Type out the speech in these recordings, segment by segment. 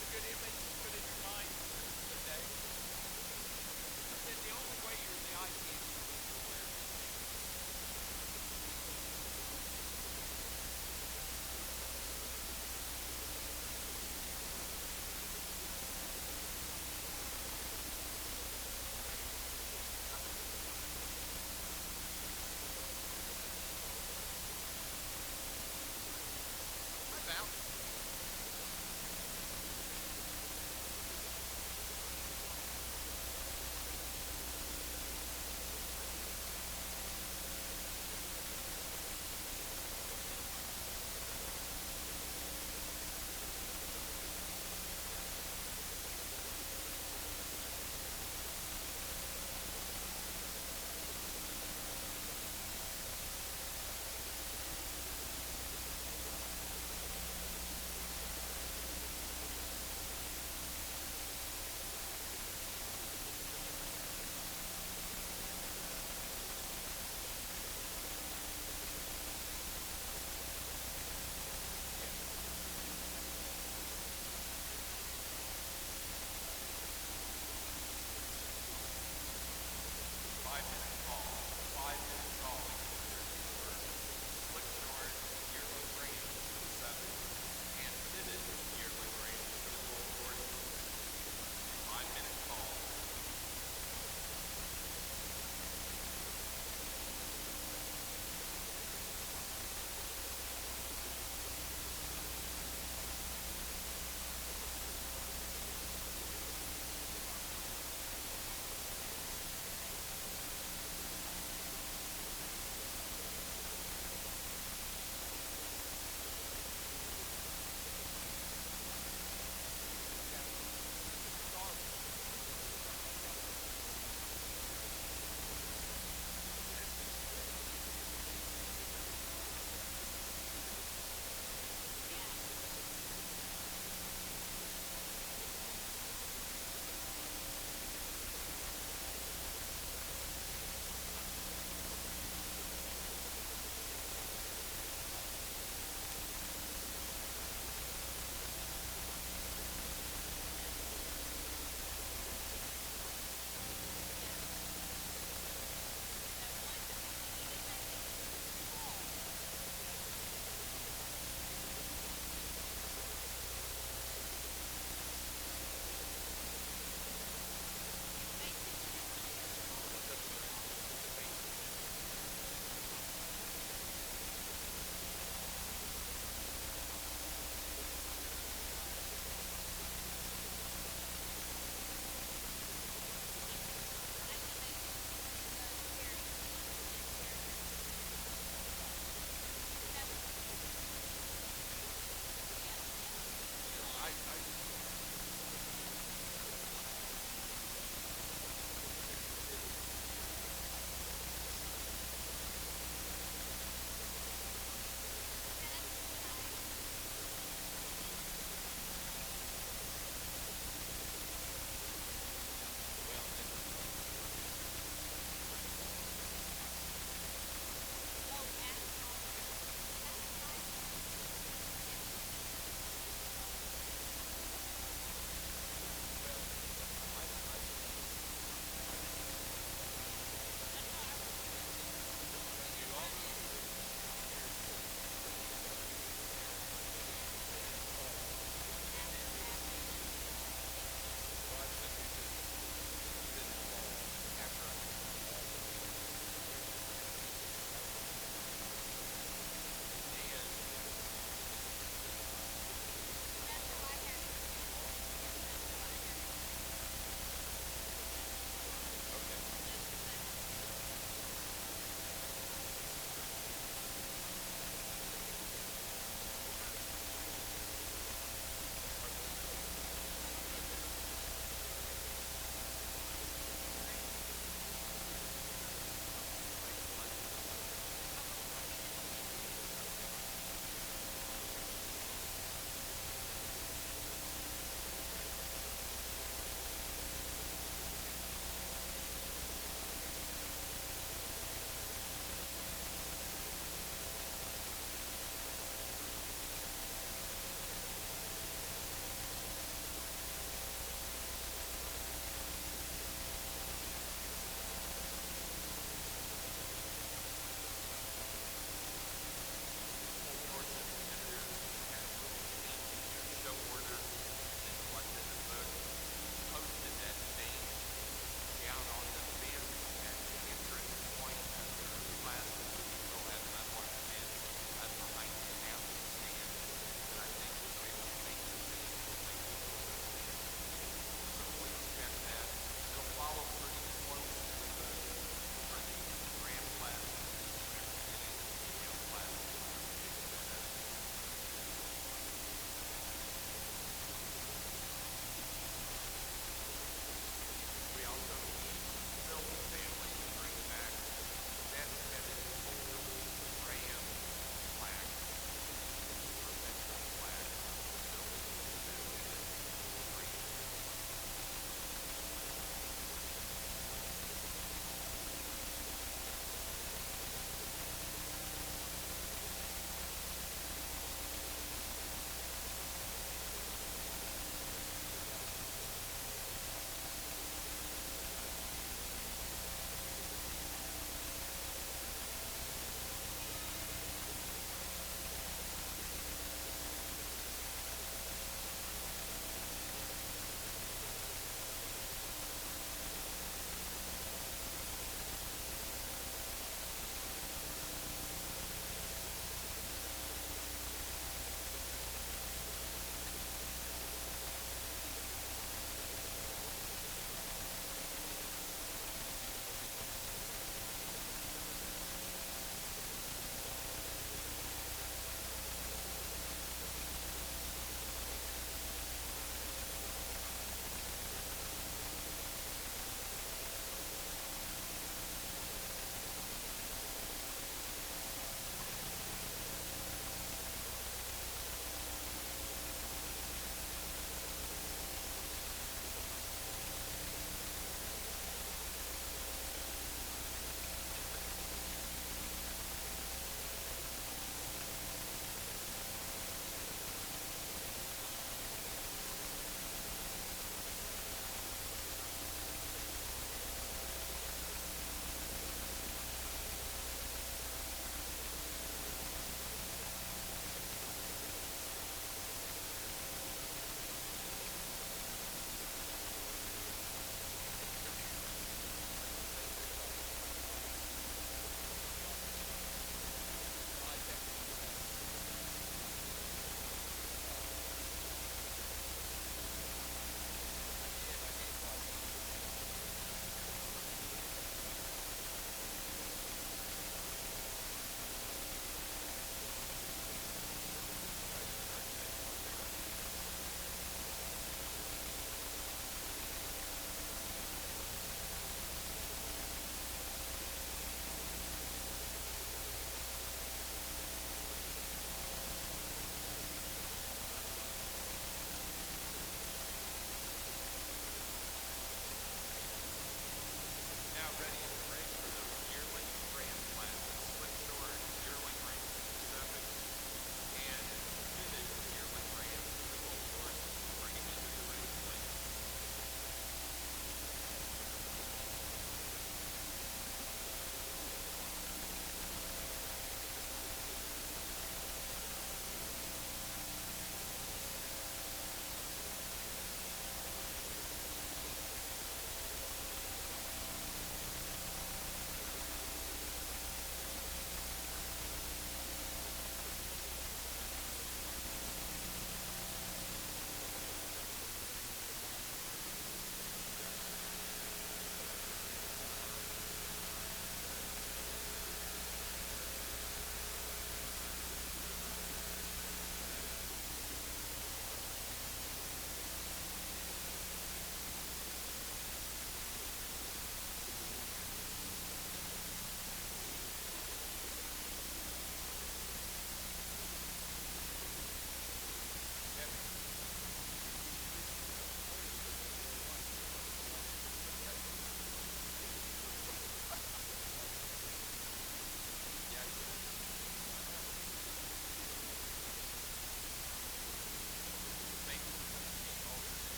had a good image put in your mind for the day. I said the only way you're the eye candy is if you're wearing it. Hi, Val.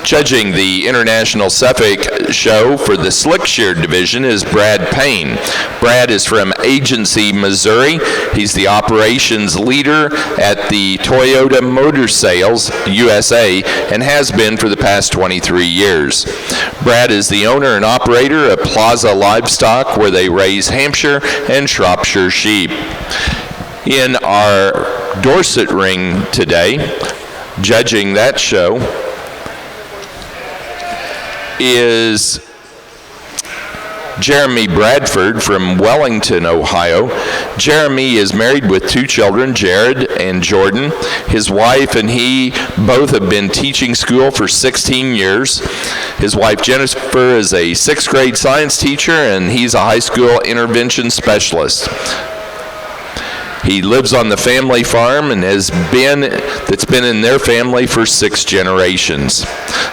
Judging the International Suffolk Show for the Slick Shear Division is Brad Payne. Brad is from Agency, Missouri. He's the operations leader at the Toyota Motor Sales USA and has been for the past 23 years. Brad is the owner and operator of Plaza Livestock, where they raise Hampshire and Shropshire sheep. In our Dorset ring today, judging that show, is Jeremy Bradford from Wellington, Ohio. Jeremy is married with 2 children, Jared and Jordan. His wife and he both have been teaching school for 16 years. His wife Jennifer is a 6th grade science teacher, and he's a high school intervention specialist. He lives on the family farm and that's been in their family for 6 generations.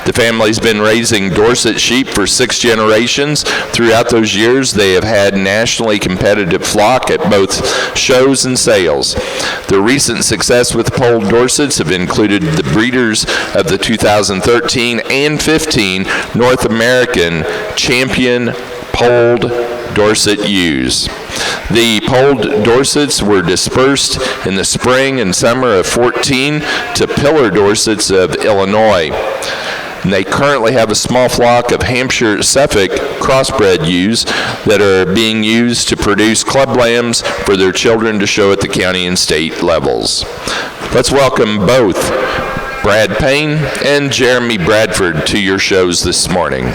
The family's been raising Dorset sheep for 6 generations. Throughout those years, they have had nationally competitive flock at both shows and sales. The recent success with polled Dorsets have included the breeders of the 2013 and 15 North American Champion Polled Dorset ewes. The polled Dorsets were dispersed in the spring and summer of 14 to Pillar Dorsets of Illinois. And they currently have a small flock of Hampshire Suffolk crossbred ewes that are being used to produce club lambs for their children to show at the county and state levels. Let's welcome both Brad Payne and Jeremy Bradford to your shows this morning.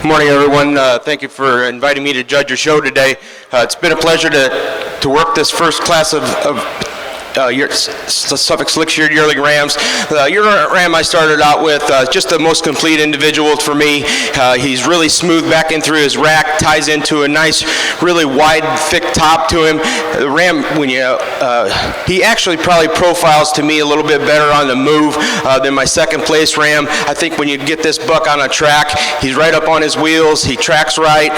Good morning, everyone. Thank you for inviting me to judge your show today. It's been a pleasure to work this first class of Suffolk Slickshear Yearling Rams. The yearling ram I started out with, just the most complete individual for me. He's really smooth back in through his rack, ties into a nice, really wide, thick top to him. The ram, he actually probably profiles to me a little bit better on the move than my second place ram. I think when you get this buck on a track, he's right up on his wheels, he tracks right,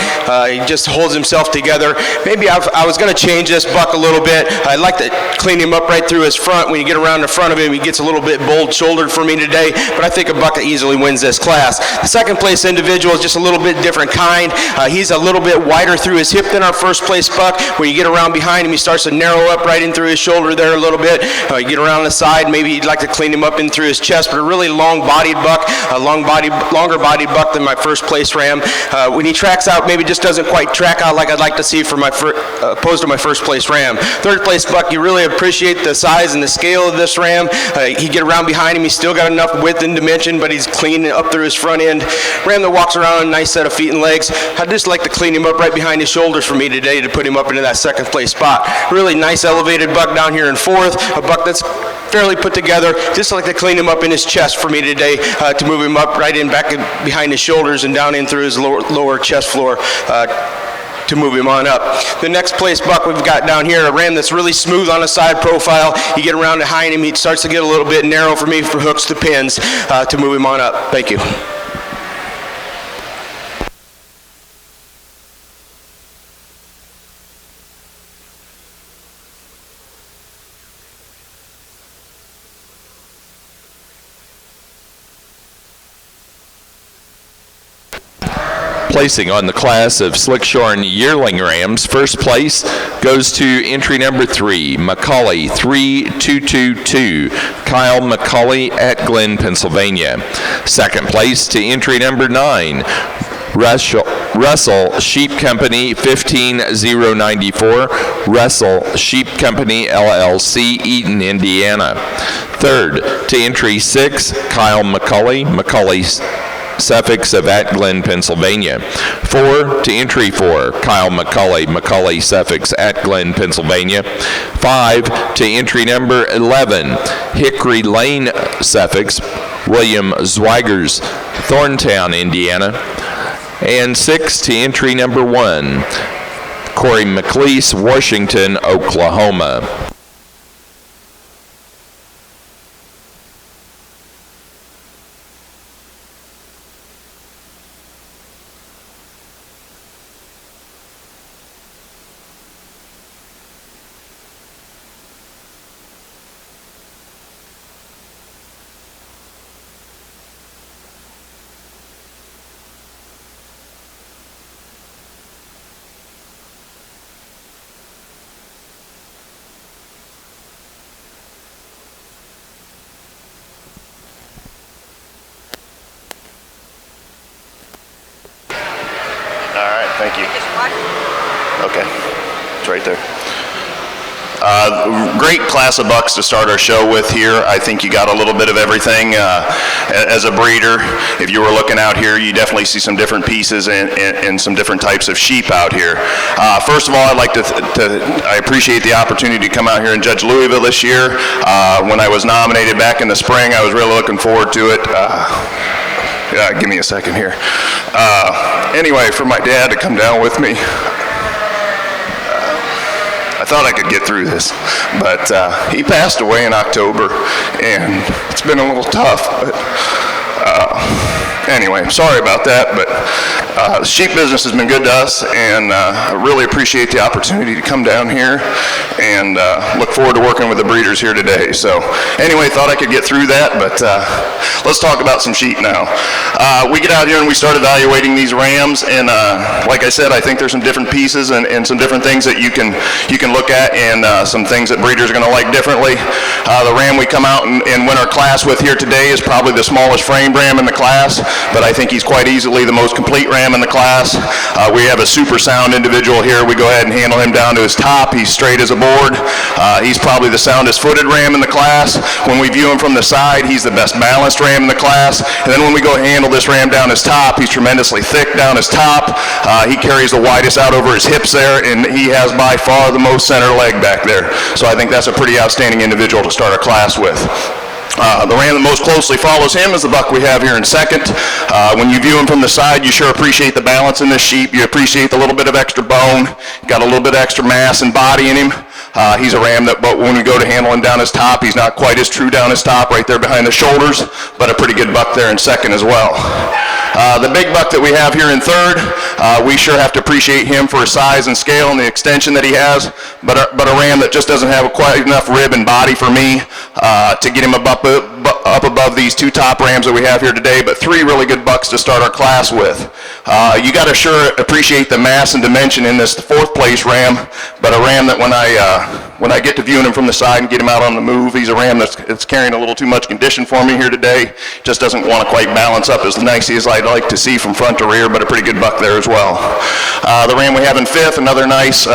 he just holds himself together. Maybe I was going to change this buck a little bit. I'd like to clean him up right through his front. When you get around the front of him, he gets a little bit bold-shouldered for me today, but I think a buck that easily wins this class. The second place individual is just a little bit different kind. He's a little bit wider through his hip than our first place buck. When you get around behind him, he starts to narrow up right in through his shoulder there a little bit. You get around the side, maybe you'd like to clean him up in through his chest, but a really long-bodied buck, longer-bodied buck than my first place ram. When he tracks out, maybe just doesn't quite track out like I'd like to see for my opposed to my first place ram. Third place buck, you really appreciate the size and the scale of this ram. You get around behind him, he's still got enough width and dimension, but he's clean up through his front end. Ram that walks around on a nice set of feet and legs. I'd just like to clean him up right behind his shoulders for me today to put him up into that second place spot. Really nice elevated buck down here in fourth, a buck that's fairly put together. Just like to clean him up in his chest for me today to move him up right in back behind his shoulders and down in through his lower chest floor. To move him on up. The next place buck we've got down here, a ram that's really smooth on the side profile. You get around behind him, he starts to get a little bit narrow for me for hooks to pins to move him on up. Thank you. Placing on the class of Slickshorn Yearling Rams, first place goes to entry number 3, Macaulay 3222, Kyle Macaulay at Glen, Pennsylvania. Second place to entry number 9, Russell Sheep Company 15094, Russell Sheep Company LLC, Eaton, Indiana. Third to entry 6, Kyle Macaulay, Suffix of At Glen, Pennsylvania. 4 to entry 4, Kyle Macaulay Suffix at Glen, Pennsylvania. 5 to entry number 11, Hickory Lane Suffix, William Zweigers, Thorntown, Indiana. And 6 to entry number 1, Corey McLeese, Washington, Oklahoma. Thank you. Okay, it's right there. Great class of bucks to start our show with here. I think you got a little bit of everything. As a breeder, if you were looking out here, you definitely see some different pieces and some different types of sheep out here. First of all, I'd like I appreciate the opportunity to come out here and judge Louisville this year. When I was nominated back in the spring, I was really looking forward to it. Give me a second here. Anyway, for my dad to come down with me, I thought I could get through this, but he passed away in October, and it's been a little tough, but anyway, sorry about that, but the sheep business has been good to us, and I really appreciate the opportunity to come down here and look forward to working with the breeders here today. So anyway, thought I could get through that, but let's talk about some sheep now. We get out here and we start evaluating these rams, and like I said, I think there's some different pieces and some different things that you can look at, and some things that breeders are going to like differently. The ram we come out and win our class with here today is probably the smallest frame ram in the class, but I think he's quite easily the most complete ram ram in the class. We have a super sound individual here. We go ahead and handle him down to his top. He's straight as a board. He's probably the soundest footed ram in the class. When we view him from the side, he's the best balanced ram in the class. And then when we go handle this ram down his top, he's tremendously thick down his top. He carries the widest out over his hips there, and he has by far the most center leg back there. So I think that's a pretty outstanding individual to start a class with. The ram that most closely follows him is the buck we have here in second. When you view him from the side, you sure appreciate the balance in this sheep. You appreciate the little bit of extra bone, got a little bit of extra mass and body in him. He's a ram that, but when we go to handle him down his top, he's not quite as true down his top, right there behind the shoulders, but a pretty good buck there in second as well. The big buck that we have here in third, we sure have to appreciate him for his size and scale and the extension that he has, but a ram that just doesn't have quite enough rib and body for me to get him up above these two top rams that we have here today, but three really good bucks to start our class with. You got to sure appreciate the mass and dimension in this fourth place ram, but a ram that when I get to viewing him from the side and get him out on the move, he's a ram that's carrying a little too much condition for me here today. Just doesn't want to quite balance up as nicely as I'd like to see from front to rear, but a pretty good buck there as well. The ram we have in fifth, another nice,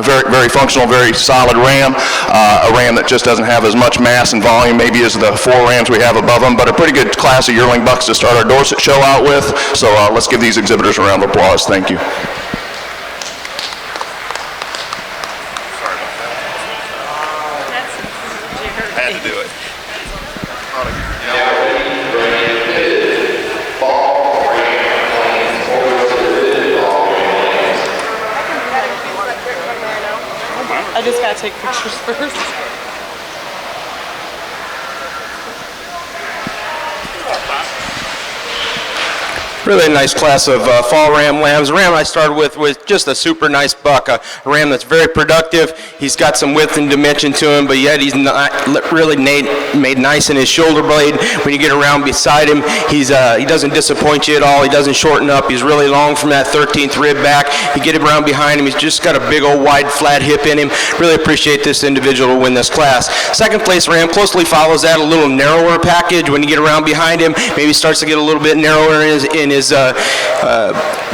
very, very functional, very solid ram. A ram that just doesn't have as much mass and volume maybe as the four rams we have above him, but a pretty good class of yearling bucks to start our Dorset show out with. So let's give these exhibitors a round of applause. Thank you. Had to do it. I just gotta take pictures first. Really nice class of fall ram lambs. The ram I started with was just a super nice buck, a ram that's very productive. He's got some width and dimension to him, but yet he's not really made nice in his shoulder blade. When you get around beside him, he doesn't disappoint you at all. He doesn't shorten up. He's really long from that 13th rib back. You get him around behind him, he's just got a big old wide flat hip in him. Really appreciate this individual to win this class. Second place ram closely follows that, a little narrower package. When you get around behind him, maybe starts to get a little bit narrower in his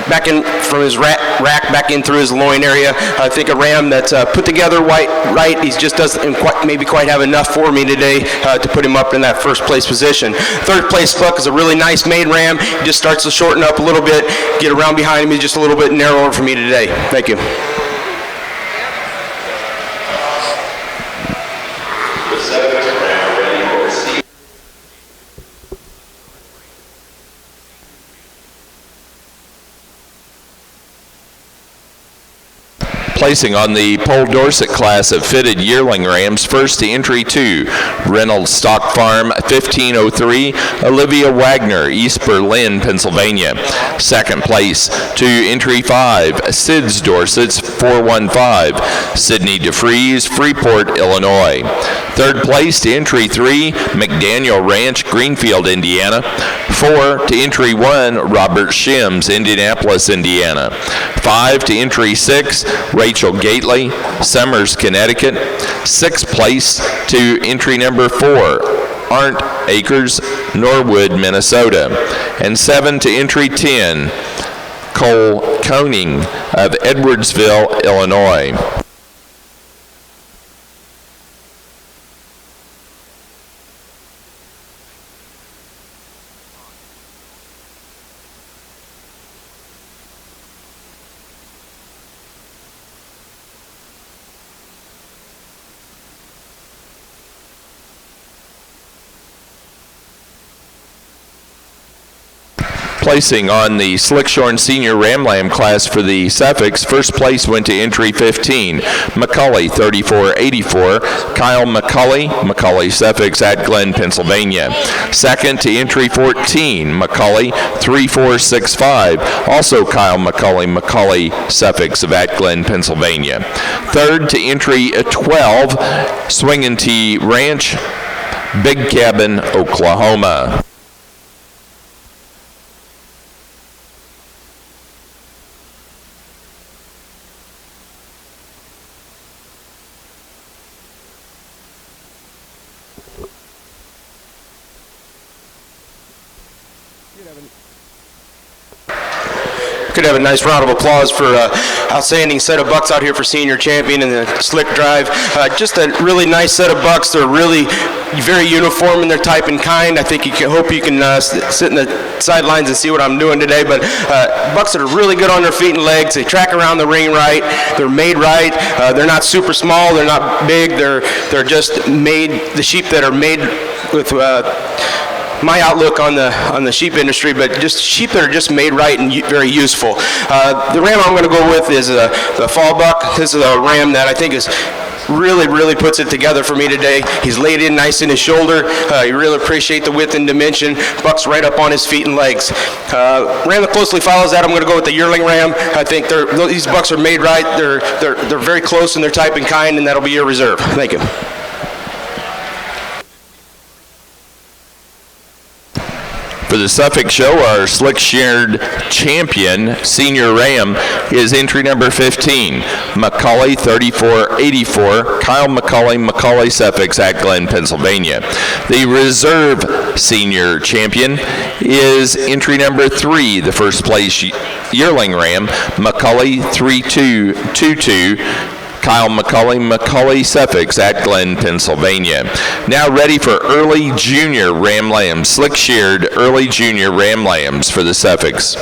back in from his rack back in through his loin area. I think a ram that's put together right. He just doesn't quite have enough for me today to put him up in that first place position. Third place buck is a really nice made ram. He just starts to shorten up a little bit. Get around behind him, he's just a little bit narrower for me today. Thank you. Placing on the Pole Dorset class of fitted yearling rams, first to entry 2, Reynolds Stock Farm 1503, Olivia Wagner, East Berlin, Pennsylvania. Second place to entry 5, Sid's Dorsets 415, Sidney DeFries, Freeport, Illinois. Third place to entry 3, McDaniel Ranch, Greenfield, Indiana. 4 to entry 1, Robert Shims, Indianapolis, Indiana. 5 to entry 6, Rachel Gately, Summers, Connecticut. 6th place to entry number 4, Arndt Acres, Norwood, Minnesota. And 7 to entry 10, Cole Koning of Edwardsville, Illinois. Placing on the Slickshorn Senior Ram Lamb class for the Suffolks, first place went to entry 15, McCully 3484, Kyle McCully, Suffolks at Glen, Pennsylvania. Second to entry 14, McCully 3465, also Kyle McCully, Suffolks of at Glen, Pennsylvania. Third to entry 12, Swingin' T Ranch, Big Cabin, Oklahoma. could have a nice round of applause for outstanding set of bucks out here for senior champion and the slick drive. Just a really nice set of bucks. They're really very uniform in their type and kind. I think hope you can sit in the sidelines and see what I'm doing today. But bucks that are really good on their feet and legs. They track around the ring right. They're made right. They're not super small. They're not big. They're just made. The sheep that are made with my outlook on the sheep industry, but just sheep that are just made right and very useful. The ram I'm going to go with is the fall buck. This is a ram that I think is really puts it together for me today. He's laid in nice in his shoulder. You really appreciate the width and dimension. Buck's right up on his feet and legs. Ram that closely follows that, I'm going to go with the yearling ram. I think these bucks are made right. They're very close in their type and kind, and that'll be your reserve. Thank you. For the Suffolk Show, our slick-sheared champion, Senior Ram, is entry number 15, Macaulay 3484, Kyle Macaulay Suffolk at Glen, Pennsylvania. The reserve Senior champion is entry number 3, the first place yearling Ram, Macaulay 3222, Kyle Macaulay Suffolk at Glen, Pennsylvania. Now ready for early junior ram lambs, slick-sheared early junior ram lambs for the Suffolks.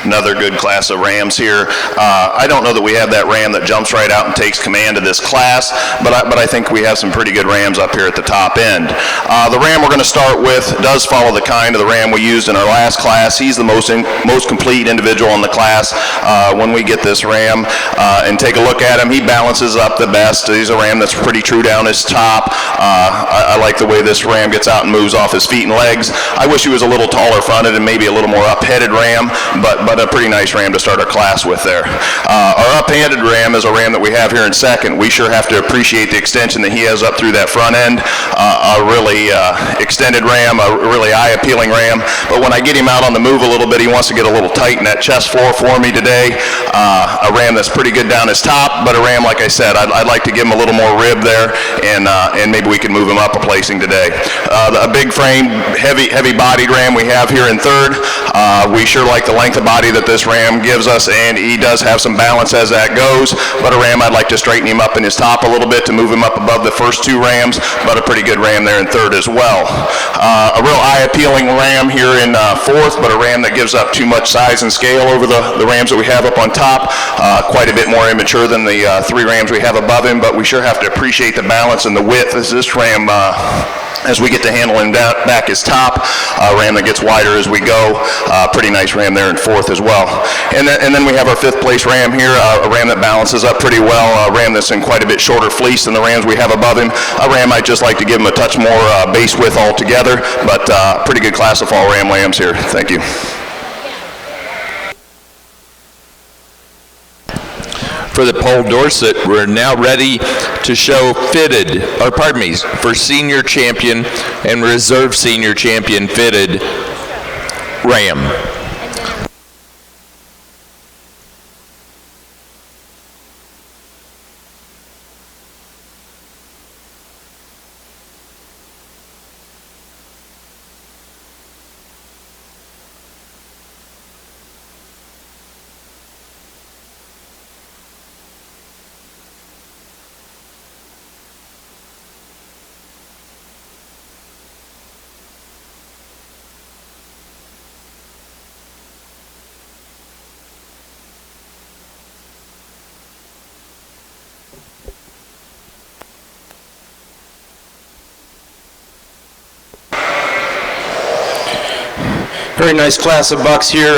Another good class of Rams here. I don't know that we have that Ram that jumps right out and takes command of this class, but I think we have some pretty good Rams up here at the top end. The Ram we're going to start with does follow the kind of the Ram we used in our last class. He's the most complete individual in the class. When we get this Ram and take a look at him, he balances up the best. He's a Ram that's pretty true down his top. I like the way this Ram gets out and moves off his feet and legs. I wish he was a little taller fronted and maybe a little more up-headed Ram, but a pretty nice Ram to start our class with there. Our up-handed Ram is a Ram that we have here in second. We sure have to appreciate the extension that he has up through that front end. A really extended Ram, a really eye-appealing Ram. But when I get him out on the move a little bit, he wants to get a little tight in that chest floor for me today. A Ram that's pretty good down his top, but a Ram, like I said, I'd like to give him a little more rib there, and maybe we can move him up a placing today. A big frame, heavy-bodied Ram we have here in third. We sure like the length of body that this Ram gives us, and he does have some balance as that goes, but a Ram I'd like to straighten him up in his top a little bit to move him up above the first two Rams, but a pretty good Ram there in third as well. A real eye-appealing Ram here in fourth, but a Ram that gives up too much size and scale over the Rams that we have up on top. Quite a bit more immature than the three Rams we have above him, but we sure have to appreciate the balance and the width as this Ram as we get to handle him down, back his top. Ram that gets wider as we go. Pretty nice Ram there in fourth as well. And then we have our fifth place Ram here, a Ram that balances up pretty well, a Ram that's in quite a bit shorter fleece than the Rams we have above him. A Ram I'd just like to give him a touch more base width altogether, but pretty good class of all Ram lambs here. Thank you. For the Pole Dorset, we're now ready to show for senior champion and reserve senior champion fitted Ram. Very nice class of bucks here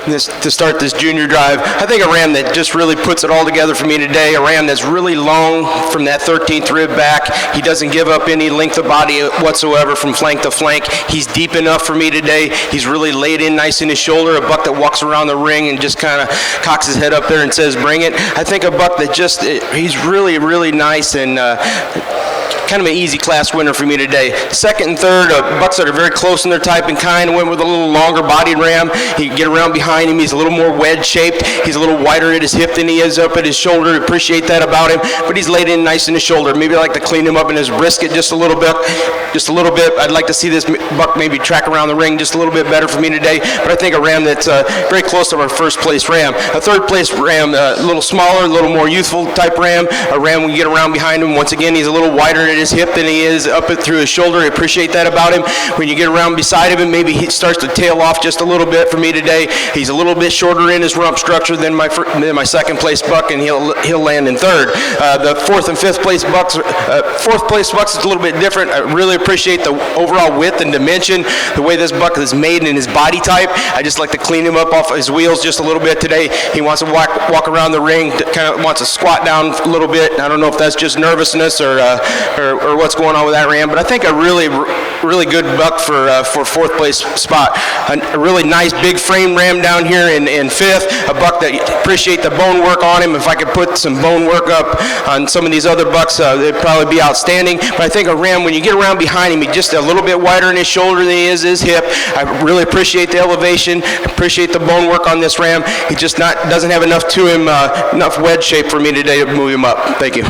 to start this junior drive. I think a Ram that just really puts it all together for me today, a Ram that's really long from that 13th rib back. He doesn't give up any length of body whatsoever from flank to flank. He's deep enough for me today. He's really laid in nice in his shoulder, a buck that walks around the ring and just kind of cocks his head up there and says, bring it. I think a buck that he's really, really nice and kind of an easy class winner for me today. Second and third, bucks that are very close in their type and kind, went with a little longer bodied Ram. He can get around behind him. He's a little more wedge shaped. He's a little wider at his hip than he is up at his shoulder. Appreciate that about him, but he's laid in nice in his shoulder. Maybe I'd like to clean him up in his brisket just a little bit. I'd like to see this buck maybe track around the ring just a little bit better for me today, but I think a Ram that's very close to our first place Ram. A third place Ram, a little smaller, a little more youthful type Ram. A Ram when you get around behind him, once again, he's a little wider at his hip than he is up it through his shoulder. I appreciate that about him. When you get around beside of him, maybe he starts to tail off just a little bit for me today. He's a little bit shorter in his rump structure than my second place buck, and he'll land in third. The fourth and fifth place bucks, fourth place bucks is a little bit different. I really appreciate the overall width and dimension, the way this buck is made in his body type. I just like to clean him up off his wheels just a little bit today. He wants to walk around the ring, kind of wants to squat down a little bit. I don't know if that's just nervousness or what's going on with that Ram, but I think a really good buck for fourth place spot. A really nice big frame Ram down here in fifth. A buck that appreciate the bone work on him. If I could put some bone work up on some of these other bucks, they'd probably be outstanding. But I think a Ram, when you get around behind him, he's just a little bit wider in his shoulder than he is his hip. I really appreciate the elevation. Appreciate the bone work on this Ram. He just doesn't have enough to him, enough wedge shape for me today to move him up. Thank you.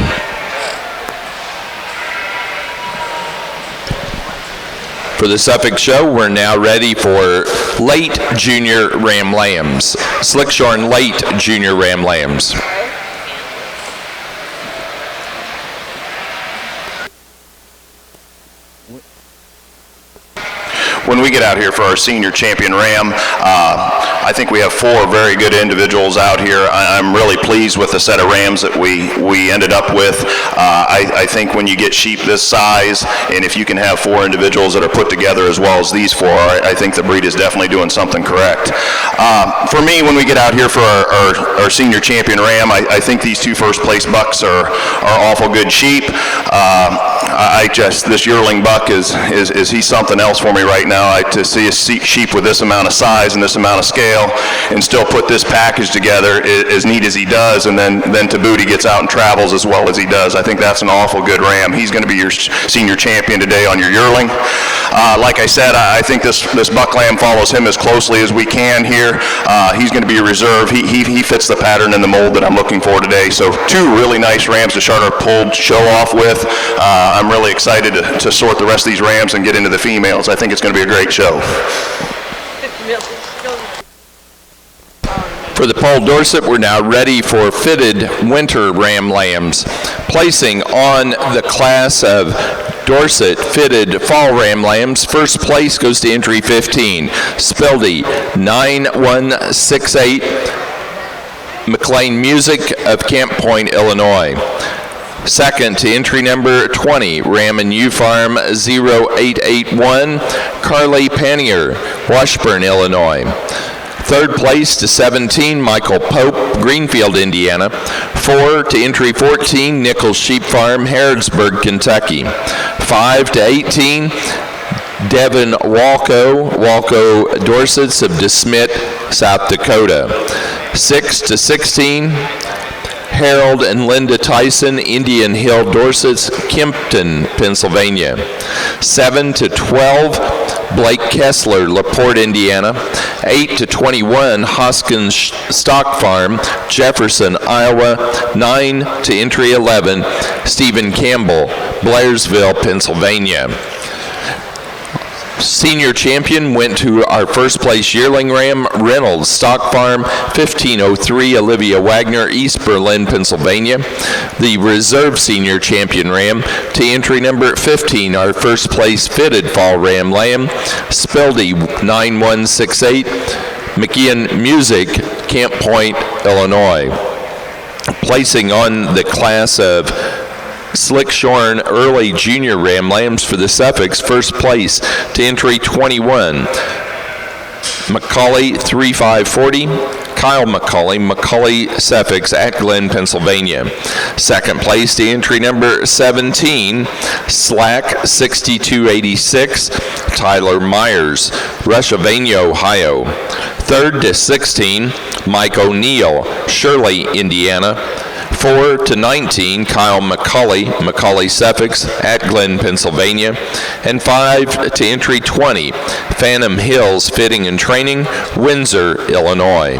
For the Suffolk Show, we're now ready for late junior Ram lambs. Slickshorn late junior Ram lambs. when we get out here for our senior champion Ram, I think we have 4 very good individuals out here. I'm really pleased with the set of Rams that we ended up with. I think when you get sheep this size, and if you can have 4 individuals that are put together as well as these 4, I think the breed is definitely doing something correct. For me, when we get out here for our senior champion Ram, I think these 2 first place bucks are awful good sheep. This yearling buck is he's something else for me right now. To see a sheep with this amount of size and this amount of scale and still put this package together as neat as he does, and then to boot he gets out and travels as well as he does. I think that's an awful good ram. He's going to be your senior champion today on your yearling. Like I said, I think this buck lamb follows him as closely as we can here. He's going to be a reserve. He fits the pattern and the mold that I'm looking for today. So 2 really nice rams to start our pulled show off with. I'm really excited to sort the rest of these rams and get into the females. I think it's going to be a great show. For the Poll Dorset, we're now ready for fitted winter ram lambs. Placing on the class of Dorset fitted fall ram lambs, first place goes to entry 15, Spildy 9168, McLean Music of Camp Point, Illinois. Second to entry number 20, Ram and Ewe Farm 0881, Carly Pannier, Washburn, Illinois. Third place to 17, Michael Pope, Greenfield, Indiana. 4 to entry 14, Nichols Sheep Farm, Harrodsburg, Kentucky. 5 to 18, Devin Walco Dorsets of DeSmet, South Dakota. 6 to 16, Harold and Linda Tyson, Indian Hill Dorsets, Kempton, Pennsylvania. 7 to 12, Blake Kessler, LaPorte, Indiana. 8 to 21, Hoskins Stock Farm, Jefferson, Iowa. 9 to entry 11, Stephen Campbell, Blairsville, Pennsylvania. Senior champion went to our first place yearling ram, Reynolds Stock Farm, 1503, Olivia Wagner, East Berlin, Pennsylvania. The reserve senior champion ram to entry number 15, our first place fitted fall ram lamb, Spildy 9168, McKeon Music, Camp Point, Illinois. Placing on the class of Slickshorn Early Junior Ram Lambs for the Suffolks, first place to entry 21, Macaulay 3540, Kyle Macaulay Suffolks at Glen, Pennsylvania. Second place to entry number 17, Slack 6286, Tyler Myers, Rushvania, Ohio. Third to 16, Mike O'Neill, Shirley, Indiana. 4 to 19, Kyle Macaulay Suffolks at Glen, Pennsylvania. And 5 to entry 20, Phantom Hills Fitting and Training, Windsor, Illinois.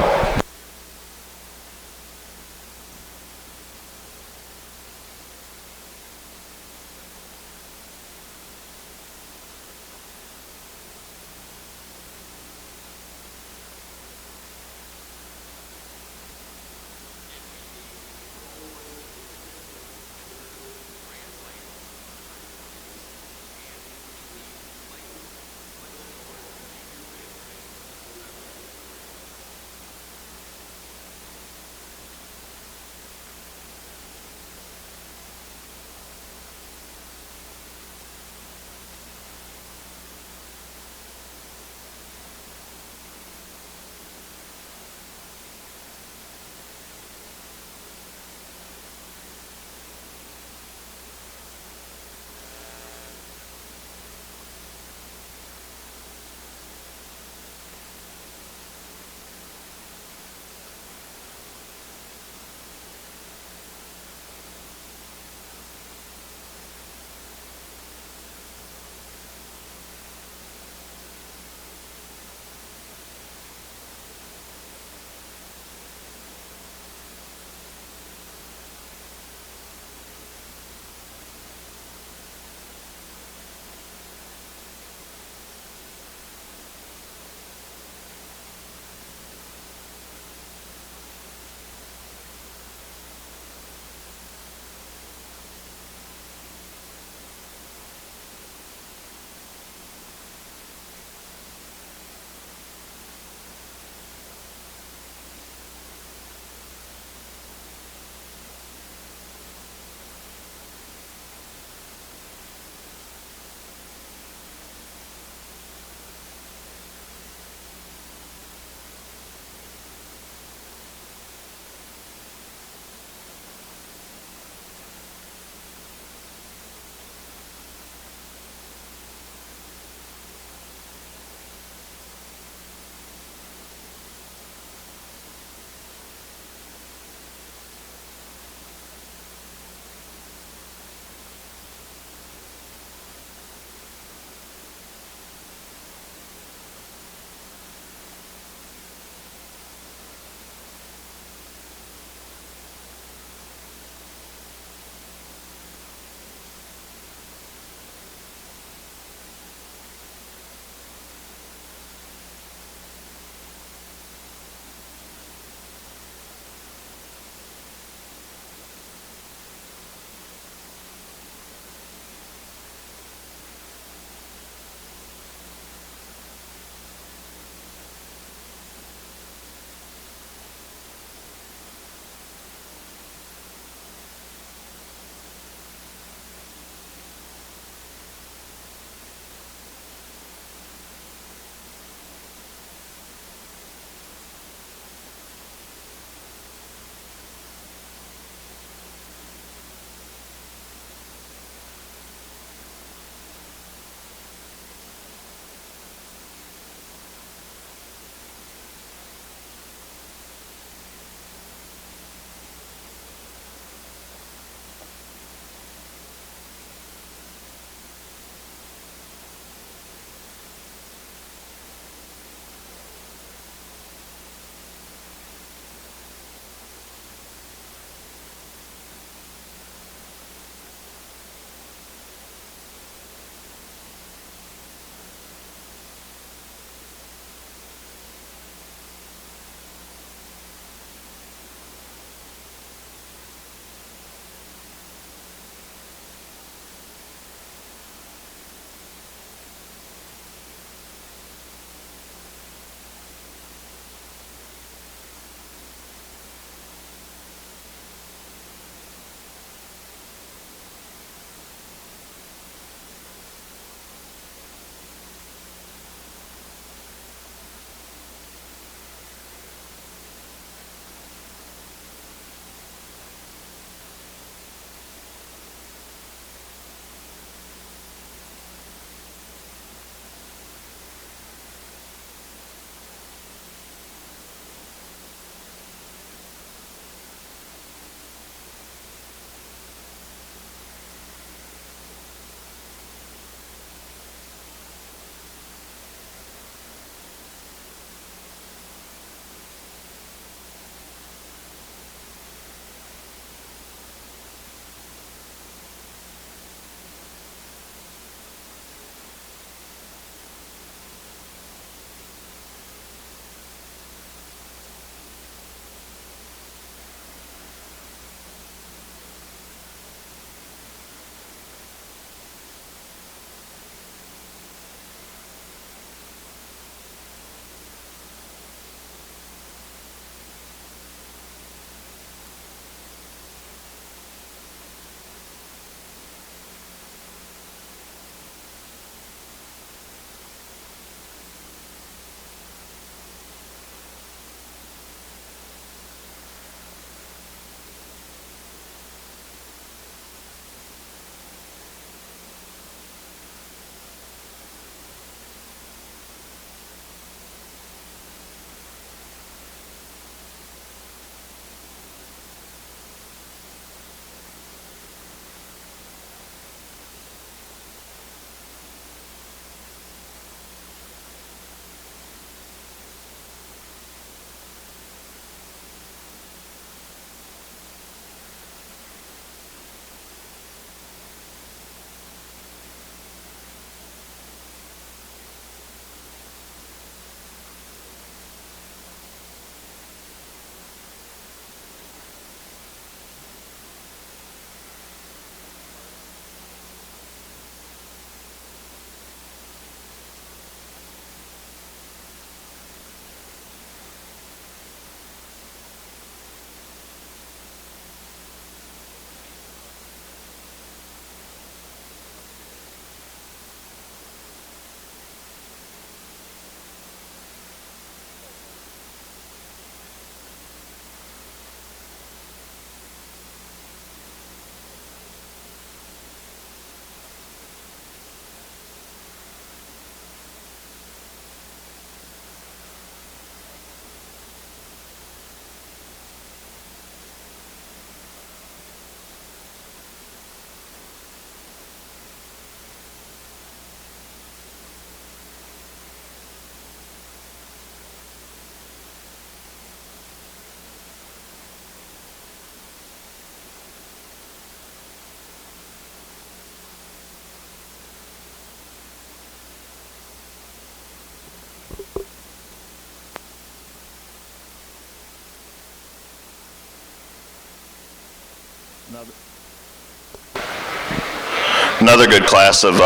Another good class of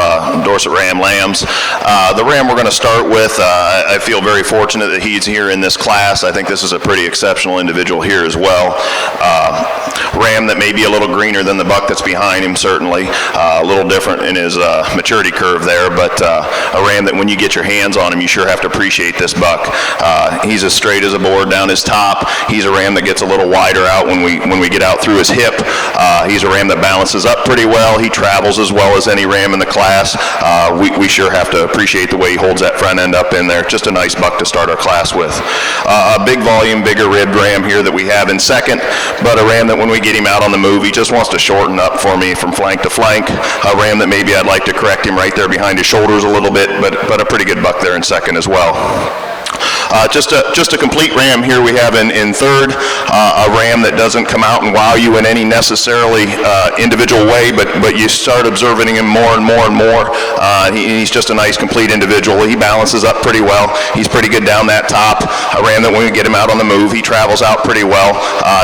Dorset Ram lambs. The ram we're going to start with, I feel very fortunate that he's here in this class. I think this is a pretty exceptional individual here as well. Ram that may be a little greener than the buck that's behind him, certainly. A little different in his maturity curve there, but a ram that when you get your hands on him, you sure have to appreciate this buck. He's as straight as a board down his top. He's a ram that gets a little wider out when we get out through his hip. He's a ram that balances up pretty well. He travels as well as any ram in the class. We sure have to appreciate the way he holds that front end up in there. Just a nice buck to start our class with. A big volume, bigger ribbed ram here that we have in second, but a ram that when we get him out on the move, he just wants to shorten up for me from flank to flank. A ram that maybe I'd like to correct him right there behind his shoulders a little bit, but a pretty good buck there in second as well. Just a complete ram here we have in third, a ram that doesn't come out and wow you in any necessarily individual way, but you start observing him more and more and more. He's just a nice complete individual. He balances up pretty well. He's pretty good down that top. A ram that when we get him out on the move, he travels out pretty well.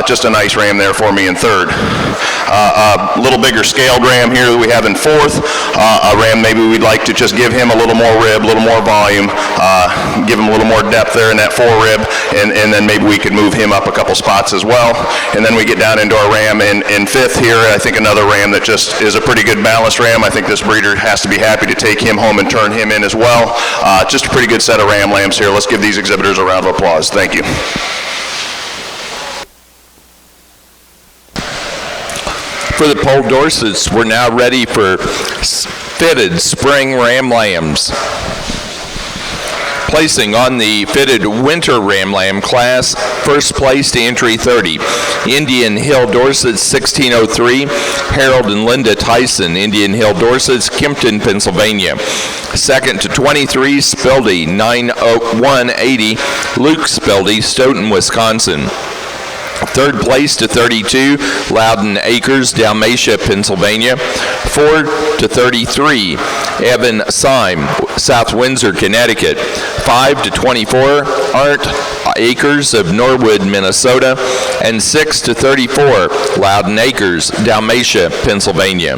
Just a nice ram there for me in third. A little bigger scaled ram here that we have in fourth. A ram maybe we'd like to just give him a little more rib, a little more volume, give him a little more depth there in that forerib, and then maybe we could move him up a couple spots as well. And then we get down into our ram in fifth here. I think another ram that just is a pretty good balanced ram. I think this breeder has to be happy to take him home and turn him in as well. Just a pretty good set of ram lambs here. Let's give these exhibitors a round of applause. Thank you. For the Poll Dorsets, we're now ready for fitted spring ram lambs. Placing on the fitted winter ram lamb class, first place to entry 30, Indian Hill Dorsets 1603, Harold and Linda Tyson, Indian Hill Dorsets, Kempton, Pennsylvania. Second to 23, Spildy 90180, Luke Spildy, Stoughton, Wisconsin. Third place to 32, Loudon Acres, Dalmatia, Pennsylvania. 4 to 33, Evan Syme, South Windsor, Connecticut. 5 to 24, Art Acres of Norwood, Minnesota. And 6 to 34, Loudon Acres, Dalmatia, Pennsylvania.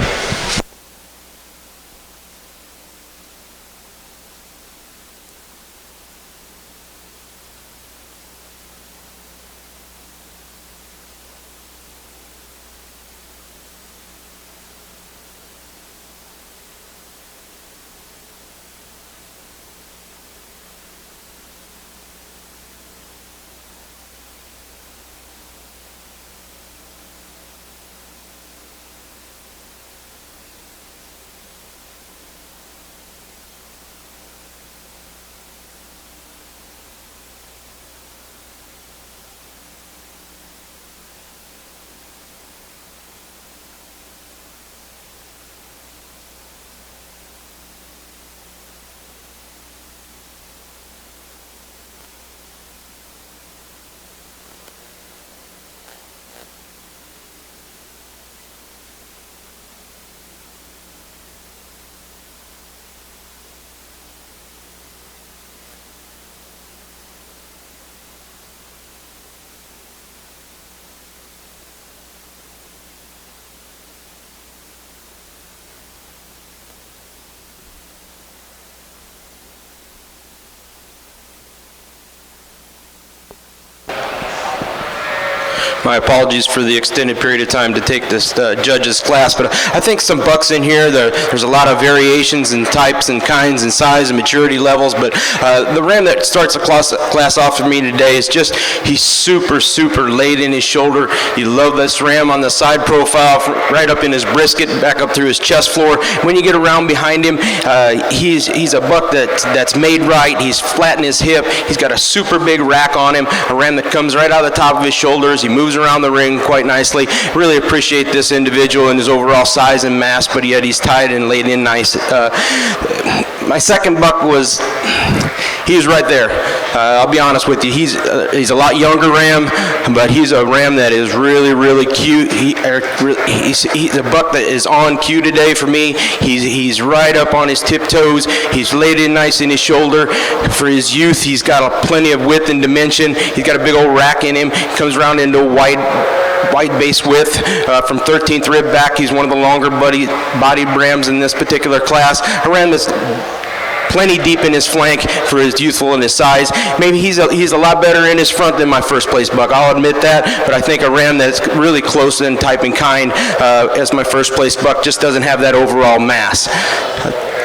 My apologies for the extended period of time to take this judge's class, but I think some bucks in here, there's a lot of variations in types and kinds and size and maturity levels, but the ram that starts the class off for me today is just, he's super, super laid in his shoulder. You love this ram on the side profile, right up in his brisket, back up through his chest floor. When you get around behind him, he's a buck that's made right. He's flat in his hip. He's got a super big rack on him, a ram that comes right out of the top of his shoulders. He moves around the ring quite nicely. Really appreciate this individual and his overall size and mass, but yet he's tied and laid in nice. My second buck was, he was right there. I'll be honest with you, he's a lot younger ram, but he's a ram that is really, really cute. He's a buck that is on cue today for me. He's right up on his tiptoes. He's laid in nice in his shoulder. For his youth, he's got plenty of width and dimension. He's got a big old rack in him. He comes around into a wide wide base width from 13th rib back. He's one of the longer bodied Rams in this particular class. I ran this plenty deep in his flank for his youthful and his size. Maybe he's a lot better in his front than my first place buck. I'll admit that, but I think a ram that's really close in type and kind as my first place buck just doesn't have that overall mass.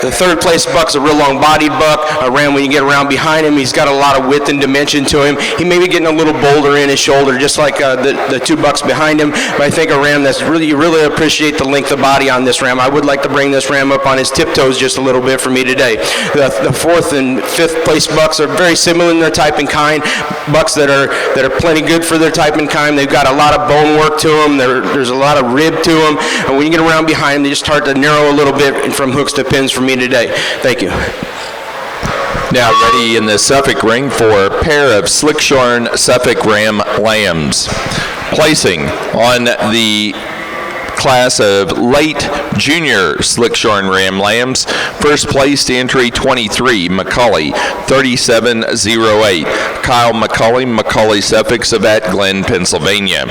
The third place buck's a real long-bodied buck. A ram, when you get around behind him, he's got a lot of width and dimension to him. He may be getting a little boulder in his shoulder, just like the two bucks behind him. But I think a ram that's you really appreciate the length of body on this ram. I would like to bring this ram up on his tiptoes just a little bit for me today. The fourth and fifth place bucks are very similar in their type and kind. Bucks that are plenty good for their type and kind. They've got a lot of bone work to them. There's a lot of rib to them. And when you get around behind them, they just start to narrow a little bit from hooks to pins for me today. Thank you. Now ready in the Suffolk ring for a pair of Slickshorn Suffolk Ram lambs. Placing on the class of late junior Slickshorn Ram lambs, first place to entry 23, McCauley, 3708. Kyle McCauley Suffolk, Savat Glen, Pennsylvania.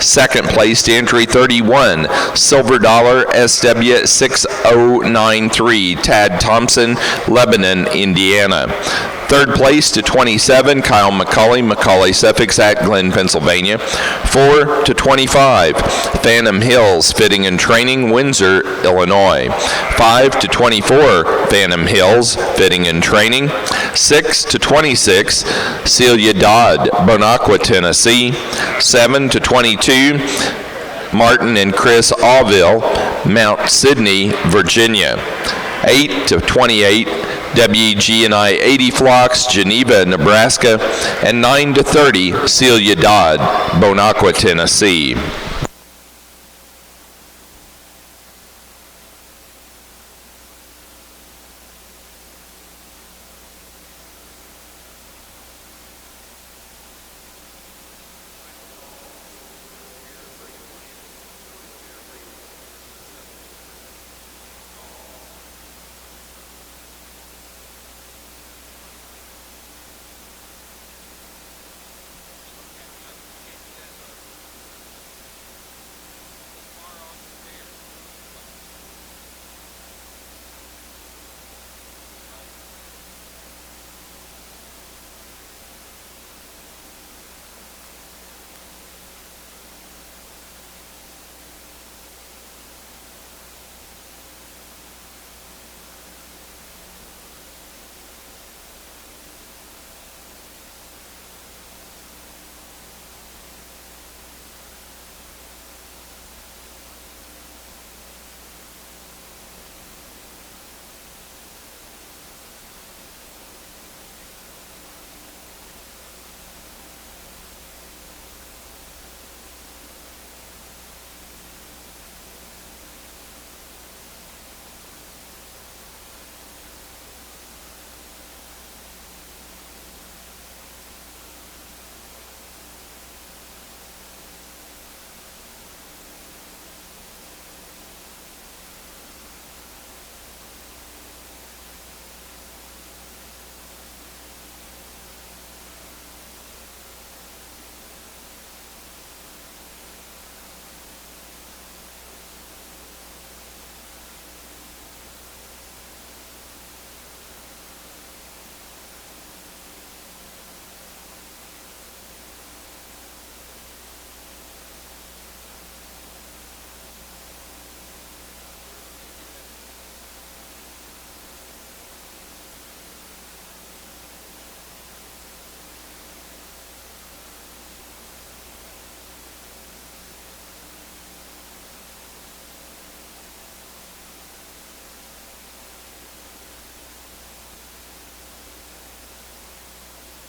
Second place to entry 31, Silver Dollar SW 6093, Tad Thompson, Lebanon, Indiana. Third place to 27, Kyle McCauley Suffolk, at Glen, Pennsylvania. 4 to 25, Phantom Hills Fitting and Training, Windsor, Illinois. 5 to 24, Phantom Hills Fitting and Training. 6 to 26, Celia Dodd, Bonacqua, Tennessee. 7 to 22, Martin and Chris Auville, Mount Sidney, Virginia. 8 to 28, WG&I 80 Flocks, Geneva, Nebraska. And 9 to 30, Celia Dodd, Bonacqua, Tennessee.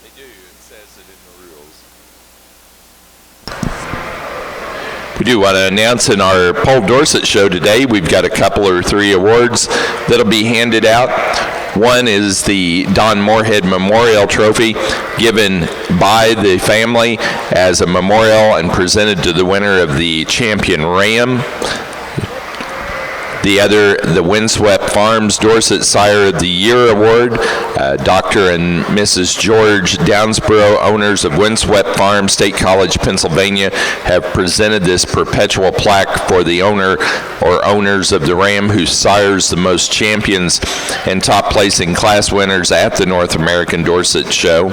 They do. It says it in the rules. We do want to announce in our Paul Dorset show today, we've got a couple or three awards that'll be handed out. One is the Don Moorhead Memorial Trophy, given by the family as a memorial and presented to the winner of the Champion Ram. The Windswept Farms Dorset Sire of the Year Award. Dr. and Mrs. George Downsborough, owners of Windswept Farm, State College, Pennsylvania, have presented this perpetual plaque for the owner or owners of the ram who sires the most champions and top placing class winners at the North American Dorset Show.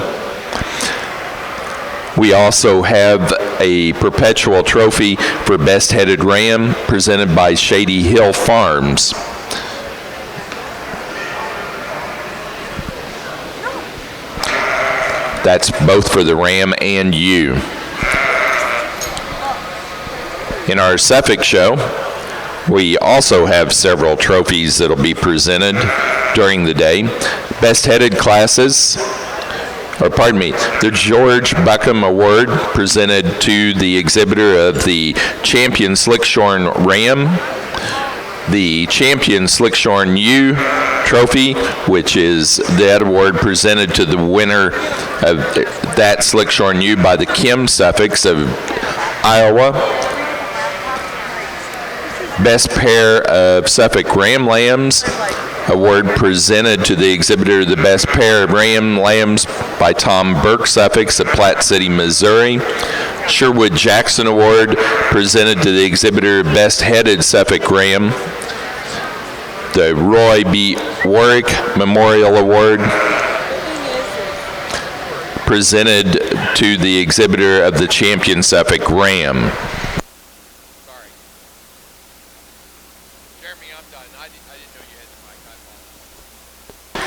We also have a perpetual trophy for Best Headed Ram presented by Shady Hill Farms. That's both for the ram and ewe. In our Suffolk show, we also have several trophies that'll be presented during the day. Best headed classes, the George Buckham Award presented to the exhibitor of the Champion Slickshorn Ram, the Champion Slickshorn Ewe Trophy, which is that award presented to the winner of that Slickshorn Ewe by the Kim Suffolks of Iowa. Best pair of Suffolk Ram Lambs award presented to the exhibitor of the best pair of ram lambs by Tom Burke Suffolks of Platte City, Missouri. Sherwood Jackson Award presented to the exhibitor of best headed Suffolk Ram. The Roy B. Warwick Memorial Award presented to the exhibitor of the champion Suffolk Ram. Sorry. Jeremy, I'm done. I didn't know you had the mic. I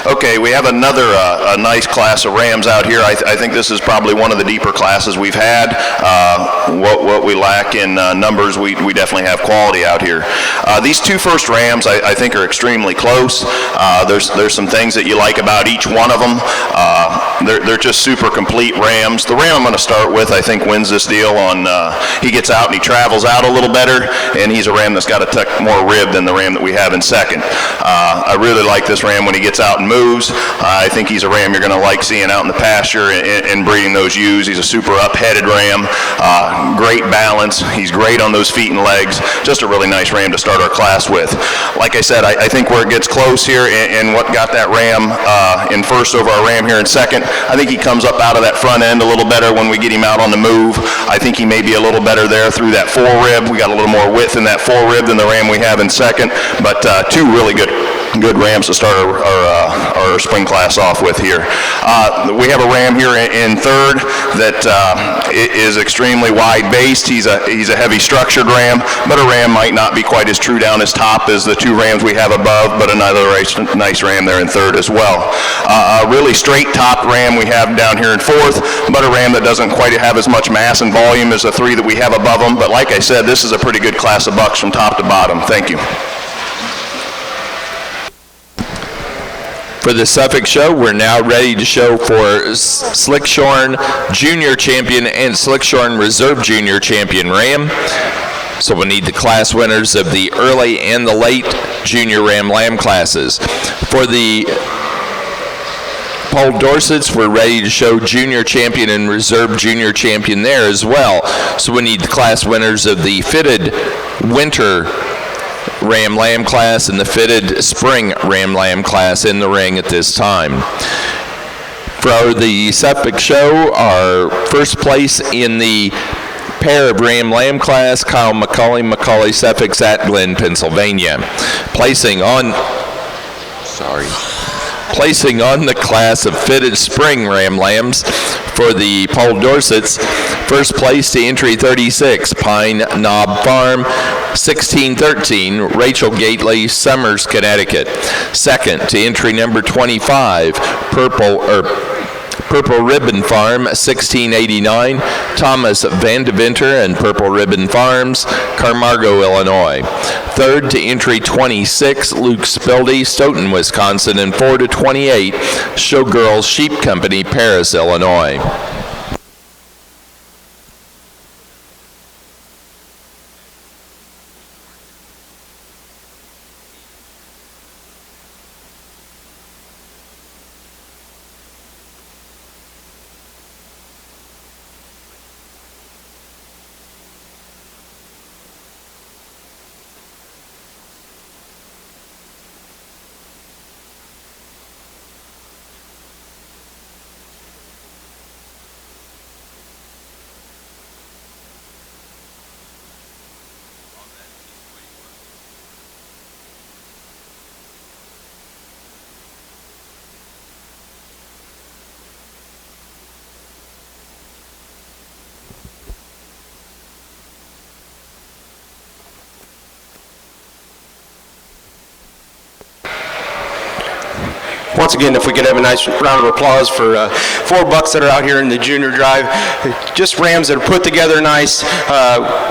apologize. Okay, we have another a nice class of rams out here. I think this is probably one of the deeper classes we've had. What we lack in numbers, we definitely have quality out here. These two first rams I think are extremely close. There's some things that you like about each one of them. They're just super complete rams. The ram I'm going to start with, I think, wins this deal on, he gets out and he travels out a little better, and he's a ram that's got a tuck more rib than the ram that we have in second. I really like this ram when he gets out and moves. I think he's a ram you're going to like seeing out in the pasture and breeding those ewes. He's a super up-headed ram, great balance. He's great on those feet and legs. Just a really nice ram to start our class with. Like I said, I think where it gets close here and what got that ram in first over our ram here in second, I think he comes up out of that front end a little better when we get him out on the move. I think he may be a little better there through that forerib. We got a little more width in that forerib than the ram we have in second, but two really good rams to start our spring class off with here. We have a ram here in third that is extremely wide based. He's a heavy structured ram, but a ram might not be quite as true down his top as the two rams we have above, but another nice ram there in third as well. A really straight top ram we have down here in fourth, but a ram that doesn't quite have as much mass and volume as the three that we have above them. But like I said, this is a pretty good class of bucks from top to bottom. Thank you. For the Suffolk show, we're now ready to show for Slickshorn Junior Champion and Slickshorn Reserve Junior Champion Ram. So we need the class winners of the early and the late Junior Ram Lamb classes. For the Poll Dorsets, we're ready to show Junior Champion and Reserve Junior Champion there as well. So we need the class winners of the fitted Winter Ram Lamb class and the fitted Spring Ram Lamb class in the ring at this time. For the Suffolk show, our first place in the pair of Ram Lamb class, Kyle McCauley Suffolk's at Glen, Pennsylvania. Placing on the class of fitted Spring Ram Lambs for the Poll Dorsets, first place to entry 36, Pine Knob Farm, 1613, Rachel Gately, Summers, Connecticut. Second to entry number 25, Purple Ribbon Farm, 1689, Thomas Vandeventer and Purple Ribbon Farms, Carmargo, Illinois. Third to entry 26, Luke Spildy, Stoughton, Wisconsin, and 4 to 28, Showgirls Sheep Company, Paris, Illinois. Once again, if we could have a nice round of applause for 4 bucks that are out here in the junior drive. Just rams that are put together nice.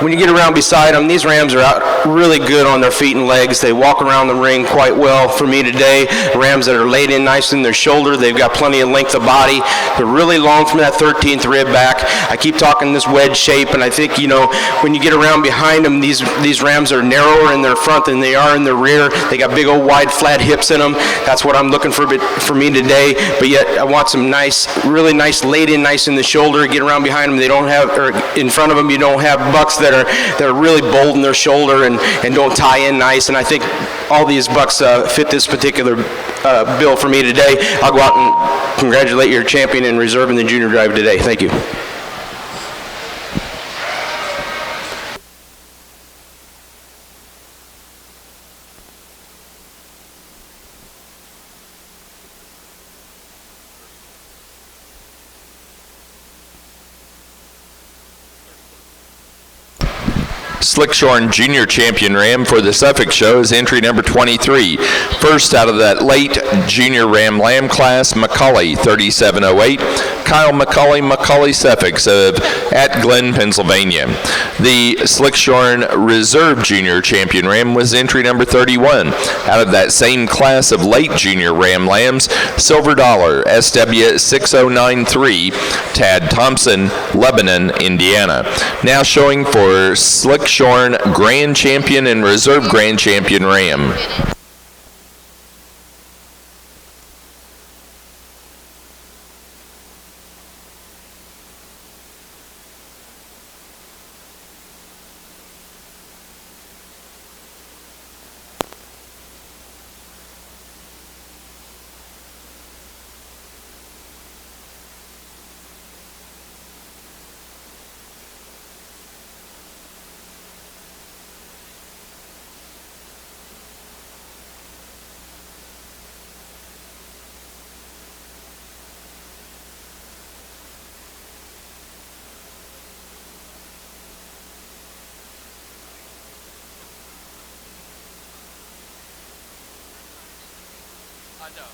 When you get around beside them, these rams are out really good on their feet and legs. They walk around the ring quite well for me today. Rams that are laid in nice in their shoulder. They've got plenty of length of body. They're really long from that 13th rib back. I keep talking this wedge shape, and I think, you know, when you get around behind them, these rams are narrower in their front than they are in their rear. They got big old wide flat hips in them. That's what I'm looking for me today, but yet I want some nice, really nice laid in nice in the shoulder. Get around behind them. They don't have, or in front of them, you don't have bucks that are really bold in their shoulder and don't tie in nice. And I think all these bucks fit this particular bill for me today. I'll go out and congratulate your champion in reserve in the junior drive today. Thank you. Slickshorn Junior Champion Ram for the Suffolk Show is entry number 23. First out of that late Junior Ram Lamb class, McCully, 3708. Kyle McCully Suffolks at Glen, Pennsylvania. The Slickshorn Reserve Junior Champion Ram was entry number 31. Out of that same class of late Junior Ram Lambs, Silver Dollar, SW 6093, Tad Thompson, Lebanon, Indiana. Now showing for Slickshorn Grand Champion and Reserve Grand Champion Ram. I know.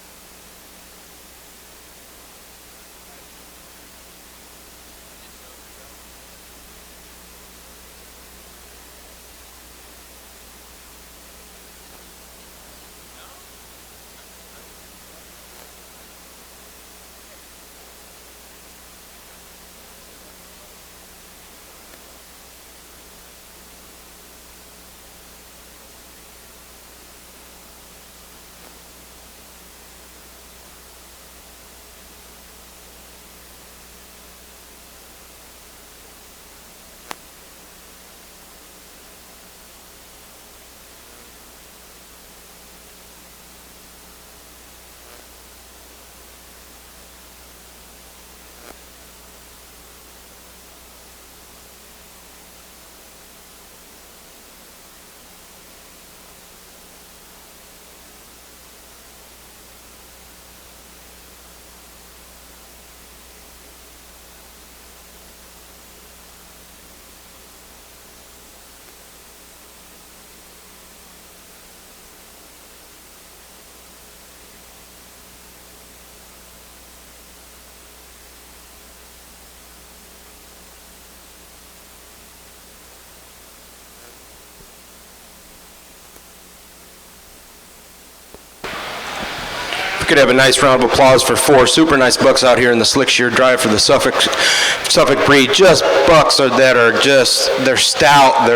Could have a nice round of applause for 4 super nice bucks out here in the Slickshore drive for the Suffolk breed. Just bucks that are just, they're stout.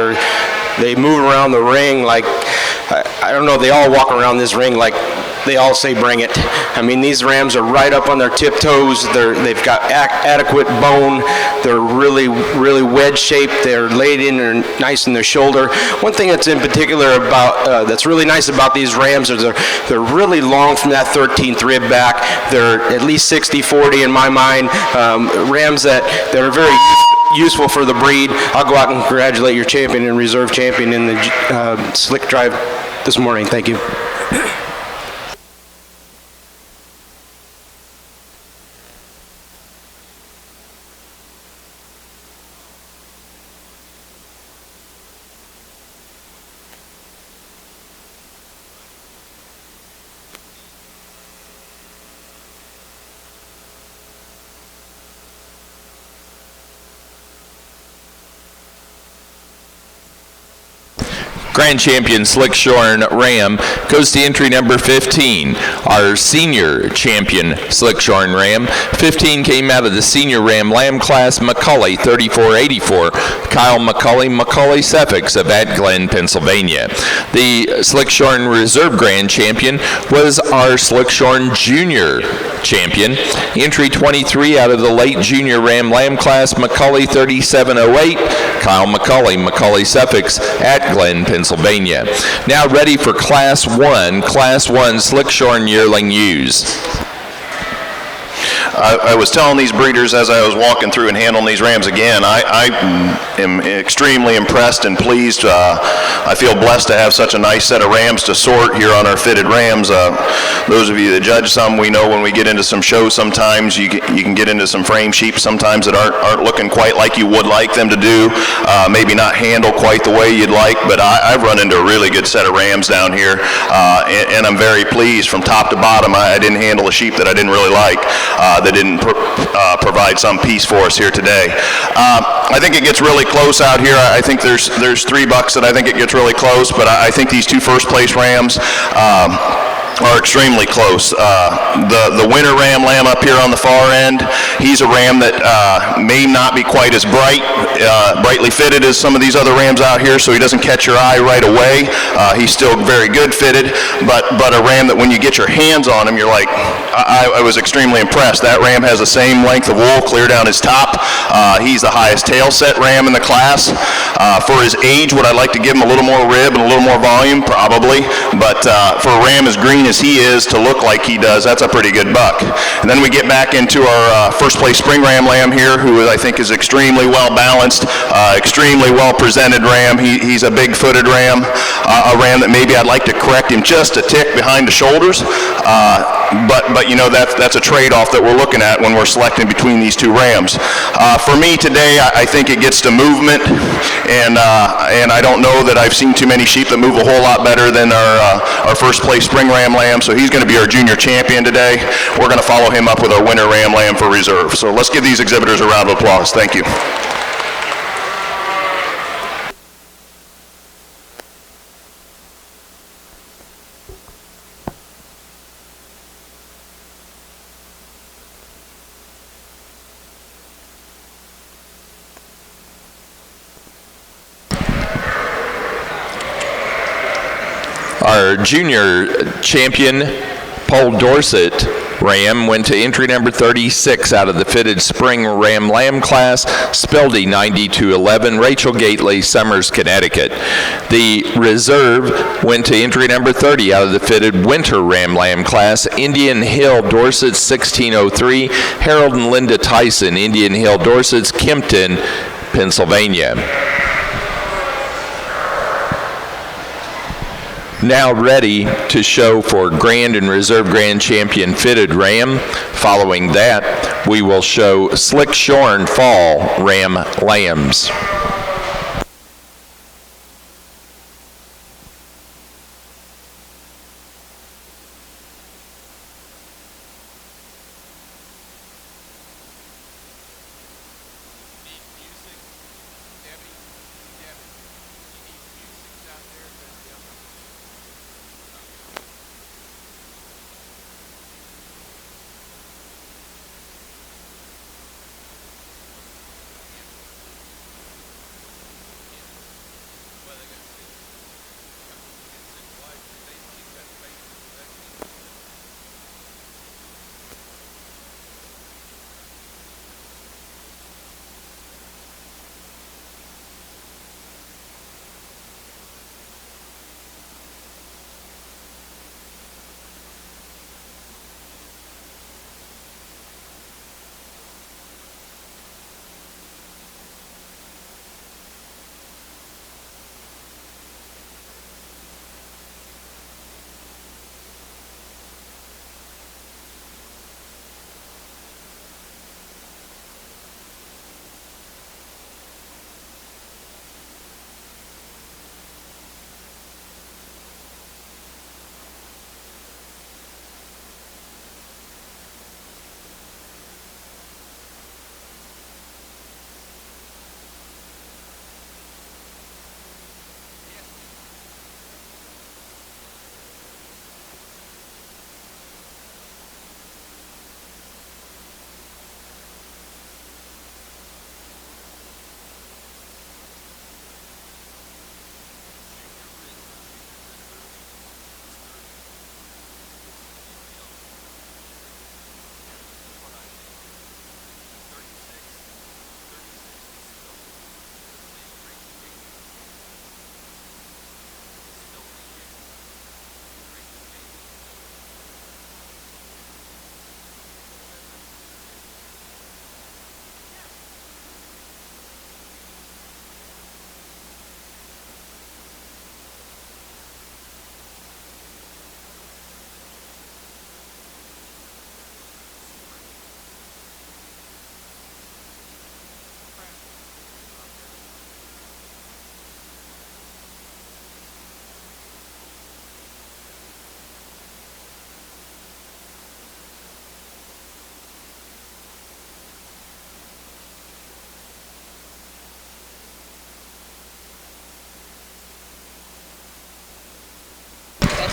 They move around the ring like, I don't know, they all walk around this ring like they all say bring it. I mean, these rams are right up on their tiptoes. They've got adequate bone. They're really, really wedge shaped. They're laid in, they're nice in their shoulder. One thing that's in particular about, that's really nice about these rams is they're really long from that 13th rib back. They're at least 60-40 in my mind. Rams that are very useful for the breed. I'll go out and congratulate your champion and reserve champion in the slick drive this morning. Thank you. Grand champion Slickshorn Ram goes to entry number 15. Our senior champion Slickshorn Ram. 15 came out of the senior Ram Lamb class, Macaulay 3484. Kyle Macaulay Suffolk of Ad Glen, Pennsylvania. The Slickshorn Reserve Grand champion was our Slickshorn Junior champion. Entry 23 out of the late junior Ram Lamb class, Macaulay 3708. Kyle Macaulay Suffolk, at Glen, Pennsylvania. Now ready for Class 1 Slickshorn Yearling Ewes. I was telling these breeders as I was walking through and handling these rams again, I am extremely impressed and pleased. I feel blessed to have such a nice set of rams to sort here on our fitted rams. Those of you that judge some, we know when we get into some shows sometimes you can get into some frame sheep sometimes that aren't looking quite like you would like them to do, maybe not handle quite the way you'd like, but I've run into a really good set of rams down here, and I'm very pleased from top to bottom. I didn't handle a sheep that I didn't really like. That didn't provide some piece for us here today. I think it gets really close out here. I think there's $3 that I think it gets really close, but I think these two first place rams are extremely close. The winter ram lamb up here on the far end, he's a ram that may not be quite as brightly fitted as some of these other rams out here, so he doesn't catch your eye right away. He's still very good fitted, but a ram that when you get your hands on him, you're like, I was extremely impressed. That ram has the same length of wool clear down his top. He's the highest tail set ram in the class. For his age, would I like to give him a little more rib and a little more volume? Probably, but for a ram as green as he is to look like he does, that's a pretty good buck. And then we get back into our first place spring ram lamb here, who I think is extremely well balanced, extremely well presented ram. He's a big footed ram, a ram that maybe I'd like to correct him just a tick behind the shoulders, but you know, that's a trade-off that we're looking at when we're selecting between these two rams. For me today, I think it gets to movement, and I don't know that I've seen too many sheep that move a whole lot better than our first place spring ram lamb, so he's going to be our junior champion today. We're going to follow him up with our winter ram lamb for reserve. So let's give these exhibitors a round of applause. Thank you. Our junior champion, Paul Dorset ram, went to entry number 36 out of the fitted spring ram lamb class, Speldy 9211, Rachel Gately, Summers, Connecticut. The reserve went to entry number 30 out of the fitted winter ram lamb class, Indian Hill Dorset 1603, Harold and Linda Tyson, Indian Hill Dorsets, Kempton, Pennsylvania. Now ready to show for Grand and Reserve Grand Champion fitted ram. Following that, we will show Slickshorn Fall ram lambs.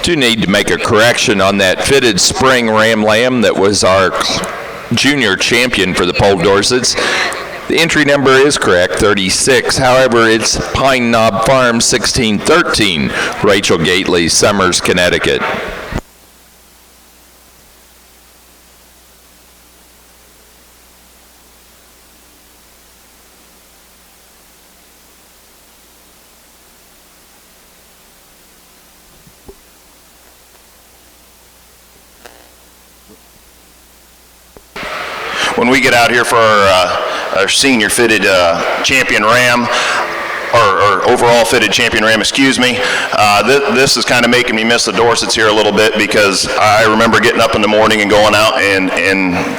do need to make a correction on that fitted spring Ram Lamb that was our junior champion for the Pole Dorsets. The entry number is correct, 36. However, it's Pine Knob Farm 1613, Rachel Gately, Summers, Connecticut. When we get out here for our senior fitted champion ram, or overall fitted champion ram, excuse me. This is kind of making me miss the Dorsets here a little bit, because I remember getting up in the morning and going out and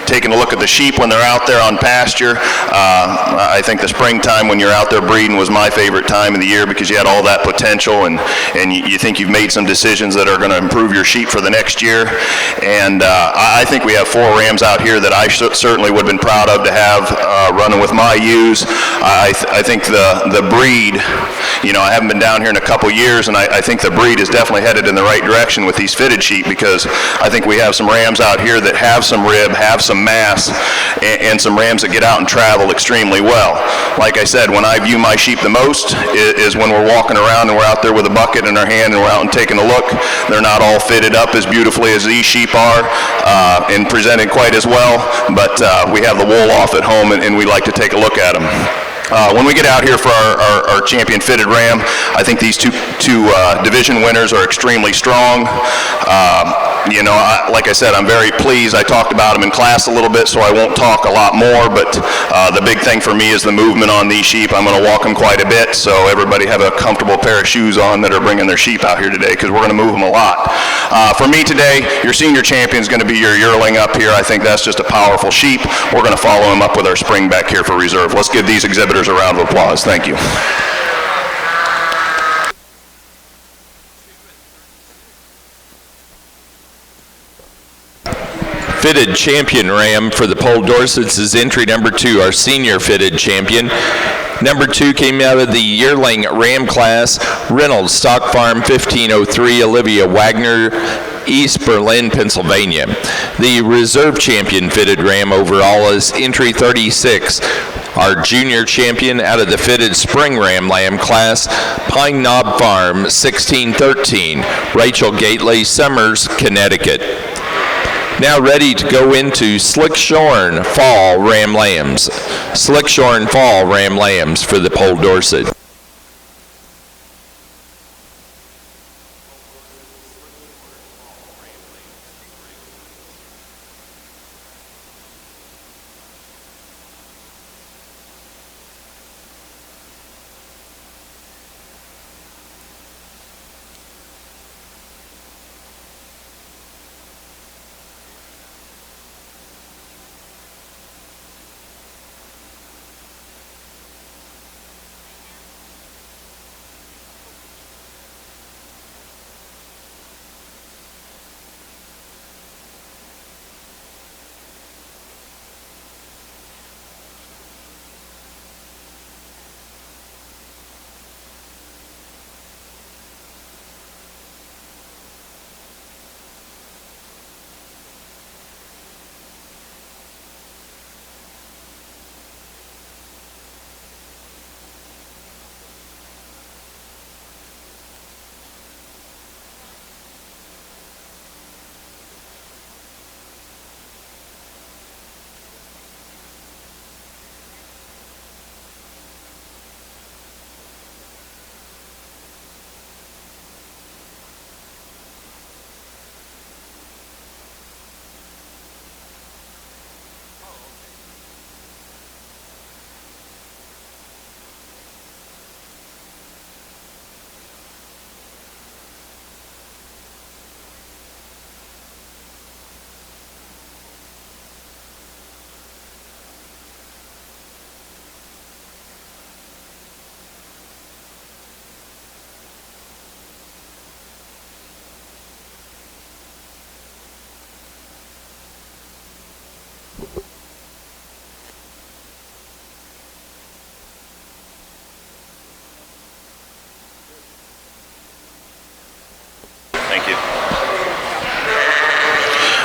taking a look at the sheep when they're out there on pasture. I think the springtime when you're out there breeding was my favorite time of the year, because you had all that potential, and you think you've made some decisions that are going to improve your sheep for the next year. And I think we have 4 rams out here that I certainly would have been proud of to have running with my ewes. I think the breed, you know, I haven't been down here in a couple years, and I think the breed is definitely headed in the right direction with these fitted sheep, because I think we have some rams out here that have some rib, have some mass, and some rams that get out and travel extremely well. Like I said, when I view my sheep the most is when we're walking around and we're out there with a bucket in our hand and we're out and taking a look. They're not all fitted up as beautifully as these sheep are, and presented quite as well, but we have the wool off at home, and we like to take a look at them. When we get out here for our champion fitted ram, I think these two division winners are extremely strong. You know, like I said, I'm very pleased. I talked about them in class a little bit, so I won't talk a lot more, but the big thing for me is the movement on these sheep. I'm going to walk them quite a bit, so everybody have a comfortable pair of shoes on that are bringing their sheep out here today, because we're going to move them a lot. For me today, your senior champion is going to be your yearling up here. I think that's just a powerful sheep. We're going to follow him up with our spring back here for reserve. Let's give these exhibitors a round of applause. Thank you. Fitted champion ram for the Pole Dorsets is entry number 2, our senior fitted champion. Number 2 came out of the yearling ram class, Reynolds Stock Farm 1503, Olivia Wagner, East Berlin, Pennsylvania. The reserve champion fitted ram overall is entry 36, our junior champion out of the fitted spring ram lamb class, Pine Knob Farm 1613, Rachel Gately, Summers, Connecticut. Now ready to go into Slickshorn Fall Ram Lambs. Slickshorn Fall Ram Lambs for the Pole Dorset.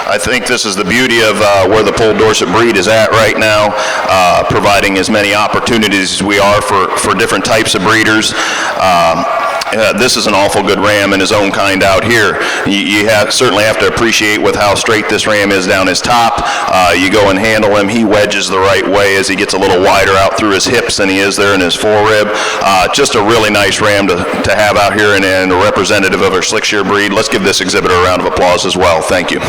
I think this is the beauty of where the Poll Dorset breed is at right now, providing as many opportunities as we are for different types of breeders. This is an awful good ram in his own kind out here. You certainly have to appreciate with how straight this ram is down his top. You go and handle him, he wedges the right way as he gets a little wider out through his hips than he is there in his forerib. Just a really nice ram to have out here and a representative of our Slickshire breed. Let's give this exhibitor a round of applause as well. Thank you.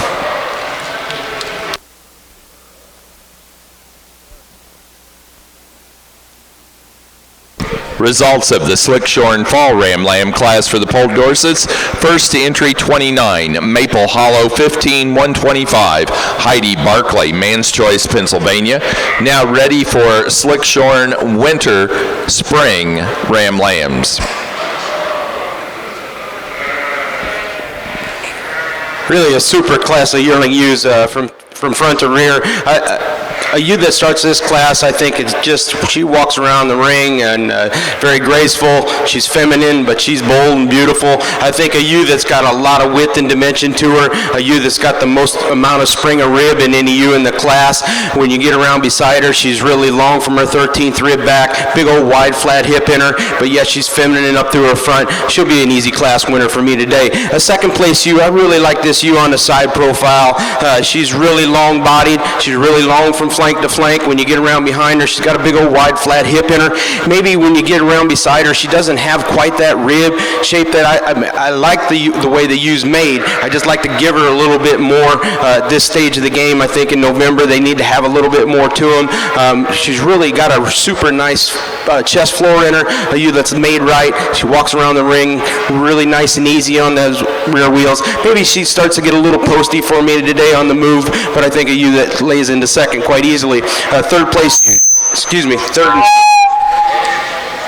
Results of the Slickshorn Fall Ram Lamb class for the Poll Dorsets. First to entry 29, Maple Hollow 15-125, Heidi Barclay, Man's Choice, Pennsylvania. Now ready for Slickshorn Winter Spring Ram Lambs. Really a super class of yearling ewes from front to rear. A ewe that starts this class, I think it's just, she walks around the ring and very graceful. She's feminine, but she's bold and beautiful. I think a ewe that's got a lot of width and dimension to her, a ewe that's got the most amount of spring of rib in any ewe in the class. When you get around beside her, she's really long from her 13th rib back, big old wide flat hip in her, but yet she's feminine up through her front. She'll be an easy class winner for me today. A second place ewe, I really like this ewe on the side profile. She's really long bodied. She's really long from flank to flank. When you get around behind her, she's got a big old wide flat hip in her. Maybe when you get around beside her, she doesn't have quite that rib shape that I like the way the ewe's made. I just like to give her a little bit more at this stage of the game. I think in November they need to have a little bit more to them. She's really got a super nice chest floor in her, a ewe that's made right. She walks around the ring really nice and easy on those rear wheels. Maybe she starts to get a little posty for me today on the move, but I think a ewe that lays into second quite easily.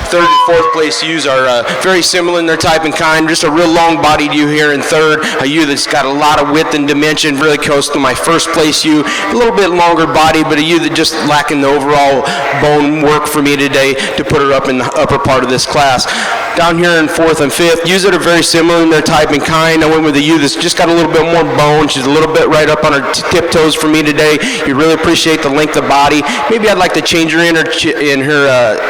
Third and fourth place ewes are very similar in their type and kind. Just a real long-bodied ewe here in third. A ewe that's got a lot of width and dimension, really close to my first place ewe. A little bit longer body, but a ewe that just lacking the overall bone work for me today to put her up in the upper part of this class. Down here in fourth and fifth, ewes that are very similar in their type and kind. I went with a ewe that's just got a little bit more bone. She's a little bit right up on her tiptoes for me today. You really appreciate the length of body. Maybe I'd like to change her in her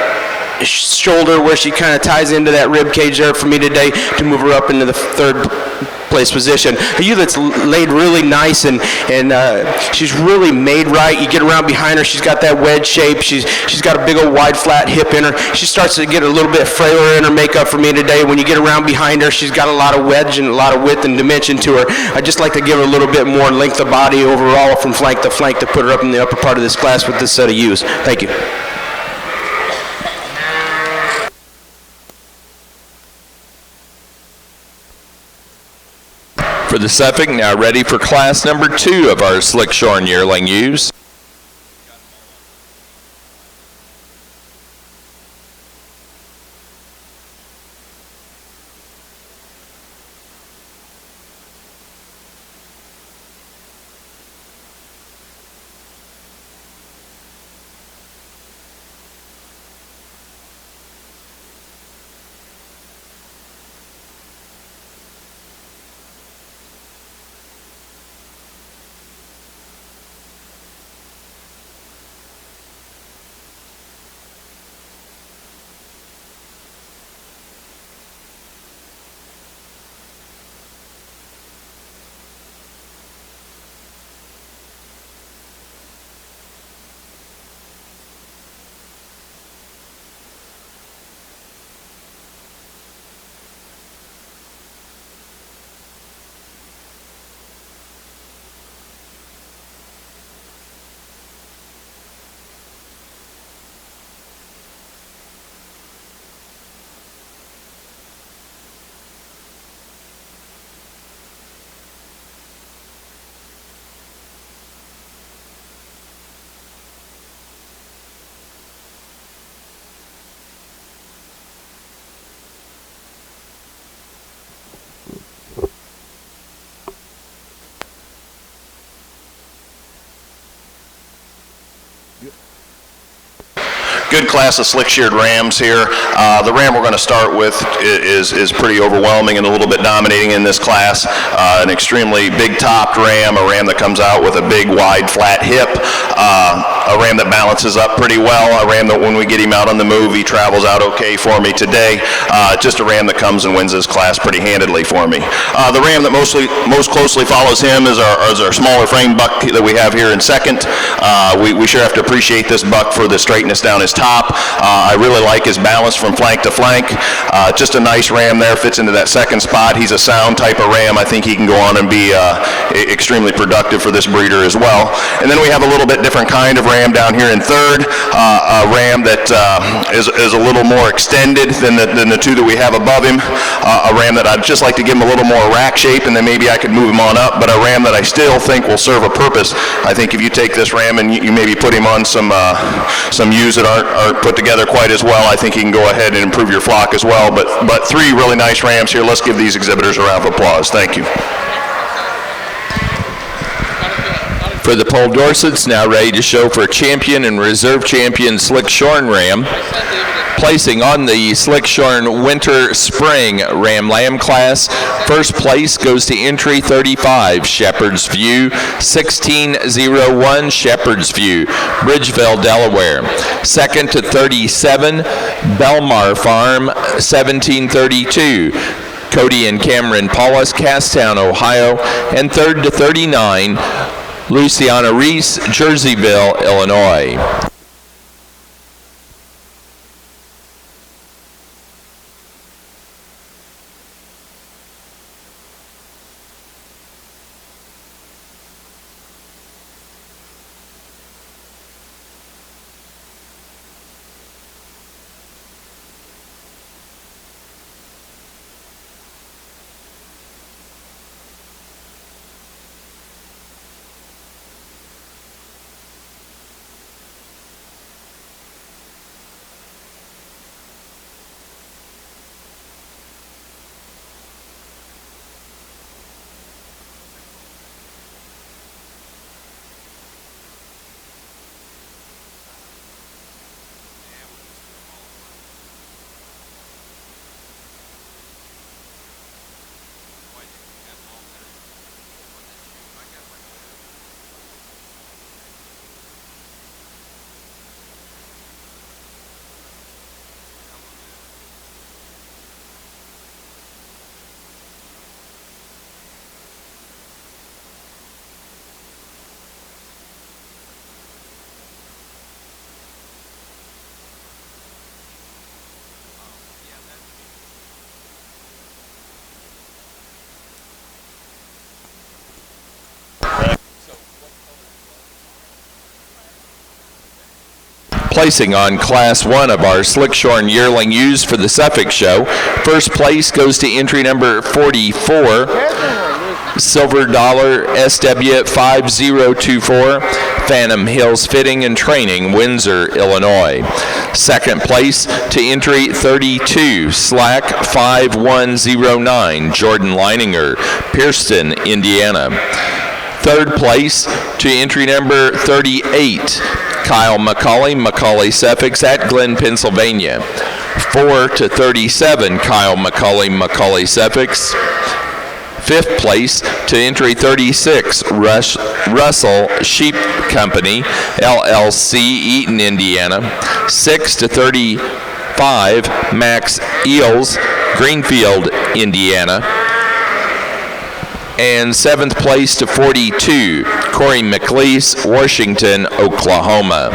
shoulder where she kind of ties into that rib cage there for me today to move her up into the third place position. A ewe that's laid really nice and she's really made right. You get around behind her, she's got that wedge shape. She's got a big old wide flat hip in her. She starts to get a little bit frailer in her makeup for me today. When you get around behind her, she's got a lot of wedge and a lot of width and dimension to her. I just like to give her a little bit more length of body overall from flank to flank to put her up in the upper part of this class with this set of ewes. Thank you. For the Suffolk, now ready for class number 2 of our Slickshorn yearling ewes. good class of slick-sheared rams here. The ram we're going to start with is pretty overwhelming and a little bit dominating in this class. An extremely big-topped ram, a ram that comes out with a big, wide, flat hip, a ram that balances up pretty well, a ram that when we get him out on the move, he travels out okay for me today. Just a ram that comes and wins this class pretty handedly for me. The ram that most closely follows him is our smaller frame buck that we have here in second. We sure have to appreciate this buck for the straightness down his top. I really like his balance from flank to flank. Just a nice ram there, fits into that second spot. He's a sound type of ram. I think he can go on and be extremely productive for this breeder as well. And then we have a little bit different kind of ram down here in third, a ram that is a little more extended than the two that we have above him, a ram that I'd just like to give him a little more rack shape, and then maybe I could move him on up, but a ram that I still think will serve a purpose. I think if you take this ram and you maybe put him on some ewes that aren't put together quite as well, I think he can go ahead and improve your flock as well. But three really nice rams here. Let's give these exhibitors a round of applause. Thank you. For the Poll Dorsets, now ready to show for champion and reserve champion Slick Shorn Ram. Placing on the Slick Shorn Winter Spring Ram Lamb class, first place goes to entry 35, Shepherd's View, 1601 Shepherd's View, Bridgeville, Delaware. Second to 37, Belmar Farm, 1732. Cody and Cameron Paulus, Casstown, Ohio. And third to 39, Luciana Reese, Jerseyville, Illinois. Placing on Class 1 of our Slick Shorn Yearling Ewes for the Suffolk Show, first place goes to entry number 44, Silver Dollar SW 5024, Phantom Hills Fitting and Training, Windsor, Illinois. Second place to entry 32, Slack 5109, Jordan Leininger, Pierceton, Indiana. Third place to entry number 38, Kyle McCauley, Macaulay Suffolk at Glen, Pennsylvania. 4 to 37, Kyle McCauley, Macaulay Suffolk. Fifth place to entry 36, Russell Sheep Company, LLC, Eaton, Indiana. 6 to 35, Max Eels, Greenfield, Indiana. And seventh place to 42, Corey McLeese, Washington, Oklahoma.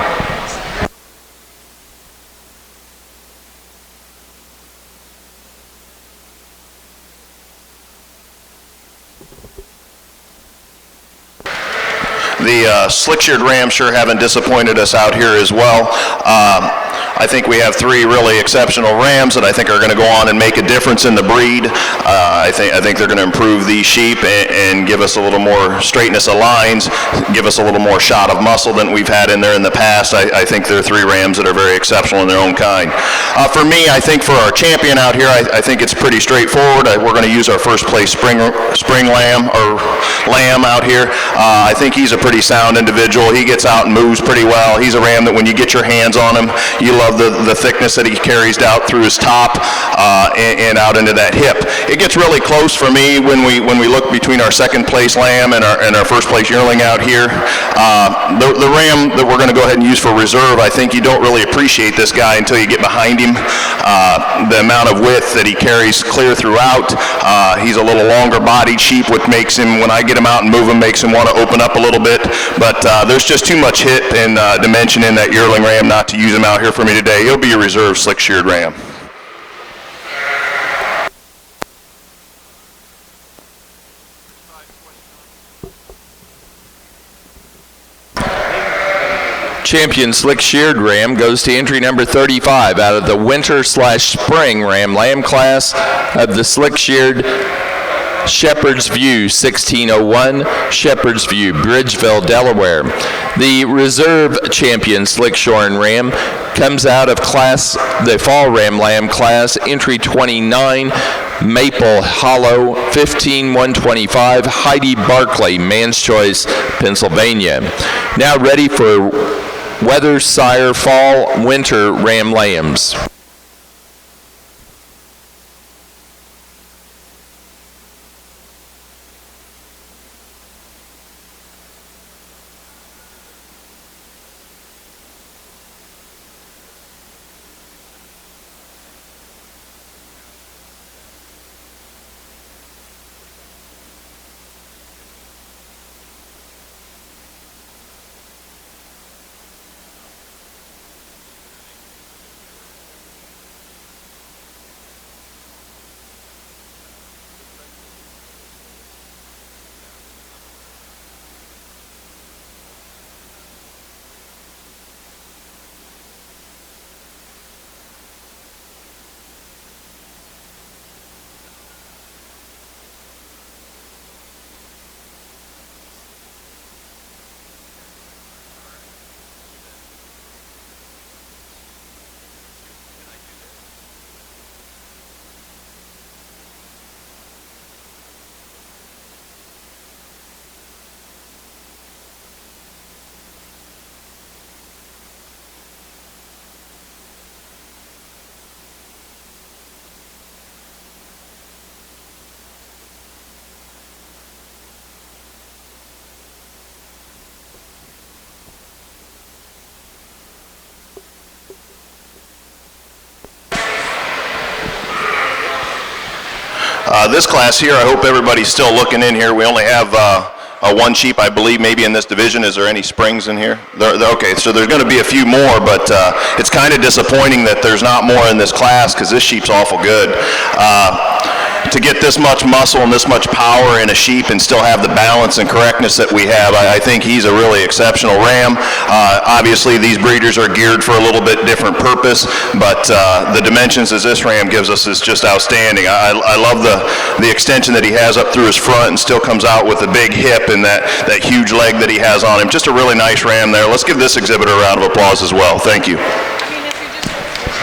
The slick-sheared rams sure haven't disappointed us out here as well. I think we have three really exceptional rams that I think are going to go on and make a difference in the breed. I think they're going to improve these sheep and give us a little more straightness of lines, give us a little more shot of muscle than we've had in there in the past. I think they're three rams that are very exceptional in their own kind. For me, I think for our champion out here, I think it's pretty straightforward. We're going to use our first place spring lamb or lamb out here. I think he's a pretty sound individual. He gets out and moves pretty well. He's a ram that when you get your hands on him, you love the thickness that he carries out through his top and out into that hip. It gets really close for me when we look between our second place lamb and our first place yearling out here. The ram that we're going to go ahead and use for reserve, I think you don't really appreciate this guy until you get behind him. The amount of width that he carries clear throughout. He's a little longer bodied sheep, which makes him, when I get him out and move him, makes him want to open up a little bit. But there's just too much hip and dimension in that yearling ram not to use him out here for me today. He'll be a reserve slick-sheared ram. Champion slick-sheared ram goes to entry number 35 out of the winter/spring ram lamb class of the slick-sheared Shepherd's View 1601, Shepherd's View, Bridgeville, Delaware. The reserve champion slick-shorn ram comes out of the fall ram lamb class, entry 29, Maple Hollow 15125, Heidi Barclay, Man's Choice, Pennsylvania. Now ready for Weathers Sire fall winter ram lambs. This class here, I hope everybody's still looking in here. We only have one sheep, I believe, maybe in this division. Is there any springs in here? Okay, so there's going to be a few more, but it's kind of disappointing that there's not more in this class because this sheep's awful good. To get this much muscle and this much power in a sheep and still have the balance and correctness that we have, I think he's a really exceptional ram. Obviously, these breeders are geared for a little bit different purpose, but the dimensions as this ram gives us is just outstanding. I love the extension that he has up through his front and still comes out with a big hip and that huge leg that he has on him. Just a really nice ram there. Let's give this exhibitor a round of applause as well. Thank you.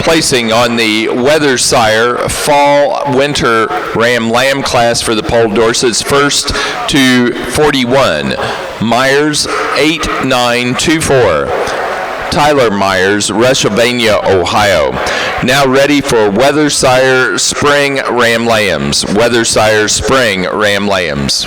Placing on the Weathers Sire fall winter ram lamb class for the Poll Dorsets, first to 41, Myers 8924. Tyler Myers, Rushsylvania, Ohio. Now ready for Weathers Sire spring ram lambs. Weathers Sire spring ram lambs.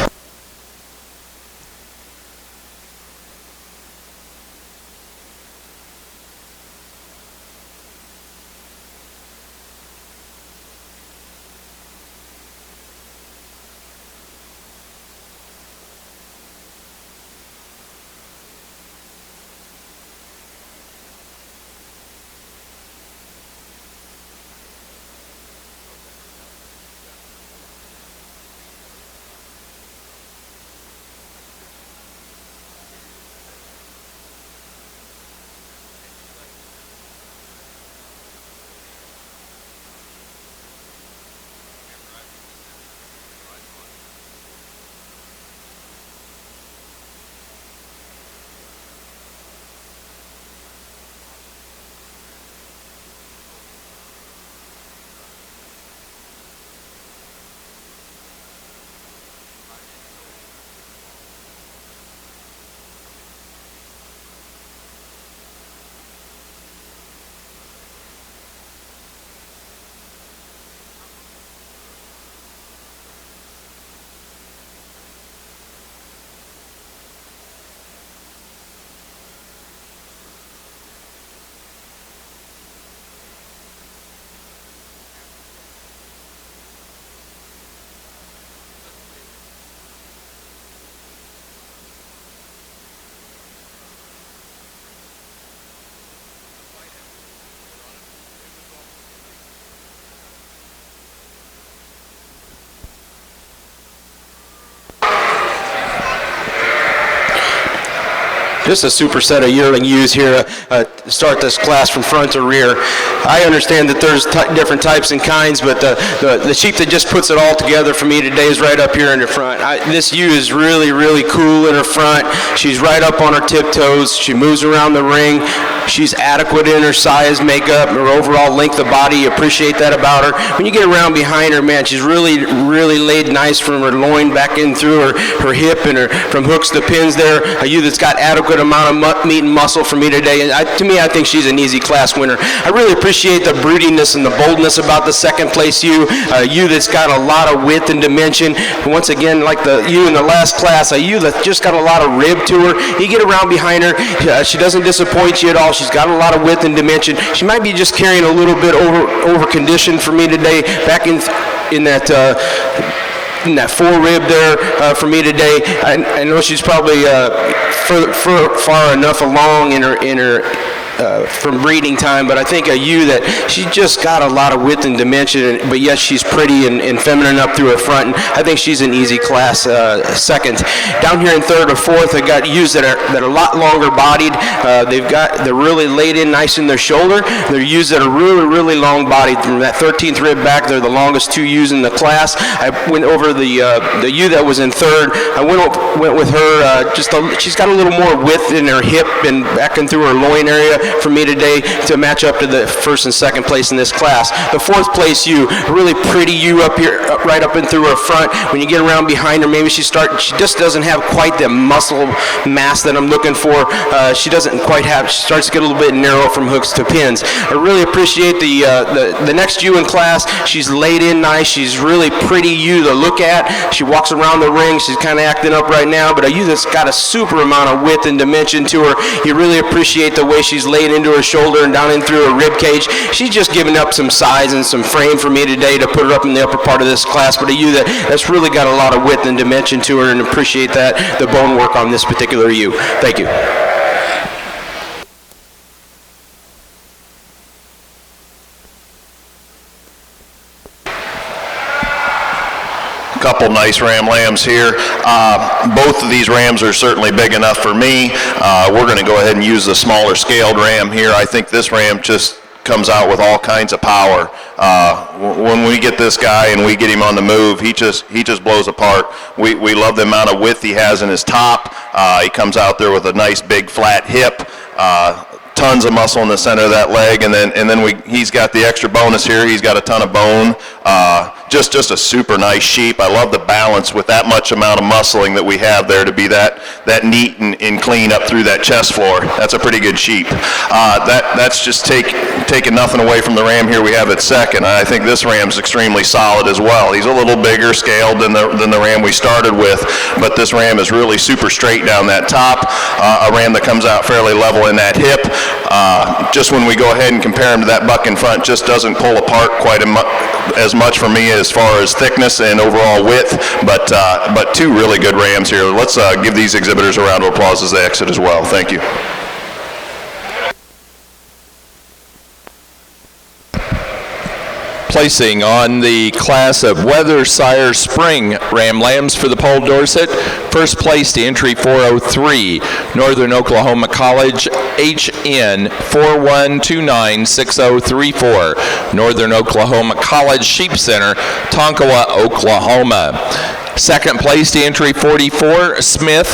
just a super set of yearling ewes here to start this class from front to rear. I understand that there's different types and kinds, but the sheep that just puts it all together for me today is right up here in the front. This ewe is really, really cool in her front. She's right up on her tiptoes. She moves around the ring. She's adequate in her size, makeup, her overall length of body. You appreciate that about her. When you get around behind her, man, she's really, really laid nice from her loin back in through her hip and from hooks to pins there. A ewe that's got adequate amount of meat and muscle for me today. And to me, I think she's an easy class winner. I really appreciate the broodiness and the boldness about the second place ewe. A ewe that's got a lot of width and dimension. And once again, like the ewe in the last class, a ewe that just got a lot of rib to her. You get around behind her, she doesn't disappoint you at all. She's got a lot of width and dimension. She might be just carrying a little bit over condition for me today. Back in that fore rib there for me today. I know she's probably far enough along in her from breeding time, but I think a ewe that she's just got a lot of width and dimension, but yes, she's pretty and feminine up through her front, and I think she's an easy class second. Down here in third or fourth, I got ewes that are a lot longer bodied. They're really laid in nice in their shoulder. They're ewes that are really, really long bodied. From that 13th rib back, they're the longest two ewes in the class. I went over the ewe that was in third. I went with her. She's got a little more width in her hip and back and through her loin area for me today to match up to the first and second place in this class. The fourth place ewe, a really pretty ewe up here, right up and through her front. When you get around behind her, maybe she just doesn't have quite the muscle mass that I'm looking for. She doesn't quite have, she starts to get a little bit narrow from hooks to pins. I really appreciate the next ewe in class. She's laid in nice. She's really pretty ewe to look at. She walks around the ring. She's kind of acting up right now, but a ewe that's got a super amount of width and dimension to her. You really appreciate the way she's laid into her shoulder and down in through her rib cage. She's just giving up some size and some frame for me today to put her up in the upper part of this class, but a ewe that's really got a lot of width and dimension to her, and appreciate that, the bone work on this particular ewe. Thank you. Couple nice ram lambs here. Both of these rams are certainly big enough for me. We're going to go ahead and use the smaller scaled ram here. I think this ram just comes out with all kinds of power. When we get this guy and we get him on the move, he just blows apart. We love the amount of width he has in his top. He comes out there with a nice big flat hip. Tons of muscle in the center of that leg, and then he's got the extra bonus here. He's got a ton of bone. Just a super nice sheep. I love the balance with that much amount of muscling that we have there to be that neat and clean up through that chest floor. That's a pretty good sheep. That's just taking nothing away from the ram here we have at second. I think this ram's extremely solid as well. He's a little bigger scaled than the ram we started with, but this ram is really super straight down that top. A ram that comes out fairly level in that hip. Just when we go ahead and compare him to that buck in front, just doesn't pull apart quite as much for me as far as thickness and overall width, but two really good rams here. Let's give these exhibitors a round of applause as they exit as well. Thank you. Placing on the class of Weather Sire Spring Ram Lambs for the Poll Dorset, first place to entry 403, Northern Oklahoma College, HN 41296034, Northern Oklahoma College Sheep Center, Tonkawa, Oklahoma. Second place to entry 44, Smith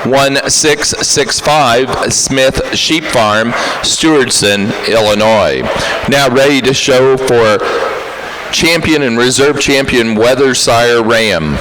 1665 Smith Sheep Farm, Stewardson, Illinois. Now ready to show for champion and reserve champion Weather Sire Ram.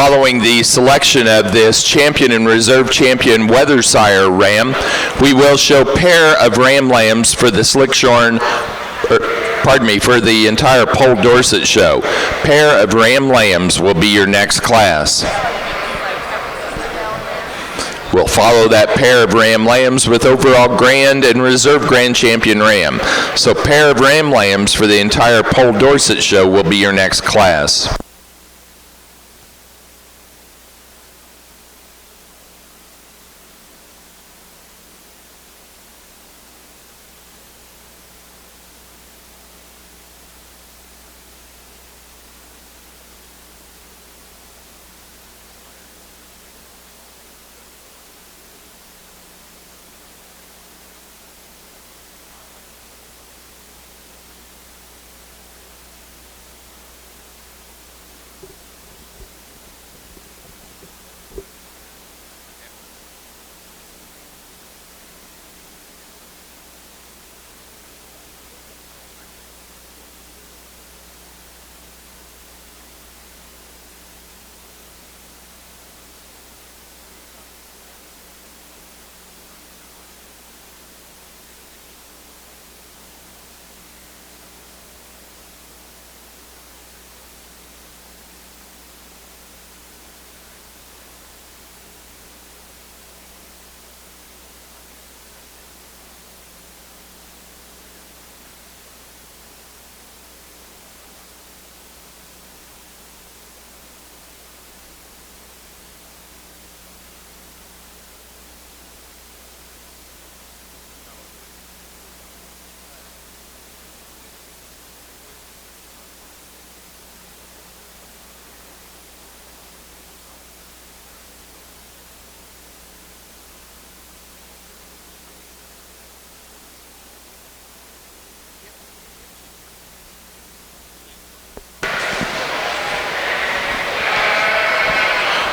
Following the selection of this champion and reserve champion Weathersire ram, we will show pair of ram lambs for the Slickshorn, for the entire Pole Dorset show. Pair of ram lambs will be your next class. We'll follow that pair of ram lambs with overall grand and reserve grand champion ram. So pair of ram lambs for the entire Pole Dorset show will be your next class.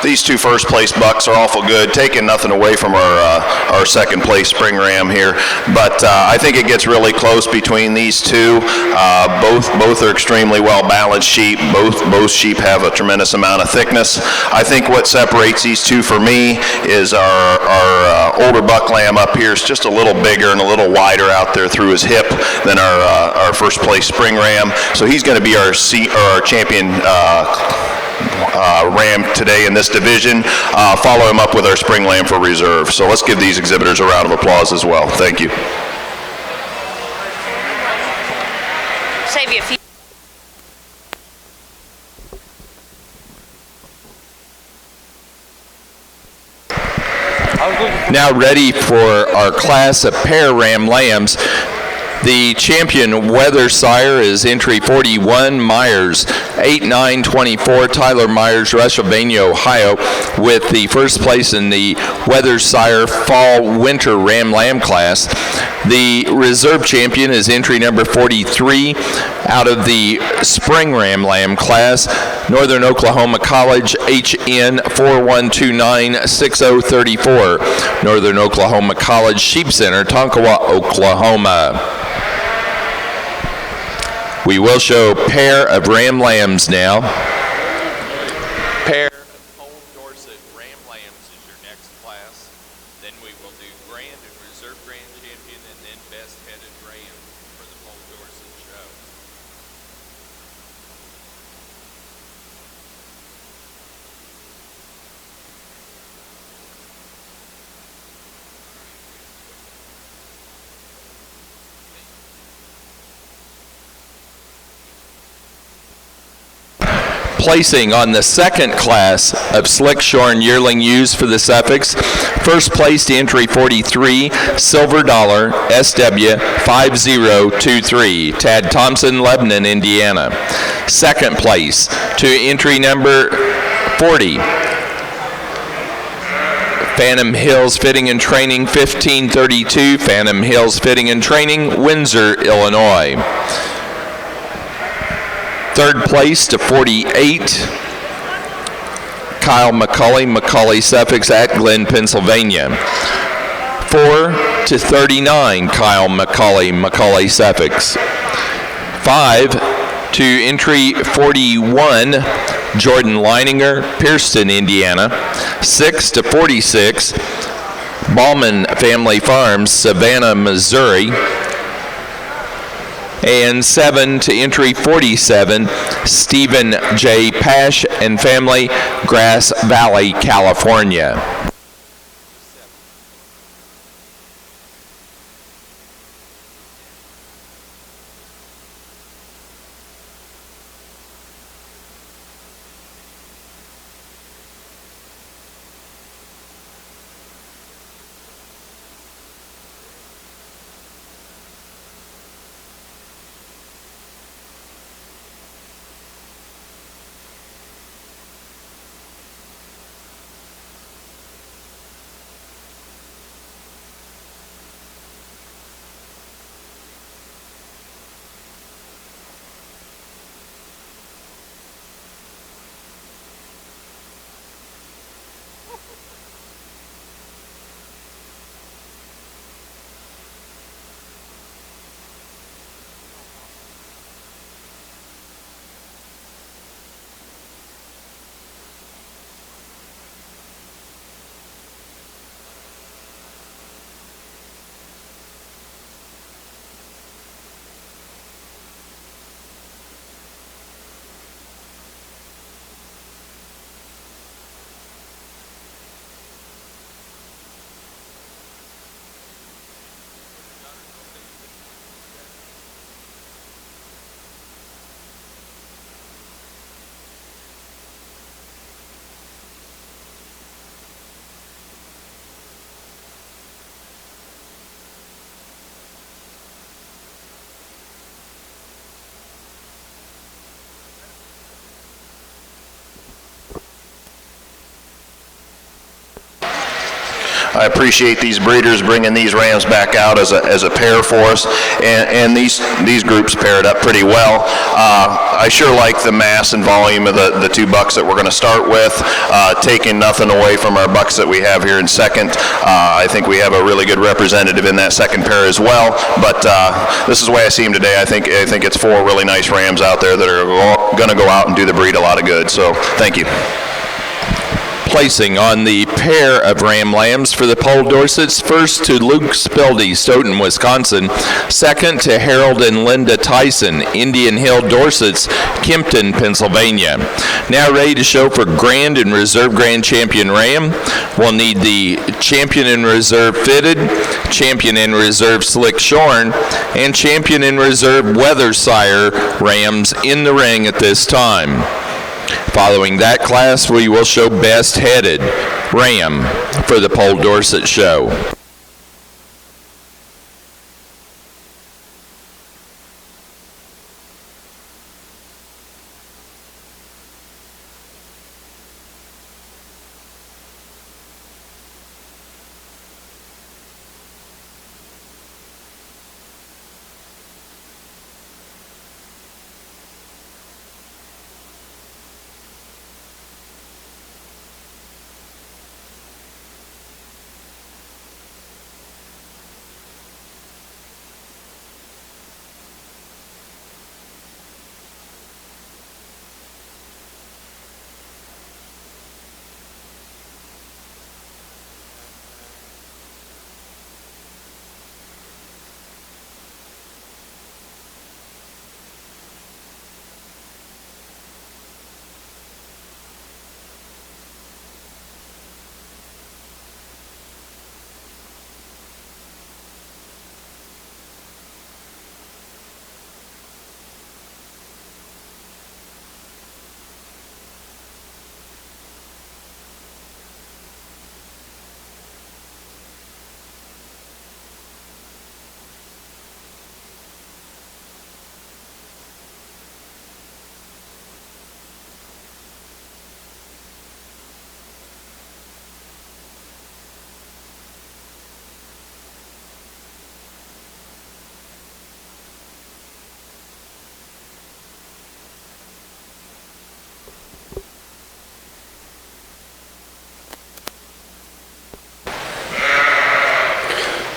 These two first place bucks are awful good, taking nothing away from our second place spring ram here, but I think it gets really close between these two. Both are extremely well balanced sheep. Both sheep have a tremendous amount of thickness. I think what separates these two for me is our older buck lamb up here is just a little bigger and a little wider out there through his hip than our first place spring ram. So he's going to be our champion ram today in this division. Follow him up with our spring lamb for reserve. So let's give these exhibitors a round of applause as well. Thank you. Save you a few. Now ready for our class of pair ram lambs. The champion Weathersire is entry 41, Myers, 8924, Tyler Myers, Rushville, Ohio, with the first place in the Weathersire Fall-Winter Ram Lamb class. The reserve champion is entry number 43 out of the Spring Ram Lamb class, Northern Oklahoma College, HN 41296034, Northern Oklahoma College Sheep Center, Tonkawa, Oklahoma. We will show pair of ram lambs now. Pair of Pole Dorset ram lambs is your next class. Then we will do grand and reserve grand champion and then best headed ram for the Pole Dorset show. Placing on the second class of Slickshorn yearling ewes for the Suffolks, first place to entry 43, Silver Dollar, SW 5023, Tad Thompson, Lebanon, Indiana. Second place to entry number 40, Phantom Hills Fitting and Training 1532, Phantom Hills Fitting and Training, Windsor, Illinois. Third place to 48, Kyle McCauley, Suffolks at Glen, Pennsylvania. 4 to 39, Kyle McCauley, Suffolks. 5 To entry 41, Jordan Leininger, Pierceton, Indiana. 6 to 46, Ballman Family Farms, Savannah, Missouri. And 7 to entry 47, Stephen J. Pash and family, Grass Valley, California. I appreciate these breeders bringing these rams back out as a pair for us, and these groups paired up pretty well. I sure like the mass and volume of the two bucks that we're going to start with, taking nothing away from our bucks that we have here in second. I think we have a really good representative in that second pair as well, but this is the way I see them today. I think it's four really nice rams out there that are going to go out and do the breed a lot of good, so thank you. Placing on the pair of ram lambs for the Poll Dorsets, first to Luke Spildy, Stoughton, Wisconsin. Second to Harold and Linda Tyson, Indian Hill Dorsets, Kempton, Pennsylvania. Now ready to show for Grand and Reserve Grand Champion Ram. We'll need the Champion and Reserve Fitted, Champion and Reserve Slick Shorn, and Champion and Reserve Weather Sire Rams in the ring at this time. Following that class, we will show Best Headed Ram for the Poll Dorset Show.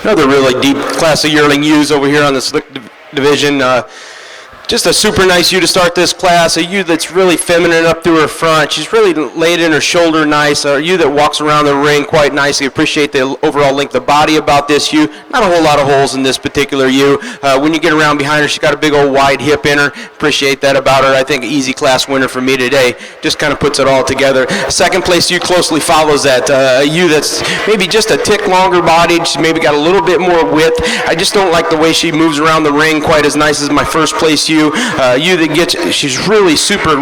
Another really deep class of yearling ewes over here on the Slick division. Just a super nice ewe to start this class, a ewe that's really feminine up through her front. She's really laid in her shoulder nice, a ewe that walks around the ring quite nicely. Appreciate the overall length of body about this ewe. Not a whole lot of holes in this particular ewe. When you get around behind her, she's got a big old wide hip in her. Appreciate that about her. I think easy class winner for me today. Just kind of puts it all together. Second place ewe closely follows that. A ewe that's maybe just a tick longer bodied. She's maybe got a little bit more width. I just don't like the way she moves around the ring quite as nice as my first place ewe. Ewe that gets, she's really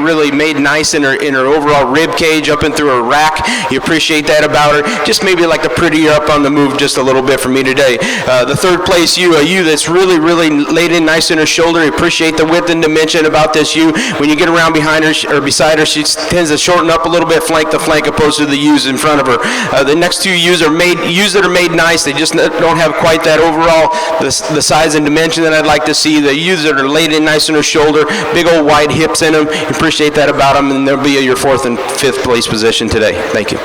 really made nice in her overall rib cage up and through her rack. You appreciate that about her. Just maybe like to pretty her up on the move just a little bit for me today. The third place ewe, a ewe that's really laid in nice in her shoulder. You appreciate the width and dimension about this ewe. When you get around behind her or beside her, she tends to shorten up a little bit flank to flank opposed to the ewes in front of her. The next two ewes are ewes that are made nice. They just don't have quite that overall the size and dimension that I'd like to see. The ewes that are laid in nice in her shoulder, big old wide hips in them. Appreciate that about them, and they'll be your fourth and fifth place position today. Thank you.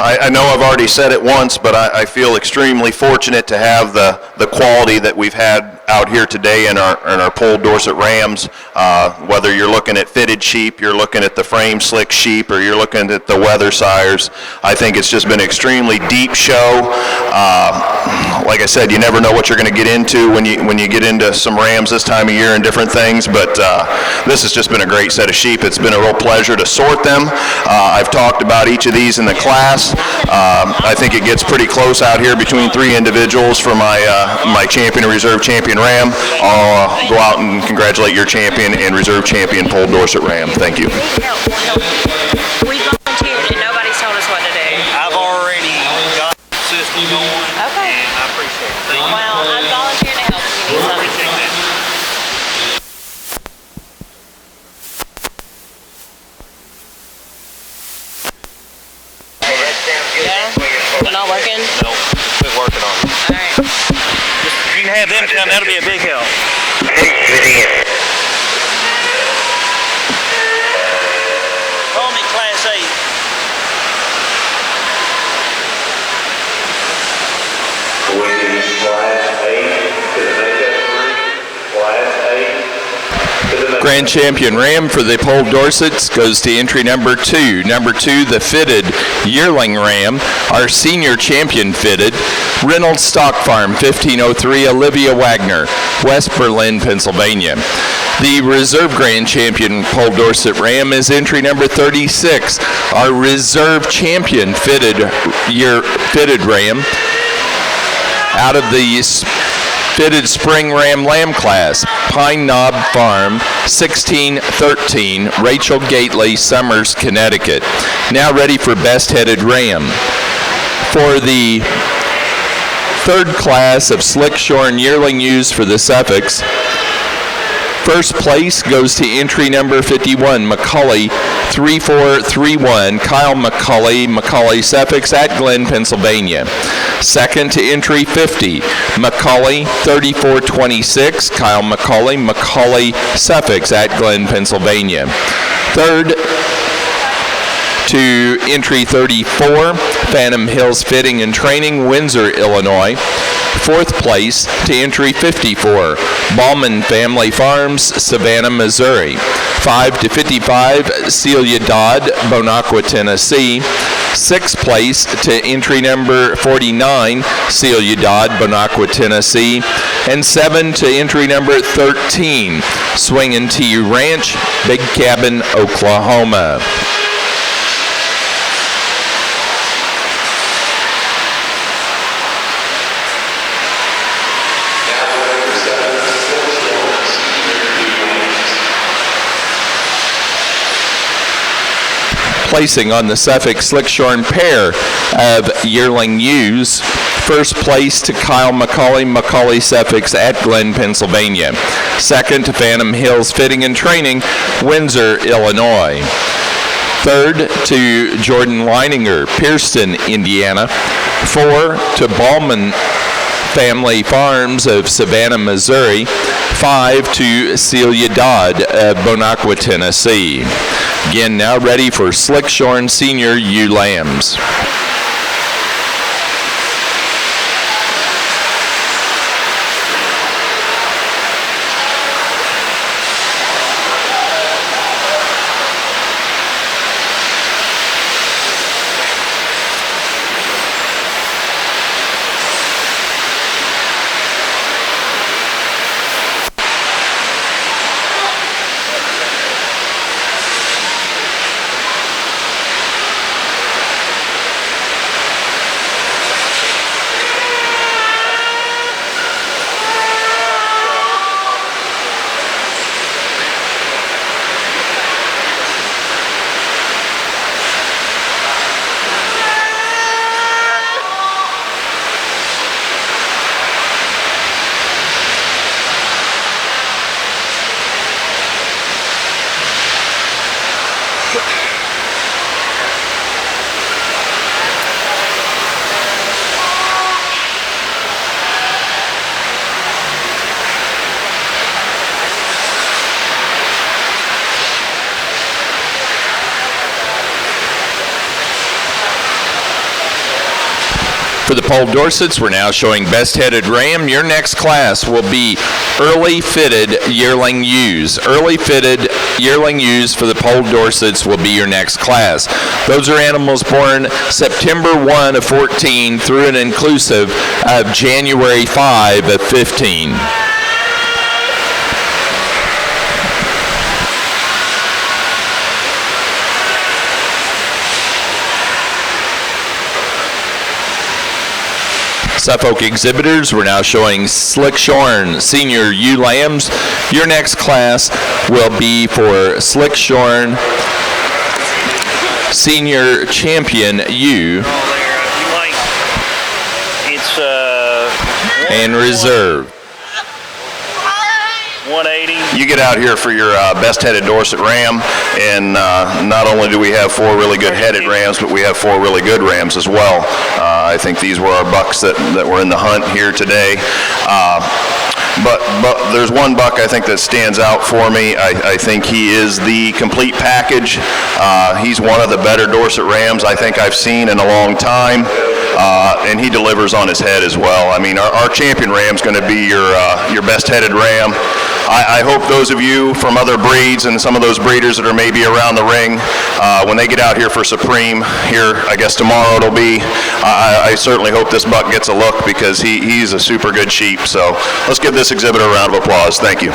I know I've already said it once, but I feel extremely fortunate to have the quality that we've had out here today in our Poll Dorset Rams. Whether you're looking at fitted sheep, you're looking at the frame slick sheep, or you're looking at the weather sires, I think it's just been an extremely deep show. Like I said, you never know what you're going to get into when you get into some rams this time of year and different things, but this has just been a great set of sheep. It's been a real pleasure to sort them. I've talked about each of these in the class. I think it gets pretty close out here between three individuals for my champion and reserve champion ram. I'll go out and congratulate your champion and reserve champion Poll Dorset Ram. Thank you. We volunteered and nobody's told us what to do. I've already got the system going. Okay. And I appreciate it. Thank you. Well, I'm volunteering to help if you need something. Appreciate that. Yeah? They're not working? No, quit working on it. Alright. You can have them come, that'll be a big help. good end. Call me Class 8. Waiting Class 8 to the makeup 3. Class 8 to the makeup. Grand champion ram for the Pole Dorsets goes to entry number 2. Number 2, the fitted yearling ram, our senior champion fitted, Reynolds Stock Farm, 1503, Olivia Wagner, West Berlin, Pennsylvania. The reserve grand champion Pole Dorset ram is entry number 36, our reserve champion fitted ram out of the fitted spring ram lamb class, Pine Knob Farm, 1613, Rachel Gately, Summers, Connecticut. Now ready for best headed ram. For the third class of slick shorn yearling ewes for the Suffolks, first place goes to entry number 51, Macaulay 3431, Kyle Macaulay Suffolks at Glen, Pennsylvania. Second to entry 50, Macaulay 3426, Kyle Macaulay Suffolks at Glen, Pennsylvania. Third to entry 34, Phantom Hills Fitting and Training, Windsor, Illinois. Fourth place to entry 54, Ballman Family Farms, Savannah, Missouri. 5 to 55, Celia Dodd, Bonacqua, Tennessee. Sixth place to entry number 49, Celia Dodd, Bonacqua, Tennessee. And 7 to entry number 13, Swingin' T Ranch, Big Cabin, Oklahoma. Placing on the Suffolk Slickshorn pair of yearling ewes. First place to Kyle Macaulay Suffolks at Glen, Pennsylvania. Second to Phantom Hills Fitting and Training, Windsor, Illinois. Third to Jordan Leininger, Pierceton, Indiana. 4 to Ballman Family Farms of Savannah, Missouri. 5 to Celia Dodd of Bonacqua, Tennessee. Again, now ready for Slickshorn Senior ewe lambs. For the Pole Dorsets, we're now showing best headed ram. Your next class will be early fitted yearling ewes. Early fitted yearling ewes for the Pole Dorsets will be your next class. Those are animals born September 1 of 14 through and inclusive of January 5 of 15. Suffolk exhibitors, we're now showing Slickshorn Senior ewe lambs. Your next class will be for Slickshorn Senior Champion ewe and reserve. 180. You get out here for your best-headed Dorset ram, and not only do we have 4 really good headed rams, but we have 4 really good rams as well. I think these were our bucks that were in the hunt here today. but there's one buck I think that stands out for me. I think he is the complete package. He's one of the better Dorset Rams I think I've seen in a long time, and he delivers on his head as well. I mean, our champion Ram's going to be your best-headed Ram. I hope those of you from other breeds and some of those breeders that are maybe around the ring, when they get out here for Supreme, here I guess tomorrow it'll be, I certainly hope this buck gets a look because he's a super good sheep. So let's give this exhibitor a round of applause. Thank you.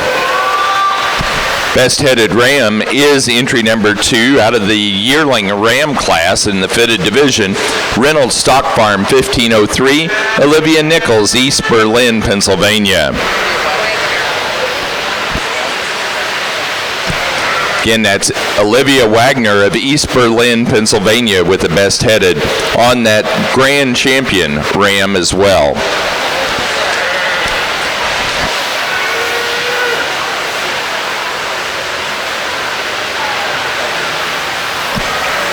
Best-headed Ram is entry number 2 out of the yearling Ram class in the fitted division. Reynolds Stock Farm 1503, Olivia Nichols, East Berlin, Pennsylvania. Again, that's Olivia Wagner of East Berlin, Pennsylvania with the best-headed on that grand champion Ram as well.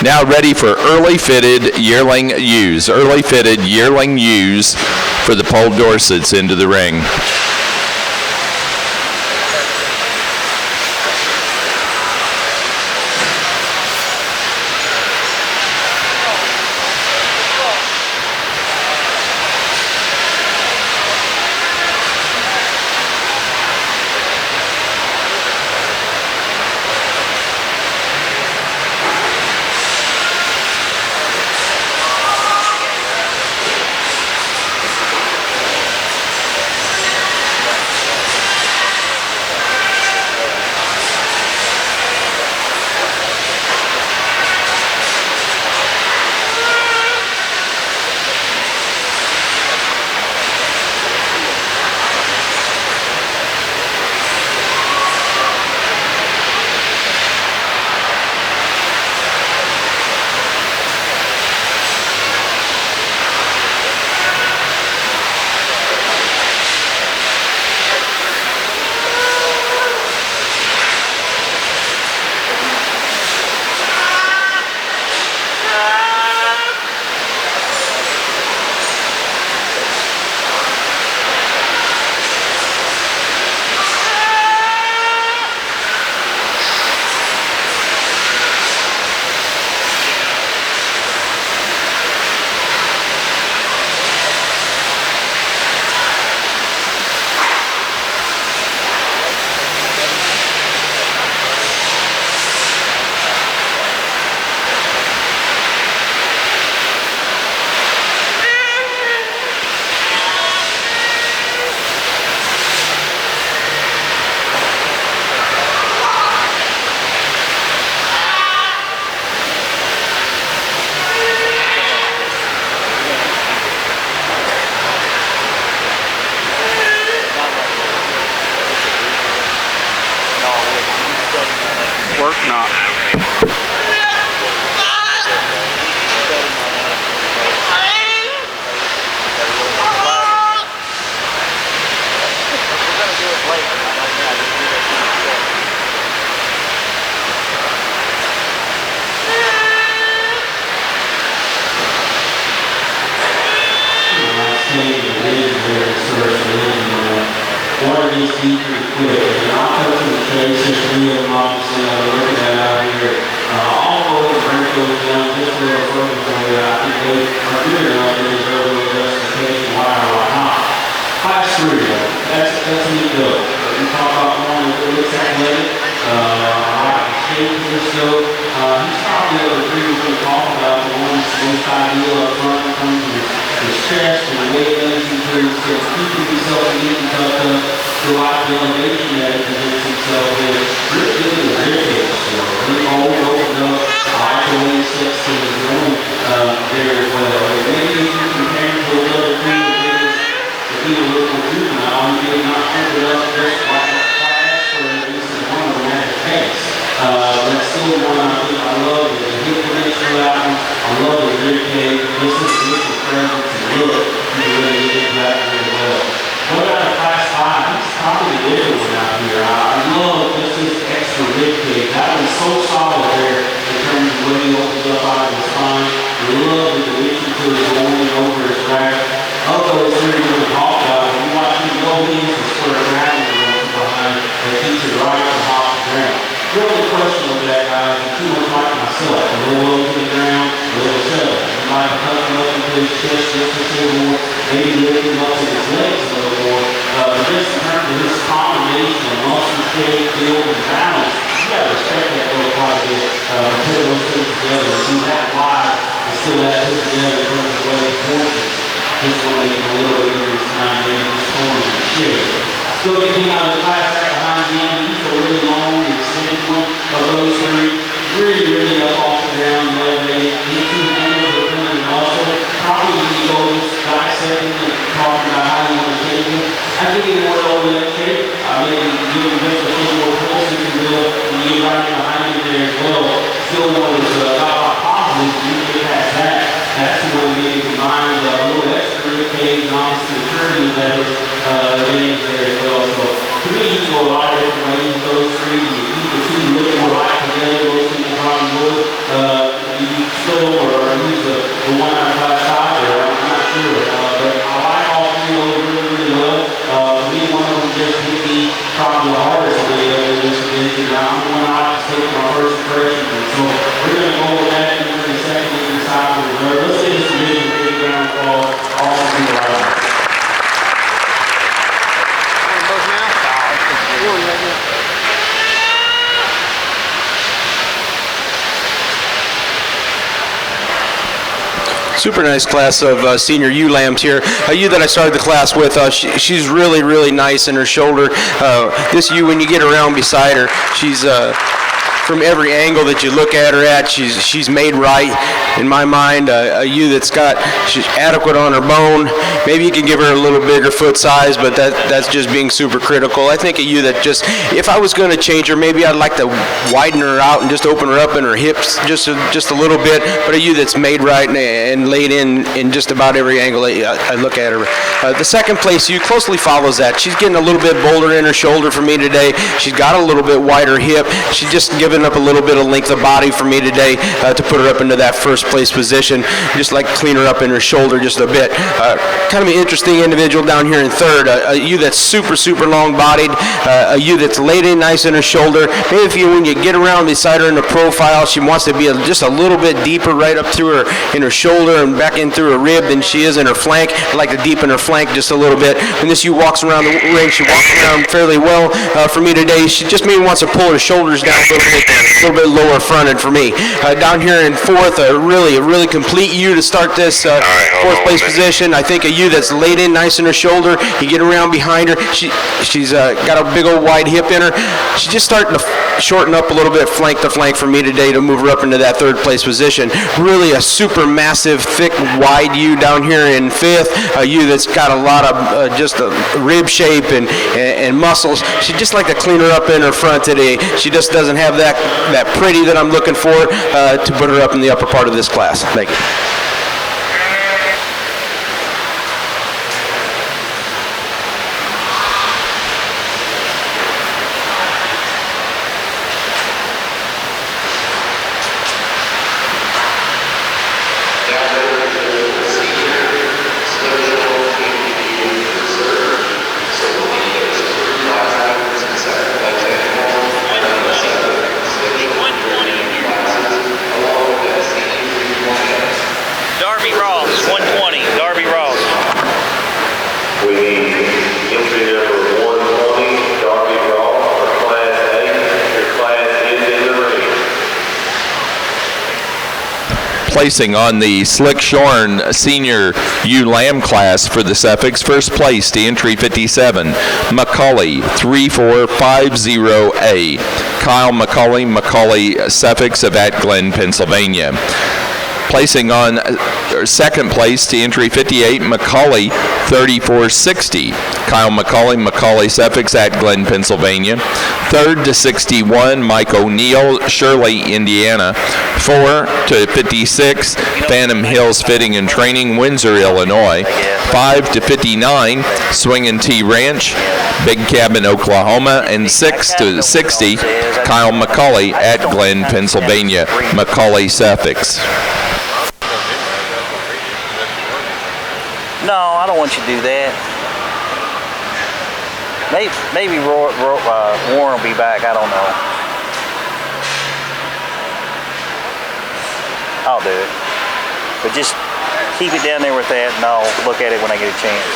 Now ready for early fitted yearling ewes. Early fitted yearling ewes for the Polled Dorsets into the ring. That was so solid there. up off the ground, elevated, these two handles are coming also. Probably you go dissecting and talking about how you want to change them. I think you want to over that shape. Maybe give them just a little more pulse if you will, and you right in behind you there as well. Still one is not positive, you can get past that. That's the one maybe combined a little extra rib cage and obviously the turning levers range there as well. So to me, you can go a lot of different ways with those three. You can see them look more like together, most people probably would. You still or use the one on the left side there, I'm not sure. But I like all three of those really, really well. For me, one of them just hit me probably the hardest of this division. I'm the one I like to take my first impressions. And so we're going to go with that in a second and decide for the third. Let's see this division big ground falls all three around. Super nice class of senior ewe lambs here. A ewe that I started the class with, she's really, really nice in her shoulder. This ewe, when you get around beside her, she's from every angle that you look at her at, she's made right. In my mind, a ewe she's adequate on her bone. Maybe you can give her a little bigger foot size, but that's just being super critical. I think a ewe that if I was going to change her, maybe I'd like to widen her out and just open her up in her hips just a little bit. But a ewe that's made right and laid in just about every angle I look at her. The second place ewe closely follows that. She's getting a little bit bolder in her shoulder for me today. She's got a little bit wider hip. She's just giving up a little bit of length of body for me today to put her up into that first place position. Just like clean her up in her shoulder just a bit. Kind of an interesting individual down here in third. A ewe that's super, super long bodied. A ewe that's laid in nice in her shoulder. Maybe when you get around beside her in the profile, she wants to be just a little bit deeper right up through her in her shoulder and back in through her rib than she is in her flank. I like to deepen her flank just a little bit. When this ewe walks around the ring, she walks around fairly well for me today. She just maybe wants to pull her shoulders down a little bit lower fronted for me. Down here in fourth, a really complete ewe to start this fourth place position. I think a ewe that's laid in nice in her shoulder. You get around behind her. She's got a big old wide hip in her. She's just starting to shorten up a little bit flank to flank for me today to move her up into that third place position. Really a super massive, thick, wide ewe down here in fifth. A ewe that's got a lot of just a rib shape and muscles. She'd just like to clean her up in her front today. She just doesn't have that pretty that I'm looking for to put her up in the upper part of this class. Thank you. Placing on the Slick Shorn Senior Ewe Lamb class for the Suffolks, first place to entry 57, Macaulay 3450A. Kyle Macaulay Suffolks of At Glen, Pennsylvania. Placing on second place to entry 58, Macaulay 3460. Kyle Macaulay Suffolks, At Glen, Pennsylvania. Third to 61, Mike O'Neill, Shirley, Indiana. 4 to 56, Phantom Hills Fitting and Training, Windsor, Illinois. 5 to 59, Swingin' T Ranch, Big Cabin, Oklahoma. And 6 to 60, Kyle Macaulay, At Glen, Pennsylvania. Macaulay Suffolks. No, I don't want you to do that. Maybe Warren will be back. I don't know. I'll do it. But just keep it down there with that, and I'll look at it when I get a chance.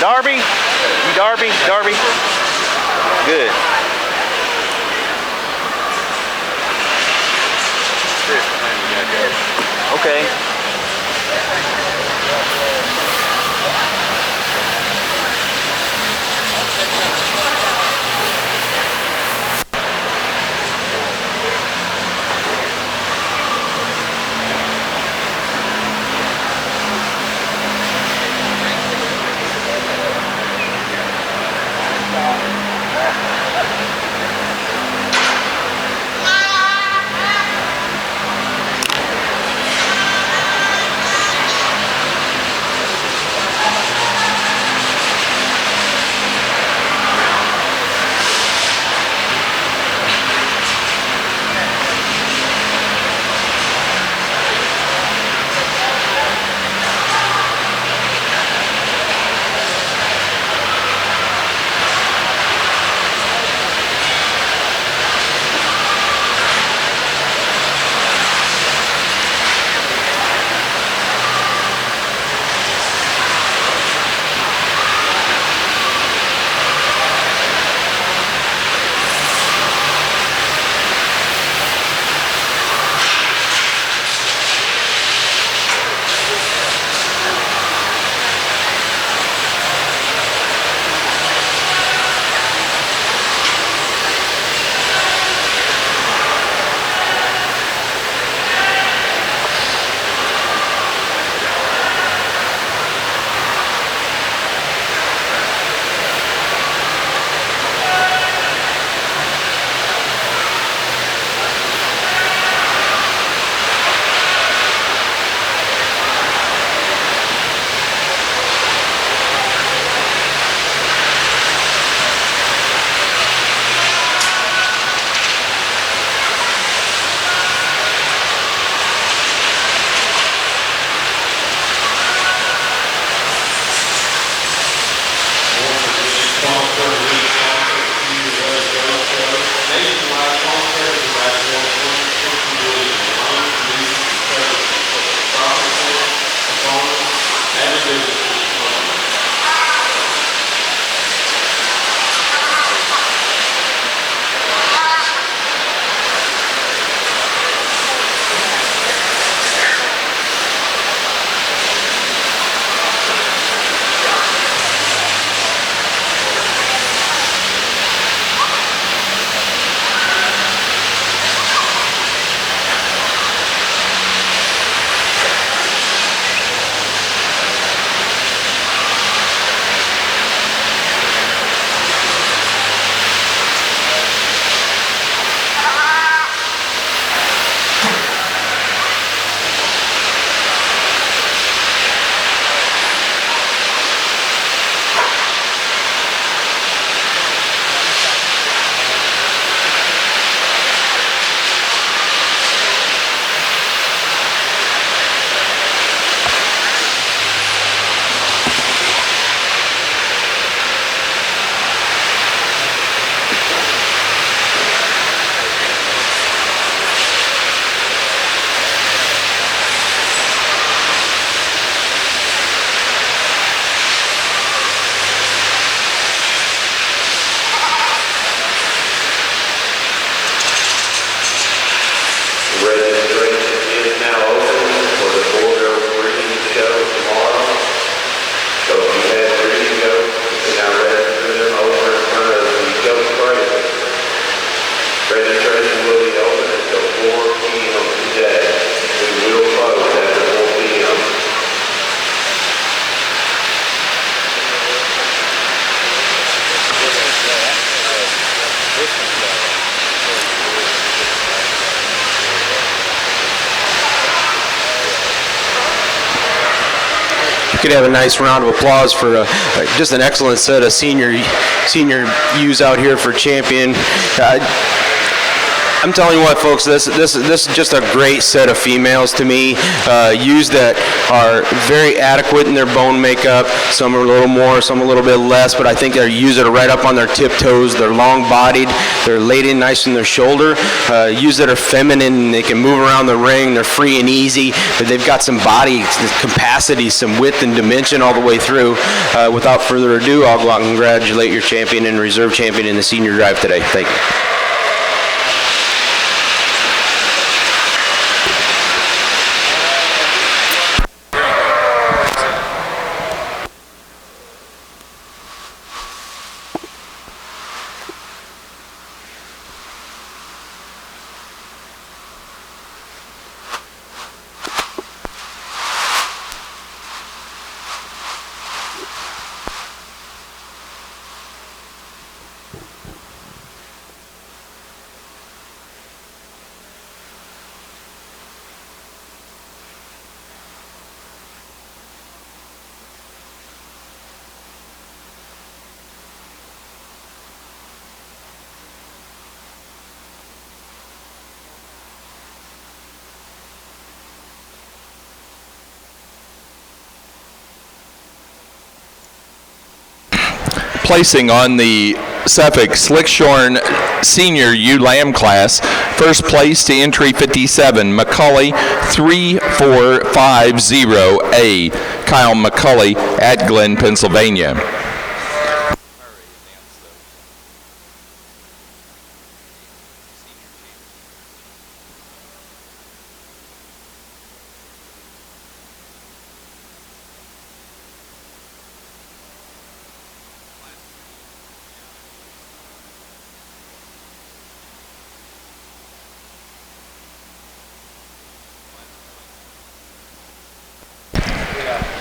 Darby? You Darby? Darby? Good. Okay. could have a nice round of applause for just an excellent set of senior U's out here for champion. I'm telling you what, folks, this is just a great set of females to me. Ewes that are very adequate in their bone makeup. Some are a little more, some a little bit less, but I think they're ewes that are right up on their tiptoes. They're long-bodied. They're laid in nice in their shoulder. Ewes that are feminine. They can move around the ring. They're free and easy, but they've got some body capacity, some width and dimension all the way through. Without further ado, I'll go out and congratulate your champion and reserve champion in the senior drive today. Thank you. Placing on the Suffolk Slickshorn Senior Ewe Lamb class, first place to entry 57, McCully 3450A, Kyle McCully at Glen, Pennsylvania.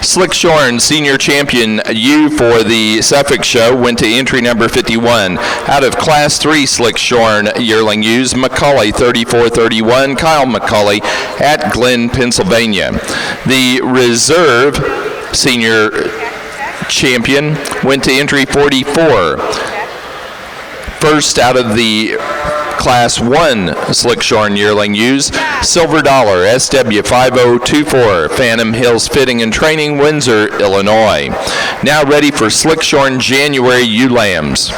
Slickshorn Senior Champion ewe for the Suffolk Show went to entry number 51. Out of Class 3 Slickshorn yearling ewes, McCully 3431, Kyle McCully at Glen, Pennsylvania. The Reserve Senior Champion went to entry 44. First out of the Class 1 Slickshorn yearling ewes, Silver Dollar SW5024, Phantom Hills Fitting and Training, Windsor, Illinois. Now ready for Slickshorn January ewe lambs.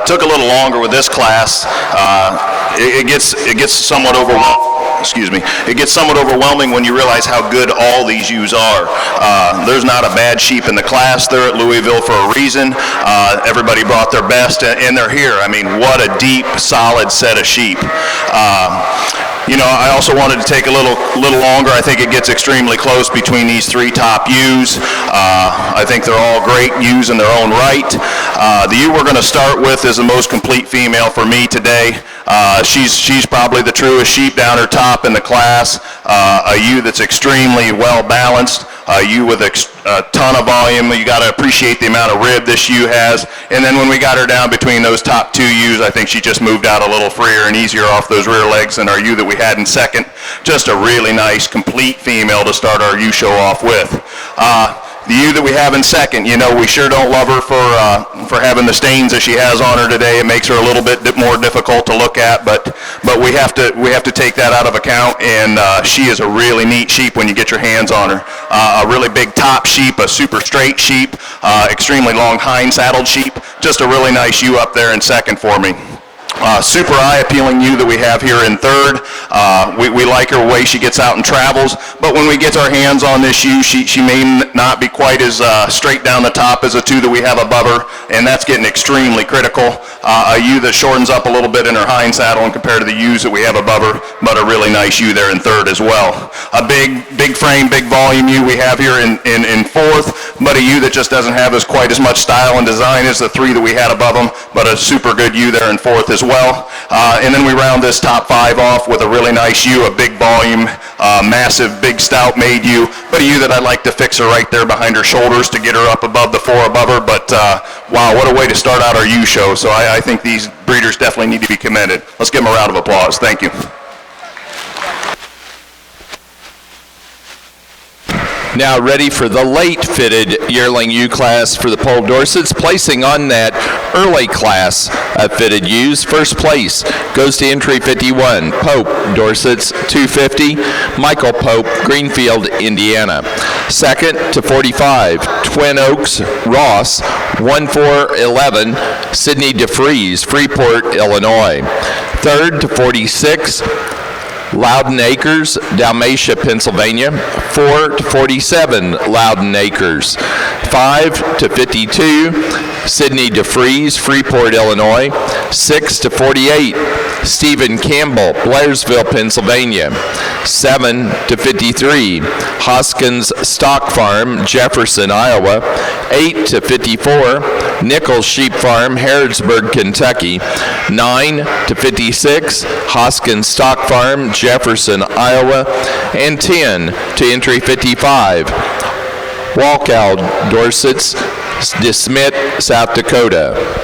Took a little longer with this class. It gets somewhat overwhelming. Excuse me. It gets somewhat overwhelming when you realize how good all these ewes are. There's not a bad sheep in the class. They're at Louisville for a reason. Everybody brought their best, and they're here. I mean, what a deep, solid set of sheep. You know, I also wanted to take a little longer. I think it gets extremely close between these three top ewes. I think they're all great ewes in their own right. The ewe we're going to start with is the most complete female for me today. She's probably the truest sheep down her top in the class. A ewe that's extremely well balanced. A ewe with a ton of volume. You got to appreciate the amount of rib this ewe has. And then when we got her down between those top two ewes, I think she just moved out a little freer and easier off those rear legs than our ewe that we had in second. Just a really nice, complete female to start our ewe show off with. The ewe that we have in second, you know, we sure don't love her for having the stains that she has on her today. It makes her a little bit more difficult to look at, but we have to take that out of account. And she is a really neat sheep when you get your hands on her. A really big top sheep, a super straight sheep, extremely long hind saddled sheep. Just a really nice ewe up there in second for me. Super eye-appealing ewe that we have here in third. We like her way she gets out and travels, but when we get our hands on this ewe, she may not be quite as straight down the top as the two that we have above her, and that's getting extremely critical. A ewe that shortens up a little bit in her hind saddle and compared to the ewes that we have above her, but a really nice ewe there in third as well. A big frame, big volume ewe we have here in fourth, but a ewe that just doesn't have quite as much style and design as the three that we had above them, but a super good ewe there in fourth as well. And then we round this top five off with a really nice ewe, a big volume, massive, big, stout made ewe, but a ewe that I'd like to fix her right there behind her shoulders to get her up above the four above her. But wow, what a way to start out our ewe show. So I think these breeders definitely need to be commended. Let's give them a round of applause. Thank you. Now ready for the late fitted yearling ewe class for the Poll Dorsets. Placing on that early class of fitted ewes, first place goes to entry 51, Pope Dorsets 250, Michael Pope, Greenfield, Indiana. Second to 45, Twin Oaks Ross 1411, Sidney DeFries, Freeport, Illinois. Third to 46, Loudon Acres, Dalmatia, Pennsylvania. 4 to 47, Loudon Acres. 5 to 52, Sidney DeFries, Freeport, Illinois. 6 to 48, Stephen Campbell, Blairsville, Pennsylvania. 7 to 53, Hoskins Stock Farm, Jefferson, Iowa. 8 to 54, Nichols Sheep Farm, Harrodsburg, Kentucky. 9 to 56, Hoskins Stock Farm, Jefferson, Iowa. And 10 to entry 55, Walkow Dorsets, DeSmet, South Dakota.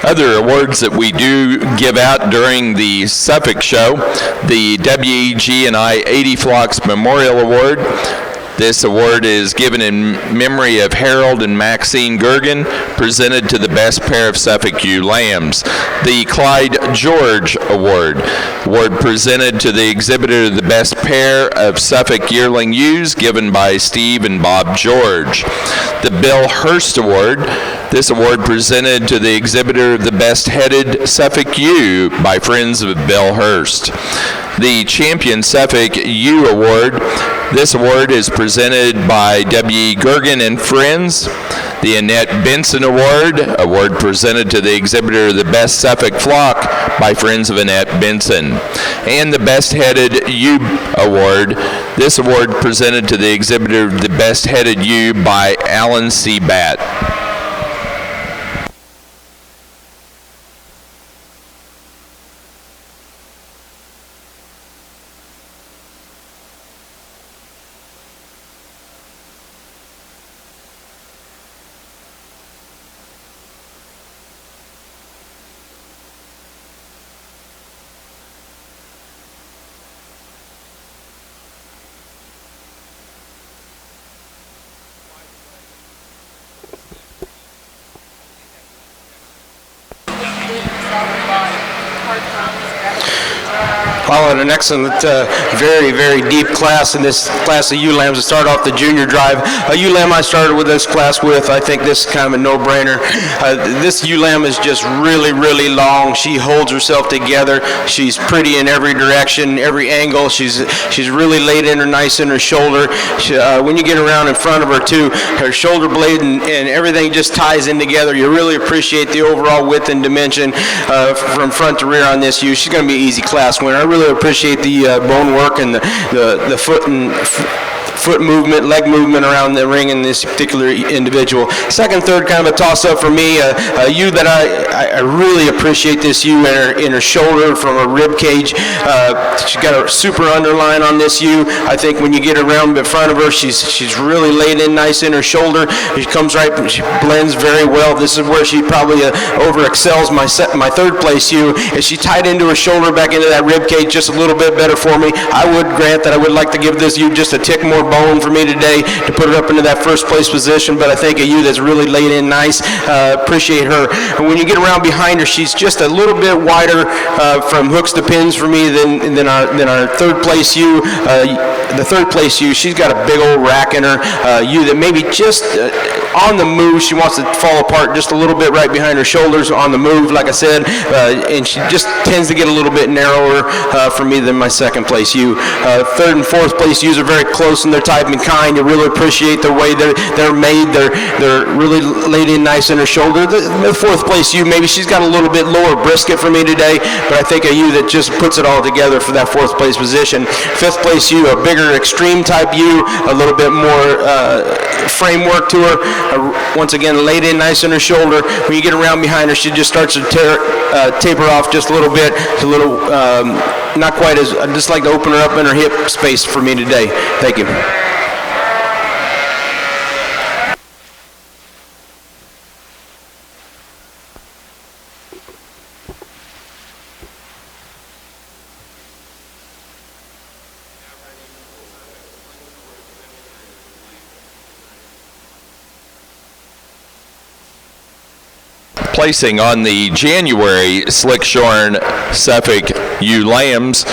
Other awards that we do give out during the Suffolk show, the WEG&I 80 Flocks Memorial Award. This award is given in memory of Harold and Maxine Gergen, presented to the best pair of Suffolk ewe lambs. The Clyde George Award presented to the exhibitor of the best pair of Suffolk yearling ewes, given by Steve and Bob George. The Bill Hurst Award, this award presented to the exhibitor of the best headed Suffolk ewe by friends of Bill Hurst. The Champion Suffolk Ewe Award, this award is presented by W.E. Gergen and Friends. The Annette Benson Award presented to the exhibitor of the Best Suffolk Flock by Friends of Annette Benson. And the Best Headed Ewe Award, this award presented to the exhibitor of the Best Headed Ewe by Alan C. Batt. Followed an excellent, very, very deep class in this class of ewe lambs to start off the junior drive. A ewe lamb I started with this class with, I think this is kind of a no-brainer. This ewe lamb is just really, really long. She holds herself together. She's pretty in every direction, every angle. She's really laid in her nice in her shoulder. When you get around in front of her too, her shoulder blade and everything just ties in together. You really appreciate the overall width and dimension from front to rear on this ewe. She's going to be an easy class winner. I really appreciate the bone work and the foot movement, leg movement around the ring in this particular individual. Second, third, kind of a toss-up for me. A ewe that I really appreciate this ewe in her shoulder from her rib cage. She's got a super underline on this ewe. I think when you get around in front of her, she's really laid in nice in her shoulder. She comes right, she blends very well. This is where she probably over excels my third place ewe. As she tied into her shoulder back into that rib cage just a little bit better for me. I would grant that I would like to give this ewe just a tick more bone for me today to put her up into that first place position, but I think a ewe that's really laid in nice. Appreciate her. And when you get around behind her, she's just a little bit wider from hooks to pins for me than our third place ewe. The third place ewe, she's got a big old rack in her. Ewe that maybe just on the move, she wants to fall apart just a little bit right behind her shoulders on the move, like I said, and she just tends to get a little bit narrower for me than my second place ewe. Third and fourth place ewes are very close in their type and kind. You really appreciate the way they're made. They're really laid in nice in her shoulder. The fourth place ewe, maybe she's got a little bit lower brisket for me today, but I think a ewe that just puts it all together for that fourth place position. Fifth place ewe, a bigger extreme type ewe, a little bit more framework to her. Once again, laid in nice in her shoulder. When you get around behind her, she just starts to taper off just a little bit. It's a little, not quite as, I just like to open her up in her hip space for me today. Thank you. Placing on the January Slickshorn Suffolk ewe lambs,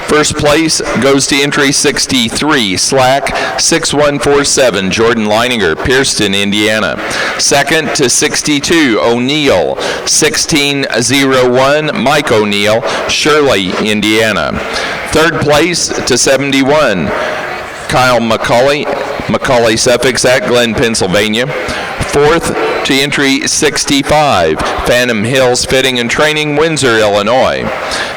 first place goes to entry 63, Slack 6147, Jordan Leininger, Pierceton, Indiana. Second to 62, O'Neill 1601, Mike O'Neill, Shirley, Indiana. Third place to 71, Kyle McCauley Suffolk at Glen, Pennsylvania. Fourth to entry 65, Phantom Hills Fitting and Training, Windsor, Illinois.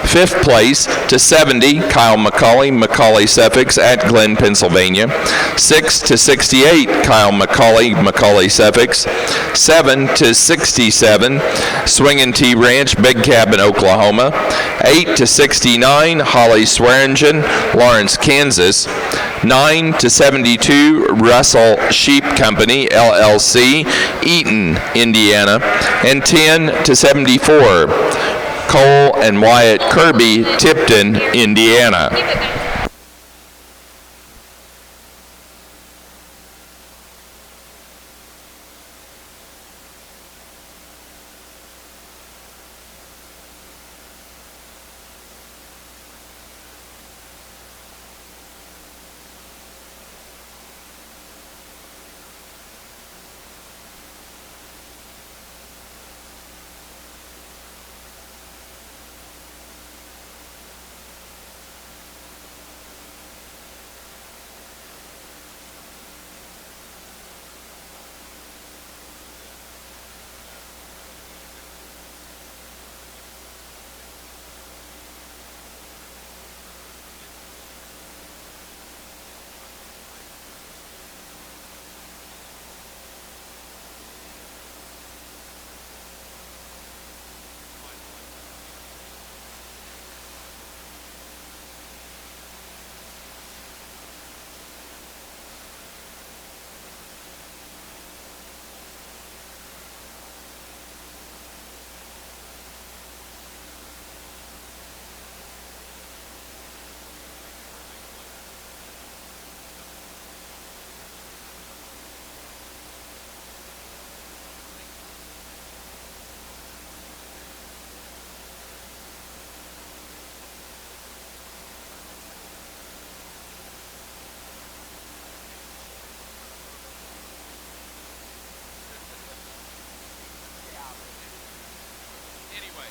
Fifth place to 70, Kyle McCauley Suffolk at Glen, Pennsylvania. 6 to 68, Kyle McCauley Suffolk. 7 to 67, Swingin' T Ranch, Big Cabin, Oklahoma. 8 to 69, Holly Swearingen, Lawrence, Kansas. 9 to 72, Russell Sheep Company, LLC, Eaton, Dayton, Indiana. And 10 to 74, Cole and Wyatt Kirby, Tipton, Indiana. Anyway.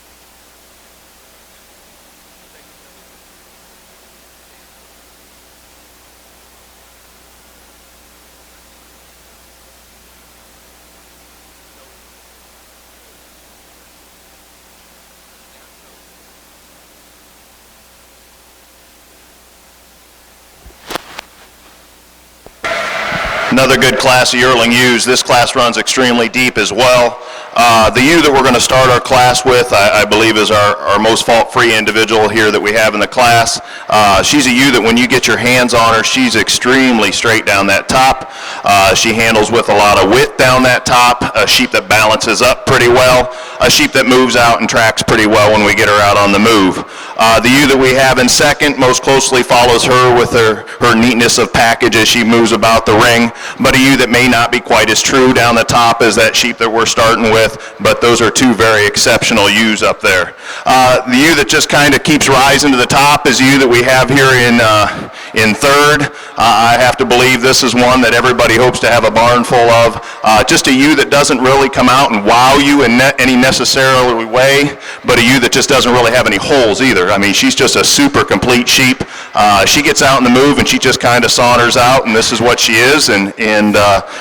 Another good class of yearling ewes. This class runs extremely deep as well. The ewe that we're going to start our class with, I believe, is our most fault-free individual here that we have in the class. She's a ewe that when you get your hands on her, she's extremely straight down that top. She handles with a lot of width down that top, a sheep that balances up pretty well, a sheep that moves out and tracks pretty well when we get her out on the move. The ewe that we have in second most closely follows her with her neatness of package as she moves about the ring, but a ewe that may not be quite as true down the top as that sheep that we're starting with, but those are two very exceptional ewes up there. The ewe that just kind of keeps rising to the top is the ewe that we have here in third. I have to believe this is one that everybody hopes to have a barn full of. Just a ewe that doesn't really come out and wow you in any necessarily way, but a ewe that just doesn't really have any holes either. I mean, she's just a super complete sheep. She gets out in the move and she just kind of saunters out, and this is what she is, and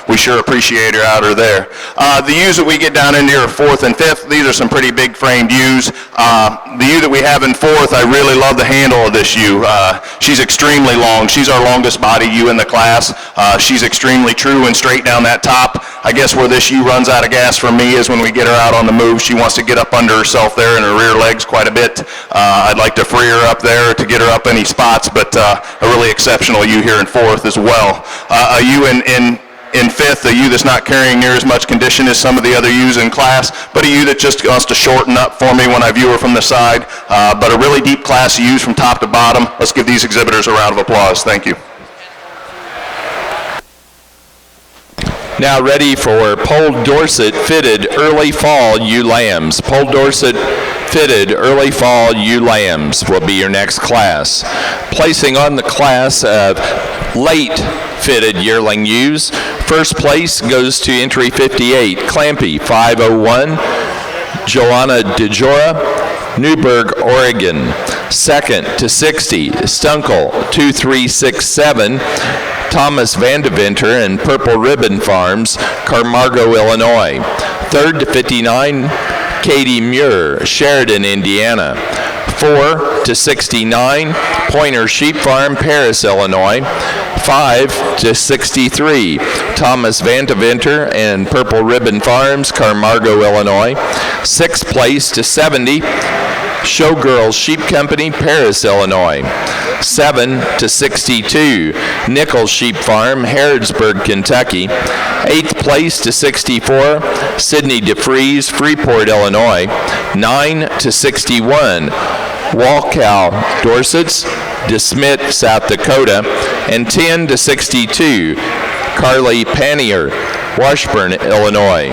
we sure appreciate her out her there. The ewes that we get down into here are fourth and fifth. These are some pretty big framed ewes. The ewe that we have in fourth, I really love the handle of this ewe. She's extremely long. She's our longest body ewe in the class. She's extremely true and straight down that top. I guess where this ewe runs out of gas for me is when we get her out on the move. She wants to get up under herself there in her rear legs quite a bit. I'd like to free her up there to get her up any spots, but a really exceptional ewe here in fourth as well. A ewe in fifth, a ewe that's not carrying near as much condition as some of the other ewes in class, but a ewe that just wants to shorten up for me when I view her from the side. But a really deep class of ewes from top to bottom. Let's give these exhibitors a round of applause. Thank you. Now ready for Poll Dorset fitted early fall ewe lambs. Poll Dorset fitted early fall ewe lambs will be your next class. Placing on the class of late fitted yearling ewes, first place goes to entry 58, Clampy 501, Joanna DeJora, Newburgh, Oregon. Second to 60, Stunkel 2367, Thomas Vandeventer and Purple Ribbon Farms, Carmargo, Illinois. Third to 59, Katie Muir, Sheridan, Indiana. 4 to 69, Pointer Sheep Farm, Paris, Illinois. 5 to 63, Thomas Vandeventer and Purple Ribbon Farms, Carmargo, Illinois. Sixth place to 70, Showgirls Sheep Company, Paris, Illinois. 7 to 62, Nichols Sheep Farm, Harrodsburg, Kentucky. 8th place to 64, Sidney DeFries, Freeport, Illinois. 9 to 61, Walcow Dorsets, DeSmit, South Dakota. And 10 to 62, Carly Panier, Washburn, Illinois.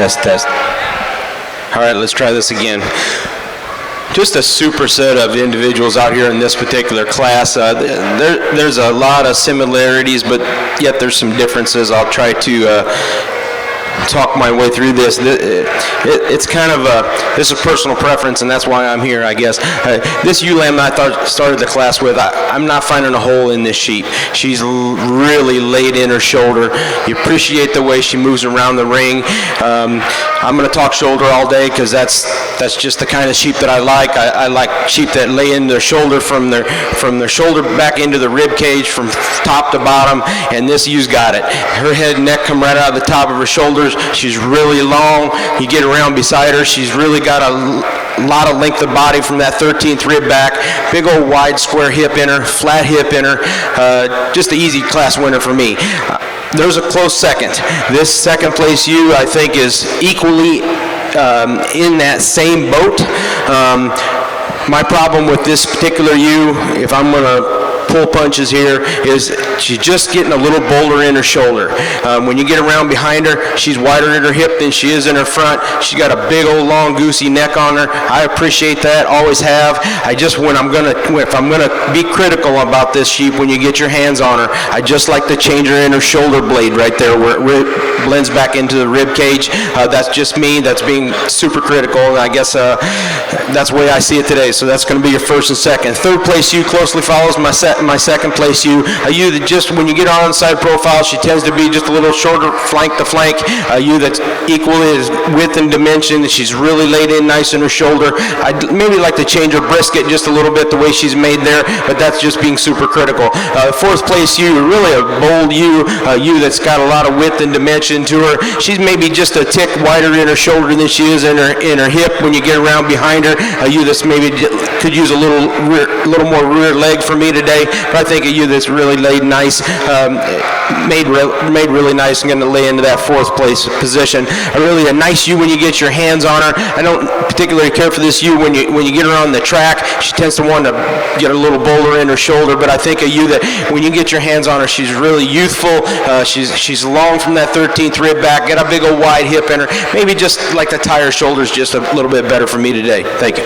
Test. All right, let's try this again. Just a superset of individuals out here in this particular class. There's a lot of similarities, but yet there's some differences. I'll try to talk my way through this. It's kind of this is personal preference, and that's why I'm here, I guess. This ewe lamb I started the class with, I'm not finding a hole in this sheep. She's really laid in her shoulder. You appreciate the way she moves around the ring. I'm going to talk shoulder all day because that's just the kind of sheep that I like. I like sheep that lay in their shoulder from their shoulder back into the rib cage from top to bottom, and this ewe's got it. Her head and neck come right out of the top of her shoulders. She's really long. You get around beside her, she's really got a lot of length of body from that 13th rib back. Big old wide square hip in her, flat hip in her. Just an easy class winner for me. There's a close second. This second place ewe, I think, is equally in that same boat. My problem with this particular ewe, if I'm going to pull punches here, is she's just getting a little bolder in her shoulder. When you get around behind her, she's wider in her hip than she is in her front. She's got a big old long goosey neck on her. I appreciate that, always have. If I'm gonna be critical about this sheep, when you get your hands on her, I just like to change her in her shoulder blade right there where it blends back into the rib cage. That's just me. That's being super critical, and I guess that's the way I see it today. So that's going to be your first and second. Third place ewe closely follows my second place ewe. A ewe that just, when you get on side profile, she tends to be just a little shorter flank to flank. A ewe that's equally as width and dimension. She's really laid in nice in her shoulder. I'd maybe like to change her brisket just a little bit the way she's made there, but that's just being super critical. Fourth place ewe, really a bold ewe, a ewe that's got a lot of width and dimension to her. She's maybe just a tick wider in her shoulder than she is in her hip when you get around behind her. A ewe that's maybe could use a little more rear leg for me today, but I think a ewe that's really laid nice, made really nice, and going to lay into that fourth place position. Really a nice ewe when you get your hands on her. I don't particularly care for this ewe when you get her on the track. She tends to want to get a little bolder in her shoulder, but I think a ewe that when you get your hands on her, she's really youthful. She's long from that 13th rib back, got a big old wide hip in her. Maybe just like to tie her shoulders just a little bit better for me today. Thank you.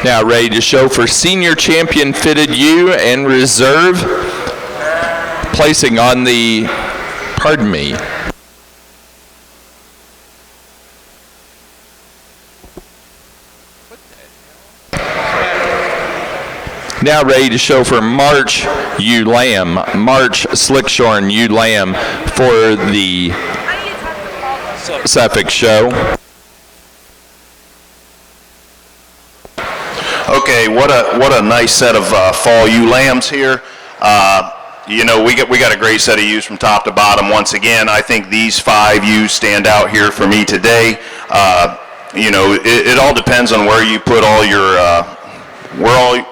Now ready to show for senior champion fitted ewe and reserve. Placing on the, pardon me. Now ready to show for March ewe lamb, March Slickshorn ewe lamb for the Suffolk show. Okay, what a nice set of fall ewe lambs here. You know, we got a great set of ewes from top to bottom. Once again, I think these 5 ewes stand out here for me today. You know, it all depends on where you put all your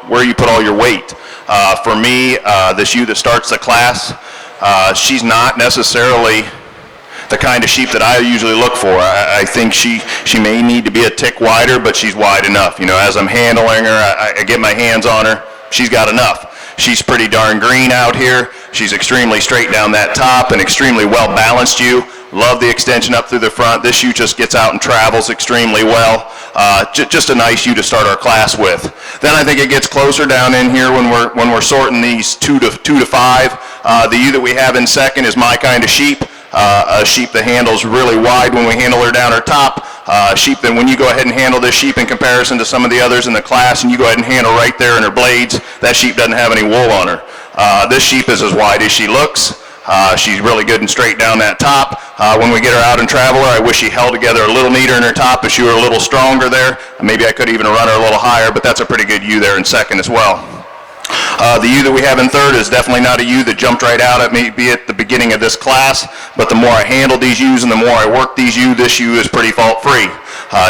where you put all your weight. For me, this ewe that starts the class, she's not necessarily the kind of sheep that I usually look for. I think she may need to be a tick wider, but she's wide enough. You know, as I'm handling her, I get my hands on her, she's got enough. She's pretty darn green out here. She's extremely straight down that top and extremely well balanced ewe. Love the extension up through the front. This ewe just gets out and travels extremely well. Just a nice ewe to start our class with. Then I think it gets closer down in here when we're sorting these 2 to 5. The ewe that we have in second is my kind of sheep. A sheep that handles really wide when we handle her down her top. A sheep that when you go ahead and handle this sheep in comparison to some of the others in the class and you go ahead and handle right there in her blades, that sheep doesn't have any wool on her. This sheep is as wide as she looks. She's really good and straight down that top. When we get her out and travel her, I wish she held together a little neater in her top if she were a little stronger there. Maybe I could even run her a little higher, but that's a pretty good ewe there in second as well. The ewe that we have in third is definitely not a ewe that jumped right out at me at the beginning of this class, but the more I handle these ewes and the more I work these ewes, this ewe is pretty fault-free.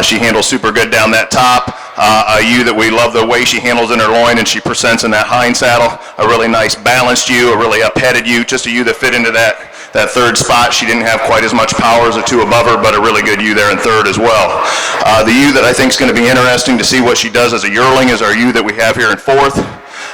She handles super good down that top. A ewe that we love the way she handles in her loin and she presents in that hind saddle. A really nice balanced ewe, a really up-headed ewe, just a ewe that fit into that third spot. She didn't have quite as much power as the 2 above her, but a really good ewe there in third as well. The ewe that I think is going to be interesting to see what she does as a yearling is our ewe that we have here in fourth.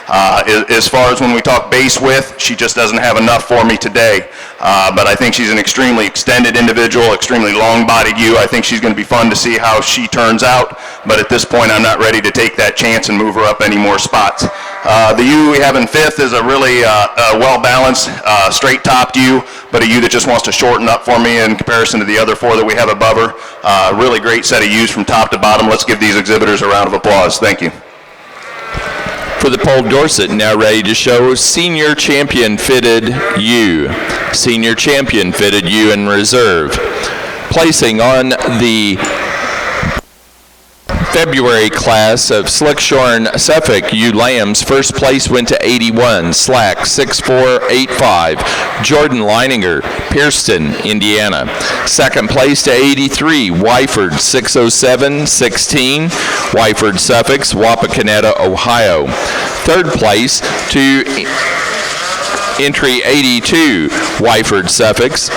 As far as when we talk base width, she just doesn't have enough for me today. But I think she's an extremely extended individual, extremely long-bodied ewe. I think she's going to be fun to see how she turns out. But at this point, I'm not ready to take that chance and move her up any more spots. The ewe we have in fifth is a really well-balanced, straight-topped ewe, but a ewe that just wants to shorten up for me in comparison to the other four that we have above her. Really great set of ewes from top to bottom. Let's give these exhibitors a round of applause. Thank you. For the Poll Dorset, now ready to show Senior Champion Fitted ewe. Senior Champion Fitted ewe in reserve. Placing on the February class of Slickshorn Suffolk ewe lambs, first place went to 81, Slack 6485, Jordan Leininger, Pierceton, Indiana. Second place to 83, Wyford 60716, Wyford Suffolk's, Wapakoneta, Ohio. Third place to entry 82, Wyford Suffolk's.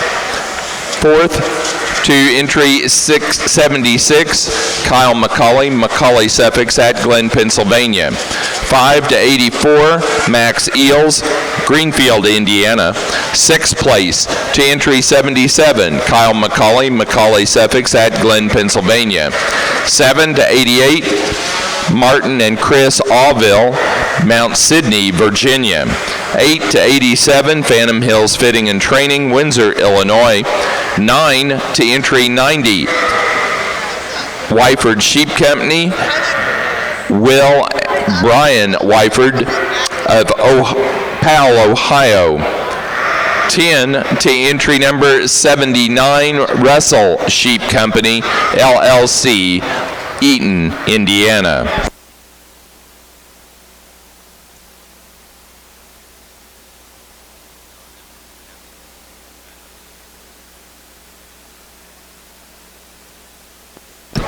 Fourth to entry 676, Kyle McCauley, Macaulay Suffolk's at Glen, Pennsylvania. 5 to 84, Max Eels, Greenfield, Indiana. Sixth place to entry 77, Kyle McCauley, Macaulay Suffolk's at Glen, Pennsylvania. 7 to 88, Martin and Chris Auville, Mount Sidney, Virginia. 8 to 87, Phantom Hills Fitting and Training, Windsor, Illinois. 9 to entry 90, Wyford Sheep Company, Will Brian Wyford of Powell, Ohio. 10 to entry number 79, Russell Sheep Company, LLC, Eaton, Indiana.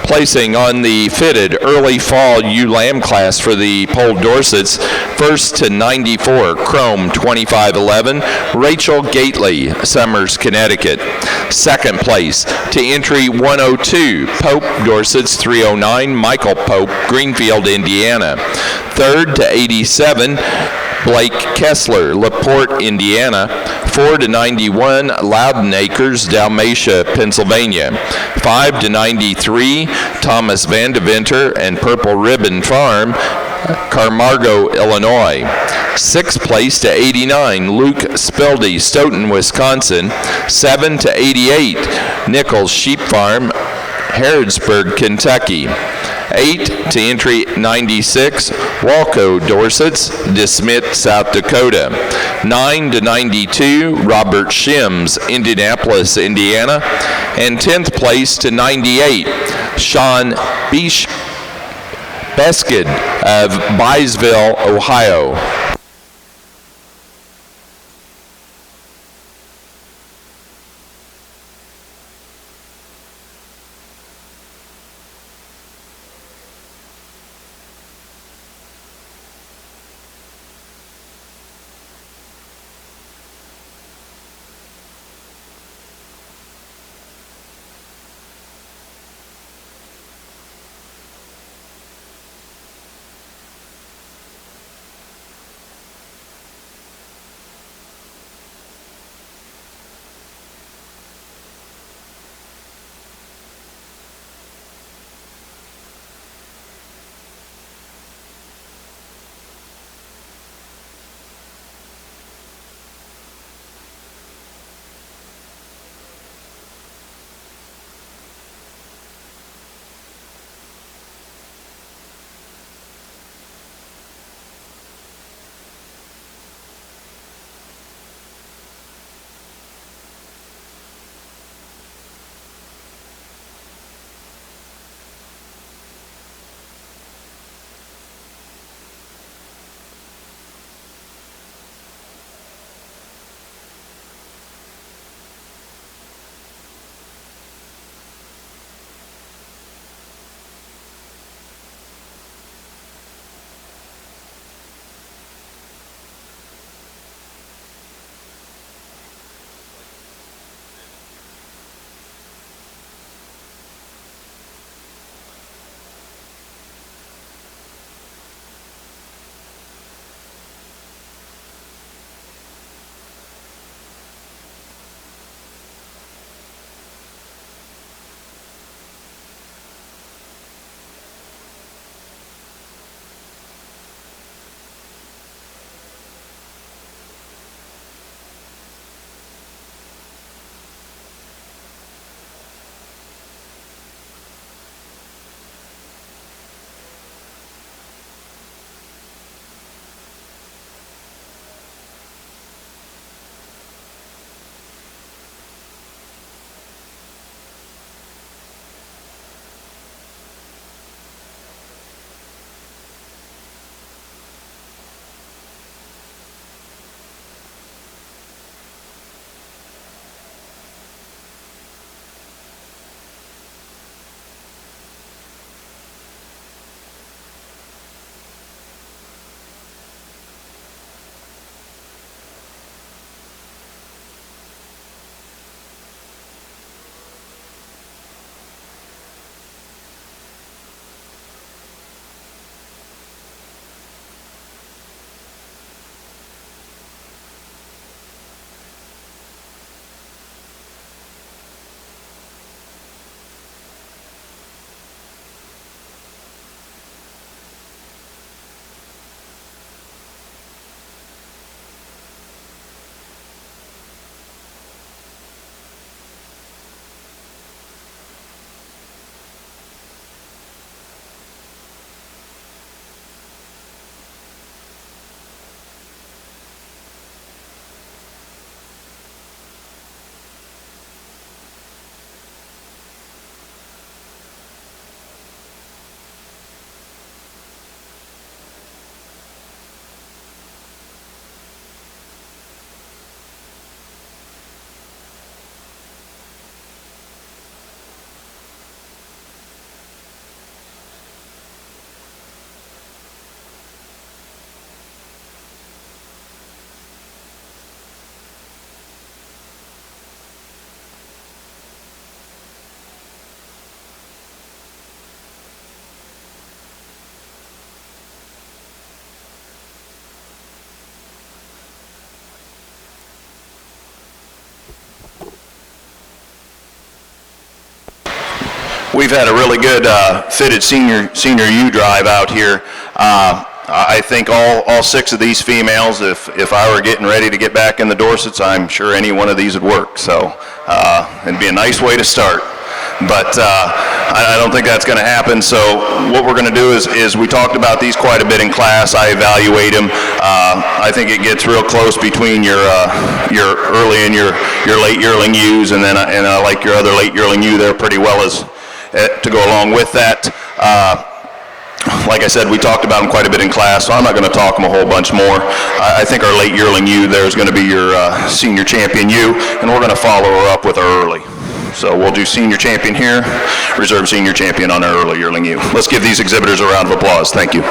Placing on the fitted early fall ewe lamb class for the Poll Dorsets, first to 94, Chrome 2511, Rachel Gately, Summers, Connecticut. Second place to entry 102, Pope Dorsets 309, Michael Pope, Greenfield, Indiana. Third to 87, Blake Kessler, LaPorte, Indiana. 4 to 91, Loudon Acres, Dalmatia, Pennsylvania. 5 to 93, Thomas Vandeventer and Purple Ribbon Farm, Carmargo, Illinois. Sixth place to 89, Luke Spildy, Stoughton, Wisconsin. 7 to 88, Nichols Sheep Farm, Harrodsburg, Kentucky. 8 to entry 96, Walco Dorsets, DeSmit, South Dakota. 9 to 92, Robert Shims, Indianapolis, Indiana. And 10th place to 98, Sean Beskid of Byesville, Ohio. We've had a really good fitted senior U drive out here. I think all 6 of these females, if I were getting ready to get back in the Dorsets, I'm sure any one of these would work. So it'd be a nice way to start. But I don't think that's going to happen. So what we're going to do is we talked about these quite a bit in class. I evaluate them. I think it gets real close between your early and your late yearling ewes, and I like your other late yearling ewe there pretty well as to go along with that. Like I said, we talked about them quite a bit in class, so I'm not going to talk them a whole bunch more. I think our late yearling ewe there is going to be your senior champion ewe, and we're going to follow her up with our early. So we'll do senior champion here, reserve senior champion on our early yearling ewe. Let's give these exhibitors a round of applause. Thank you.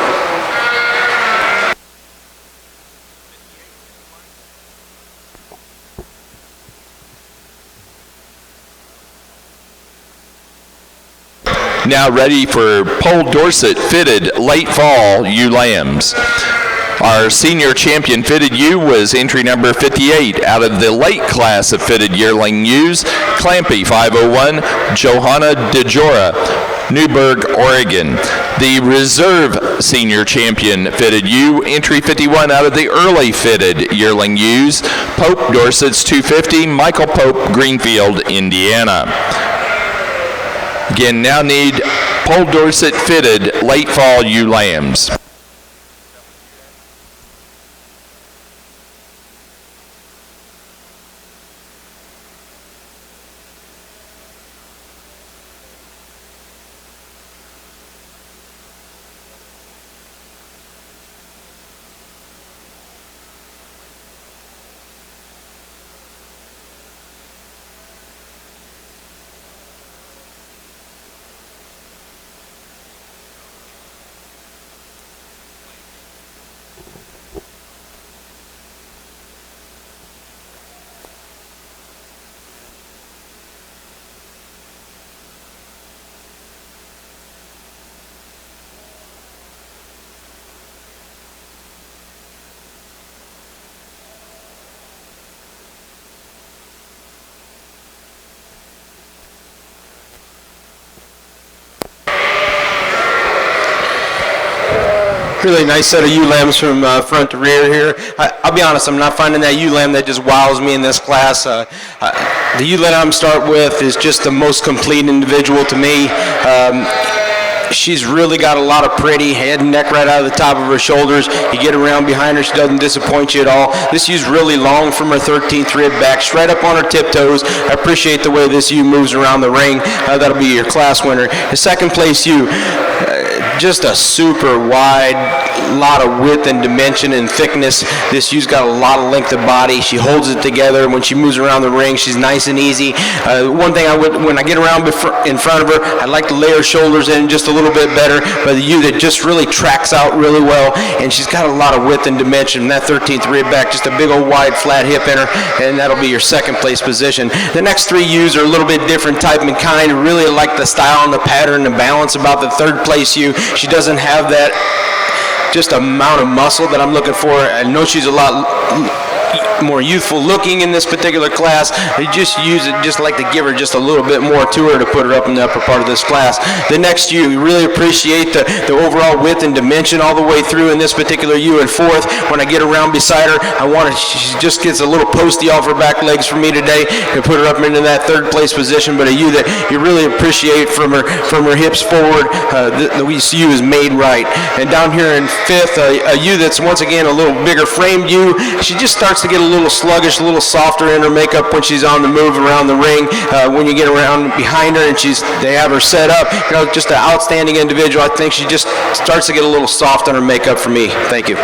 Now ready for Poll Dorset fitted late fall ewe lambs. Our senior champion fitted ewe was entry number 58 out of the late class of fitted yearling ewes, Clampy 501, Johanna DeJora, Newburgh, Oregon. The reserve senior champion fitted ewe, entry 51 out of the early fitted yearling ewes, Pope Dorset's 250, Michael Pope, Greenfield, Indiana. Again, now need Poll Dorset fitted late fall ewe lambs. Really nice set of ewe lambs from front to rear here. I'll be honest, I'm not finding that ewe lamb that just wows me in this class. The ewe that I'm start with is just the most complete individual to me. She's really got a lot of pretty head and neck right out of the top of her shoulders. You get around behind her, she doesn't disappoint you at all. This ewe's really long from her 13th rib back, straight up on her tiptoes. I appreciate the way this ewe moves around the ring. That'll be your class winner. The second place ewe, just a super wide, lot of width and dimension and thickness. This ewe's got a lot of length of body. She holds it together. When she moves around the ring, she's nice and easy. One thing when I get around in front of her, I like to lay her shoulders in just a little bit better, but the ewe that just really tracks out really well, and she's got a lot of width and dimension. That 13th rib back, just a big old wide flat hip in her, and that'll be your second place position. The next 3 ewes are a little bit different type and kind. Really like the style and the pattern and the balance about the third place ewe. She doesn't have that just amount of muscle that I'm looking for. I know she's a lot more youthful looking in this particular class. I just like to give her just a little bit more to her to put her up in the upper part of this class. The next ewe, we really appreciate the overall width and dimension all the way through in this particular ewe in fourth. When I get around beside her, she just gets a little posty off her back legs for me today and put her up into that third place position, but a ewe that you really appreciate from her hips forward. The ewe is made right. And down here in fifth, a ewe that's once again a little bigger framed ewe. She just starts to get a little sluggish, a little softer in her makeup when she's on the move around the ring. When you get around behind her and they have her set up, just an outstanding individual. I think she just starts to get a little soft on her makeup for me. Thank you.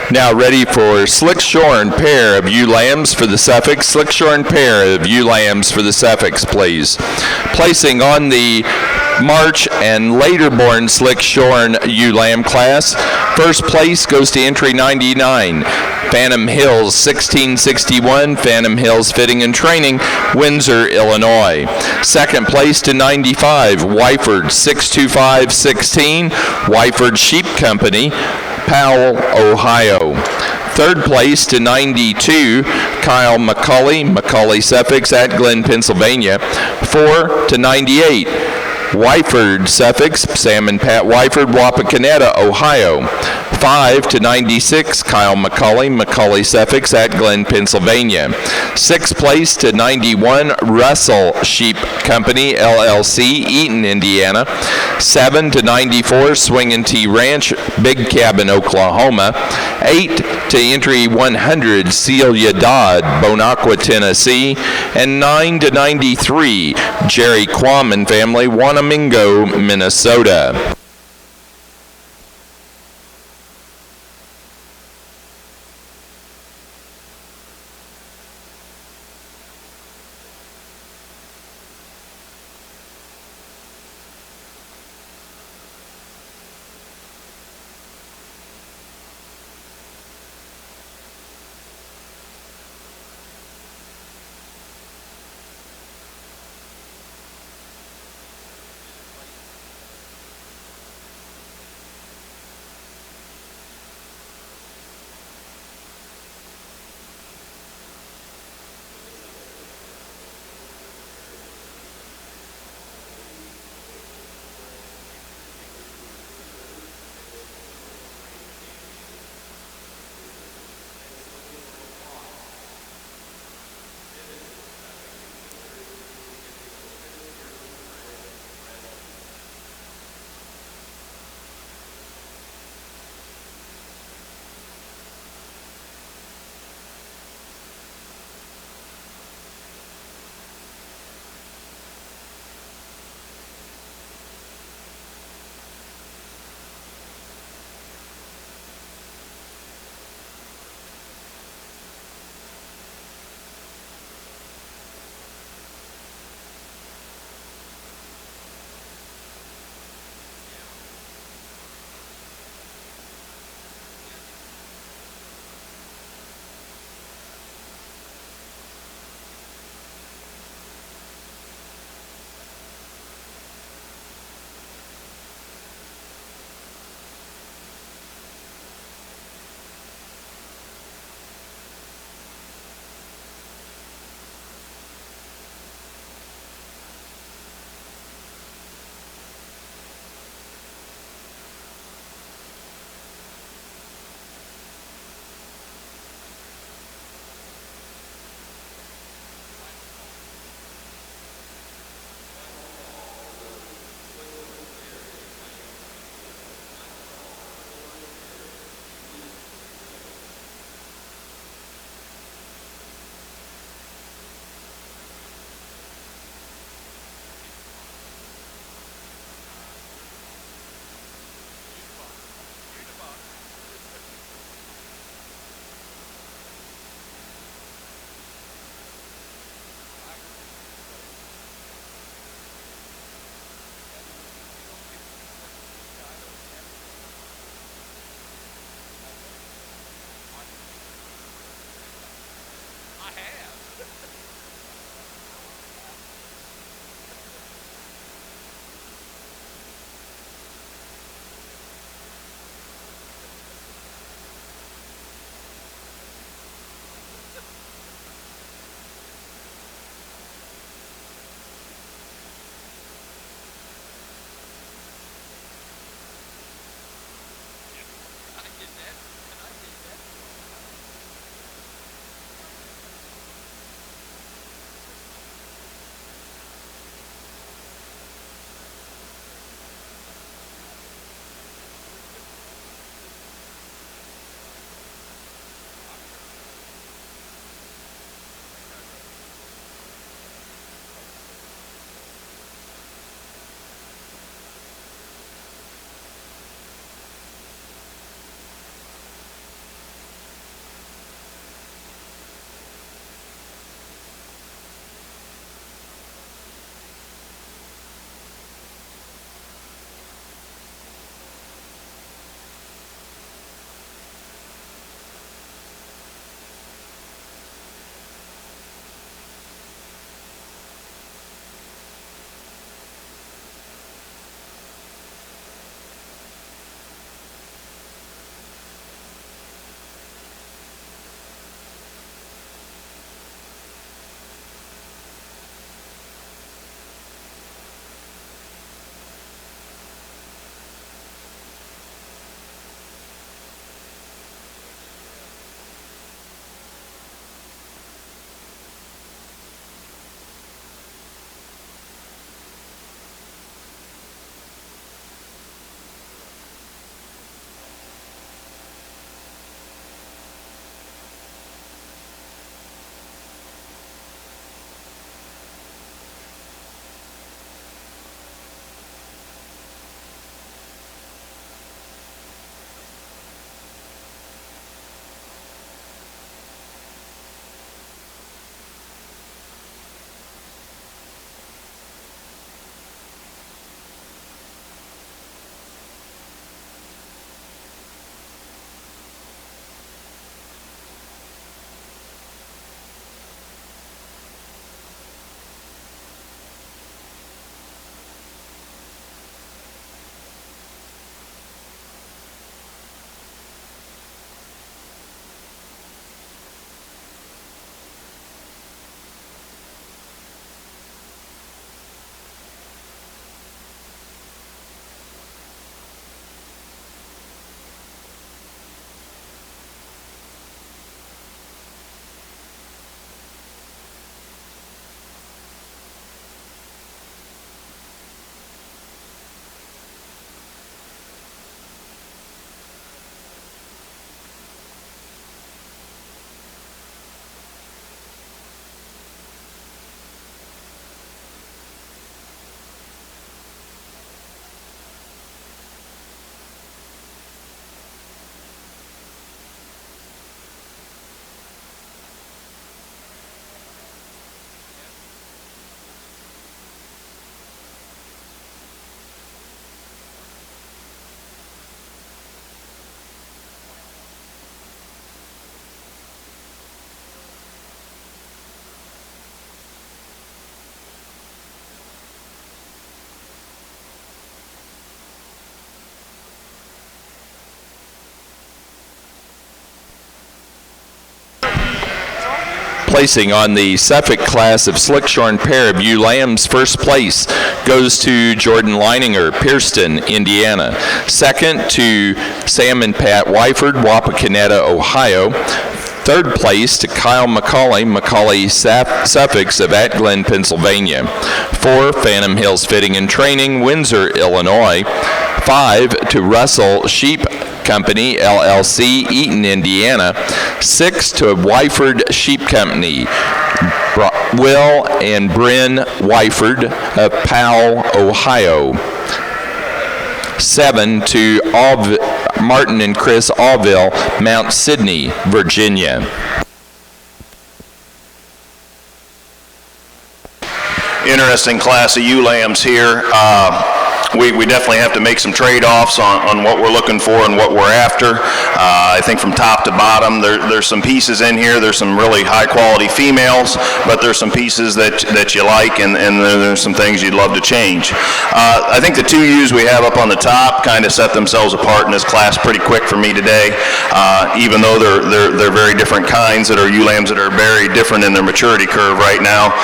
Now ready for Slickshorn pair of ewe lambs for the Suffolk. Slickshorn pair of ewe lambs for the Suffolks, please. Placing on the March and later born Slickshorn ewe lamb class. First place goes to entry 99. Phantom Hills 1661, Phantom Hills Fitting and Training, Windsor, Illinois. Second place to 95, Wyford 62516, Wyford Sheep Company, Powell, Ohio. Third place to 92, Kyle McCauley, Suffolk at Glen, Pennsylvania. 4 to 98, Wyford, Suffolk, Sam and Pat Wyford, Wapakoneta, Ohio. 5 to 96, Kyle McCauley, Suffolk at Glen, Pennsylvania. Sixth place to 91, Russell Sheep Company, LLC, Eaton, Indiana. 7 to 94, Swingin' T Ranch, Big Cabin, Oklahoma. 8 to entry 100, Celia Dodd, Bonacqua, Tennessee. And 9 to 93, Jerry Quam and family, Wanamingo, Minnesota. Placing on the Suffolk class of Slickshorn pair of ewe lambs, first place goes to Jordan Leininger, Pierceton, Indiana. Second to Sam and Pat Wyford, Wapakoneta, Ohio. Third place to Kyle McCauley Suffolks of Atglen, Pennsylvania. 4, Phantom Hills Fitting and Training, Windsor, Illinois. 5 to Russell Sheep Company, LLC, Eaton, Indiana. 6 to Wyford Sheep Company, Will and Bryn Wyford of Powell, Ohio. 7 to Martin and Chris Allville, Mount Sidney, Virginia. Interesting class of ewe lambs here. We definitely have to make some trade-offs on what we're looking for and what we're after. I think from top to bottom, there's some pieces in here. There's some really high-quality females, but there's some pieces that you like, and there's some things you'd love to change. I think the 2 ewes we have up on the top kind of set themselves apart in this class pretty quick for me today, even though they're very different kinds that are ewe lambs that are very different in their maturity curve right now.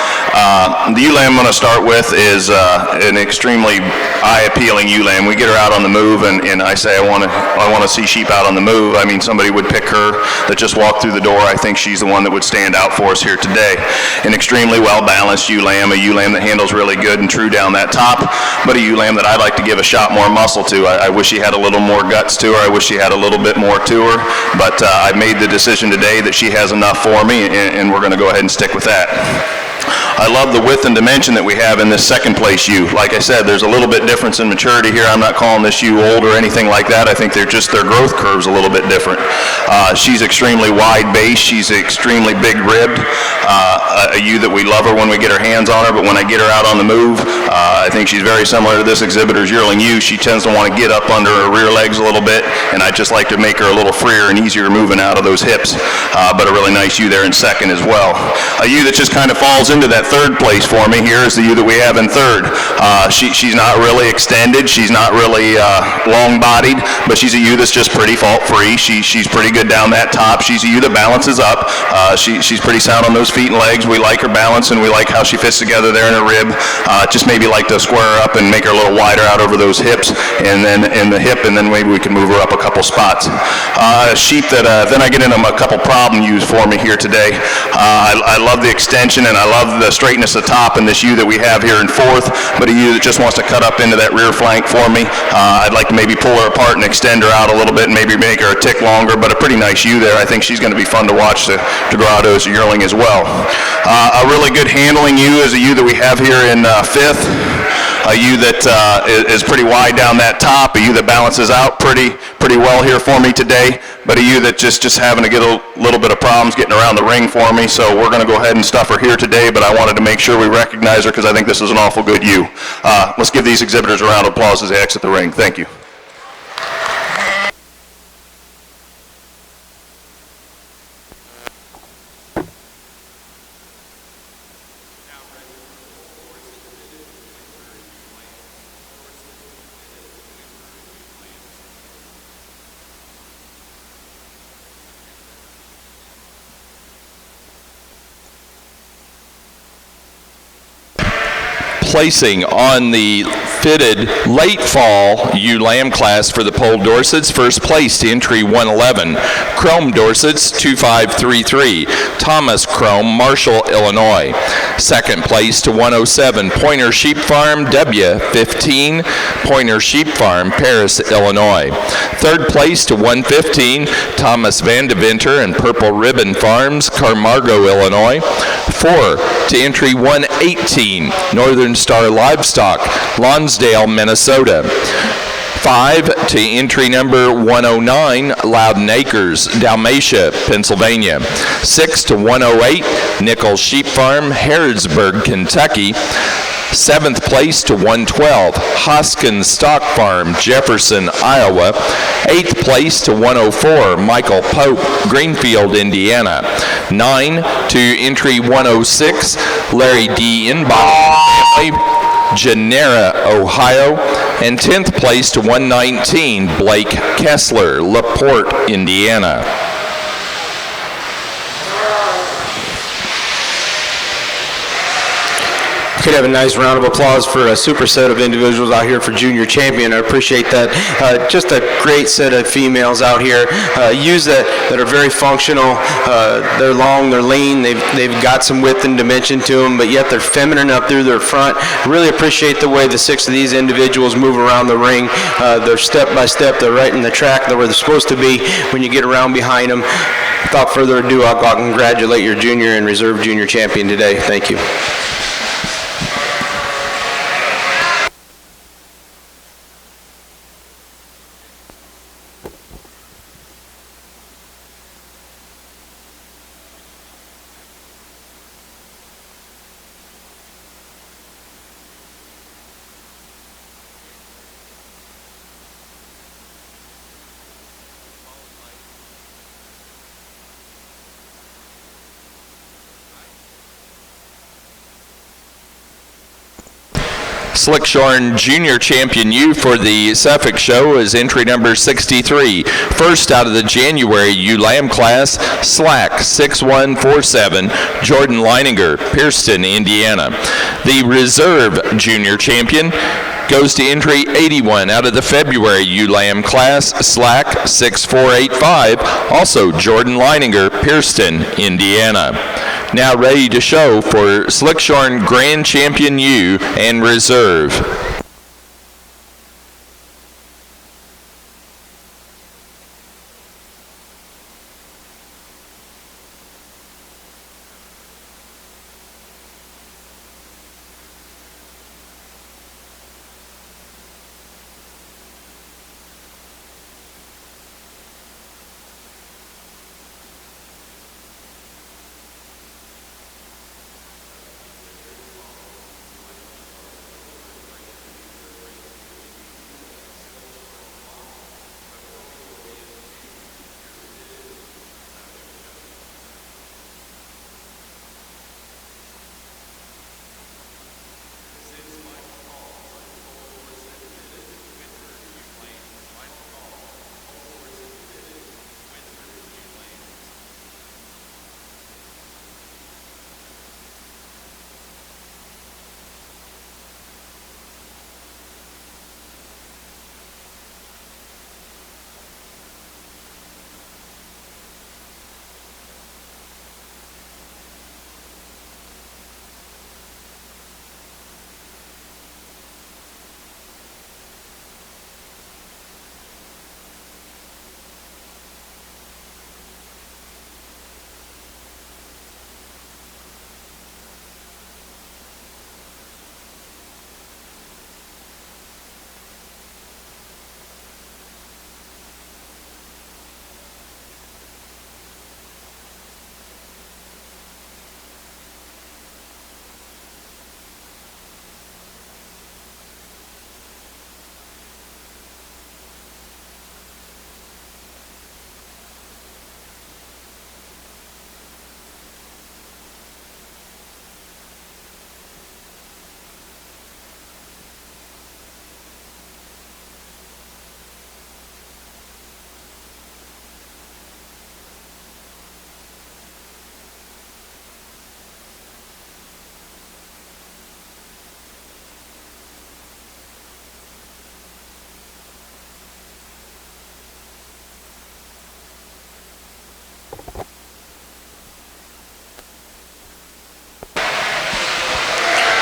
The ewe lamb I'm going to start with is an extremely eye-appealing ewe lamb. We get her out on the move, and I say I want to see sheep out on the move. I mean, somebody would pick her that just walked through the door. I think she's the one that would stand out for us here today. An extremely well-balanced ewe lamb, a ewe lamb that handles really good and true down that top, but a ewe lamb that I'd like to give a shot more muscle to. I wish she had a little more guts to her. I wish she had a little bit more to her, but I made the decision today that she has enough for me, and we're going to go ahead and stick with that. I love the width and dimension that we have in this second place ewe. Like I said, there's a little bit difference in maturity here. I'm not calling this ewe old or anything like that. I think their growth curve's a little bit different. She's extremely wide base. She's extremely big ribbed. A ewe that we love her when we get our hands on her, but when I get her out on the move, I think she's very similar to this exhibitor's yearling ewe. She tends to want to get up under her rear legs a little bit, and I just like to make her a little freer and easier moving out of those hips. But a really nice ewe there in second as well. A ewe that just kind of falls into that third place for me here is the ewe that we have in third. She's not really extended. She's not really long-bodied, but she's a ewe that's just pretty fault-free. She's pretty good down that top. She's a ewe that balances up. She's pretty sound on those feet and legs. We like her balance, and we like how she fits together there in her rib. Just maybe like to square her up and make her a little wider out over those hips, and then in the hip, and then maybe we can move her up a couple spots. Sheep that then I get into a couple problem ewes for me here today. I love the extension, and I love the straightness of top in this ewe that we have here in fourth, but a ewe that just wants to cut up into that rear flank for me. I'd like to maybe pull her apart and extend her out a little bit and maybe make her a tick longer, but a pretty nice ewe there. I think she's going to be fun to watch to grow out as a yearling as well. A really good handling ewe is a ewe that we have here in fifth. A ewe that is pretty wide down that top, a ewe that balances out pretty well here for me today, but a ewe that just having to get a little bit of problems getting around the ring for me, so we're going to go ahead and stuff her here today, but I wanted to make sure we recognize her because I think this is an awful good ewe. Let's give these exhibitors a round of applause as they exit the ring. Thank you. Placing on the fitted late fall ewe lamb class for the Poll Dorsets, first place to entry 111, Chrome Dorsets 2533, Thomas Chrome, Marshall, Illinois. Second place to 107, Pointer Sheep Farm, W15, Pointer Sheep Farm, Paris, Illinois. Third place to 115, Thomas Vandeventer and Purple Ribbon Farms, Carmargo, Illinois. 4 to entry 118, Northern Star Livestock, Lonsdale, Minnesota. 5 to entry number 109, Loudon Acres, Dalmatia, Pennsylvania. 6 to 108, Nichols Sheep Farm, Harrodsburg, Kentucky. 7th place to 112, Hoskins Stock Farm, Jefferson, Iowa. 8th place to 104, Michael Pope, Greenfield, Indiana. 9 to entry 106, Larry D. Inbach family, Genera, Ohio. And 10th place to 119, Blake Kessler, LaPorte, Indiana. Could have a nice round of applause for a superset of individuals out here for junior champion. I appreciate that. Just a great set of females out here. Ewes that are very functional. They're long, they're lean, they've got some width and dimension to them, but yet they're feminine up through their front. Really appreciate the way the 6 of these individuals move around the ring. They're step by step, they're right in the track, they're where they're supposed to be when you get around behind them. Without further ado, I'll go out and congratulate your junior and reserve junior champion today. Thank you. Slickshorn Junior Champion U for the Suffolk Show is entry number 63. First out of the January ULAM class, Slack 6147, Jordan Leininger, Pierceton, Indiana. The Reserve Junior Champion goes to entry 81 out of the February ULAM class, Slack 6485, also Jordan Leininger, Pierceton, Indiana. Now ready to show for Slickshorn Grand Champion U and Reserve.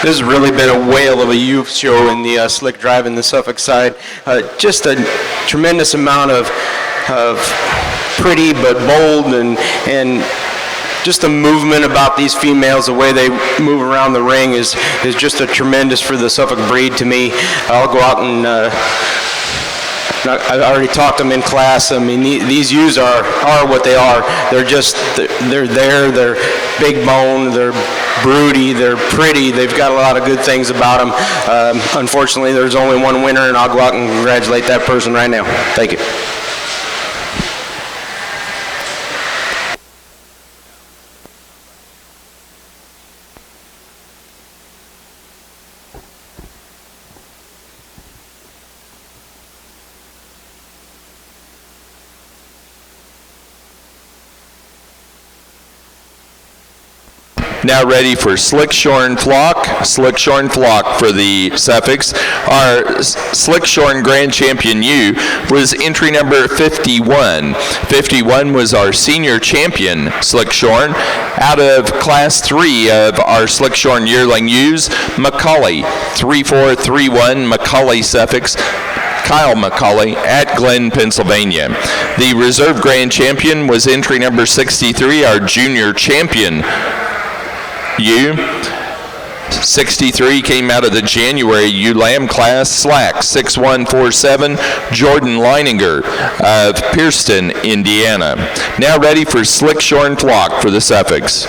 This has really been a whale of a youth show in the slick drive in the Suffolk side. Just a tremendous amount of pretty but bold and just the movement about these females, the way they move around the ring is just a tremendous for the Suffolk breed to me. I'll go out and I already talked them in class. I mean, these ewes are what they are. They're big bone, they're broody, they're pretty, they've got a lot of good things about them. Unfortunately, there's only one winner, and I'll go out and congratulate that person right now. Thank you. Now ready for Slickshorn Flock. Slickshorn Flock for the suffix. Our Slickshorn Grand Champion U was entry number 51. 51 was our senior champion, Slickshorn. Out of class 3 of our Slickshorn yearling U's, Macaulay, 3431 Macaulay suffix. Kyle Macaulay at Glen, Pennsylvania. The reserve grand champion was entry number 63, our junior champion, U. 63 came out of the January ULAM class, Slack 6147, Jordan Leininger of Pierceton, Indiana. Now ready for Slickshorn Flock for the suffix.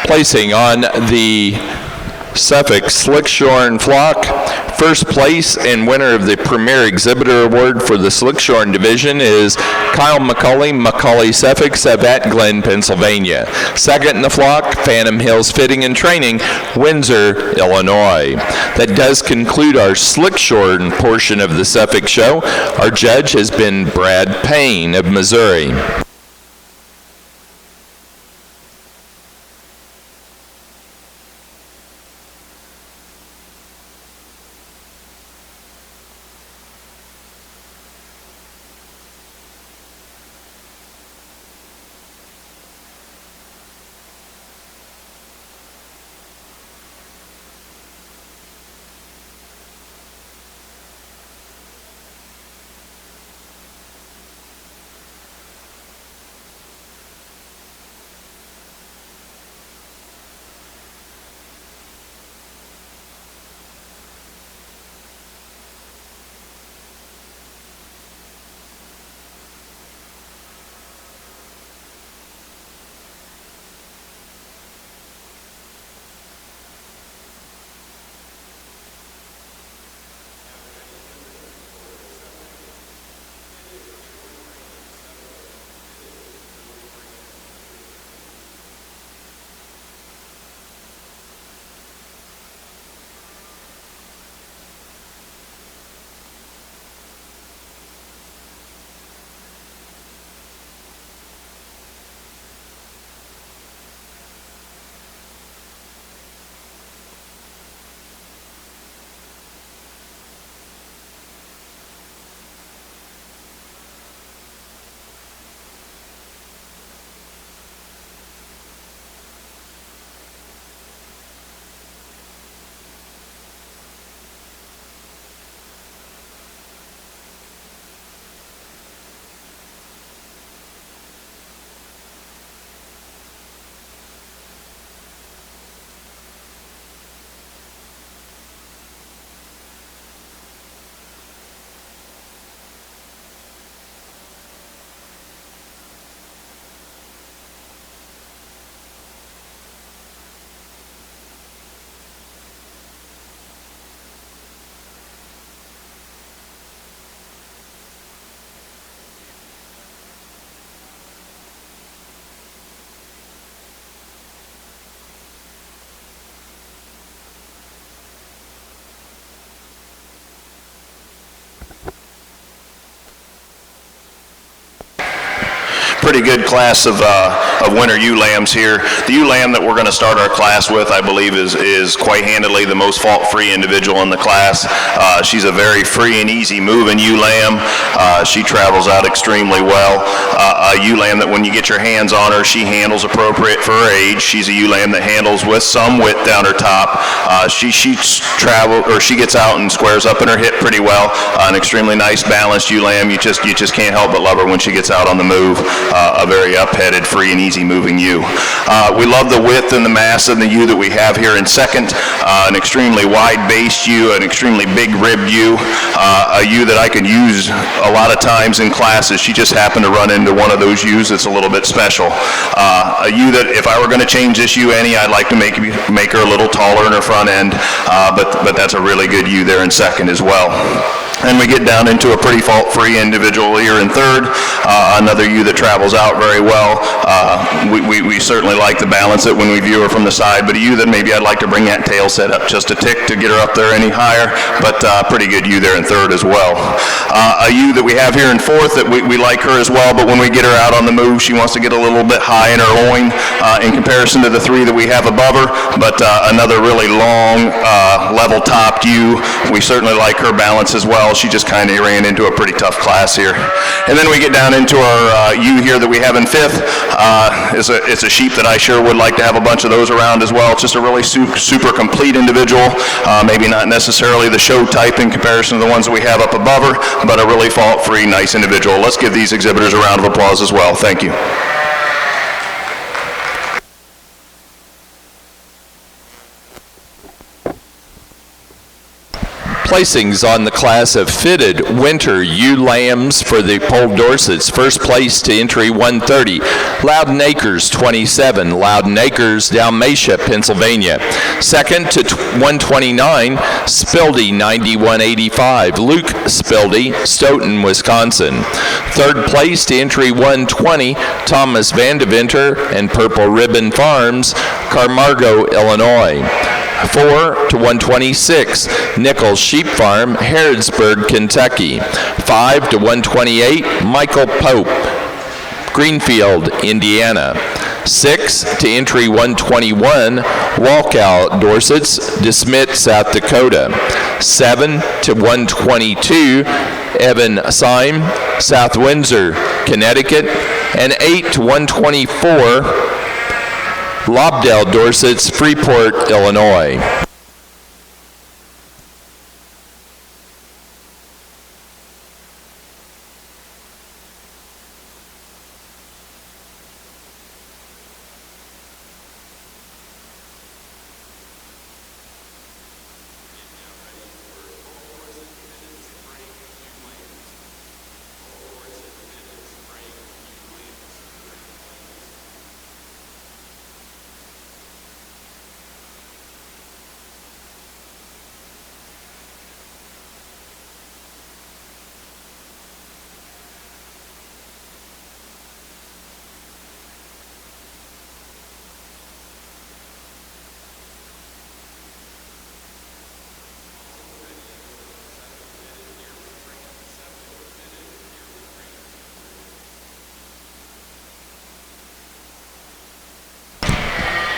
Placing on the suffix Slickshorn Flock, first place and winner of the Premier Exhibitor Award for the Slickshorn Division is Kyle Macaulay, Macaulay suffix of at Glen, Pennsylvania. Second in the flock, Phantom Hills Fitting and Training, Windsor, Illinois. That does conclude our Slickshorn portion of the suffix show. Our judge has been Brad Payne of Missouri. pretty good class of winter ewe lambs here. The ewe lamb that we're going to start our class with, I believe, is quite handily the most fault-free individual in the class. She's a very free and easy moving ewe lamb. She travels out extremely well. A ewe lamb that when you get your hands on her, she handles appropriate for her age. She's a ewe lamb that handles with some width down her top. She gets out and squares up in her hip pretty well. An extremely nice balanced ewe lamb. You just can't help but love her when she gets out on the move. A very up-headed, free and easy moving ewe. We love the width and the mass of the ewe that we have here in second. An extremely wide-based ewe, an extremely big-ribbed ewe, a ewe that I can use a lot of times in classes. She just happened to run into one of those ewes that's a little bit special. A ewe that if I were going to change this ewe any, I'd like to make her a little taller in her front end, but that's a really good ewe there in second as well. And we get down into a pretty fault-free individual here in third, another ewe that travels out very well. We certainly like to balance it when we view her from the side, but a ewe that maybe I'd like to bring that tail set up just a tick to get her up there any higher, but pretty good ewe there in third as well. A ewe that we have here in fourth, that we like her as well, but when we get her out on the move, she wants to get a little bit high in her loin in comparison to the three that we have above her, but another really long, level-topped ewe. We certainly like her balance as well. She just kind of ran into a pretty tough class here. And then we get down into our ewe here that we have in fifth. It's a sheep that I sure would like to have a bunch of those around as well. It's just a really super complete individual. Maybe not necessarily the show type in comparison to the ones that we have up above her, but a really fault-free, nice individual. Let's give these exhibitors a round of applause as well. Thank you. Placings on the class of fitted winter ewe lambs for the Poll Dorsets. First place to entry 130, Loudon Acres 27, Loudon Acres, Dalmatia, Pennsylvania. Second to 129, Spildy 9185, Luke Spildy, Stoughton, Wisconsin. Third place to entry 120, Thomas Vandeventer and Purple Ribbon Farms, Carmargo, Illinois. 4 to 126, Nichols Sheep Farm, Harrodsburg, Kentucky. 5 to 128, Michael Pope, Greenfield, Indiana. 6 to entry 121, Walkout Dorsets, DeSmet, South Dakota. 7 to 122, Evan Syme, South Windsor, Connecticut. And 8 to 124, Lobdell Dorsets, Freeport, Illinois.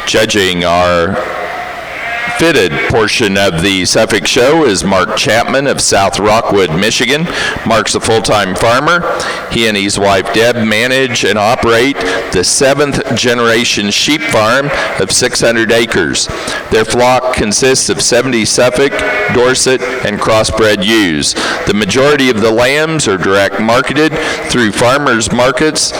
Judging our fitted portion of the Suffolk Show is Mark Chapman of South Rockwood, Michigan. Mark's a full-time farmer. He and his wife Deb manage and operate the 7th generation sheep farm of 600 acres. Their flock consists of 70 Suffolk, Dorset, and crossbred ewes. The majority of the lambs are direct marketed through farmers markets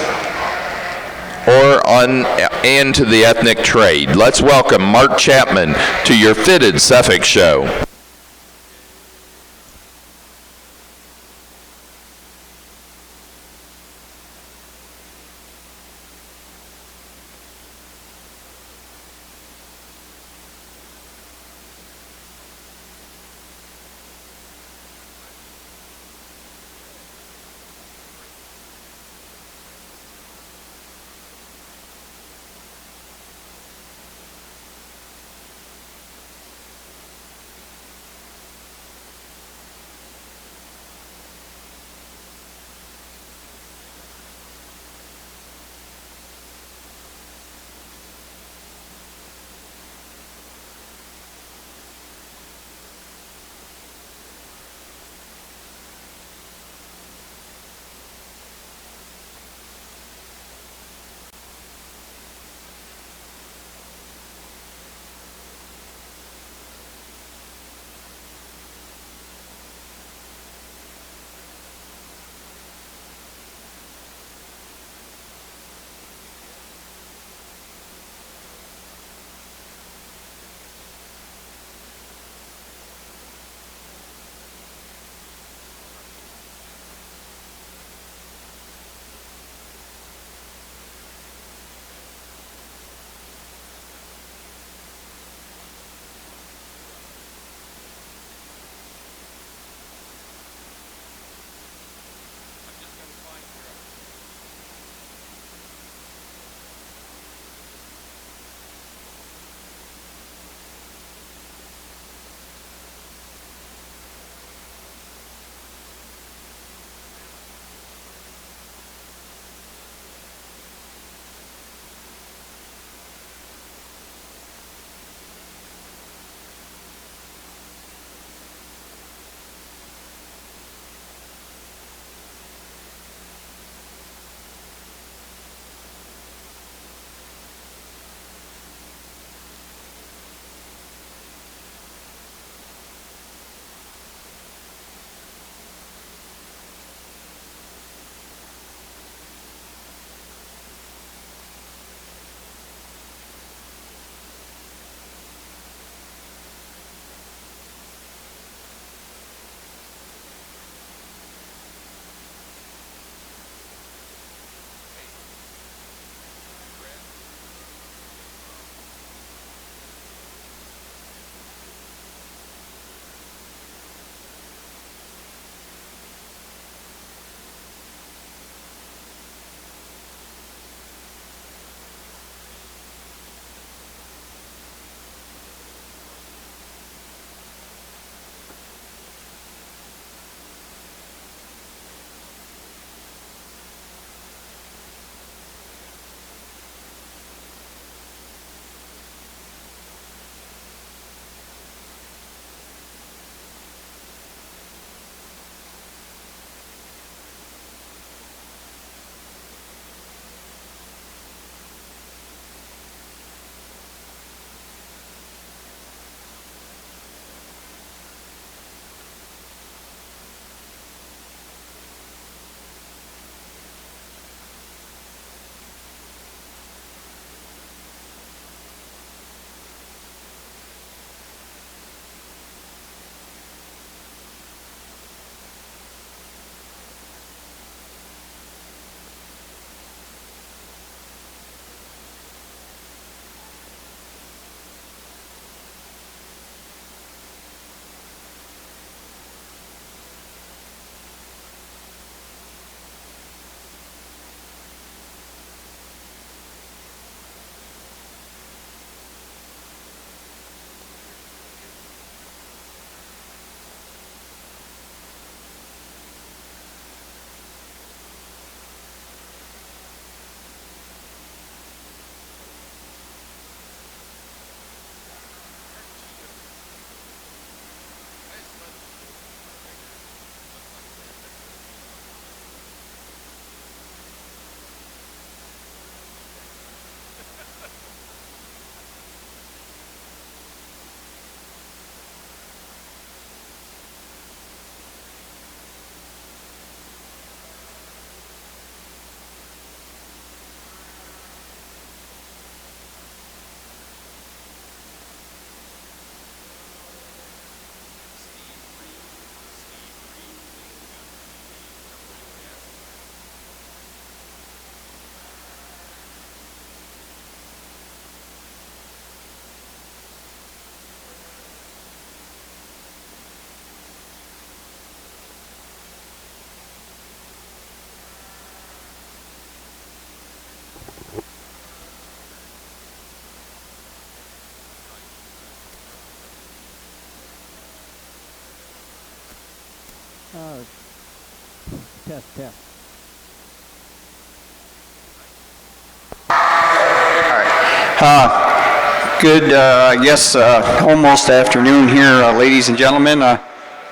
or on and to the ethnic trade. Let's welcome Mark Chapman to your Fitted Suffolk Show. test. Good, almost afternoon here, ladies and gentlemen. I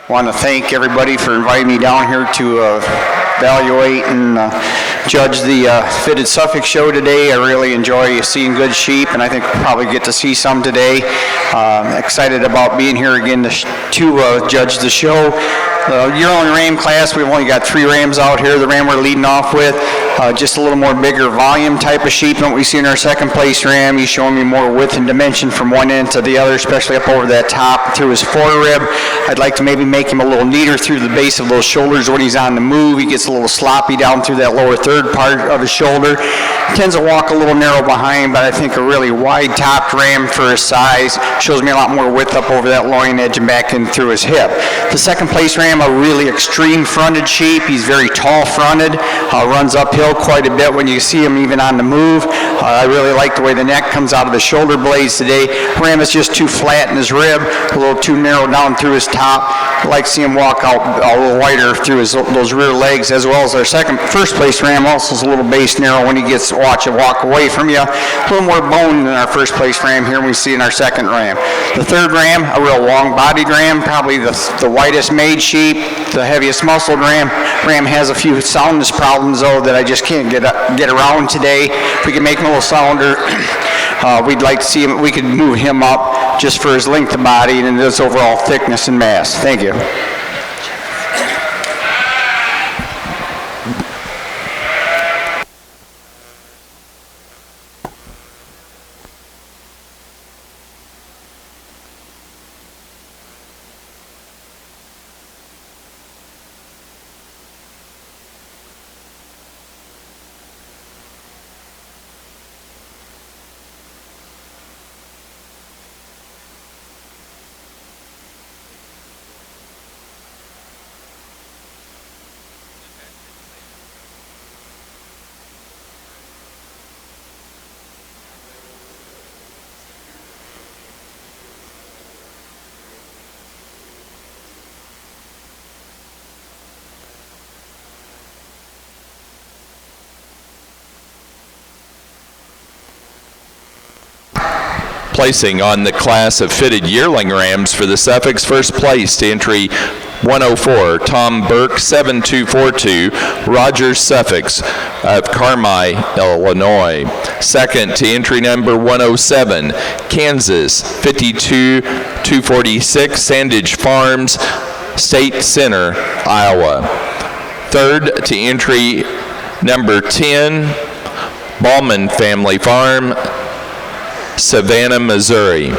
want to thank everybody for inviting me down here to evaluate and judge the Fitted Suffolk show today. I really enjoy seeing good sheep, and I think we'll probably get to see some today. Excited about being here again to judge the show. Yearling ram class, we've only got 3 rams out here. The ram we're leading off with, just a little more bigger volume type of sheep than what we see in our second place ram. He's showing me more width and dimension from one end to the other, especially up over that top through his forearm. I'd like to maybe make him a little neater through the base of those shoulders when he's on the move. He gets a little sloppy down through that lower third part of his shoulder. Tends to walk a little narrow behind, but I think a really wide topped ram for his size. Shows me a lot more width up over that loin edge and back in through his hip. The second place ram, a really extreme fronted sheep. He's very tall fronted, runs uphill quite a bit when you see him even on the move. I really like the way the neck comes out of the shoulder blades today. Ram is just too flat in his rib, a little too narrow down through his top. I like to see him walk out a little wider through those rear legs, as well as our first place ram also is a little base narrow when he gets walk away from you. A little more bone than our first place ram here we see in our second ram. The third ram, a real long bodied ram, probably the widest made sheep, the heaviest muscled ram. Ram has a few soundness problems though that I just can't get around today. If we can make him a little sounder, we'd like to see him, we could move him up just for his length of body and his overall thickness and mass. Thank you. Placing on the class of fitted yearling rams for the Suffolk's first place to entry 104, Tom Burke, 7242, Rogers Suffolk's of Carmi, Illinois. Second to entry number 107, Kansas, 52246, Sandage Farms, State Center, Iowa. Third to entry number 10, Ballman Family Farm, Savannah, Missouri.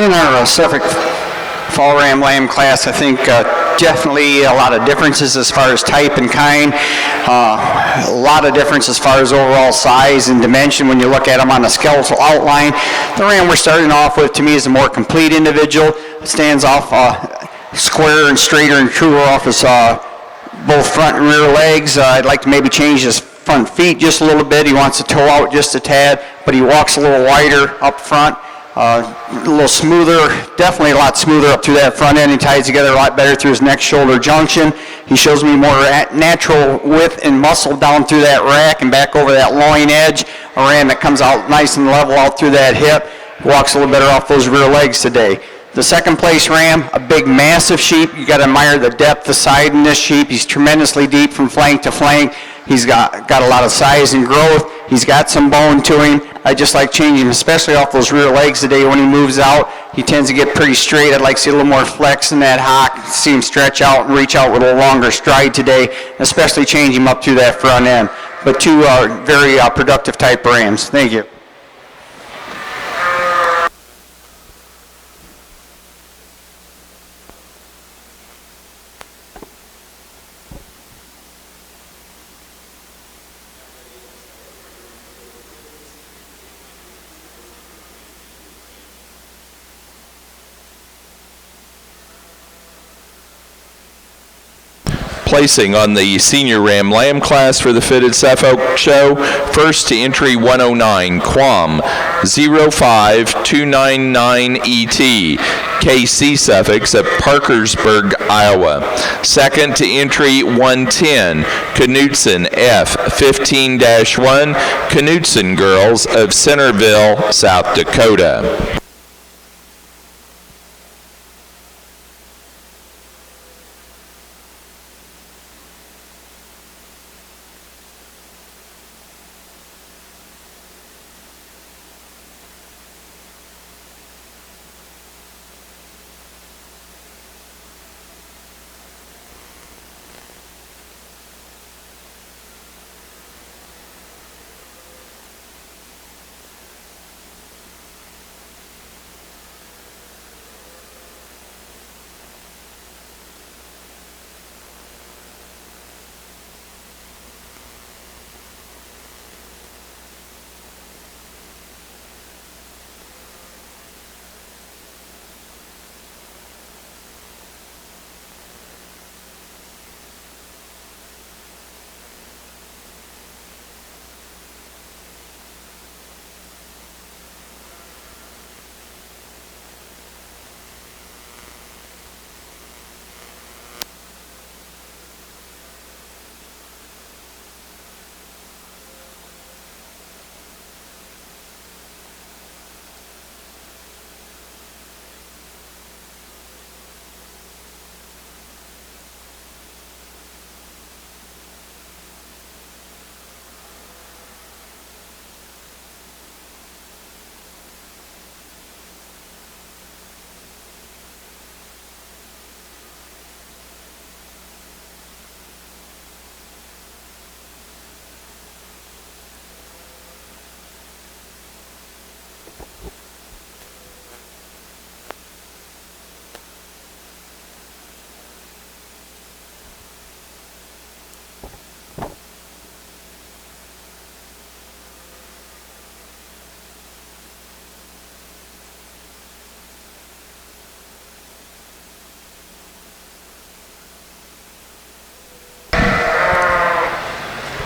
In our Suffolk Fall Ram Lamb class, I think definitely a lot of differences as far as type and kind. A lot of difference as far as overall size and dimension when you look at them on the skeletal outline. The ram we're starting off with, to me, is a more complete individual. It stands off square and straighter and truer off his both front and rear legs. I'd like to maybe change his front feet just a little bit. He wants to toe out just a tad, but he walks a little wider up front. A little smoother, definitely a lot smoother up through that front end. He ties together a lot better through his neck shoulder junction. He shows me more natural width and muscle down through that rack and back over that loin edge. A ram that comes out nice and level out through that hip. Walks a little better off those rear legs today. The second place ram, a big massive sheep. You got to admire the depth of side in this sheep. He's tremendously deep from flank to flank. He's got a lot of size and growth. He's got some bone to him. I just like changing him, especially off those rear legs today. When he moves out, he tends to get pretty straight. I'd like to see a little more flex in that hock, see him stretch out and reach out with a longer stride today, especially change him up through that front end. But two very productive type rams. Thank you. Placing on the Senior Ram Lamb class for the Fitted Suffolk Show, first to entry 109, Quam 05299ET, KC Suffix of Parkersburg, Iowa. Second to entry 110, Knutson F15-1, Knutson Girls of Centerville, South Dakota.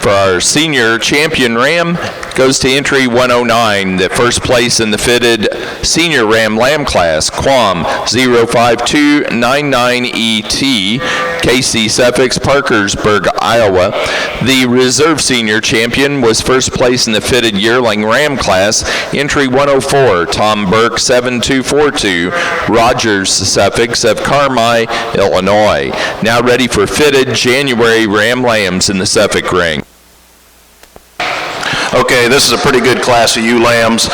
For our senior champion ram, goes to entry 109, the first place in the fitted senior ram lamb class, Quam 05299ET, KC Suffix, Parkersburg, Iowa. The reserve senior champion was first place in the fitted yearling ram class, entry 104, Tom Burke 7242, Rogers Suffix of Carmi, Illinois. Now ready for fitted January ram lambs in the Suffolk ring. Okay, this is a pretty good class of ewe lambs.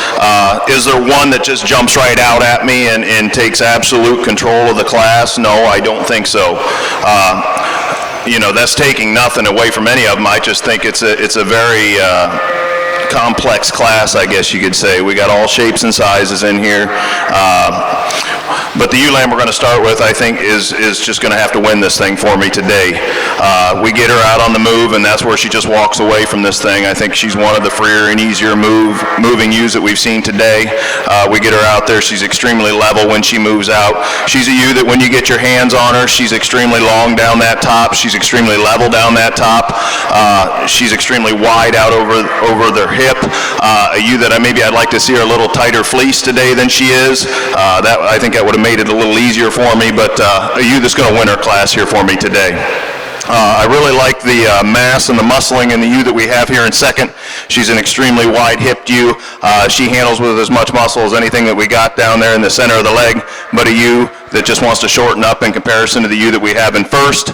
Is there one that just jumps right out at me and takes absolute control of the class? No, I don't think so. You know, that's taking nothing away from any of them. I just think it's a very complex class, I guess you could say. We got all shapes and sizes in here. But the ewe lamb we're going to start with, I think, is just going to have to win this thing for me today. We get her out on the move, and that's where she just walks away from this thing. I think she's one of the freer and easier moving ewes that we've seen today. We get her out there. She's extremely level when she moves out. She's a ewe that when you get your hands on her, she's extremely long down that top. She's extremely level down that top. She's extremely wide out over their hip. A ewe that I'd like to see her a little tighter fleece today than she is. I think that would have made it a little easier for me, but a ewe that's going to win her class here for me today. I really like the mass and the muscling in the ewe that we have here in second. She's an extremely wide-hipped ewe. She handles with as much muscle as anything that we got down there in the center of the leg, but a ewe that just wants to shorten up in comparison to the ewe that we have in first.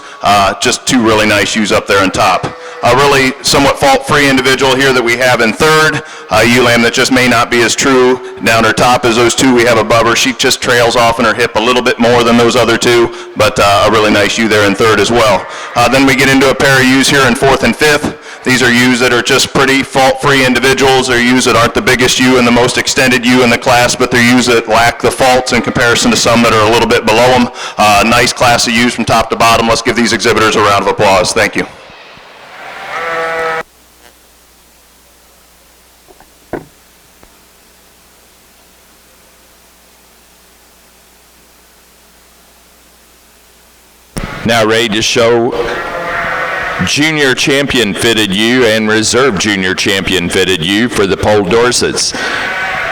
Just two really nice ewes up there on top. A really somewhat fault-free individual here that we have in third, a ewe lamb that just may not be as true down her top as those two we have above her. She just trails off in her hip a little bit more than those other two, but a really nice ewe there in third as well. Then we get into a pair of ewes here in fourth and fifth. These are ewes that are just pretty fault-free individuals. They're ewes that aren't the biggest ewe and the most extended ewe in the class, but they're ewes that lack the faults in comparison to some that are a little bit below them. Nice class of ewes from top to bottom. Let's give these exhibitors a round of applause. Thank you. Now ready to show junior champion fitted ewe and reserve junior champion fitted ewe for the Poll Dorsets.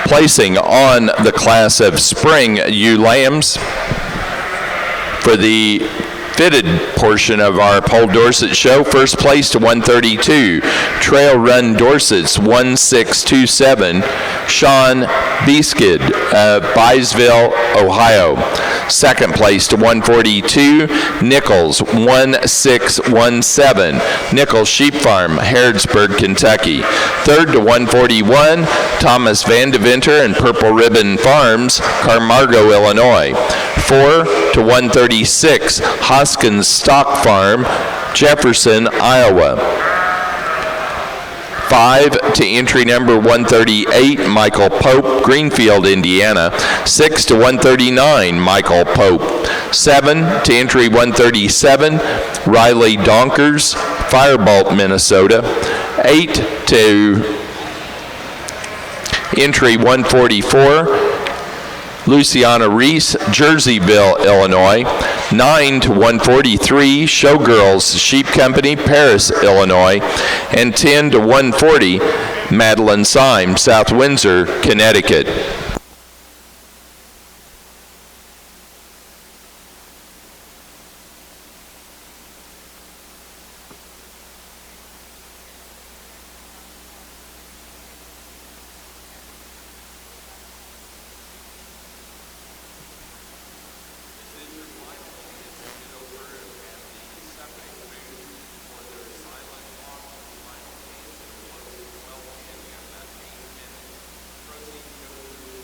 Placing on the class of spring ewe lambs for the fitted portion of our Poll Dorset show. First place to 132, Trail Run Dorsets 1627, Sean Beeskid of Byesville, Ohio. Second place to 142, Nichols 1617, Nichols Sheep Farm, Harrodsburg, Kentucky. Third to 141, Thomas Van Deventer and Purple Ribbon Farms, Carmargo, Illinois. 4 to 136, Hoskins Stock Farm, Jefferson, Iowa. 5 to entry number 138, Michael Pope, Greenfield, Indiana. 6 to 139, Michael Pope. 7 to entry 137, Riley Donkers, Firebolt, Minnesota. 8 to entry 144, Luciana Reese, Jerseyville, Illinois. 9 to 143, Showgirls Sheep Company, Paris, Illinois. And 10 to 140, Madeline Syme, South Windsor, Connecticut. Proceed to go through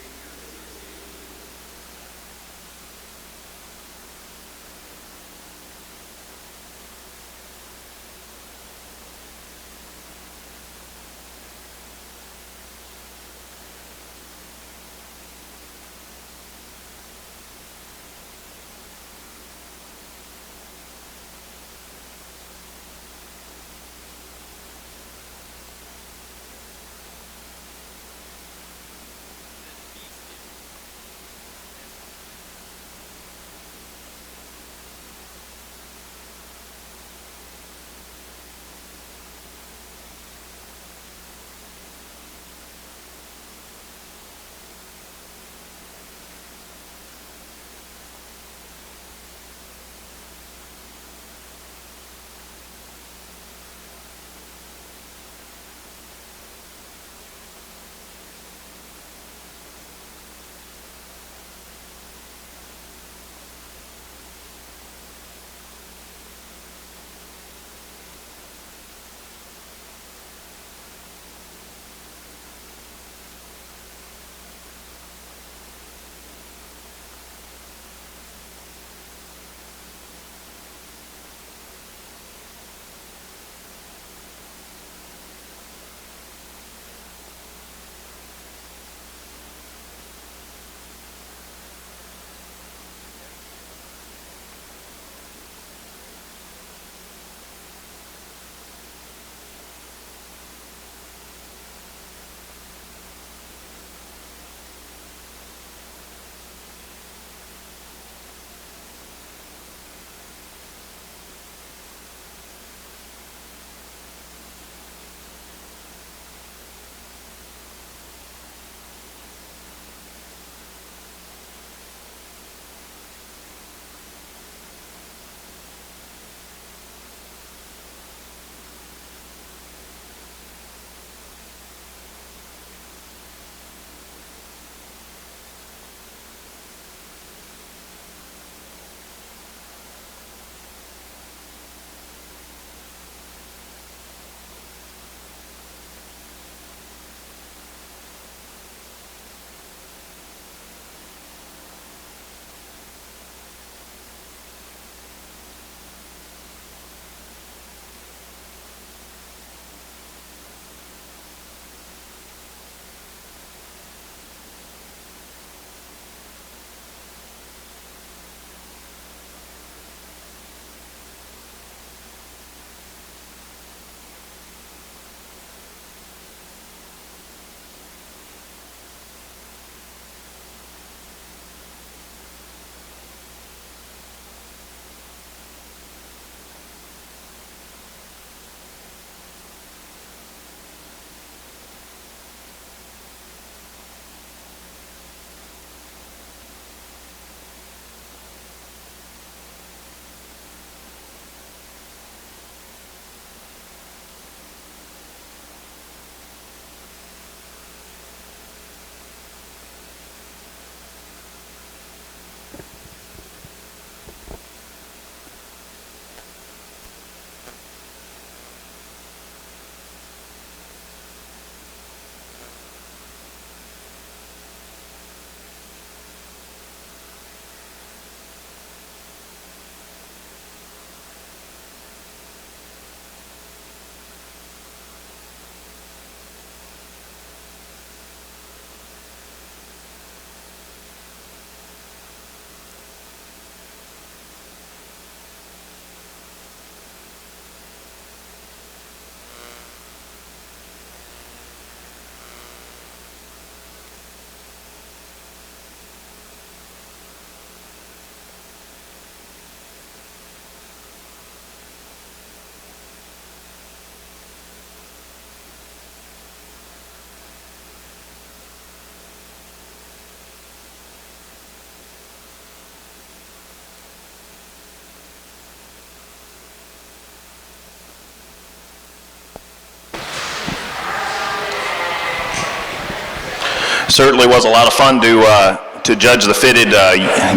certainly was a lot of fun to judge the fitted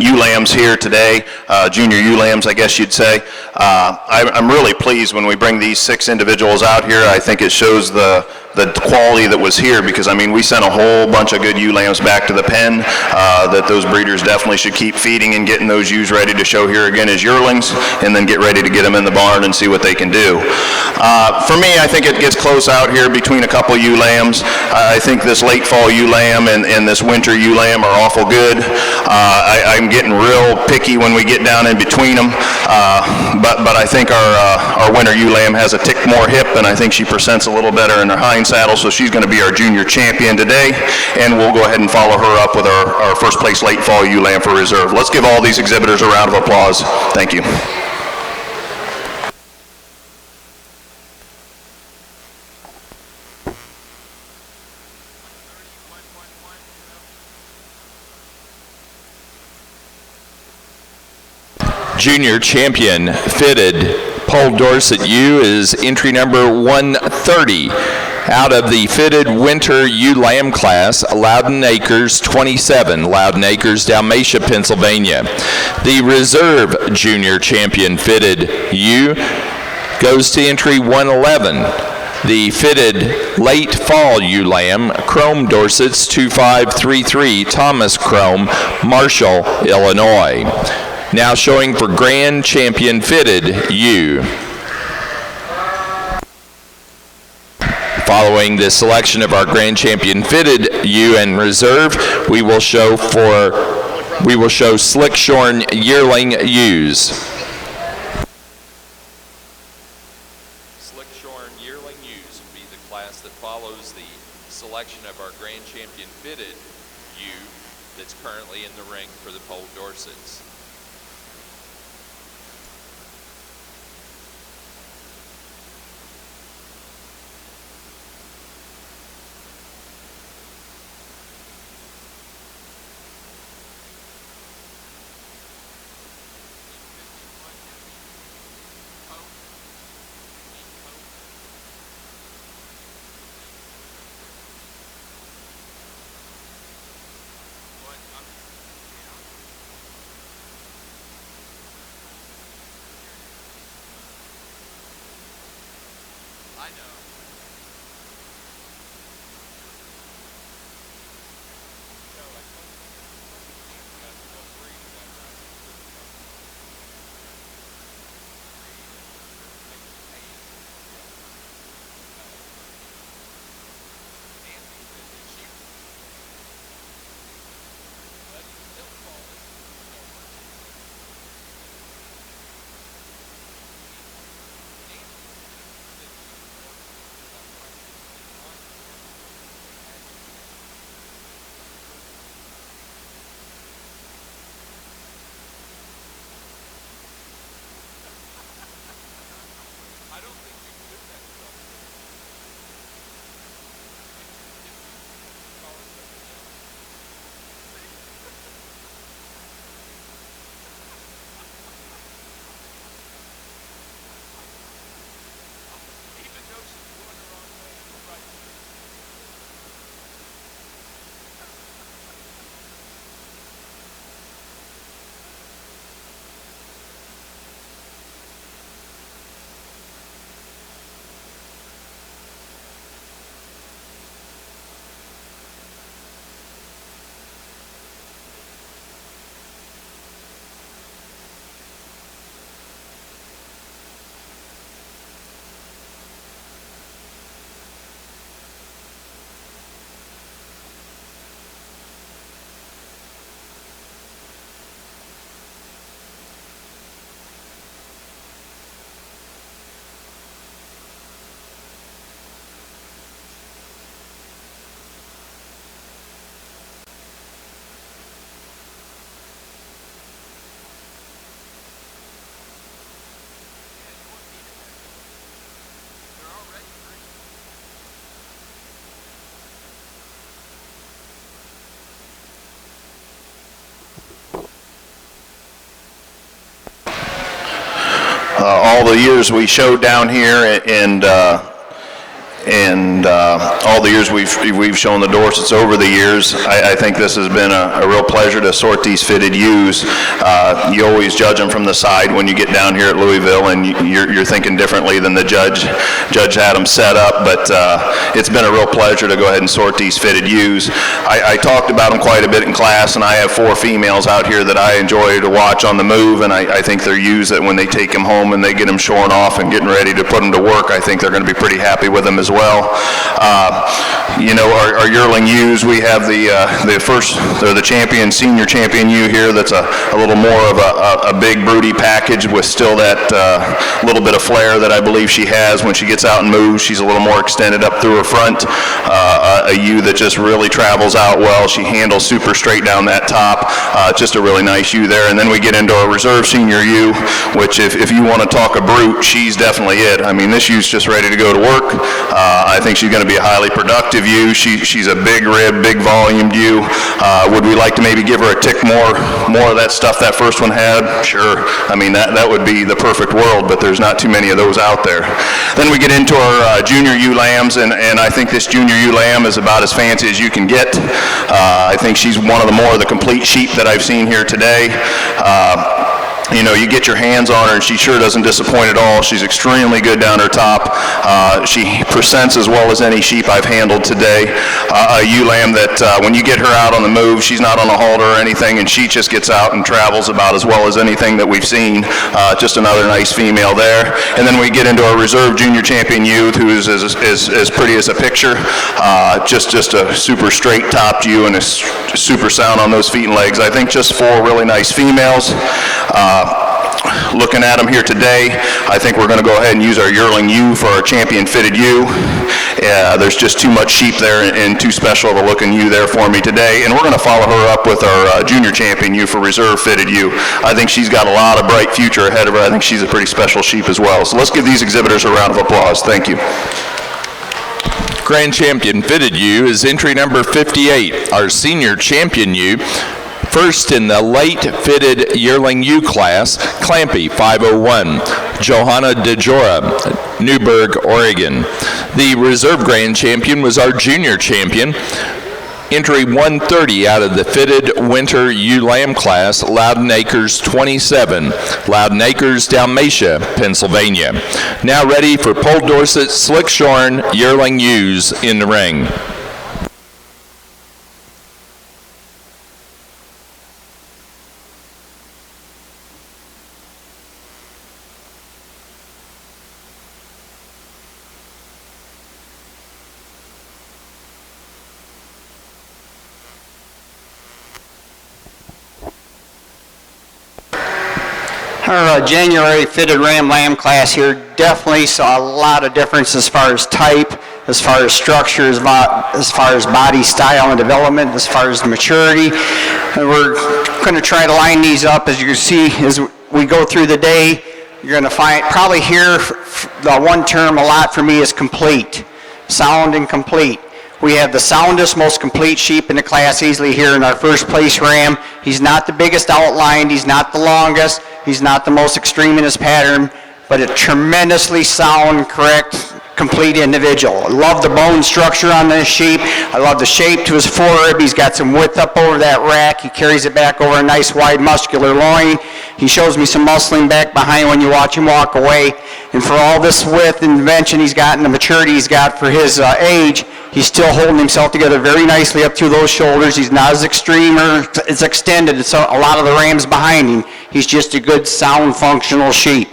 ewe lambs here today, junior ewe lambs, I guess you'd say. I'm really pleased when we bring these 6 individuals out here. I think it shows the quality that was here, because I mean we sent a whole bunch of good ewe lambs back to the pen that those breeders definitely should keep feeding and getting those ewes ready to show here again as yearlings, and then get ready to get them in the barn and see what they can do. For me, I think it gets close out here between a couple ewe lambs. I think this late fall ewe lamb and this winter ewe lamb are awful good. I'm getting real picky when we get down in between them, but I think our winter ewe lamb has a tick more hip, and I think she presents a little better in her hind saddle, so she's going to be our junior champion today, and we'll go ahead and follow her up with our first place late fall ewe lamb for reserve. Let's give all these exhibitors a round of applause. Thank you. Junior champion fitted Poll Dorset ewe is entry number 130 out of the fitted winter ewe lamb class, Loudon Acres 27, Loudon Acres, Dalmatia, Pennsylvania. The reserve junior champion fitted ewe goes to entry 111. The fitted late fall ewe lamb, Chrome Dorsets 2533, Thomas Chrome, Marshall, Illinois. Now showing for grand champion fitted ewe. Following the selection of our grand champion fitted ewe and reserve, we will show slick shorn yearling ewes. Slick shorn yearling ewes will be the class that follows the selection of our grand champion fitted ewe that's currently in the ring for the Poll Dorsets. I know. All the years we showed down here, and and all the years we've shown the Dorsets over the years. I think this has been a real pleasure to sort these fitted ewes. You always judge them from the side when you get down here at Louisville, and you're thinking differently than the judge had them set up, but it's been a real pleasure to go ahead and sort these fitted ewes. I talked about them quite a bit in class, and I have 4 females out here that I enjoy to watch on the move, and I think they're ewes that when they take them home and they get them shorn off and getting ready to put them to work, I think they're going to be pretty happy with them as well. You know, our yearling ewes, we have the champion, senior champion ewe here that's a little more of a big broody package with still that little bit of flair that I believe she has when she gets out and moves. She's a little more extended up through her front. A ewe that just really travels out well. She handles super straight down that top. Just a really nice ewe there. And then we get into our reserve senior ewe, which if you want to talk a brute, she's definitely it. I mean, this ewe's just ready to go to work. I think she's going to be a highly productive ewe. She's a big rib, big volumed ewe. Would we like to maybe give her a tick more of that stuff that first one had? Sure. I mean, that would be the perfect world, but there's not too many of those out there. Then we get into our junior ewe lambs, and I think this junior ewe lamb is about as fancy as you can get. I think she's one of the complete sheep that I've seen here today. You know, you get your hands on her and she sure doesn't disappoint at all. She's extremely good down her top. She presents as well as any sheep I've handled today. A ewe lamb that when you get her out on the move, she's not on a halter or anything, and she just gets out and travels about as well as anything that we've seen. Just another nice female there. And then we get into our reserve junior champion ewe, who is as pretty as a picture. Just a super straight topped ewe and is super sound on those feet and legs. I think just 4 really nice females. Looking at them here today, I think we're going to go ahead and use our yearling ewe for our champion fitted ewe. There's just too much sheep there and too special of a looking ewe there for me today, and we're going to follow her up with our junior champion ewe for reserve fitted ewe. I think she's got a lot of bright future ahead of her. I think she's a pretty special sheep as well. So let's give these exhibitors a round of applause. Thank you. Grand Champion Fitted ewe is entry number 58, our senior champion ewe. First in the late fitted yearling ewe class, Clampy 501, Johanna DeJora, Newburgh, Oregon. The reserve grand champion was our junior champion. Entry 130 out of the fitted winter ewe lamb class, Loudon Acres 27, Loudon Acres, Dalmatia, Pennsylvania. Now ready for Polled Dorset slick shorn yearling ewes in the ring. Our January fitted ram lamb class here definitely saw a lot of difference as far as type, as far as structure, as far as body style and development, as far as maturity. And we're going to try to line these up. As you can see, as we go through the day, you're going to probably hear the one term a lot for me is complete, sound and complete. We have the soundest, most complete sheep in the class easily here in our first place ram. He's not the biggest outlined, he's not the longest, he's not the most extreme in his pattern, but a tremendously sound, correct, complete individual. I love the bone structure on this sheep. I love the shape to his forerib. He's got some width up over that rack. He carries it back over a nice wide muscular loin. He shows me some muscling back behind when you watch him walk away. And for all this width and dimension he's got and the maturity he's got for his age, he's still holding himself together very nicely up through those shoulders. He's not as extreme or as extended as a lot of the rams behind him. He's just a good, sound, functional sheep.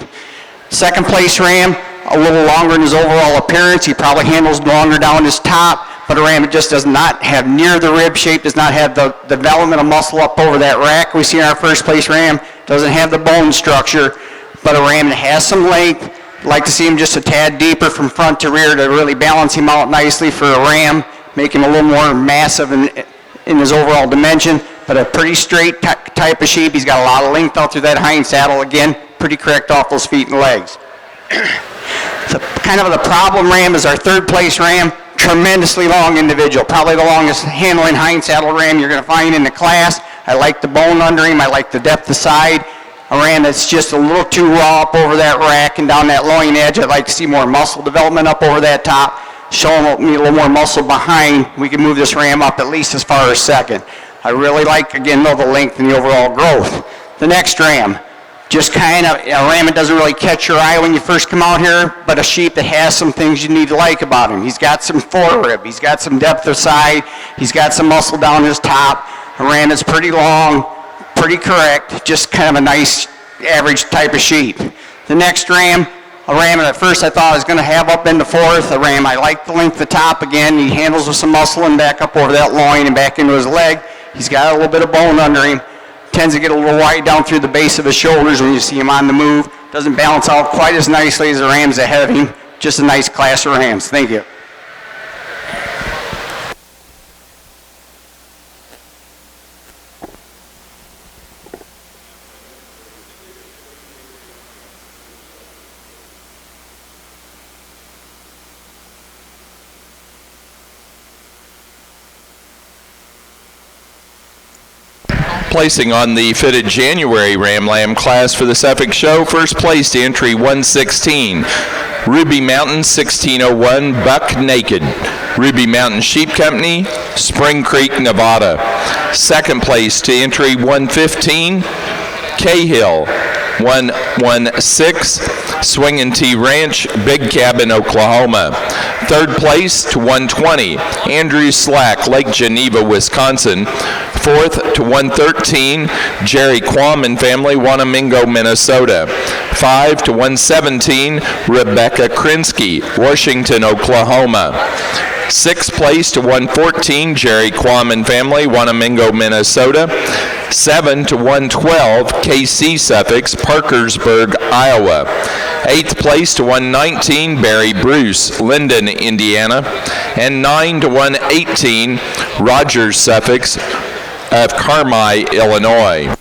Second place ram, a little longer in his overall appearance. He probably handles longer down his top, but a ram that just does not have near the rib shape, does not have the development of muscle up over that rack we see in our first place ram, doesn't have the bone structure, but a ram that has some length. Like to see him just a tad deeper from front to rear to really balance him out nicely for a ram, make him a little more massive in his overall dimension, but a pretty straight type of sheep. He's got a lot of length out through that hind saddle. Again, pretty correct off those feet and legs. Kind of the problem ram is our third place ram, tremendously long individual, probably the longest handling hind saddle ram you're going to find in the class. I like the bone under him, I like the depth of side. A ram that's just a little too raw up over that rack and down that loin edge. I'd like to see more muscle development up over that top. showing me a little more muscle behind, we can move this ram up at least as far as second. I really like, again, though, the length and the overall growth. The next ram, just kind of a ram that doesn't really catch your eye when you first come out here, but a sheep that has some things you need to like about him. He's got some forerib, he's got some depth of side, he's got some muscle down his top. A ram that's pretty long, pretty correct, just kind of a nice average type of sheep. The next ram, a ram that at first I thought I was going to have up in the fourth. A ram I like the length of the top again. He handles with some muscle and back up over that loin and back into his leg. He's got a little bit of bone under him. Tends to get a little wide down through the base of his shoulders when you see him on the move. Doesn't balance out quite as nicely as the rams ahead of him. Just a nice class of rams. Thank you. Placing on the fitted January Ram Lamb class for the Suffolk Show, first place to entry 116, Ruby Mountain 1601 Buck Naked, Ruby Mountain Sheep Company, Spring Creek, Nevada. Second place to entry 115, Cahill 116, Swingin' T Ranch, Big Cabin, Oklahoma. Third place to 120, Andrew Slack, Lake Geneva, Wisconsin. Fourth to 113, Jerry Quam and family, Wanamingo, Minnesota. 5 to 117, Rebecca Krinsky, Washington, Oklahoma. Sixth place to 114, Jerry Quam and family, Wanamingo, Minnesota. 7 to 112, KC Suffolk, Parkersburg, Iowa. Eighth place to 119, Barry Bruce, Linden, Indiana. And 9 to 118, Rogers Suffolk of Carmi, Illinois.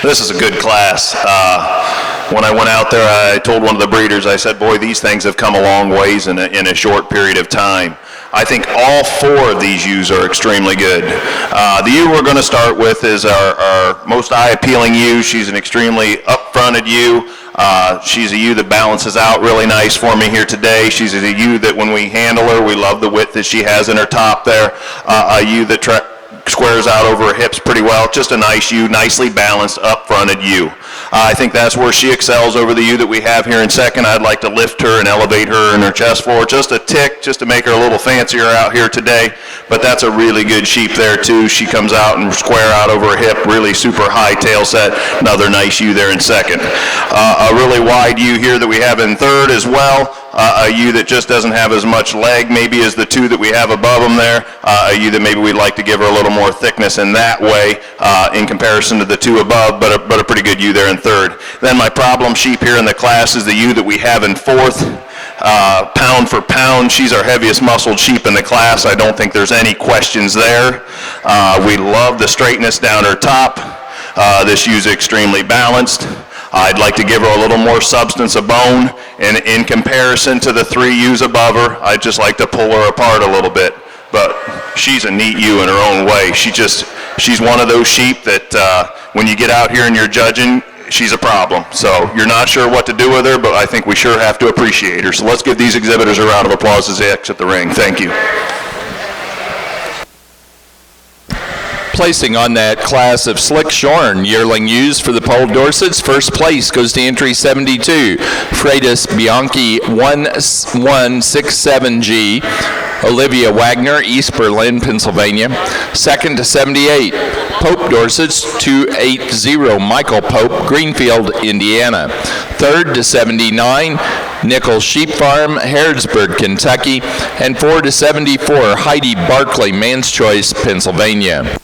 This is a good class. when I went out there, I told one of the breeders, I said, boy, these things have come a long ways in a short period of time. I think all 4 of these ewes are extremely good. The ewe we're going to start with is our most eye-appealing ewe. She's an extremely up-fronted ewe. She's a ewe that balances out really nice for me here today. She's a ewe that when we handle her, we love the width that she has in her top there. A ewe that squares out over her hips pretty well. Just a nice ewe, nicely balanced, up-fronted ewe. I think that's where she excels over the ewe that we have here in second. I'd like to lift her and elevate her in her chest floor just a tick, just to make her a little fancier out here today. But that's a really good sheep there too. She comes out and square out over her hip, really super high tail set. Another nice ewe there in second. A really wide ewe here that we have in third as well. A ewe that just doesn't have as much leg maybe as the 2 that we have above them there. A ewe that maybe we'd like to give her a little more thickness in that way in comparison to the 2 above, but a pretty good ewe there in third. Then my problem sheep here in the class is the ewe that we have in fourth. Pound for pound, she's our heaviest muscled sheep in the class. I don't think there's any questions there. We love the straightness down her top. This ewe's extremely balanced. I'd like to give her a little more substance of bone, and in comparison to the 3 ewes above her, I'd just like to pull her apart a little bit. But she's a neat ewe in her own way. She's one of those sheep that when you get out here and you're judging, she's a problem. So you're not sure what to do with her, but I think we sure have to appreciate her. So let's give these exhibitors a round of applause as they exit the ring. Thank you. Placing on that class of Slick Shorn yearling ewes for the Poll Dorsets, first place goes to entry 72, Freitas Bianchi 1167G, Olivia Wagner, East Berlin, Pennsylvania. Second to 78, Pope Dorsets 280, Michael Pope, Greenfield, Indiana. Third to 79, Nichols Sheep Farm, Harrodsburg, Kentucky. And 4 to 74, Heidi Barkley, Man's Choice, Pennsylvania.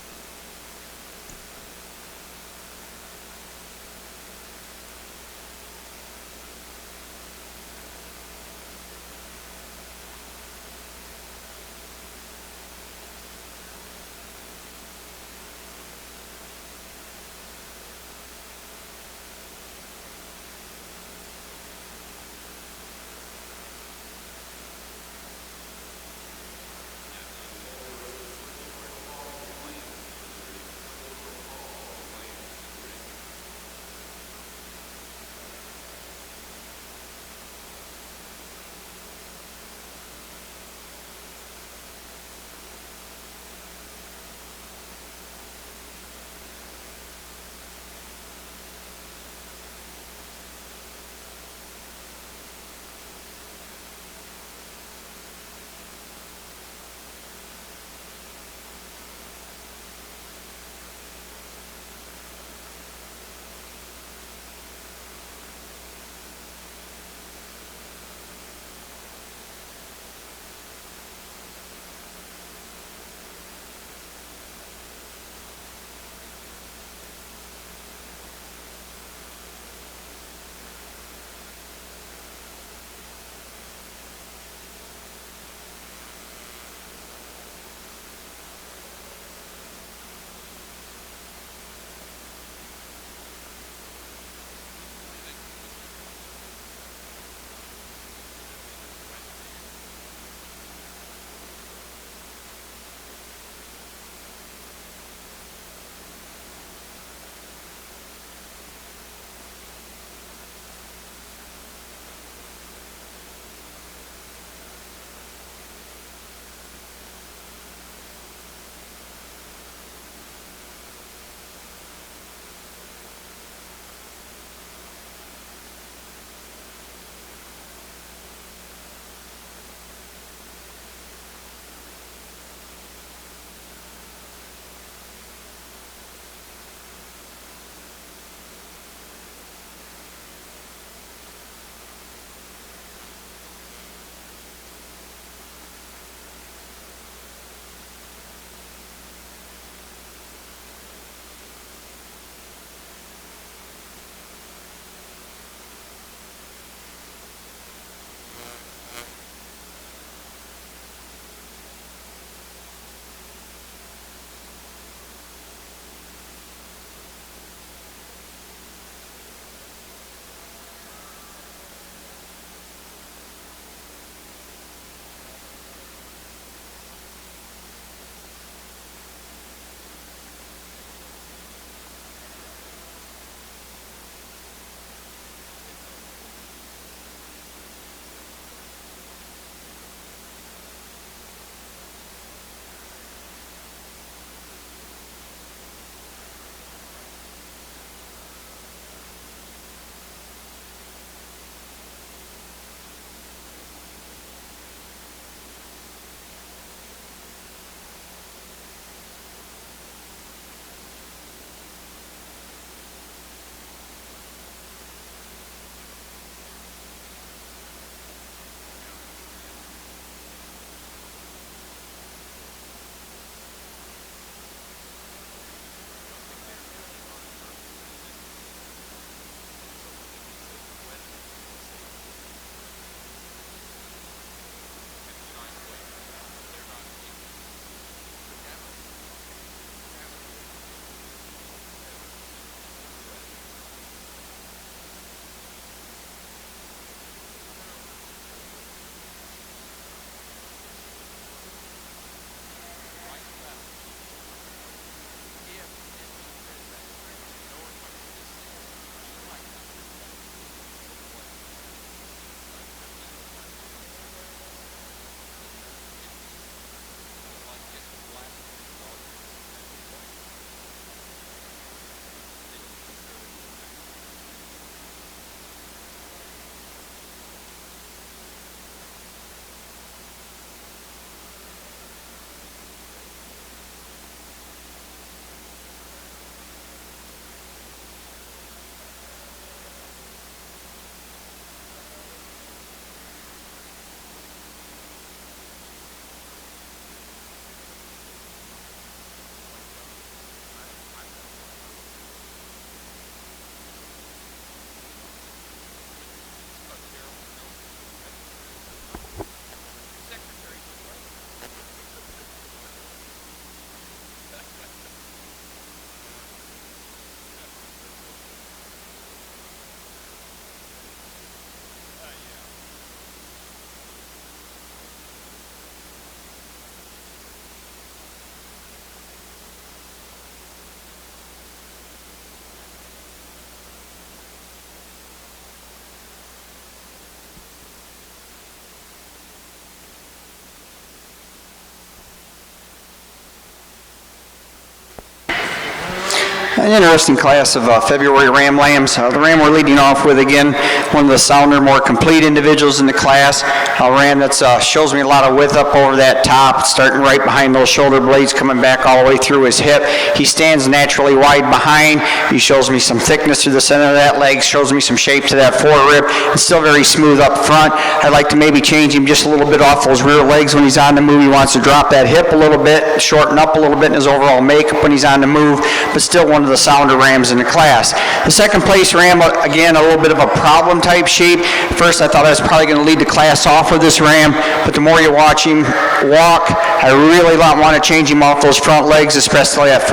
an interesting class of February Ram Lambs. The Ram we're leading off with, again, one of the sounder, more complete individuals in the class. A Ram that shows me a lot of width up over that top, starting right behind those shoulder blades, coming back all the way through his hip. He stands naturally wide behind. He shows me some thickness through the center of that leg, shows me some shape to that forerib, and still very smooth up front. I'd like to maybe change him just a little bit off those rear legs when he's on the move. He wants to drop that hip a little bit, shorten up a little bit in his overall makeup when he's on the move, but still one of the sounder Rams in the class. The second place Ram, again, a little bit of a problem type sheep. First, I thought I was probably going to lead the class off with this Ram, but the more you watch him walk, I really want to change him off those front legs, especially that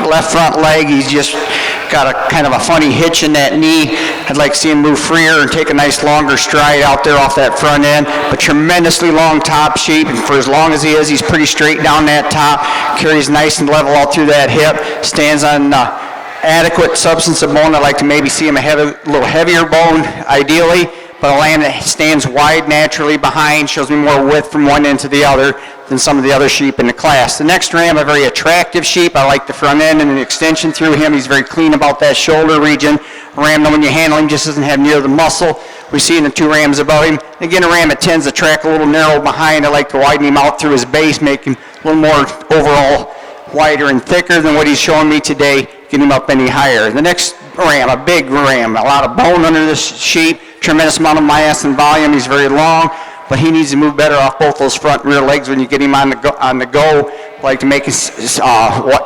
left front leg. He's just got a kind of a funny hitch in that knee. I'd like to see him move freer and take a nice longer stride out there off that front end, but tremendously long top sheep, and for as long as he is, he's pretty straight down that top, carries nice and level all through that hip, stands on adequate substance of bone. I'd like to maybe see him a little heavier bone, ideally, but a lamb that stands wide naturally behind, shows me more width from one end to the other than some of the other sheep in the class. The next Ram, a very attractive sheep. I like the front end and an extension through him. He's very clean about that shoulder region. A Ram that when you handle him just doesn't have near the muscle we see in the two Rams above him. Again, a Ram that tends to track a little narrow behind. I like to widen him out through his base, make him a little more overall wider and thicker than what he's showing me today, get him up any higher. The next Ram, a big Ram, a lot of bone under this sheep, tremendous amount of mass and volume. He's very long, but he needs to move better off both those front and rear legs when you get him on the go. Like to make his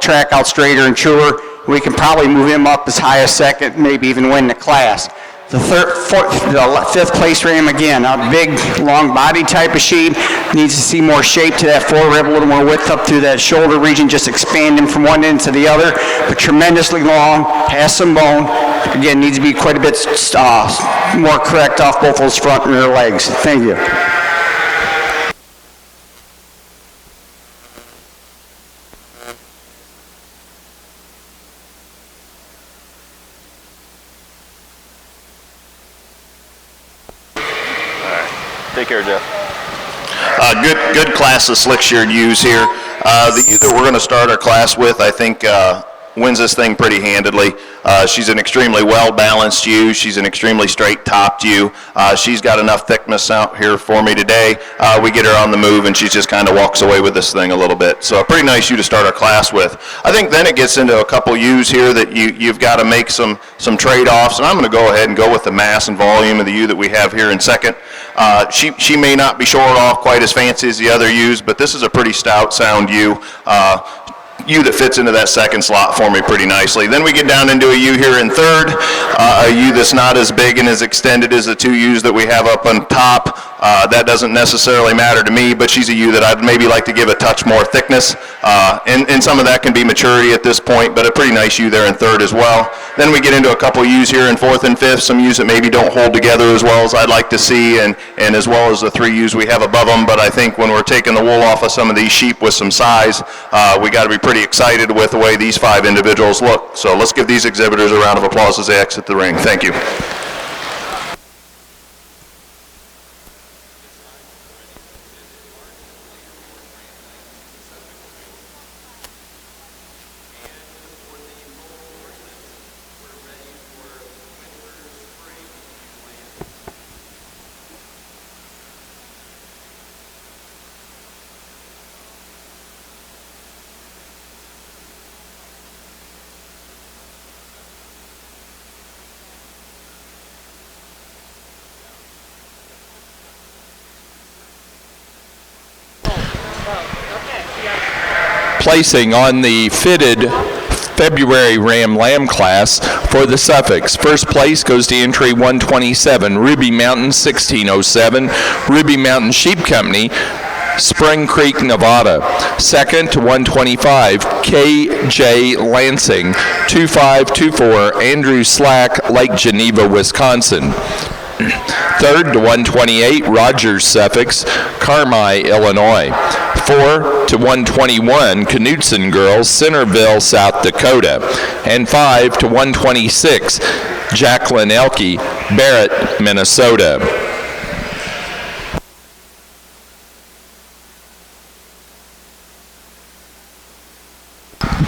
track out straighter and truer. We can probably move him up as high as second, maybe even win the class. The fifth place Ram, again, a big, long body type of sheep. Needs to see more shape to that forerib, a little more width up through that shoulder region, just expand him from one end to the other, but tremendously long, has some bone. Again, needs to be quite a bit more correct off both those front and rear legs. Thank you. Take care, Jeff. Good class of slick-sheared ewes here. The ewe that we're going to start our class with, I think, wins this thing pretty handedly. She's an extremely well-balanced ewe. She's an extremely straight-topped ewe. She's got enough thickness out here for me today. We get her on the move, and she just kind of walks away with this thing a little bit. So a pretty nice ewe to start our class with. I think then it gets into a couple ewes here that you've got to make some trade-offs, and I'm going to go ahead and go with the mass and volume of the ewe that we have here in second. She may not be short off quite as fancy as the other ewes, but this is a pretty stout, sound ewe. Ewe that fits into that second slot for me pretty nicely. Then we get down into a ewe here in third, a ewe that's not as big and as extended as the two ewes that we have up on top. That doesn't necessarily matter to me, but she's a ewe that I'd maybe like to give a touch more thickness, and some of that can be maturity at this point, but a pretty nice ewe there in third as well. Then we get into a couple ewes here in fourth and fifth, some ewes that maybe don't hold together as well as I'd like to see, and as well as the three ewes we have above them, but I think when we're taking the wool off of some of these sheep with some size, we got to be pretty excited with the way these five individuals look. So let's give these exhibitors a round of applause as they exit the ring. Thank you. Placing on the fitted February Ram Lamb class for the Suffolks. First place goes to entry 127, Ruby Mountain 1607, Ruby Mountain Sheep Company, Spring Creek, Nevada. Second to 125, KJ Lansing 2524, Andrew Slack, Lake Geneva, Wisconsin. Third to 128, Rogers Suffolks, Carmi, Illinois. 4 to 121, Knutson Girls, Centerville, South Dakota. And 5 to 126, Jacqueline Elke, Barrett, Minnesota.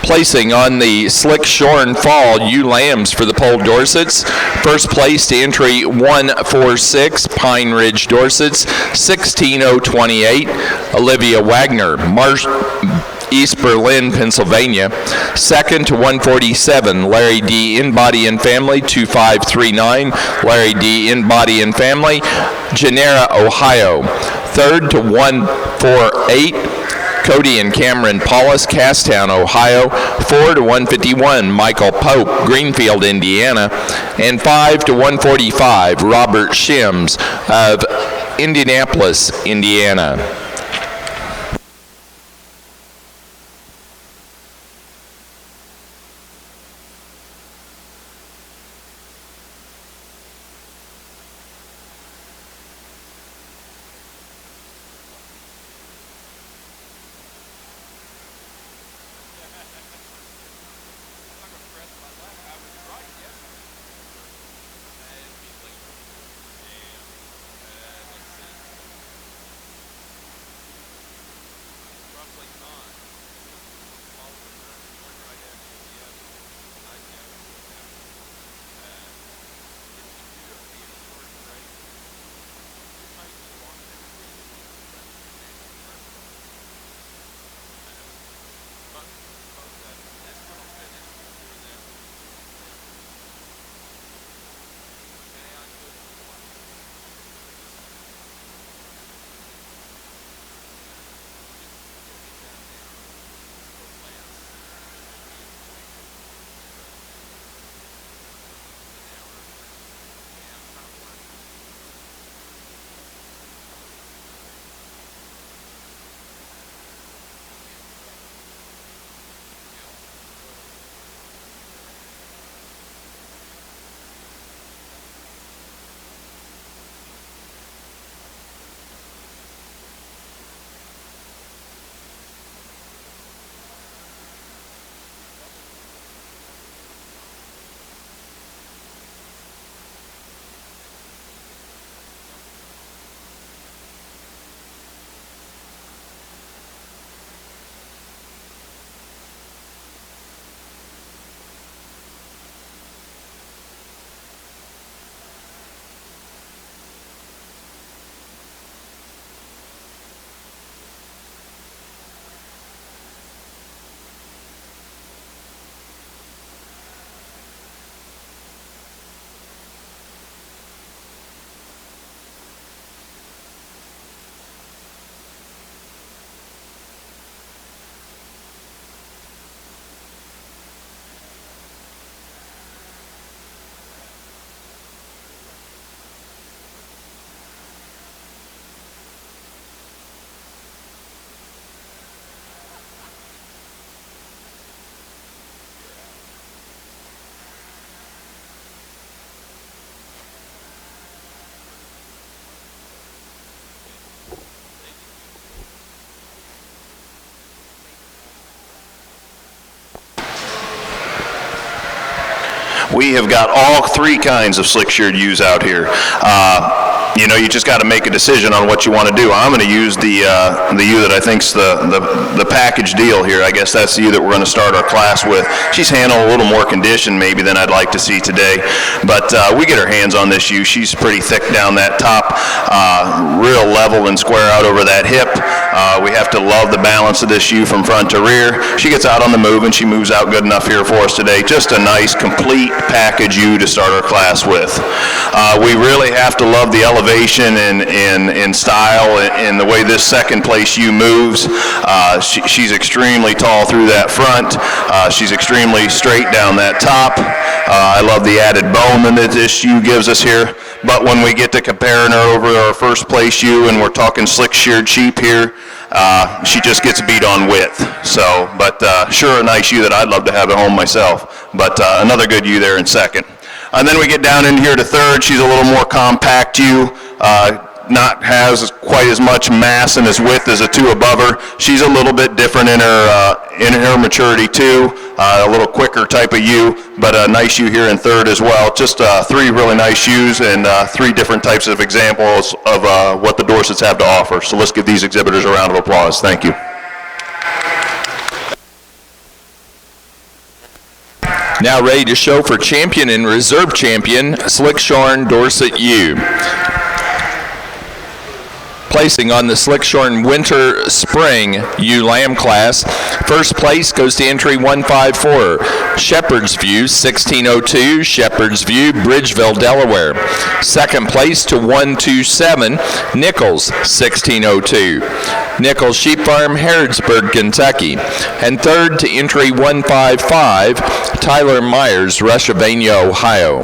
Placing on the Slick Shorn Fall ewe lambs for the Pole Dorsets. First place to entry 146, Pine Ridge Dorsets, 16028, Olivia Wagner, East Berlin, Pennsylvania. Second to 147, Larry D. In Body and Family, 2539, Larry D. In Body and Family, Genera, Ohio. Third to 148, Cody and Cameron Paulus, Casstown, Ohio. 4 to 151, Michael Pope, Greenfield, Indiana. And 5 to 145, Robert Shims of Indianapolis, Indiana. We have got all three kinds of slick-sheared ewes out here. You know, you just got to make a decision on what you want to do. I'm going to use the ewe that I think's the package deal here. I guess that's the ewe that we're going to start our class with. She's handled a little more condition maybe than I'd like to see today, but we get our hands on this ewe. She's pretty thick down that top, real level and square out over that hip. We have to love the balance of this ewe from front to rear. She gets out on the move and she moves out good enough here for us today. Just a nice complete package ewe to start our class with. We really have to love the elevation in style in the way this second place ewe moves. She's extremely tall through that front. She's extremely straight down that top. I love the added bone that this ewe gives us here. But when we get to comparing her over our first place ewe, and we're talking slick sheared sheep here, she just gets beat on width. So, but sure, a nice ewe that I'd love to have at home myself. But another good ewe there in second. And then we get down in here to third. She's a little more compact ewe, not has quite as much mass and as width as the two above her. She's a little bit different in her maturity too, a little quicker type of ewe, but a nice ewe here in third as well. Just three really nice ewes and three different types of examples of what the Dorsets have to offer. So let's give these exhibitors a round of applause. Thank you. Now ready to show for champion and reserve champion, Slickshorn Dorset U. Placing on the Slickshorn Winter Spring U Lamb class, first place goes to entry 154, Shepherd's View 1602, Shepherd's View, Bridgeville, Delaware. Second place to 127, Nichols 1602, Nichols Sheep Farm, Harrodsburg, Kentucky. And third to entry 155, Tyler Myers, Rushvania, Ohio.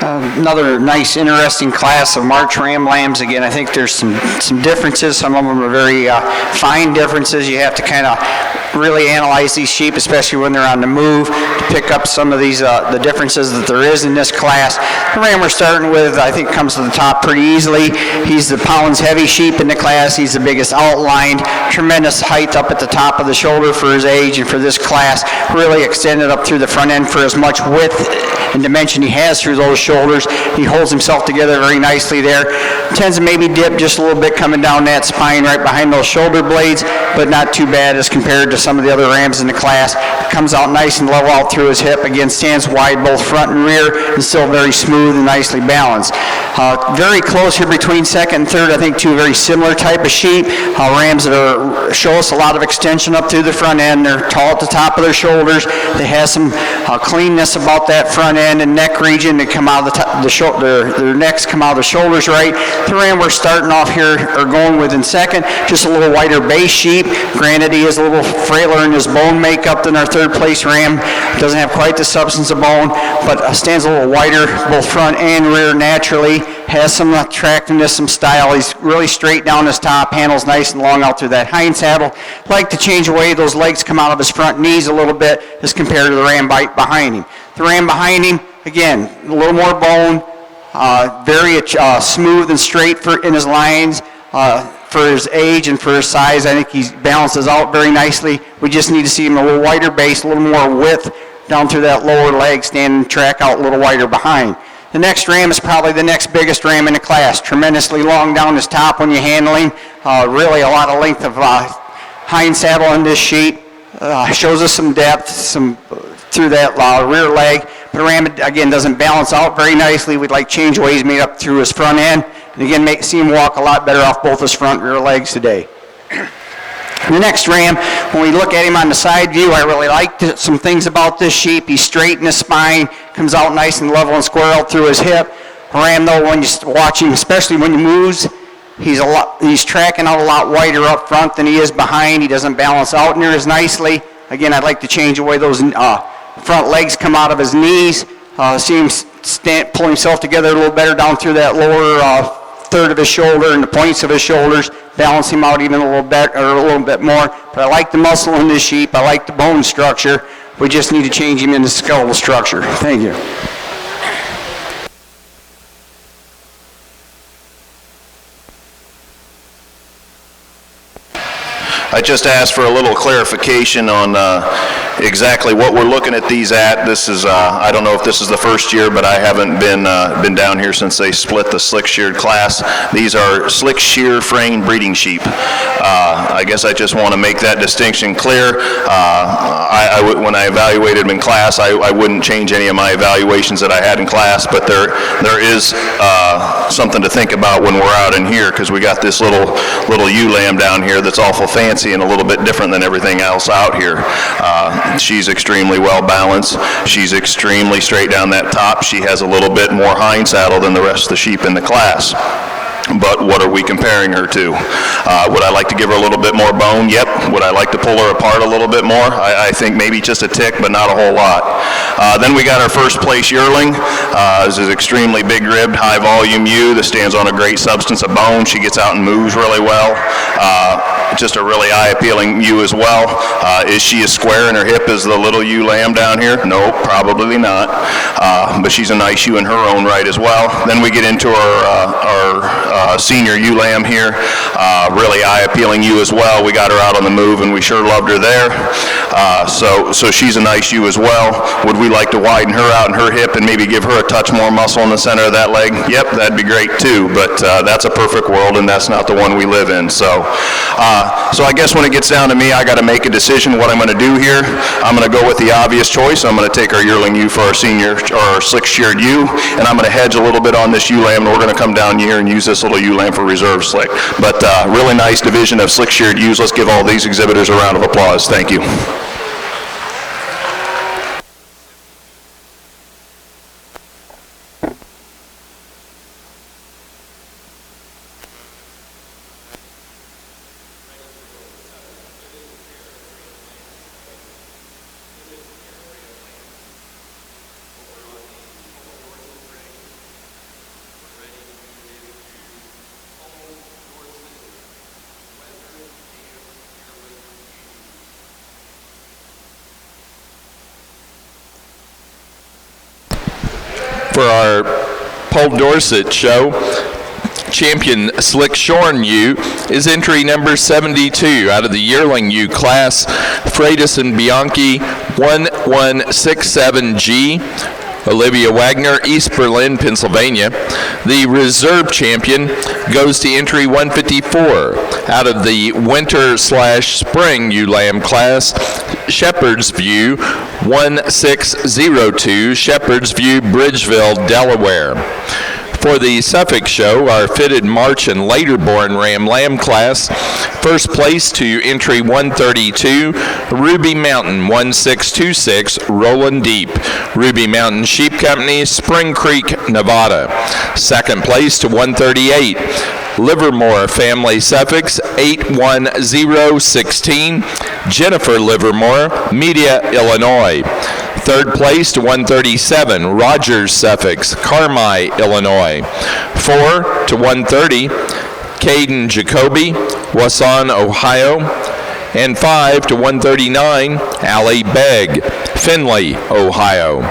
Another nice, interesting class of March Ram lambs. Again, I think there's some differences. Some of them are very fine differences. You have to kind of really analyze these sheep, especially when they're on the move, to pick up some of these the differences that there is in this class. The ram we're starting with, I think, comes to the top pretty easily. He's the pounds heavy sheep in the class. He's the biggest outlined, tremendous height up at the top of the shoulder for his age and for this class. Really extended up through the front end for as much width and dimension he has through those shoulders. He holds himself together very nicely there. Tends to maybe dip just a little bit coming down that spine right behind those shoulder blades, but not too bad as compared to some of the other rams in the class. Comes out nice and level out through his hip. Again, stands wide both front and rear, and still very smooth and nicely balanced. Very close here between second and third, I think, two very similar type of sheep. Rams that show us a lot of extension up through the front end. They're tall at the top of their shoulders. They have some cleanness about that front end and neck region. They come out of the top, their necks come out of the shoulders right. The ram we're starting off here, or going with in second, just a little wider base sheep. Granted, he is a little frailer in his bone makeup than our third place ram. Doesn't have quite the substance of bone, but stands a little wider, both front and rear naturally. Has some attractiveness, some style. He's really straight down his top, handles nice and long out through that hind saddle. Like to change away, those legs come out of his front knees a little bit as compared to the ram behind him. The ram behind him, again, a little more bone, very smooth and straight in his lines. For his age and for his size, I think he balances out very nicely. We just need to see him a little wider base, a little more width down through that lower leg, standing track out a little wider behind. The next ram is probably the next biggest ram in the class. Tremendously long down his top when you handle him. Really a lot of length of hind saddle in this sheep. Shows us some depth through that rear leg. But the ram, again, doesn't balance out very nicely. We'd like changeaways made up through his front end. and again, see him walk a lot better off both his front and rear legs today. The next ram, when we look at him on the side view, I really like some things about this sheep. He's straight in the spine, comes out nice and level and square out through his hip. Ram, though, when you watch him, especially when he moves, he's tracking out a lot wider up front than he is behind. He doesn't balance out near as nicely. Again, I'd like to change the way those front legs come out of his knees. See him pull himself together a little better down through that lower third of his shoulder and the points of his shoulders, balance him out even a little bit more. But I like the muscle in this sheep. I like the bone structure. We just need to change him in the skeletal structure. Thank you. I just asked for a little clarification on exactly what we're looking at these at. This is, I don't know if this is the first year, but I haven't been down here since they split the slick sheared class. These are slick shear frame breeding sheep. I guess I just want to make that distinction clear. When I evaluated them in class, I wouldn't change any of my evaluations that I had in class, but there is something to think about when we're out in here, because we got this little ewe lamb down here that's awful fancy and a little bit different than everything else out here. She's extremely well balanced. She's extremely straight down that top. She has a little bit more hind saddle than the rest of the sheep in the class. But what are we comparing her to? Would I like to give her a little bit more bone? Yep. Would I like to pull her apart a little bit more? I think maybe just a tick, but not a whole lot. Then we got our first place yearling. This is extremely big ribbed, high volume ewe that stands on a great substance of bone. She gets out and moves really well. Just a really eye-appealing ewe as well. Is she as square in her hip as the little ewe lamb down here? No, probably not. But she's a nice ewe in her own right as well. Then we get into our senior ewe lamb here. Really eye-appealing ewe as well. We got her out on the move, and we sure loved her there. So she's a nice ewe as well. Would we like to widen her out in her hip and maybe give her a touch more muscle in the center of that leg? Yep, that'd be great too. But that's a perfect world, and that's not the one we live in. So I guess when it gets down to me, I got to make a decision what I'm going to do here. I'm going to go with the obvious choice. I'm going to take our yearling ewe for our senior, or our slick-sheared ewe, and I'm going to hedge a little bit on this ewe lamb, and we're going to come down here and use this little ewe lamb for reserve slick. But really nice division of slick-sheared ewes. Let's give all these exhibitors a round of applause. Thank you. For our Poll Dorset show, champion Slick Shorn ewe is entry number 72 out of the yearling ewe class, Freitas and Bianchi 1167G. Olivia Wagner, East Berlin, Pennsylvania. The reserve champion goes to entry 154 out of the winter/spring ewe lamb class, Shepherd's View 1602, Shepherd's View, Bridgeville, Delaware. For the Suffolk show, our fitted March and later born ram lamb class, first place to entry 132, Ruby Mountain 1626, Roland Deep, Ruby Mountain Sheep Company, Spring Creek, Nevada. Second place to 138, Livermore Family Suffix 81016, Jennifer Livermore, Media, Illinois. Third place to 137, Rogers Suffix, Carmi, Illinois. 4 to 130, Caden Jacoby, Wausau, Ohio. And 5 to 139, Allie Begg, Findlay, Ohio.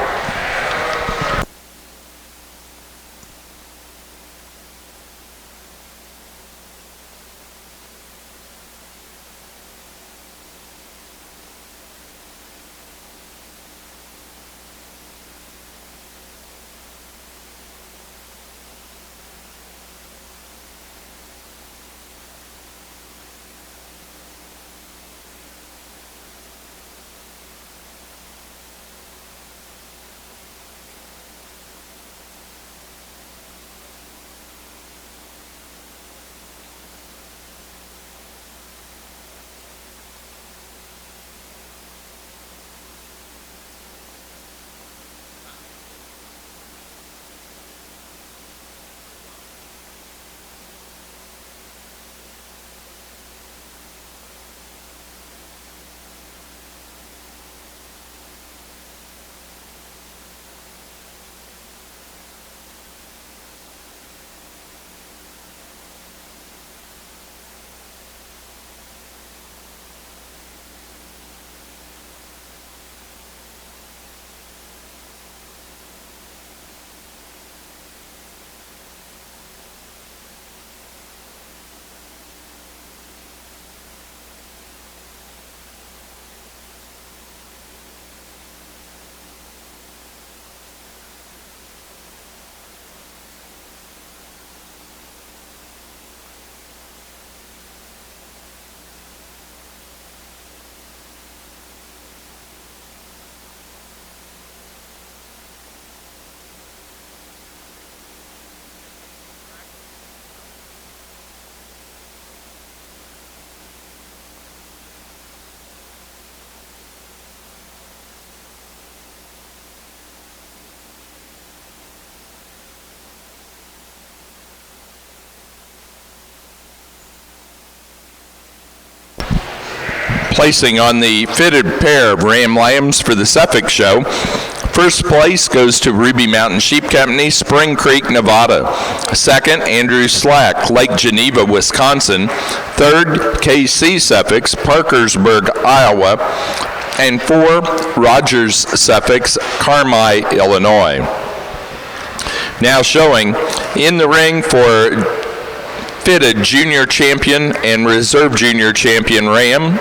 placing on the fitted pair of ram lambs for the Suffolk Show. First place goes to Ruby Mountain Sheep Company, Spring Creek, Nevada. Second, Andrew Slack, Lake Geneva, Wisconsin. Third, KC Suffolks, Parkersburg, Iowa. And 4, Rogers Suffolks, Carmi, Illinois. Now showing in the ring for fitted junior champion and reserve junior champion ram.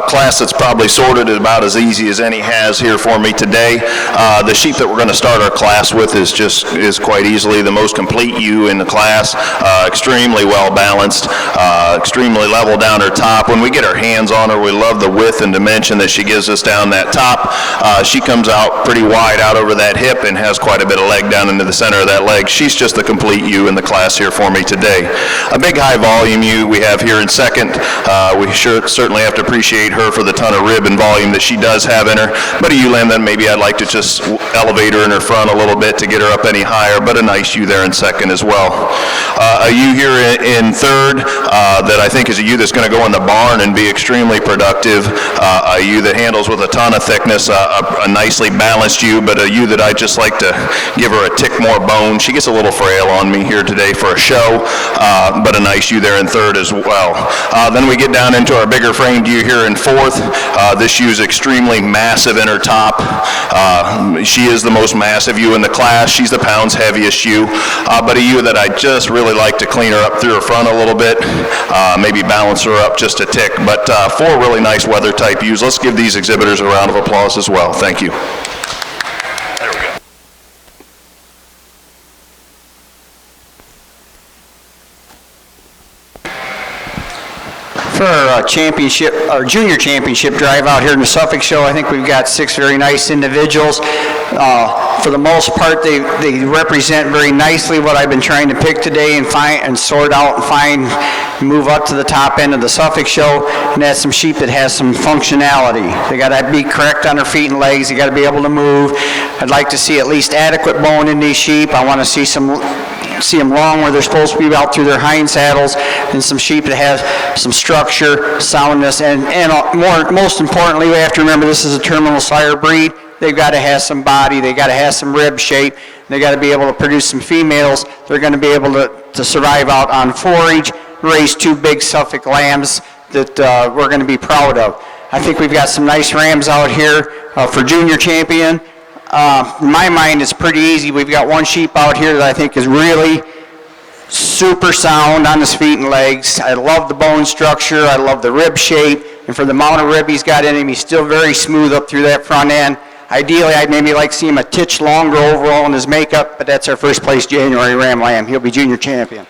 Class that's probably sorted is about as easy as any has here for me today. The sheep that we're going to start our class with is quite easily the most complete ewe in the class. Extremely well balanced, extremely level down her top. When we get our hands on her, we love the width and dimension that she gives us down that top. She comes out pretty wide out over that hip and has quite a bit of leg down into the center of that leg. She's just the complete ewe in the class here for me today. A big high volume ewe we have here in second. We certainly have to appreciate her for the ton of rib and volume that she does have in her, but a ewe lamb then maybe I'd like to just elevate her in her front a little bit to get her up any higher, but a nice ewe there in second as well. A ewe here in third that I think is a ewe that's going to go in the barn and be extremely productive. A ewe that handles with a ton of thickness, a nicely balanced ewe, but a ewe that I just like to give her a tick more bone. She gets a little frail on me here today for a show, but a nice ewe there in third as well. Then we get down into our bigger framed ewe here in fourth. This ewe is extremely massive in her top. She is the most massive ewe in the class. She's the pounds heaviest ewe, but a ewe that I just really like to clean her up through her front a little bit, maybe balance her up just a tick, but 4 really nice weather type ewes. Let's give these exhibitors a round of applause as well. Thank you. There we go. For our junior championship drive out here in the Suffolk Show, I think we've got 6 very nice individuals. For the most part, they represent very nicely what I've been trying to pick today and sort out and move up to the top end of the Suffolk Show, and that's some sheep that has some functionality. They got to be correct on their feet and legs. They got to be able to move. I'd like to see at least adequate bone in these sheep. I want to see them long where they're supposed to be out through their hind saddles, and some sheep that have some structure, soundness, and most importantly, we have to remember this is a terminal sire breed. They've got to have some body, they got to have some rib shape, they got to be able to produce some females. They're going to be able to survive out on forage, raise 2 big Suffolk lambs that we're going to be proud of. I think we've got some nice rams out here for junior champion. In my mind, it's pretty easy. We've got one sheep out here that I think is really super sound on his feet and legs. I love the bone structure. I love the rib shape. And for the amount of rib he's got in him, he's still very smooth up through that front end. Ideally, I'd maybe like to see him a titch longer overall in his makeup, but that's our first place January ram lamb. He'll be junior champion.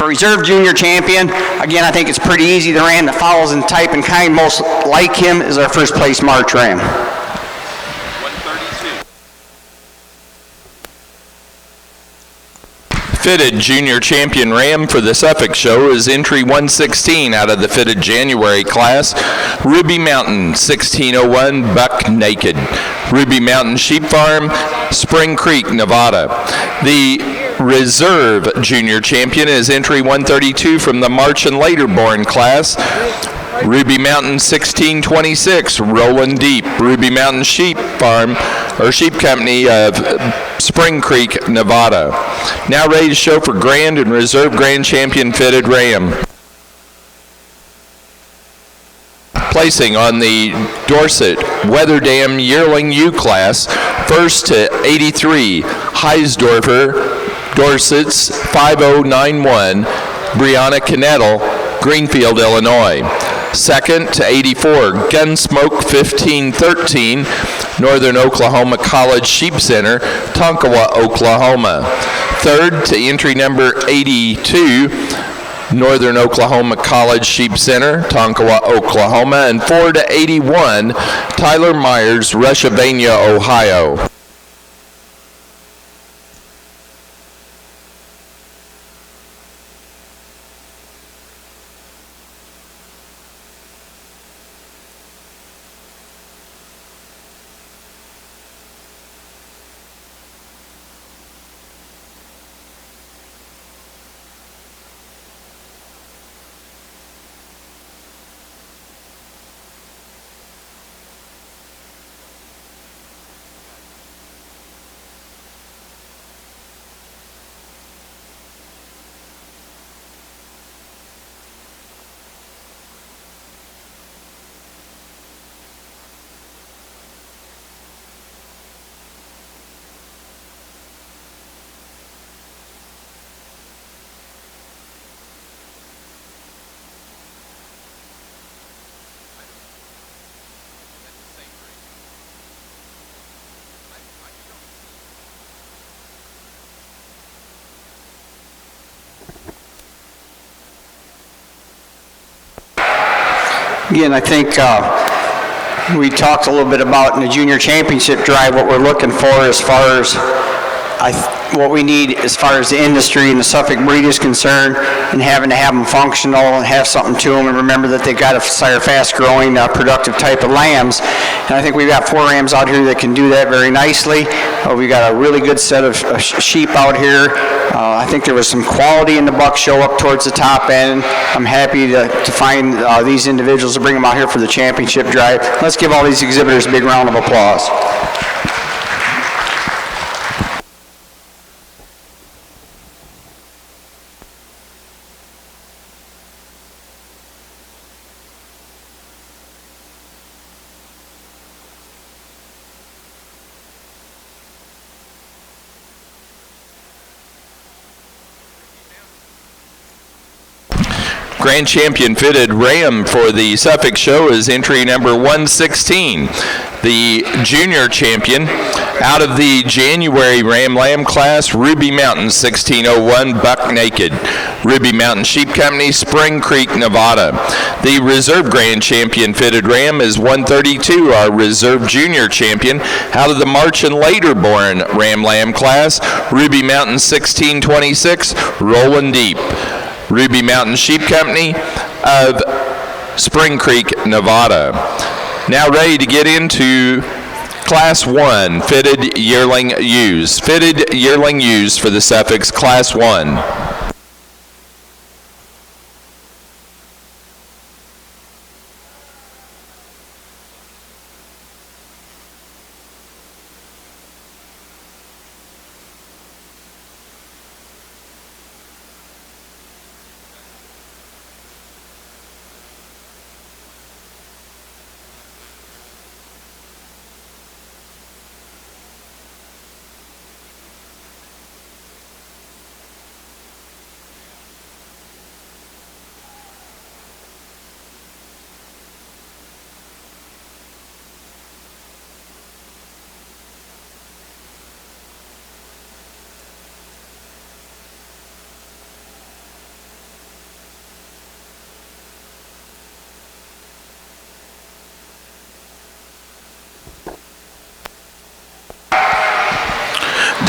For Reserve Junior Champion, again, I think it's pretty easy. The ram that follows in type and kind most like him is our first place March ram. 132. Fitted Junior Champion Ram for the Suffolk Show is entry 116 out of the fitted January class. Ruby Mountain, 1601, Buck Naked. Ruby Mountain Sheep Farm, Spring Creek, Nevada. The Reserve Junior Champion is entry 132 from the March and later born class. Ruby Mountain 1626, Rolling Deep. Ruby Mountain Sheep Farm, or Sheep Company of Spring Creek, Nevada. Now ready to show for Grand and Reserve Grand Champion fitted ram. Placing on the Dorset Weather Dam Yearling U class, first to 83, Heisdorfer, Dorset's 5091, Brianna Knettel, Greenfield, Illinois. Second to 84, Gunsmoke 1513, Northern Oklahoma College Sheep Center, Tonkawa, Oklahoma. Third to entry number 82, Northern Oklahoma College Sheep Center, Tonkawa, Oklahoma. And 4 to 81, Tyler Myers, Rushavania, Ohio. Again, I think we talked a little bit about in the junior championship drive what we're looking for as far as what we need as far as the industry and the Suffolk breed is concerned, and having to have them functional and have something to them, and remember that they've got to sire fast-growing, productive type of lambs. And I think we've got 4 rams out here that can do that very nicely. We've got a really good set of sheep out here. I think there was some quality in the buck show up towards the top end. I'm happy to find these individuals to bring them out here for the championship drive. Let's give all these exhibitors a big round of applause. Grand Champion fitted ram for the Suffolk Show is entry number 116. The Junior Champion out of the January Ram Lamb class, Ruby Mountain 1601, Buck Naked. Ruby Mountain Sheep Company, Spring Creek, Nevada. The Reserve Grand Champion fitted ram is 132, our Reserve Junior Champion out of the March and later born Ram Lamb class, Ruby Mountain 1626, Rolling Deep. Ruby Mountain Sheep Company of Spring Creek, Nevada. Now ready to get into Class 1, Fitted Yearling Ewes. Fitted Yearling Ewes for the Suffolk's Class 1.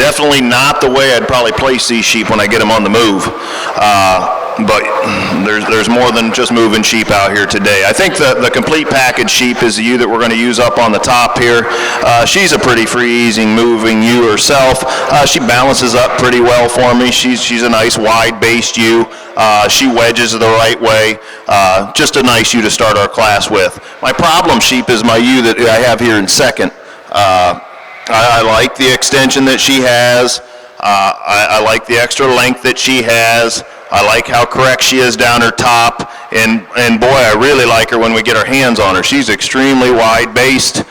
Definitely not the way I'd probably place these sheep when I get them on the move. But there's more than just moving sheep out here today. I think the complete package sheep is the ewe that we're going to use up on the top here. She's a pretty free, easy moving ewe herself. She balances up pretty well for me. She's a nice wide-based ewe. She wedges the right way. Just a nice ewe to start our class with. My problem sheep is my ewe that I have here in second. I like the extension that she has. I like the extra length that she has. I like how correct she is down her top, and boy, I really like her when we get our hands on her. She's extremely wide-based.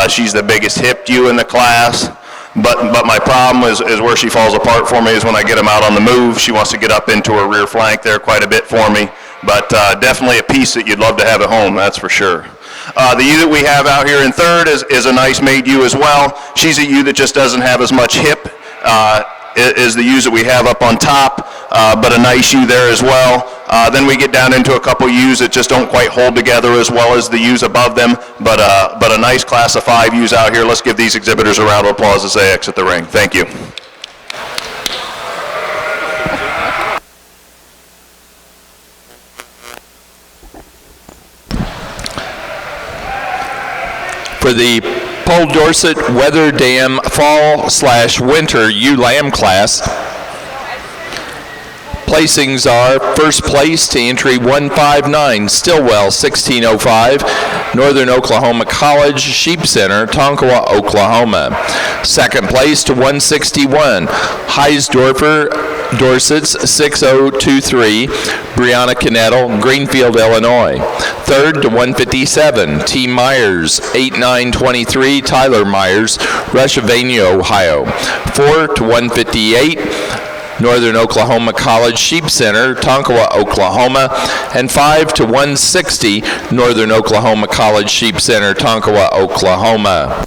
She's the biggest hipped ewe in the class, but my problem is where she falls apart for me is when I get them out on the move. She wants to get up into her rear flank there quite a bit for me, but definitely a piece that you'd love to have at home, that's for sure. The ewe that we have out here in third is a nice made ewe as well. She's a ewe that just doesn't have as much hip is the ewes that we have up on top, but a nice ewe there as well. Then we get down into a couple ewes that just don't quite hold together as well as the ewes above them, but a nice class of 5 ewes out here. Let's give these exhibitors a round of applause as they exit the ring. Thank you. For the Pole Dorset Weather Dam Fall/Winter Ewe Lamb class, placings are first place to entry 159, Stillwell 1605, Northern Oklahoma College Sheep Center, Tonkawa, Oklahoma. Second place to 161, Heisdorfer Dorset's 6023, Brianna Knettle, Greenfield, Illinois. Third to 157, T. Myers, 8923, Tyler Myers, Rushvania, Ohio. 4 to 158, Northern Oklahoma College Sheep Center, Tonkawa, Oklahoma. And 5 to 160, Northern Oklahoma College Sheep Center, Tonkawa, Oklahoma.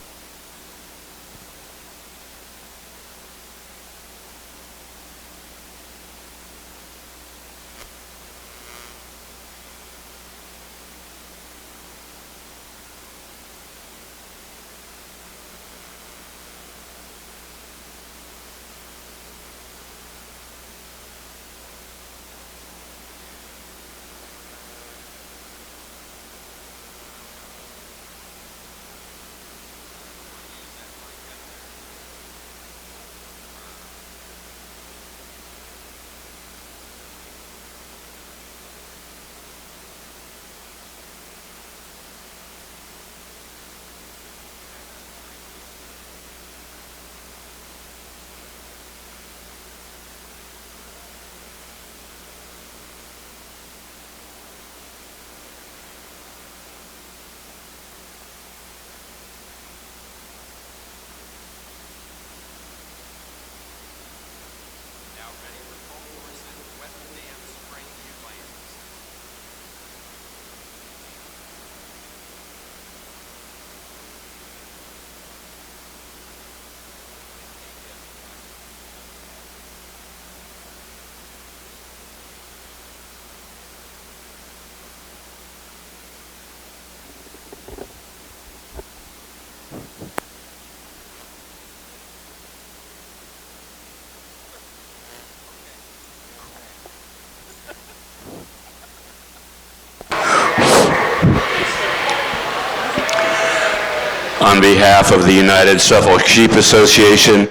On behalf of the United Suffolk Sheep Association,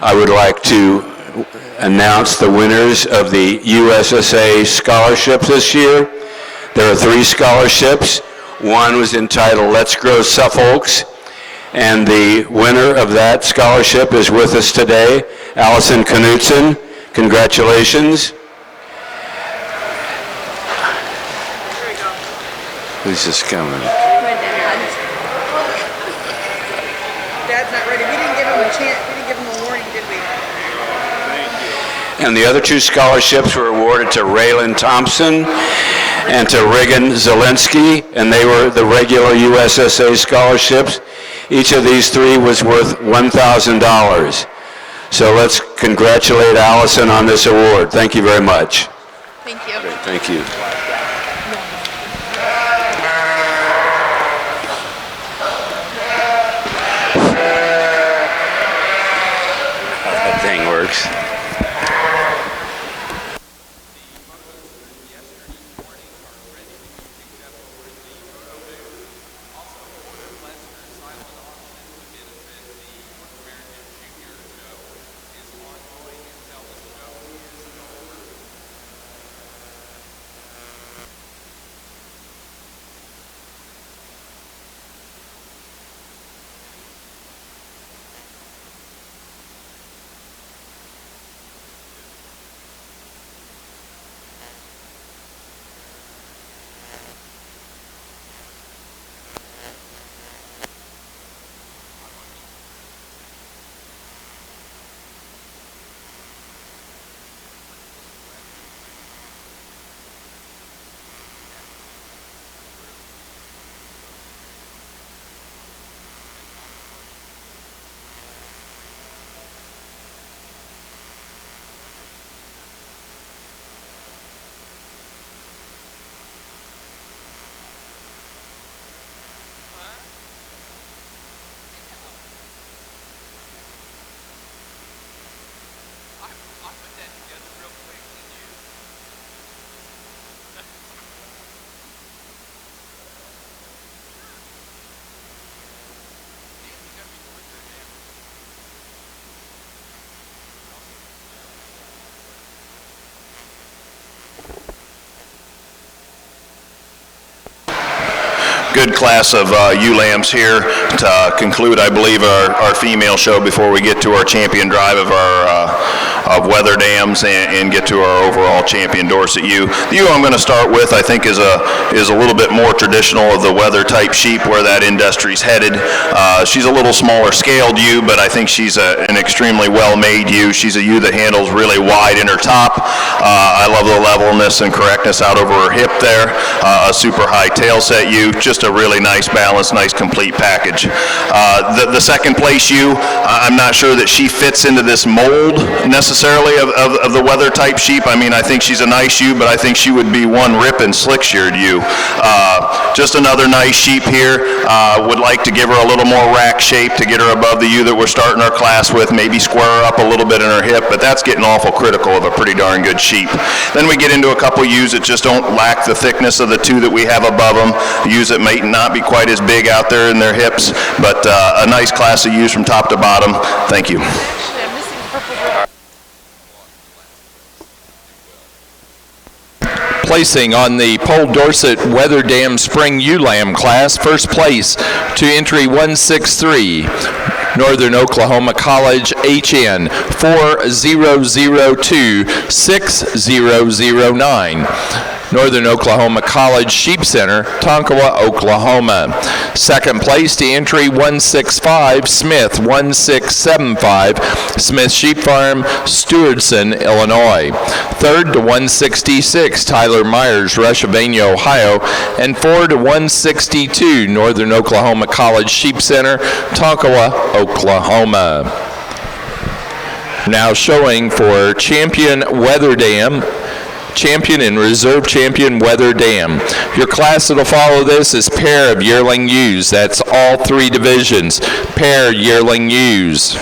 I would like to announce the winners of the USSA scholarships this year. There are 3 scholarships. One was entitled Let's Grow Suffolks, and the winner of that scholarship is with us today, Allison Knutson. Congratulations. Who's this coming? Dad's not ready. We didn't give him a chance. We didn't give him a warning, did we? And the other 2 scholarships were awarded to Raylan Thompson and to Regan Zielinski, and they were the regular USSA scholarships. Each of these 3 was worth $1,000. So let's congratulate Allison on this award. Thank you very much. Thank you. Great, thank you. everything works. Good class of ewe lambs here to conclude, I believe, our female show before we get to our champion drive of our of weather dams and get to our overall champion Dorset ewe. The ewe I'm going to start with, I think, is a little bit more traditional of the weather type sheep where that industry's headed. She's a little smaller scaled ewe, but I think she's an extremely well-made ewe. She's a ewe that handles really wide in her top. I love the levelness and correctness out over her hip there. A super high tail set ewe, just a really nice balance, nice complete package. The second place ewe, I'm not sure that she fits into this mold necessarily of the weather type sheep. I mean, I think she's a nice ewe, but I think she would be one rip and slick sheared ewe. Just another nice sheep here. Would like to give her a little more rack shape to get her above the ewe that we're starting our class with, maybe square her up a little bit in her hip, but that's getting awful critical of a pretty darn good sheep. Then we get into a couple ewes that just don't lack the thickness of the two that we have above them. Ewes that may not be quite as big out there in their hips, but a nice class of ewes from top to bottom. Thank you. Placing on the Pole Dorset Weather Dam Spring Ewe Lamb class, first place to entry 163. Northern Oklahoma College HN 4002-6009. Northern Oklahoma College Sheep Center, Tonkawa, Oklahoma. Second place to entry 165, Smith 1675, Smith Sheep Farm, Stewardson, Illinois. Third to 166, Tyler Myers, Rushvania, Ohio. And 4 to 162, Northern Oklahoma College Sheep Center, Tonkawa, Oklahoma. Now showing for Champion Weather Dam, Champion and Reserve Champion Weather Dam. Your class that'll follow this is pair of yearling ewes. That's all three divisions. Pair yearling ewes.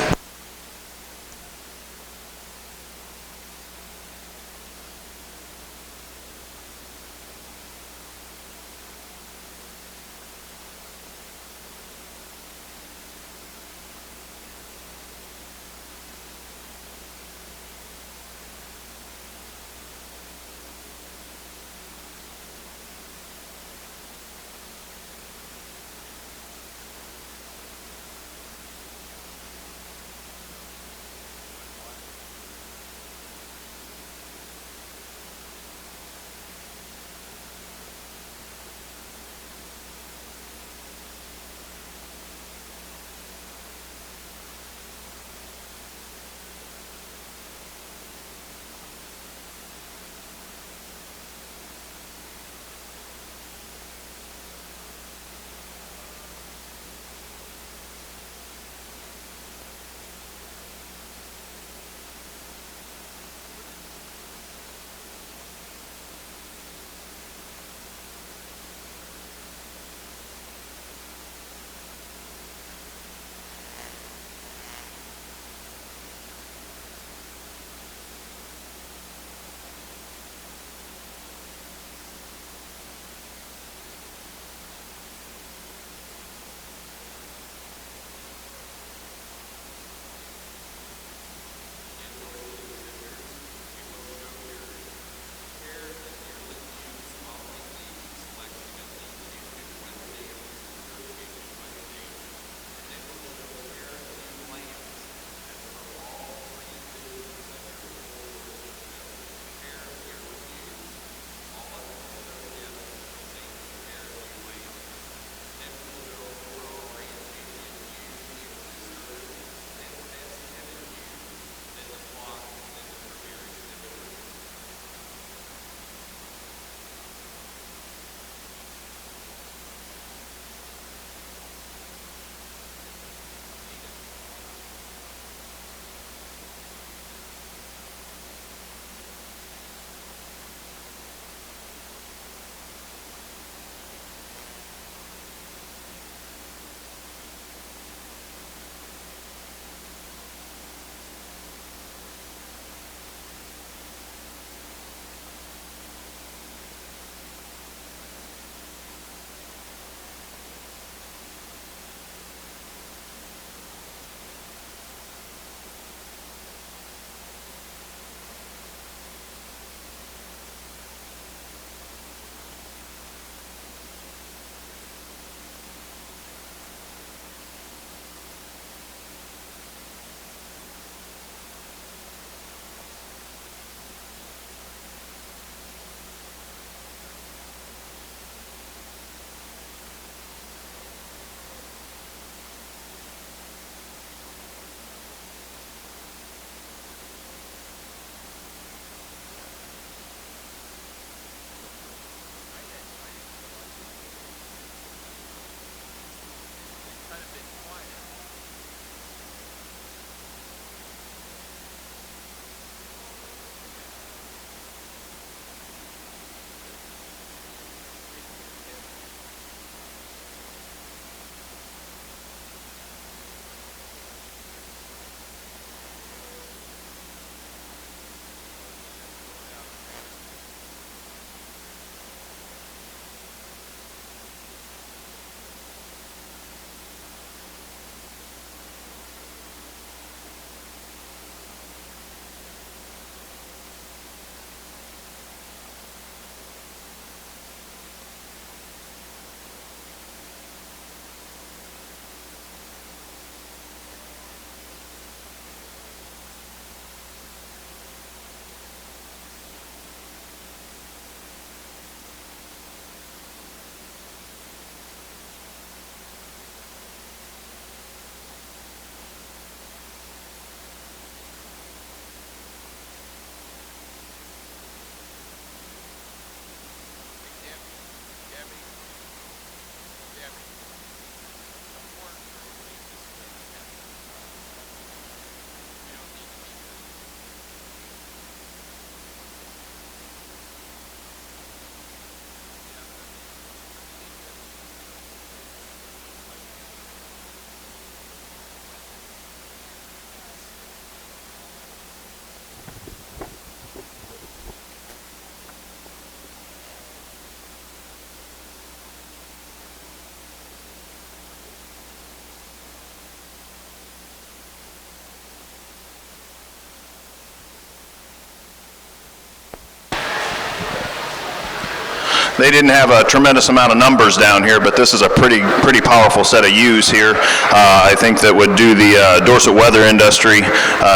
They didn't have a tremendous amount of numbers down here, but this is a pretty powerful set of ewes here. I think that would do the Dorset weather industry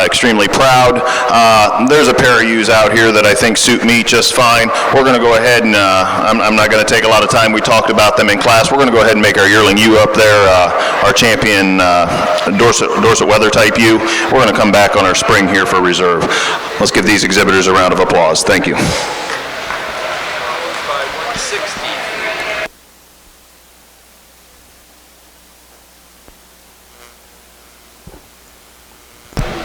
extremely proud. There's a pair of ewes out here that I think suit me just fine. We're going to go ahead and I'm not going to take a lot of time. We talked about them in class. We're going to go ahead and make our yearling ewe up there, our champion Dorset weather type ewe. We're going to come back on our spring here for reserve. Let's give these exhibitors a round of applause. Thank you. By 160.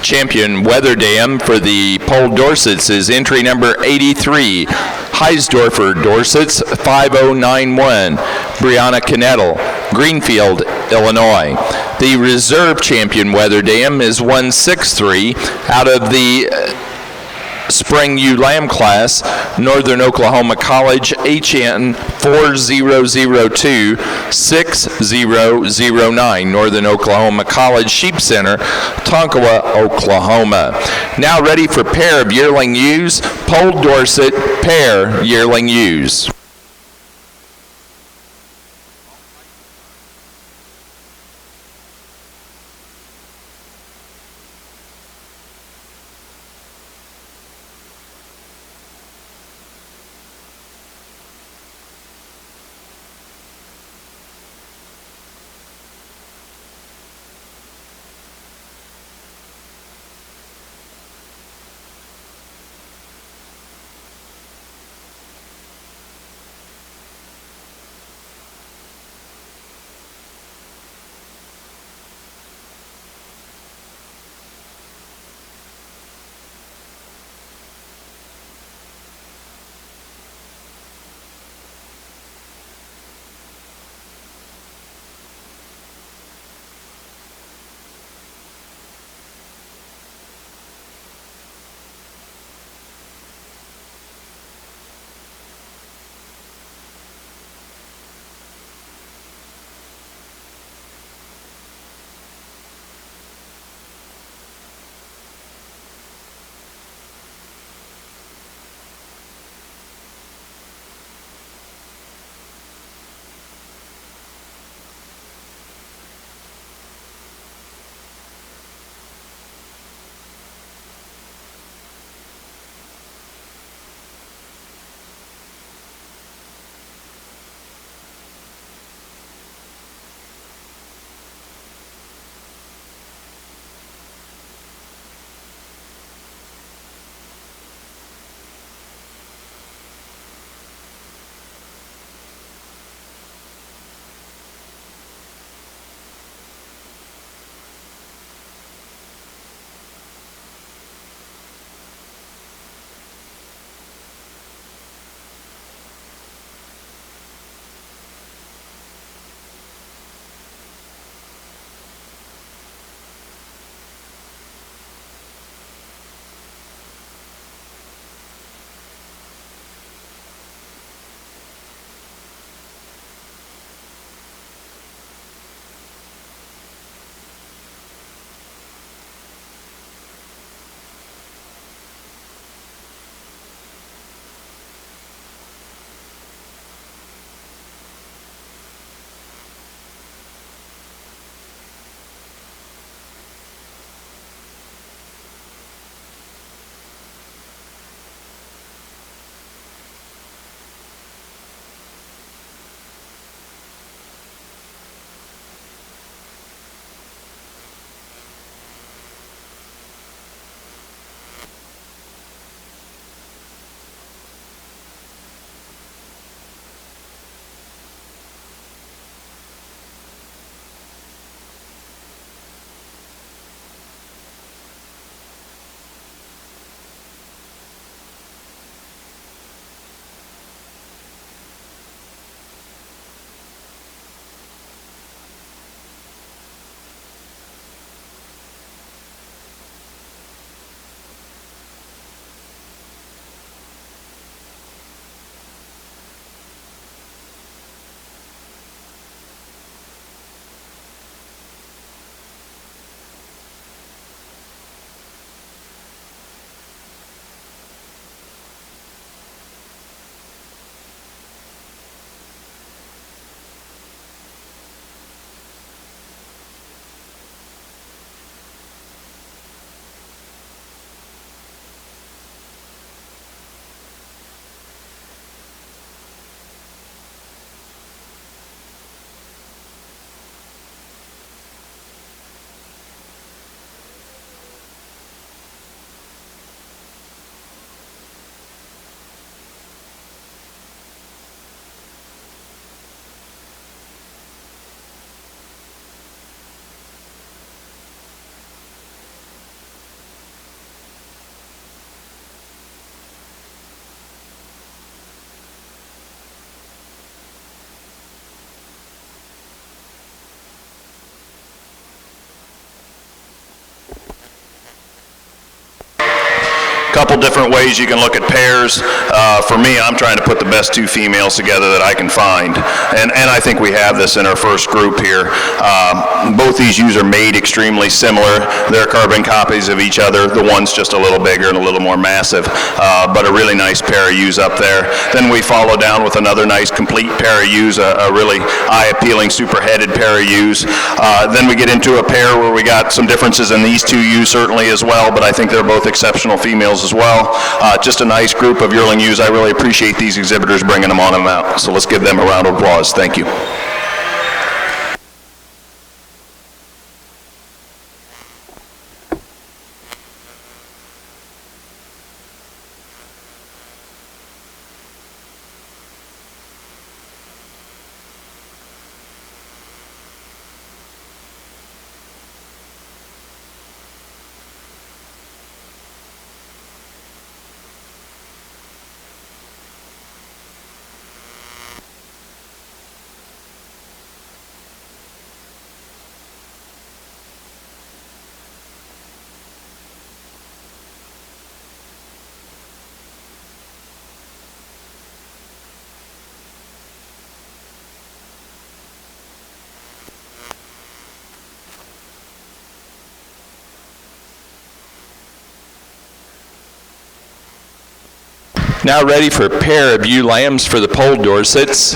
Champion Weather Dam for the Polled Dorsets is entry number 83, Heisdorfer Dorsets 5091, Brianna Knettel, Greenfield, Illinois. The reserve champion Weather Dam is 163 out of the Spring Ewe Lamb class, Northern Oklahoma College, HN 4002-6009, Northern Oklahoma College Sheep Center, Tonkawa, Oklahoma. Now ready for pair of yearling ewes, Polled Dorset pair yearling ewes. couple different ways you can look at pairs. For me, I'm trying to put the best two females together that I can find. And I think we have this in our first group here. Both these ewes are made extremely similar. They're carbon copies of each other. The one's just a little bigger and a little more massive, but a really nice pair of ewes up there. Then we follow down with another nice complete pair of ewes, a really eye-appealing super-headed pair of ewes. Then we get into a pair where we got some differences in these two ewes certainly as well, but I think they're both exceptional females as well. Just a nice group of yearling ewes. I really appreciate these exhibitors bringing them on and out. So let's give them a round of applause. Thank you. Now ready for a pair of ewe lambs for the Poll Dorsets.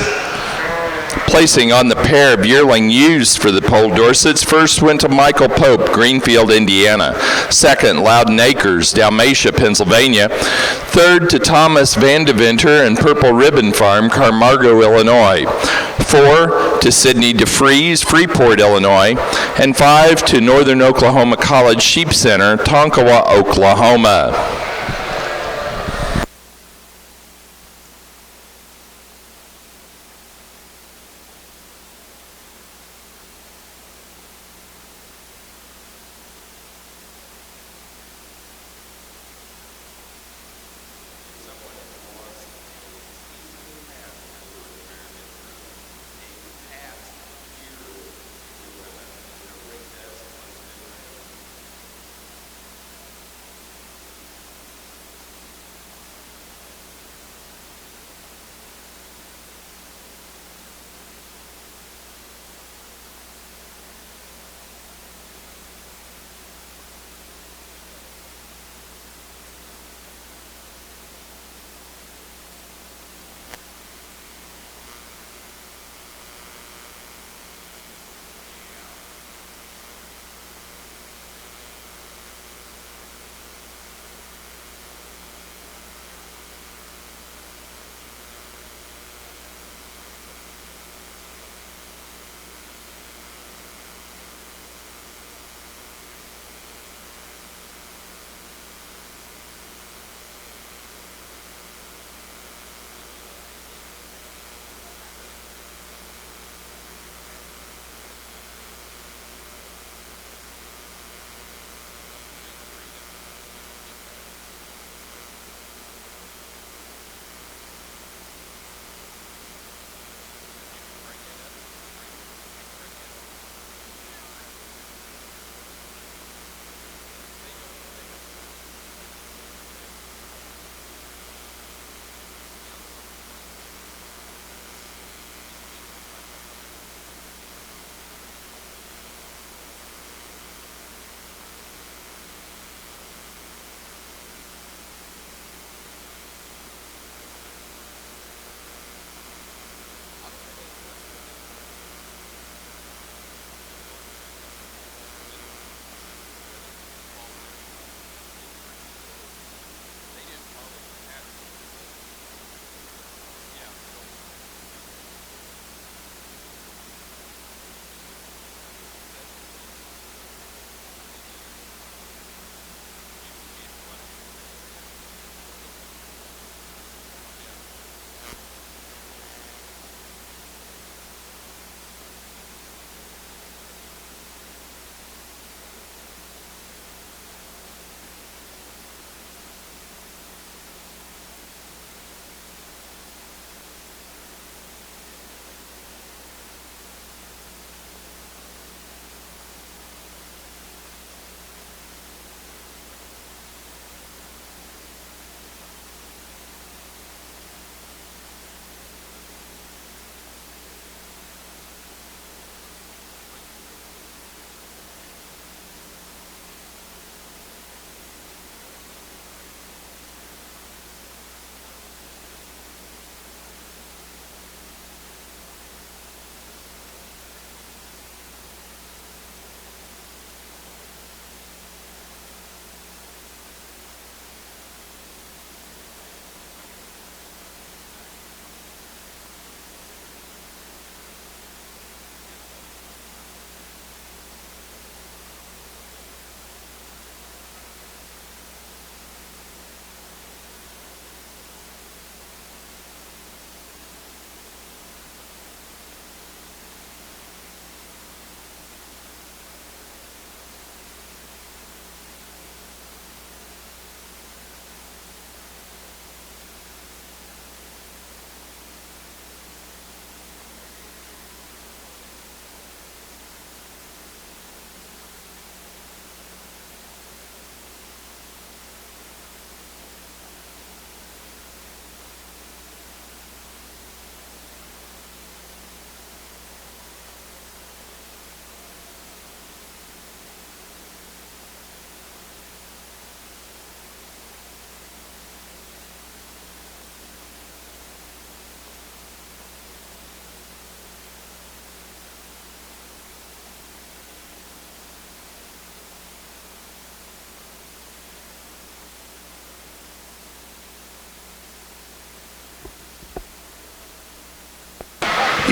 Placing on the pair of yearling ewes for the Poll Dorsets, first went to Michael Pope, Greenfield, Indiana. Second, Loudon Acres, Dalmatia, Pennsylvania. Third to Thomas Vandeventer and Purple Ribbon Farm, Carmargo, Illinois. 4 to Sidney DeFries, Freeport, Illinois. And 5 to Northern Oklahoma College Sheep Center, Tonkawa, Oklahoma.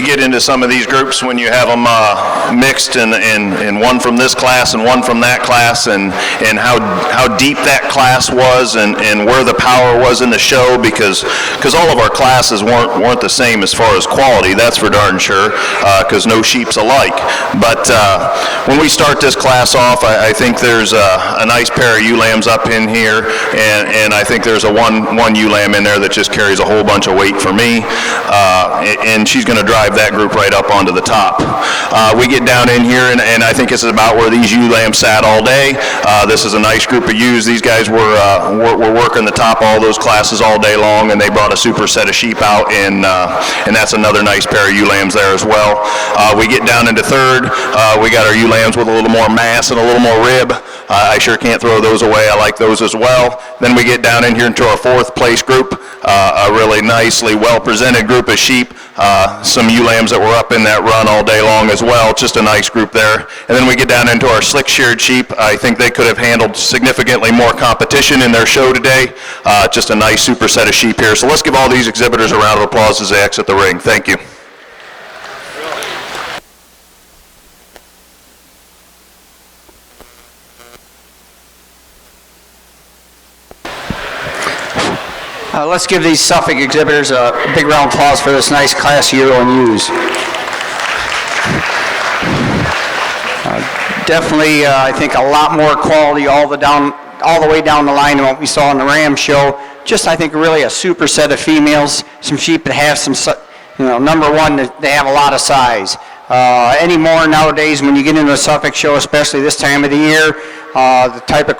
you get into some of these groups when you have them mixed and one from this class and one from that class, and how deep that class was and where the power was in the show, because all of our classes weren't the same as far as quality, that's for darn sure, because no sheep's alike. But when we start this class off, I think there's a nice pair of ewe lambs up in here, and I think there's a one ewe lamb in there that just carries a whole bunch of weight for me, and she's going to drive that group right up onto the top. We get down in here, and I think this is about where these ewe lambs sat all day. This is a nice group of ewes. These guys were working the top all those classes all day long, and they brought a super set of sheep out, and that's another nice pair of ewe lambs there as well. We get down into third. We got our ewe lambs with a little more mass and a little more rib. I sure can't throw those away. I like those as well. Then we get down in here into our fourth place group, a really nicely well-presented group of sheep. Some ewe lambs that were up in that run all day long as well. Just a nice group there. And then we get down into our slick-sheared sheep. I think they could have handled significantly more competition in their show today. Just a nice super set of sheep here. So let's give all these exhibitors a round of applause as they exit the ring. Thank you. Let's give these Suffolk exhibitors a big round of applause for this nice class year on ewes. Definitely, I think a lot more quality all the way down the line than what we saw in the Ram show. Just, I think, really a super set of females. Some sheep that have some, number one, they have a lot of size. Anymore nowadays, when you get into a Suffolk show, especially this time of the year, the type of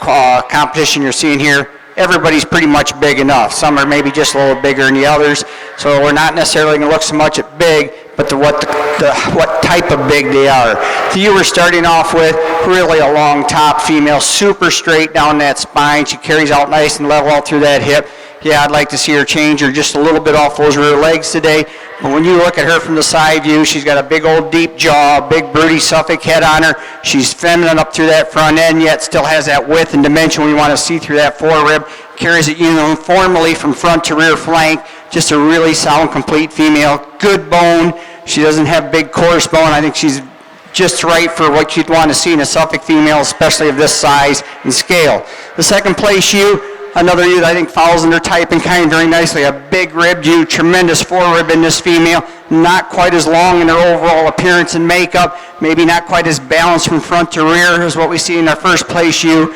competition you're seeing here, everybody's pretty much big enough. Some are maybe just a little bigger than the others, so we're not necessarily going to look so much at big, but what type of big they are. The ewe we're starting off with, really a long top female, super straight down that spine. She carries out nice and level all through that hip. Yeah, I'd like to see her change her just a little bit off those rear legs today. But when you look at her from the side view, she's got a big old deep jaw, big broody Suffolk head on her. She's feminine up through that front end, yet still has that width and dimension we want to see through that forerib. Carries it uniformly from front to rear flank. Just a really sound, complete female. Good bone. She doesn't have big coarse bone. I think she's just right for what you'd want to see in a Suffolk female, especially of this size and scale. The second place ewe, another ewe that I think follows in her type and kind very nicely. A big ribbed ewe, tremendous forerib in this female. Not quite as long in her overall appearance and makeup. Maybe not quite as balanced from front to rear as what we see in our first place ewe.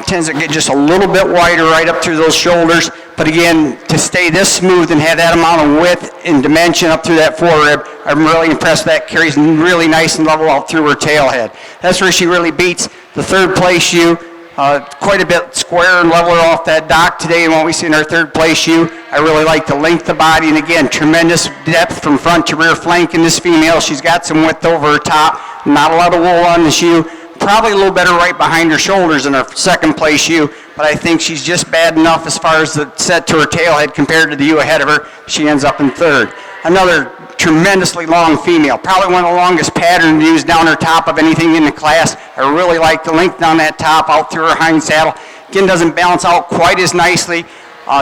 Tends to get just a little bit wider right up through those shoulders. But again, to stay this smooth and have that amount of width and dimension up through that forerib, I'm really impressed with that. Carries really nice and level out through her tail head. That's where she really beats the third place ewe. Quite a bit square and leveler off that dock today and what we see in our third place ewe. I really like the length of body, and again, tremendous depth from front to rear flank in this female. She's got some width over her top, not a lot of wool on this ewe. Probably a little better right behind her shoulders in her second place ewe, but I think she's just bad enough as far as the set to her tail head compared to the ewe ahead of her. She ends up in third. Another tremendously long female, probably one of the longest pattern ewes down her top of anything in the class. I really like the length down that top out through her hind saddle. Again, doesn't balance out quite as nicely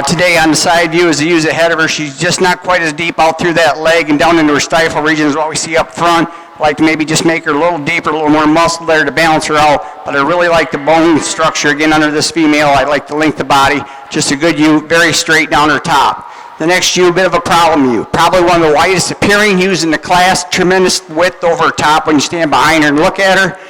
today on the side view as the ewes ahead of her. She's just not quite as deep out through that leg and down into her stifle region as what we see up front. Like to maybe just make her a little deeper, a little more muscle there to balance her out. But I really like the bone structure again under this female. I like the length of body. Just a good ewe, very straight down her top. The next ewe, a bit of a problem ewe. Probably one of the widest appearing ewes in the class. Tremendous width over her top when you stand behind her and look at her.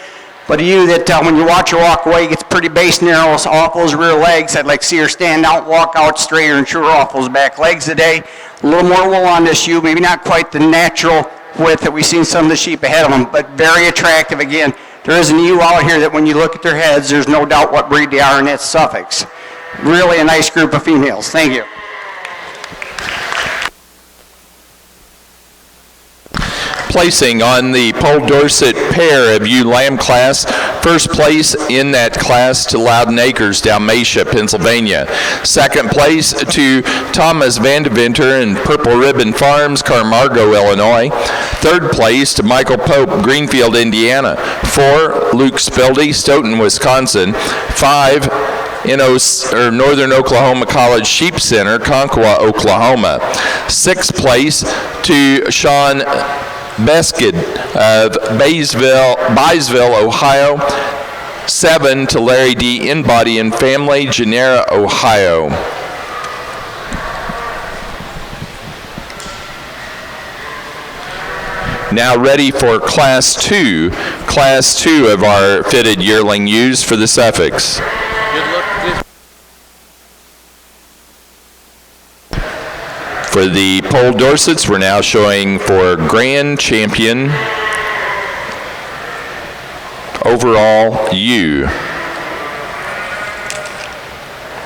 But a ewe that when you watch her walk away gets pretty base narrow off those rear legs. I'd like to see her stand out, walk out straighter and truer off those back legs today. A little more wool on this ewe, maybe not quite the natural width that we've seen some of the sheep ahead of them, but very attractive. Again, there is an ewe out here that when you look at their heads, there's no doubt what breed they are, and that's Suffolks. Really a nice group of females. Thank you. Placing on the Poll Dorset pair of ewe lamb class, first place in that class to Loudon Acres, Dalmatia, Pennsylvania. Second place to Thomas Vandeventer and Purple Ribbon Farms, Carmargo, Illinois. Third place to Michael Pope, Greenfield, Indiana. 4, Luke Spildy, Stoughton, Wisconsin. 5, in Northern Oklahoma College Sheep Center, Concowa, Oklahoma. 6th place to Sean Beskid of Byesville, Ohio. 7 to Larry D. Inbody and family, Genera, Ohio. Now ready for Class 2. Class 2 of our fitted yearling ewes for the Suffolks. For the Poll Dorsets, we're now showing for Grand Champion overall ewe.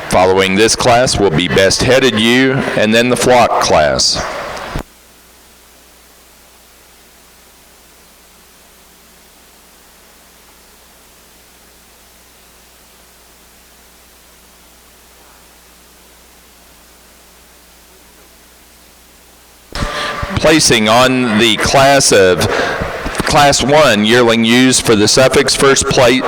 Following this class will be Best Headed ewe and then the Flock class. Placing on the Class 1 yearling ewes for the Suffolks, first place.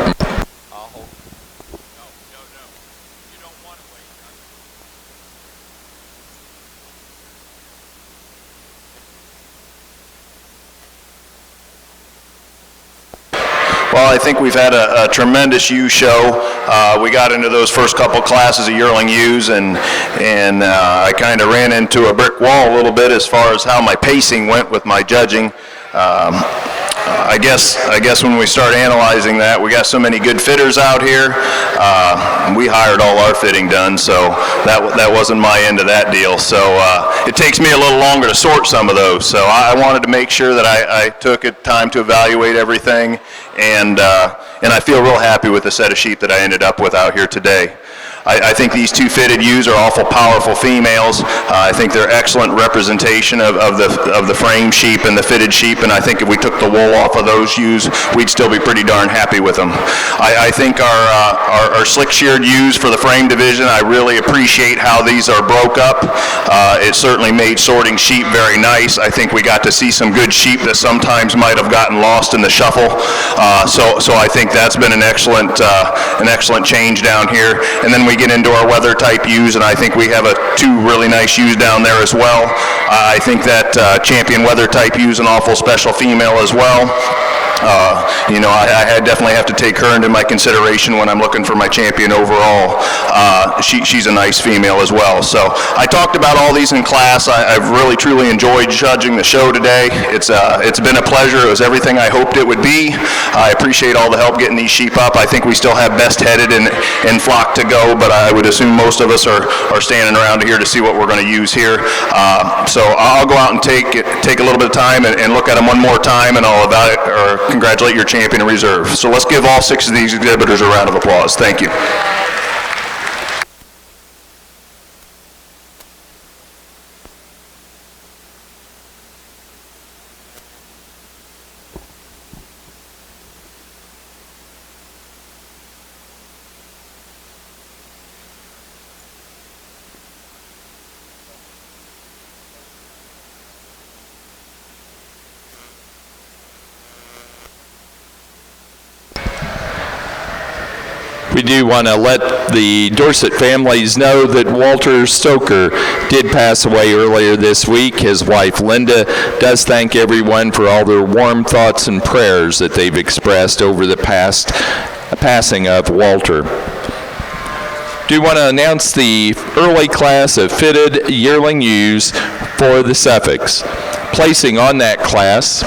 Well, I think we've had a tremendous ewe show. We got into those first couple classes of yearling ewes, and I kind of ran into a brick wall a little bit as far as how my pacing went with my judging. I guess when we start analyzing that, we got so many good fitters out here. We hired all our fitting done, so that wasn't my end of that deal. So it takes me a little longer to sort some of those. So I wanted to make sure that I took time to evaluate everything, and I feel real happy with the set of sheep that I ended up with out here today. I think these two fitted ewes are awful powerful females. I think they're excellent representation of the frame sheep and the fitted sheep, and I think if we took the wool off of those ewes, we'd still be pretty darn happy with them. I think our slick-sheared ewes for the frame division, I really appreciate how these are broke up. It certainly made sorting sheep very nice. I think we got to see some good sheep that sometimes might have gotten lost in the shuffle. So I think that's been an excellent change down here. And then we get into our weather type ewes, and I think we have two really nice ewes down there as well. I think that champion weather type ewes an awful special female as well. I definitely have to take her into my consideration when I'm looking for my champion overall. She's a nice female as well. So I talked about all these in class. I've really truly enjoyed judging the show today. It's been a pleasure. It was everything I hoped it would be. I appreciate all the help getting these sheep up. I think we still have Best Headed and Flock to go, but I would assume most of us are standing around here to see what we're going to use here. So I'll go out and take a little bit of time and look at them one more time, and I'll congratulate your champion in reserve. So let's give all 6 of these exhibitors a round of applause. Thank you. We do want to let the Dorset families know that Walter Stoker did pass away earlier this week. His wife, Linda, does thank everyone for all their warm thoughts and prayers that they've expressed over the passing of Walter. Do want to announce the early class of fitted yearling ewes for the Suffolks. Placing on that class,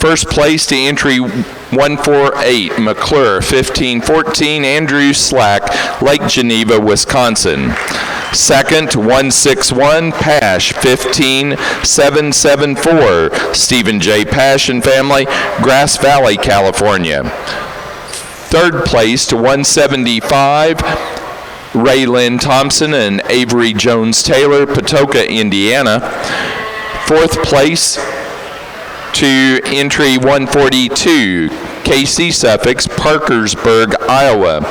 first place to entry 148, McClure 1514, Andrew Slack, Lake Geneva, Wisconsin. Second, 161, Pash 15774, Stephen J. Pash and family, Grass Valley, California. Third place to 175, Ray Lynn Thompson and Avery Jones Taylor, Patoka, Indiana. Fourth place to entry 142, KC Suffolks, Parkersburg, Iowa.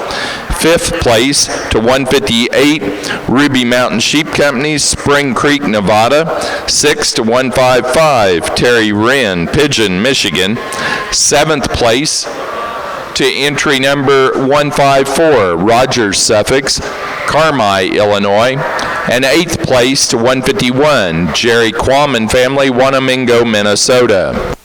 Fifth place to 158, Ruby Mountain Sheep Company, Spring Creek, Nevada. Sixth to 155, Terry Wren, Pigeon, Michigan. Seventh place to entry number 154, Rogers Suffix, Carmi, Illinois, and 8th place to 151, Jerry Quam and family, Wanamingo, Minnesota.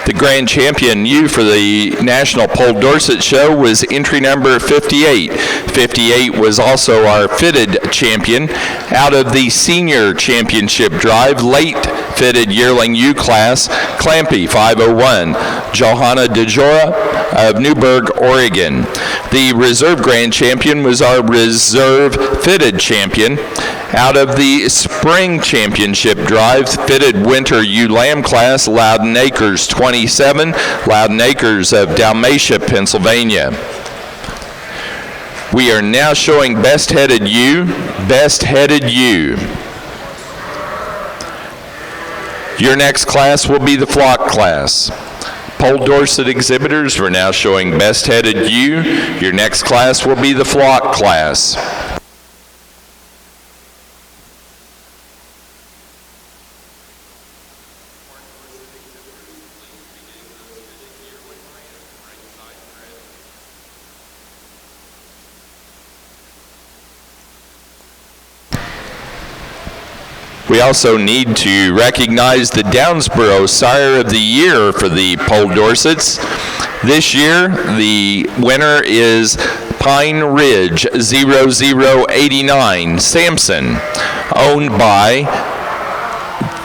The grand champion new for the National Pole Dorset Show was entry number 58. 58 was also our fitted champion. Out of the senior championship drive, late fitted yearling U class, Clampy 501, Johanna DeJora of Newberg, Oregon. The reserve grand champion was our reserve fitted champion. Out of the spring championship drive, fitted winter ewe lamb class, Loudon Acres 27, Loudon Acres of Dalmatia, Pennsylvania. We are now showing best headed ewe, best headed ewe. Your next class will be the flock class. Pole Dorset exhibitors, we're now showing best headed ewe. Your next class will be the flock class. We also need to recognize the Downsboro Sire of the Year for the Pole Dorsets. This year, the winner is Pine Ridge 0089 Sampson, owned by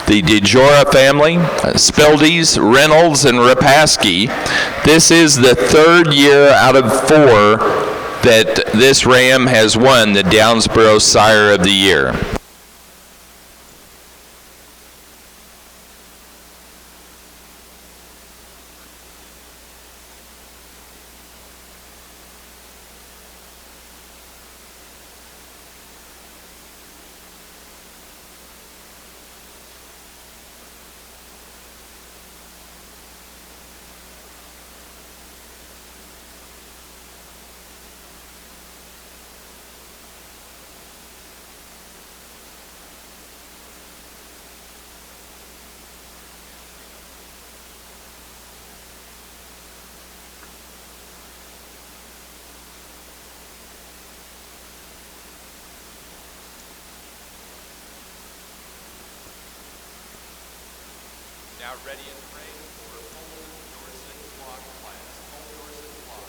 the DeJora family, Spildes, Reynolds, and Rapaski. This is the third year out of 4 that this ram has won the Downsboro Sire of the Year. Now ready in the ring for Pole Dorset Flock class. Pole Dorset Flock.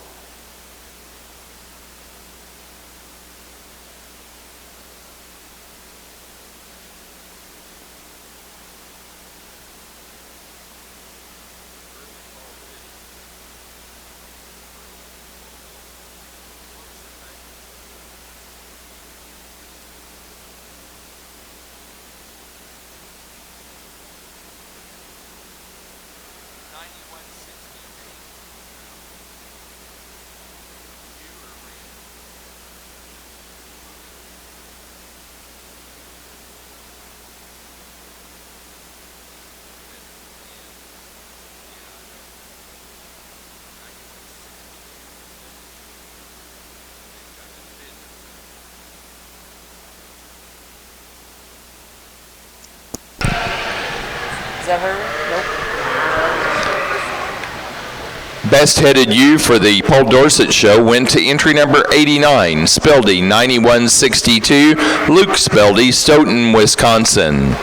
that her? Nope. Best headed ewe for the Paul Dorset Show went to entry number 89, Speldy 9162, Luke Speldy, Stoughton, Wisconsin.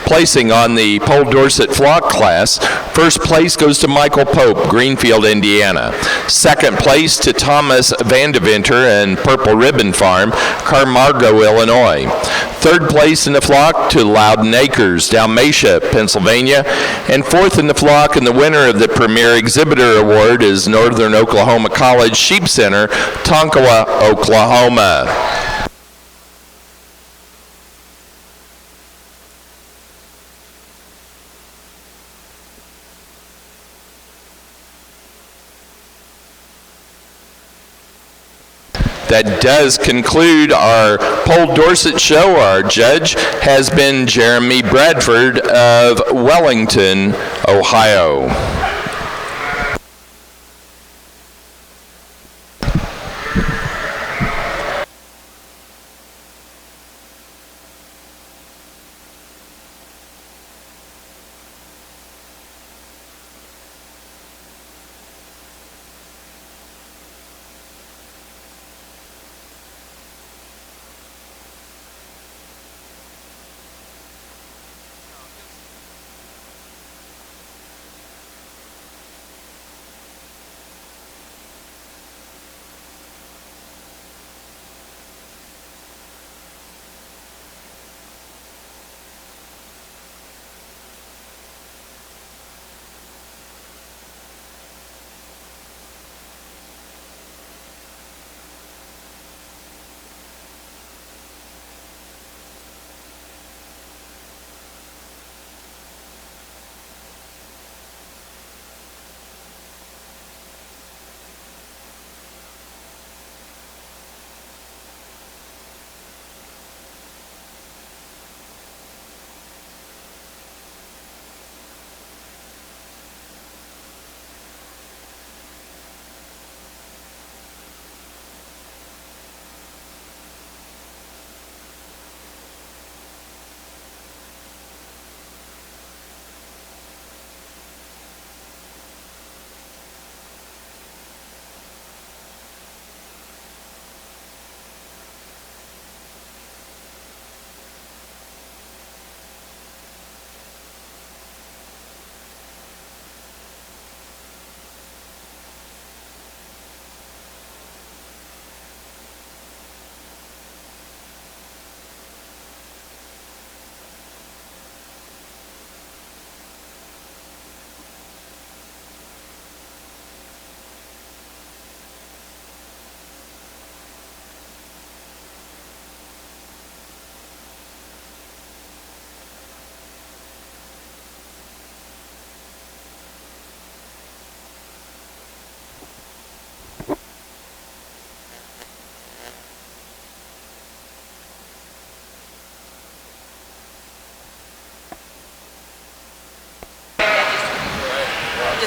Placing on the Paul Dorset Flock class, first place goes to Michael Pope, Greenfield, Indiana. Second place to Thomas Vandeventer and Purple Ribbon Farm, Carmargo, Illinois. Third place in the flock to Loudon Acres, Dalmatia, Pennsylvania. And fourth in the flock, and the winner of the Premier Exhibitor Award is Northern Oklahoma College Sheep Center, Tonkawa, Oklahoma. That does conclude our Paul Dorset Show. Our judge has been Jeremy Bradford of Wellington, Ohio.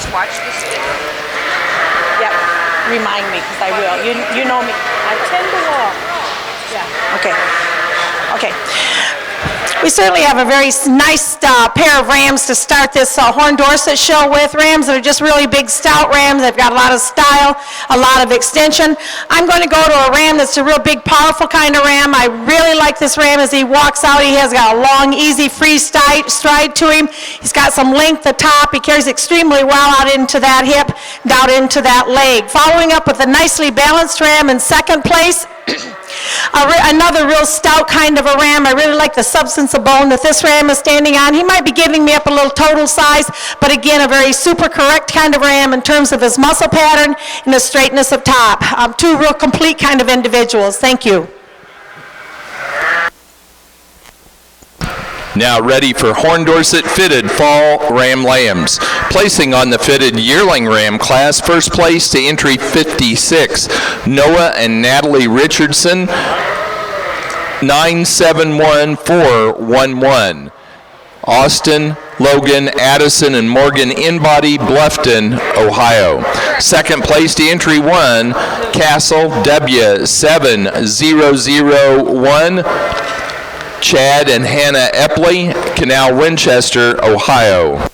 just watch this video. Yep, remind me, because I will. You know me. I tend to walk. Yeah. Okay. Okay. We certainly have a very nice pair of rams to start this Horn Dorset show with. Rams that are just really big, stout rams. They've got a lot of style, a lot of extension. I'm going to go to a ram that's a real big, powerful kind of ram. I really like this ram as he walks out. He has got a long, easy, free stride to him. He's got some length at the top. He carries extremely well out into that hip, down into that leg. Following up with a nicely balanced ram in second place. Another real stout kind of a ram. I really like the substance of bone that this ram is standing on. He might be giving me up a little total size, but again, a very super correct kind of ram in terms of his muscle pattern and the straightness of top. Two real complete kind of individuals. Thank you. Now ready for Horn Dorset fitted fall ram lambs. Placing on the fitted yearling ram class, first place to entry 56, Noah and Natalie Richardson, 971411. Austin, Logan, Addison, and Morgan Inbody, Bluffton, Ohio. Second place to entry 1, Castle W7001. Chad and Hannah Epley, Canal Winchester, Ohio.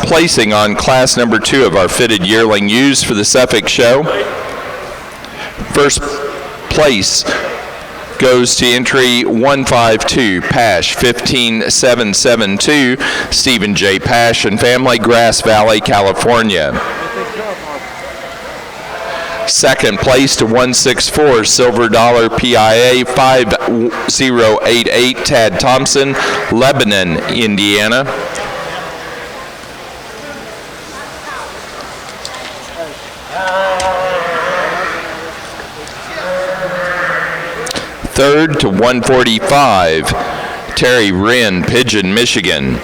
Placing on class number 2 of our fitted yearling ewes for the Suffolk show. First place goes to entry 152, Pash 15772, Stephen J. Pash and family, Grass Valley, California. Second place to 164, Silver Dollar PIA 5088, Tad Thompson, Lebanon, Indiana. Third to 145, Terry Wren, Pigeon, Michigan.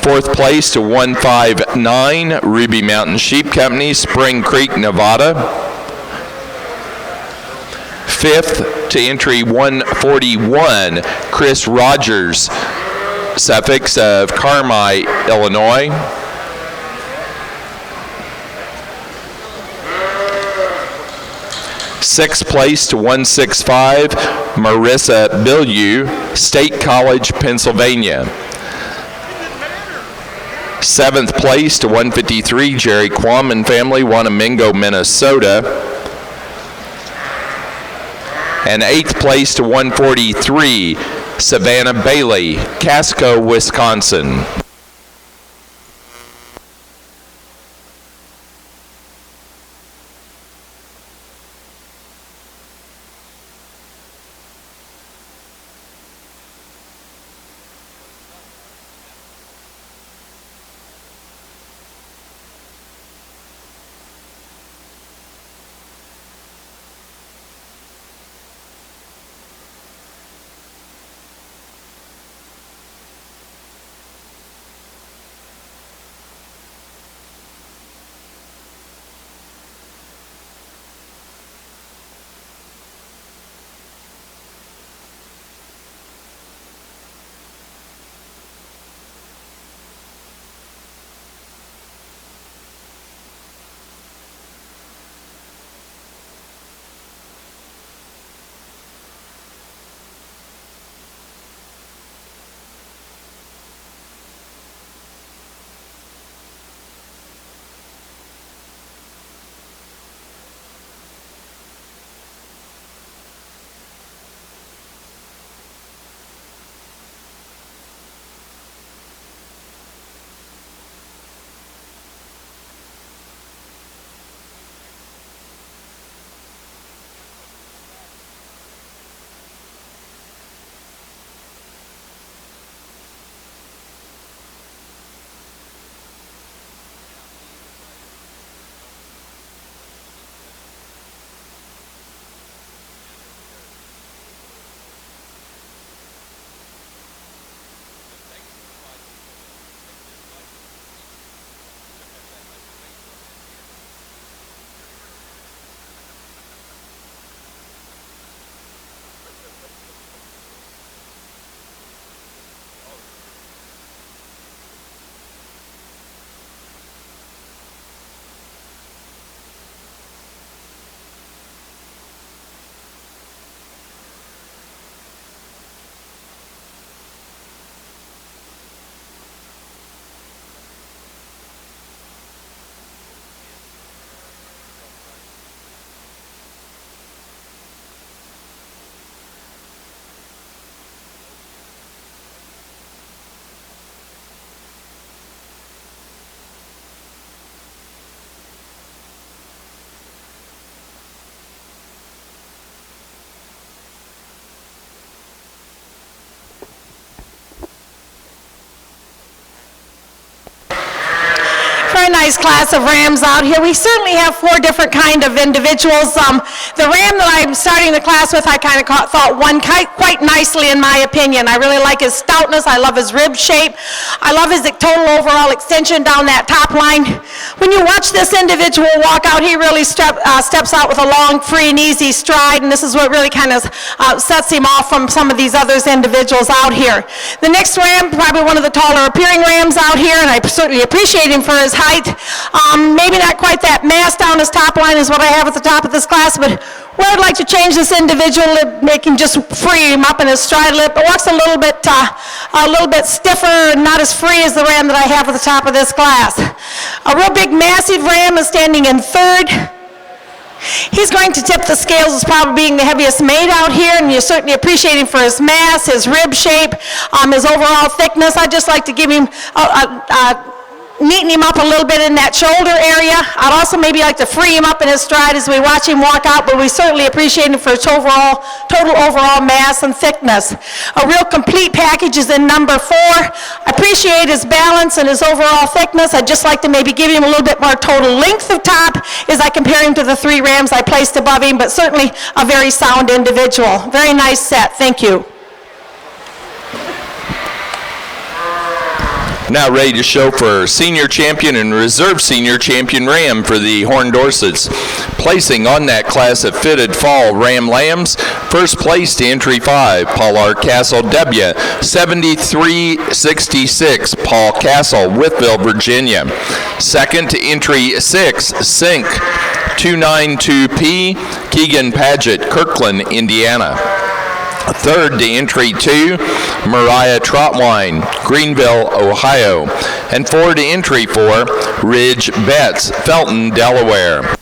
Fourth place to 159, Ruby Mountain Sheep Company, Spring Creek, Nevada. Fifth to entry 141, Chris Rogers, Suffolk of Carmi, Illinois. Sixth place to 165, Marissa Bilyeu, State College, Pennsylvania. Seventh place to 153, Jerry Quam and family, Wanamingo, Minnesota. And eighth place to 143, Savannah Bailey, Casco, Wisconsin. Very nice class of Rams out here. We certainly have 4 different kind of individuals. The Ram that I'm starting the class with, I kind of thought won quite nicely in my opinion. I really like his stoutness. I love his rib shape. I love his total overall extension down that top line. When you watch this individual walk out, he really steps out with a long, free and easy stride, and this is what really kind of sets him off from some of these other individuals out here. The next Ram, probably one of the taller appearing Rams out here, and I certainly appreciate him for his height. Maybe not quite that mass down his top line is what I have at the top of this class, but where I'd like to change this individual, make him just free him up in his stride a little bit. Walks a little bit stiffer and not as free as the Ram that I have at the top of this class. A real big, massive Ram is standing in third. He's going to tip the scales as probably being the heaviest made out here, and you certainly appreciate him for his mass, his rib shape, his overall thickness. I'd just like to give him neaten him up a little bit in that shoulder area. I'd also maybe like to free him up in his stride as we watch him walk out, but we certainly appreciate him for his total overall mass and thickness. A real complete package is in number 4. I appreciate his balance and his overall thickness. I'd just like to maybe give him a little bit more total length of top as I compare him to the 3 Rams I placed above him, but certainly a very sound individual. Very nice set. Thank you. Now ready to show for senior champion and reserve senior champion Ram for the Horn Dorsets. Placing on that class of fitted fall Ram Lambs, first place to entry 5, Paul R. Castle W, 7366, Paul Castle, Wytheville, Virginia. Second to entry 6, Sync 292P, Keegan Paget, Kirkland, Indiana. Third to entry 2, Mariah Trotwine, Greenville, Ohio. And 4 to entry 4, Ridge Betts, Felton, Delaware.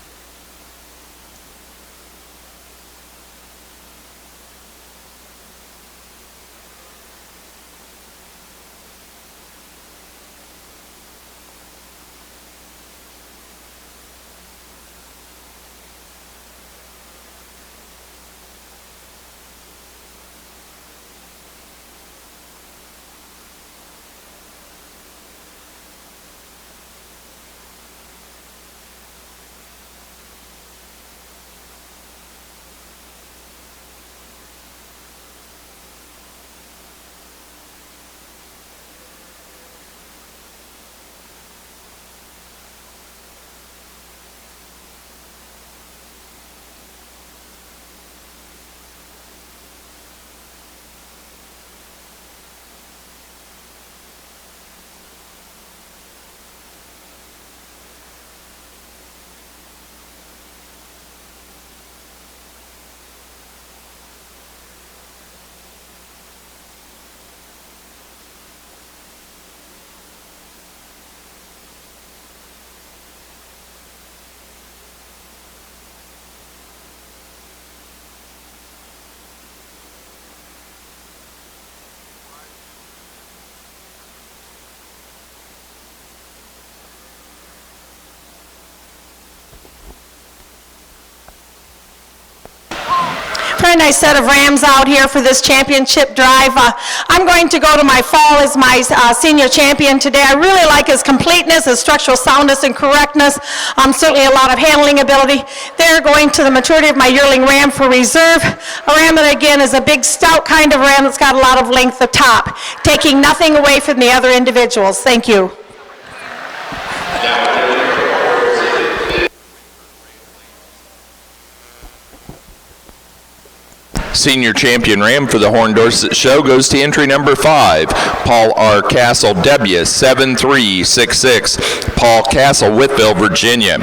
Very nice set of Rams out here for this championship drive. I'm going to go to my fall as my senior champion today. I really like his completeness, his structural soundness and correctness, certainly a lot of handling ability. They're going to the maturity of my yearling Ram for reserve. A Ram that again is a big stout kind of Ram that's got a lot of length of top, taking nothing away from the other individuals. Thank you. Senior champion Ram for the Horn Dorset Show goes to entry number 5, Paul R. Castle W, 7366, Paul Castle, Wytheville, Virginia.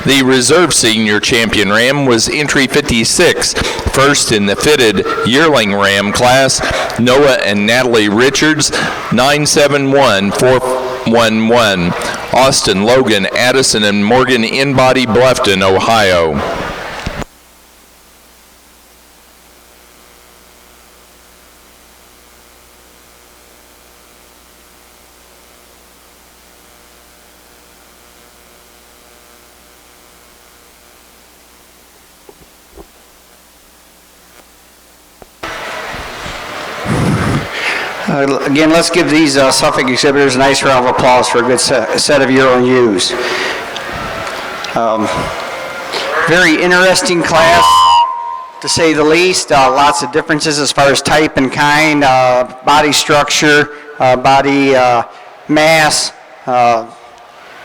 The reserve senior champion Ram was entry 56, first in the fitted yearling Ram class, Noah and Natalie Richards, 971411, Austin, Logan, Addison, and Morgan in-body Bluffton, Ohio. Again, let's give these Suffolk exhibitors a nice round of applause for a good set of yearling ewes. Very interesting class, to say the least. Lots of differences as far as type and kind, body structure, body mass.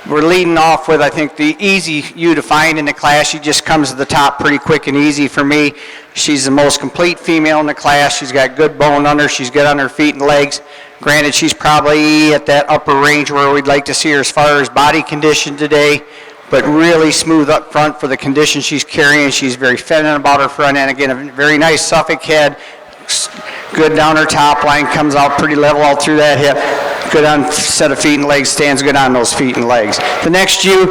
We're leading off with, I think, the easy ewe to find in the class. She just comes to the top pretty quick and easy for me. She's the most complete female in the class. She's got good bone on her. She's good on her feet and legs. Granted, she's probably at that upper range where we'd like to see her as far as body condition today, but really smooth up front for the condition she's carrying. She's very feminine about her front end. Again, a very nice Suffolk head. Good down her top line, comes out pretty level all through that hip. Good on set of feet and legs, stands good on those feet and legs. The next ewe,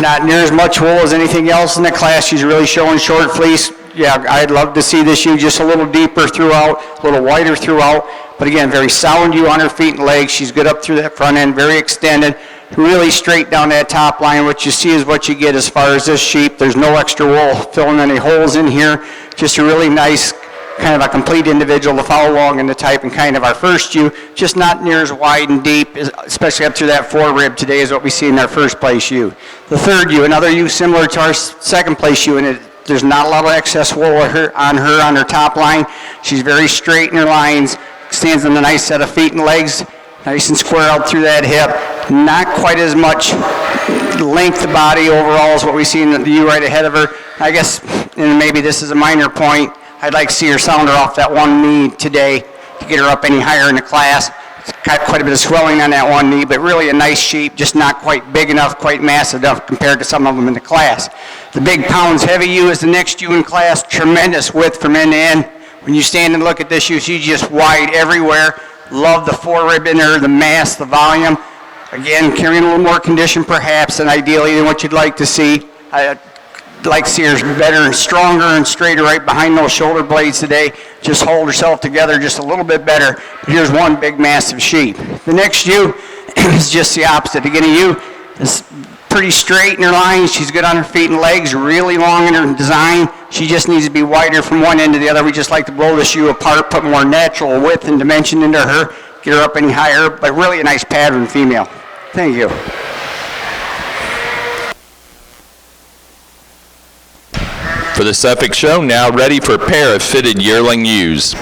not near as much wool as anything else in the class. She's really showing short fleece. Yeah, I'd love to see this ewe just a little deeper throughout, a little wider throughout. But again, very sound ewe on her feet and legs. She's good up through that front end, very extended, really straight down that top line. What you see is what you get as far as this sheep. There's no extra wool filling any holes in here. Just a really nice, kind of a complete individual to follow along in the type and kind of our first ewe, just not near as wide and deep, especially up through that forerib today is what we see in our first place ewe. The third ewe, another ewe similar to our second place ewe, and there's not a lot of excess wool on her top line. She's very straight in her lines, stands on a nice set of feet and legs, nice and square out through that hip. Not quite as much length of body overall as what we see in the ewe right ahead of her. I guess, and maybe this is a minor point, I'd like to see her sound her off that one knee today to get her up any higher in the class. It's got quite a bit of swelling on that one knee, but really a nice sheep, just not quite big enough, quite massive enough compared to some of them in the class. The big pounds heavy ewe is the next ewe in class, tremendous width from end to end. When you stand and look at this ewe, she's just wide everywhere. Love the forerib in her, the mass, the volume. Again, carrying a little more condition perhaps than ideally than what you'd like to see. I'd like to see her better and stronger and straighter right behind those shoulder blades today. Just hold herself together just a little bit better. But here's one big massive sheep. The next ewe is just the opposite. Again, a ewe is pretty straight in her lines. She's good on her feet and legs, really long in her design. She just needs to be wider from one end to the other. We just like to blow this ewe apart, put more natural width and dimension into her, get her up any higher, but really a nice pattern female. Thank you. For the Suffolk Show, now ready for a pair of fitted yearling ewes.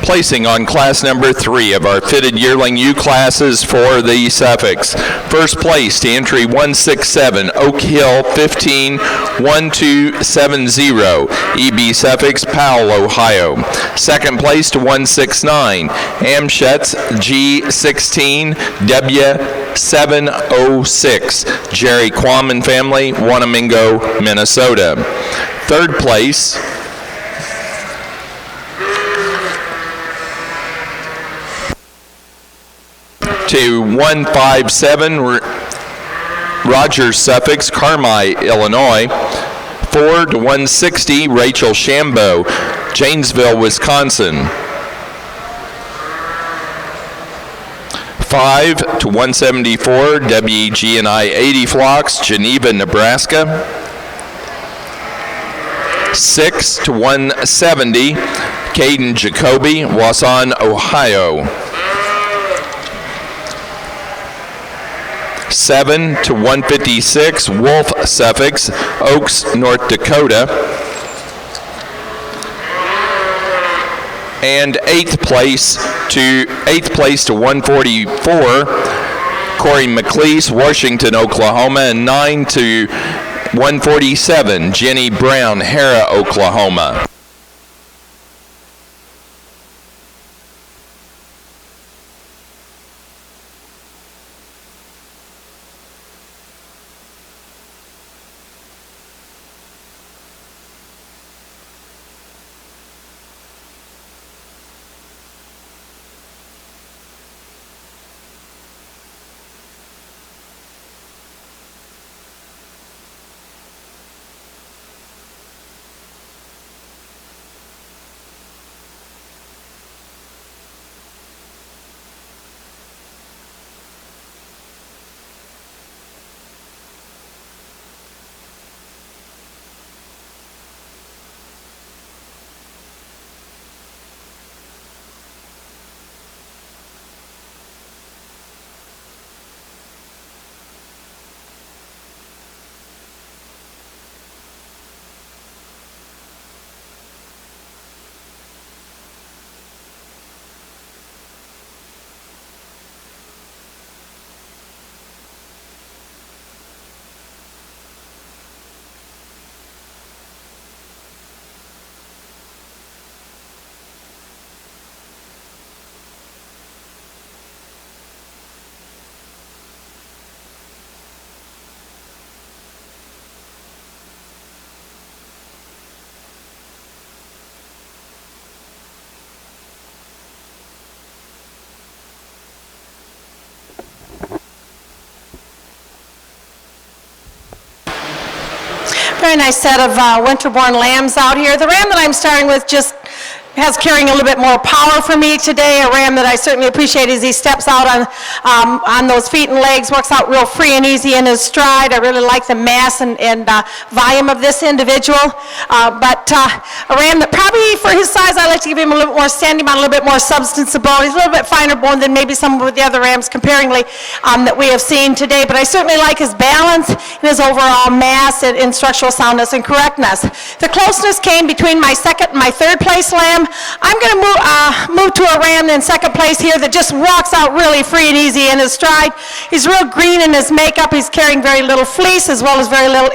Placing on class number 3 of our fitted yearling ewe classes for the Suffolks. First place to entry 167, Oak Hill 15-1270, EB Suffolks, Powell, Ohio. Second place to 169, Amschutz G16, W706, Jerry Quammen family, Wanamingo, Minnesota. Third place to 157, Rogers Suffolks, Carmi, Illinois. 4 to 160, Rachel Shambo, Janesville, Wisconsin. 5 to 174, WG&I 80 Flocks, Geneva, Nebraska. 6 to 170, Caden Jacoby, Wausau, Ohio. 7 to 156, Wolf Suffolks, Oaks, North Dakota. And 8th place to 144, Corey McLeese, Washington, Oklahoma, and 9 to 147, Jenny Brown, Hera, Oklahoma. Very nice set of winter-born lambs out here. The ram that I'm starting with just has carrying a little bit more power for me today, a ram that I certainly appreciate as he steps out on those feet and legs, works out real free and easy in his stride. I really like the mass and volume of this individual, but a ram that probably for his size, I like to give him a little bit more standing on, a little bit more substance of bone. He's a little bit finer bone than maybe some of the other rams comparingly that we have seen today, but I certainly like his balance and his overall mass and structural soundness and correctness. The closeness came between my second and my third place lamb. I'm going to move to a ram in second place here that just walks out really free and easy in his stride. He's real green in his makeup. He's carrying very little fleece as well as very little,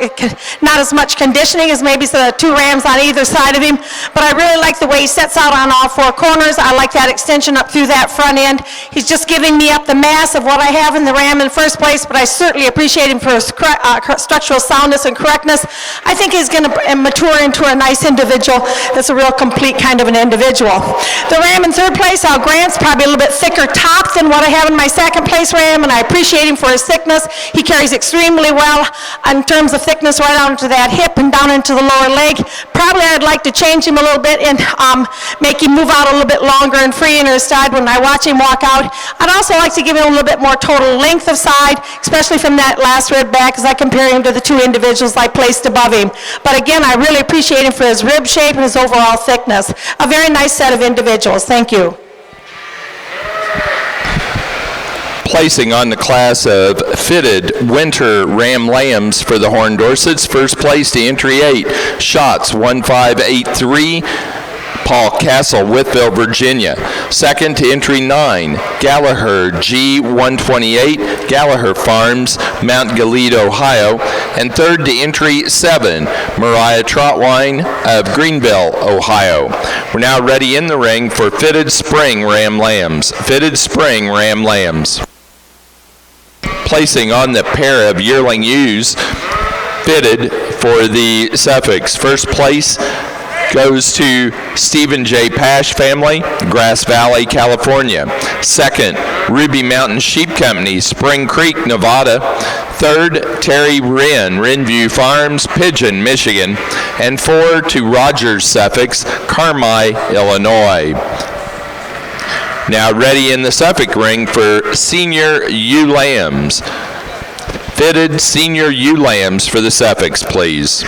not as much conditioning as maybe the two rams on either side of him. But I really like the way he sets out on all four corners. I like that extension up through that front end. He's just giving me up the mass of what I have in the ram in first place, but I certainly appreciate him for his structural soundness and correctness. I think he's going to mature into a nice individual that's a real complete kind of an individual. The ram in third place, Al Grant's probably a little bit thicker top than what I have in my second place ram, and I appreciate him for his thickness. He carries extremely well in terms of thickness right out into that hip and down into the lower leg. Probably I'd like to change him a little bit and make him move out a little bit longer and free in his stride when I watch him walk out. I'd also like to give him a little bit more total length of side, especially from that last rib back as I compare him to the two individuals I placed above him. But again, I really appreciate him for his rib shape and his overall thickness. A very nice set of individuals. Thank you. Placing on the class of fitted winter ram lambs for the Horned Dorsets, first place to entry 8, Shots 1583, Paul Castle, Wytheville, Virginia. Second to entry 9, Gallagher G128, Gallagher Farms, Mount Gilead, Ohio. And third to entry 7, Mariah Trotwine of Greenville, Ohio. We're now ready in the ring for fitted spring ram lambs. Fitted spring ram lambs. Placing on the pair of yearling ewes fitted for the Suffolk. First place goes to Stephen J. Pash family, Grass Valley, California. Second, Ruby Mountain Sheep Company, Spring Creek, Nevada. Third, Terry Wren, Renview Farms, Pigeon, Michigan. And 4 to Rogers Suffolk, Carmi, Illinois. Now ready in the Suffolk ring for senior ewe lambs. Fitted senior ewe lambs for the Suffolks, please.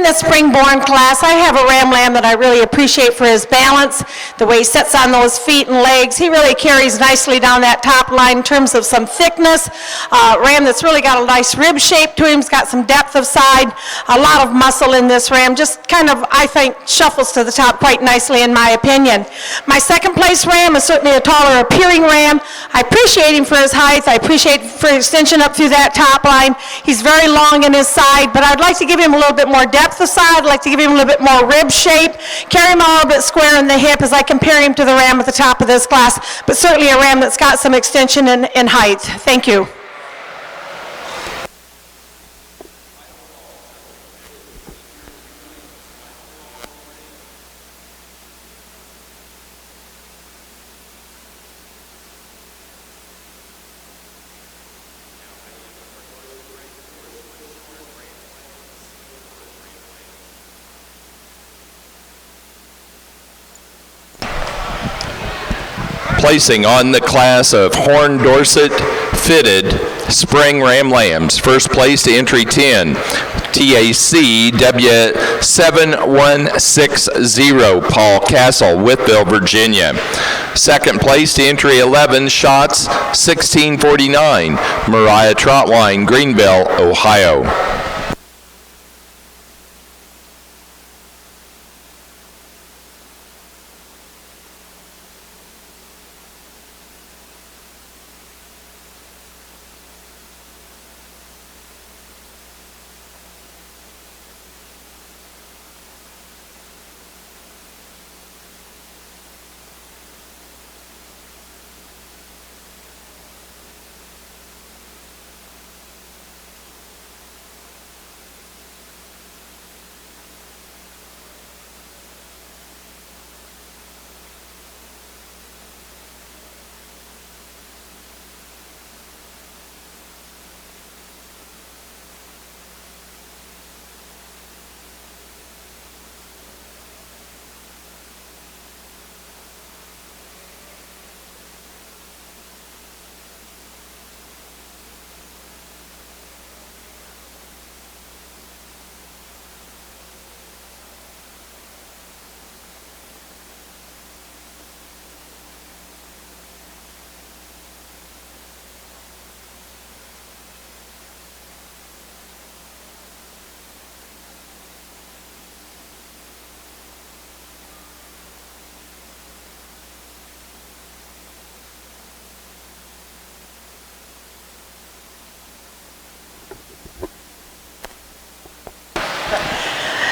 in this spring-born class, I have a ram lamb that I really appreciate for his balance, the way he sits on those feet and legs. He really carries nicely down that top line in terms of some thickness. Ram that's really got a nice rib shape to him. He's got some depth of side, a lot of muscle in this ram. Just kind of, I think, shuffles to the top quite nicely in my opinion. My second place ram is certainly a taller appearing ram. I appreciate him for his height. I appreciate for extension up through that top line. He's very long in his side, but I'd like to give him a little bit more depth of side. I'd like to give him a little bit more rib shape, carry him a little bit square in the hip as I compare him to the ram at the top of this class, but certainly a ram that's got some extension in height. Thank you. Placing on the class of Horn Dorset fitted spring ram lambs. First place to entry 10, TAC W7160, Paul Castle, Whitville, Virginia. Second place to entry 11, Shots 1649, Mariah Trotwine, Greenville, Ohio.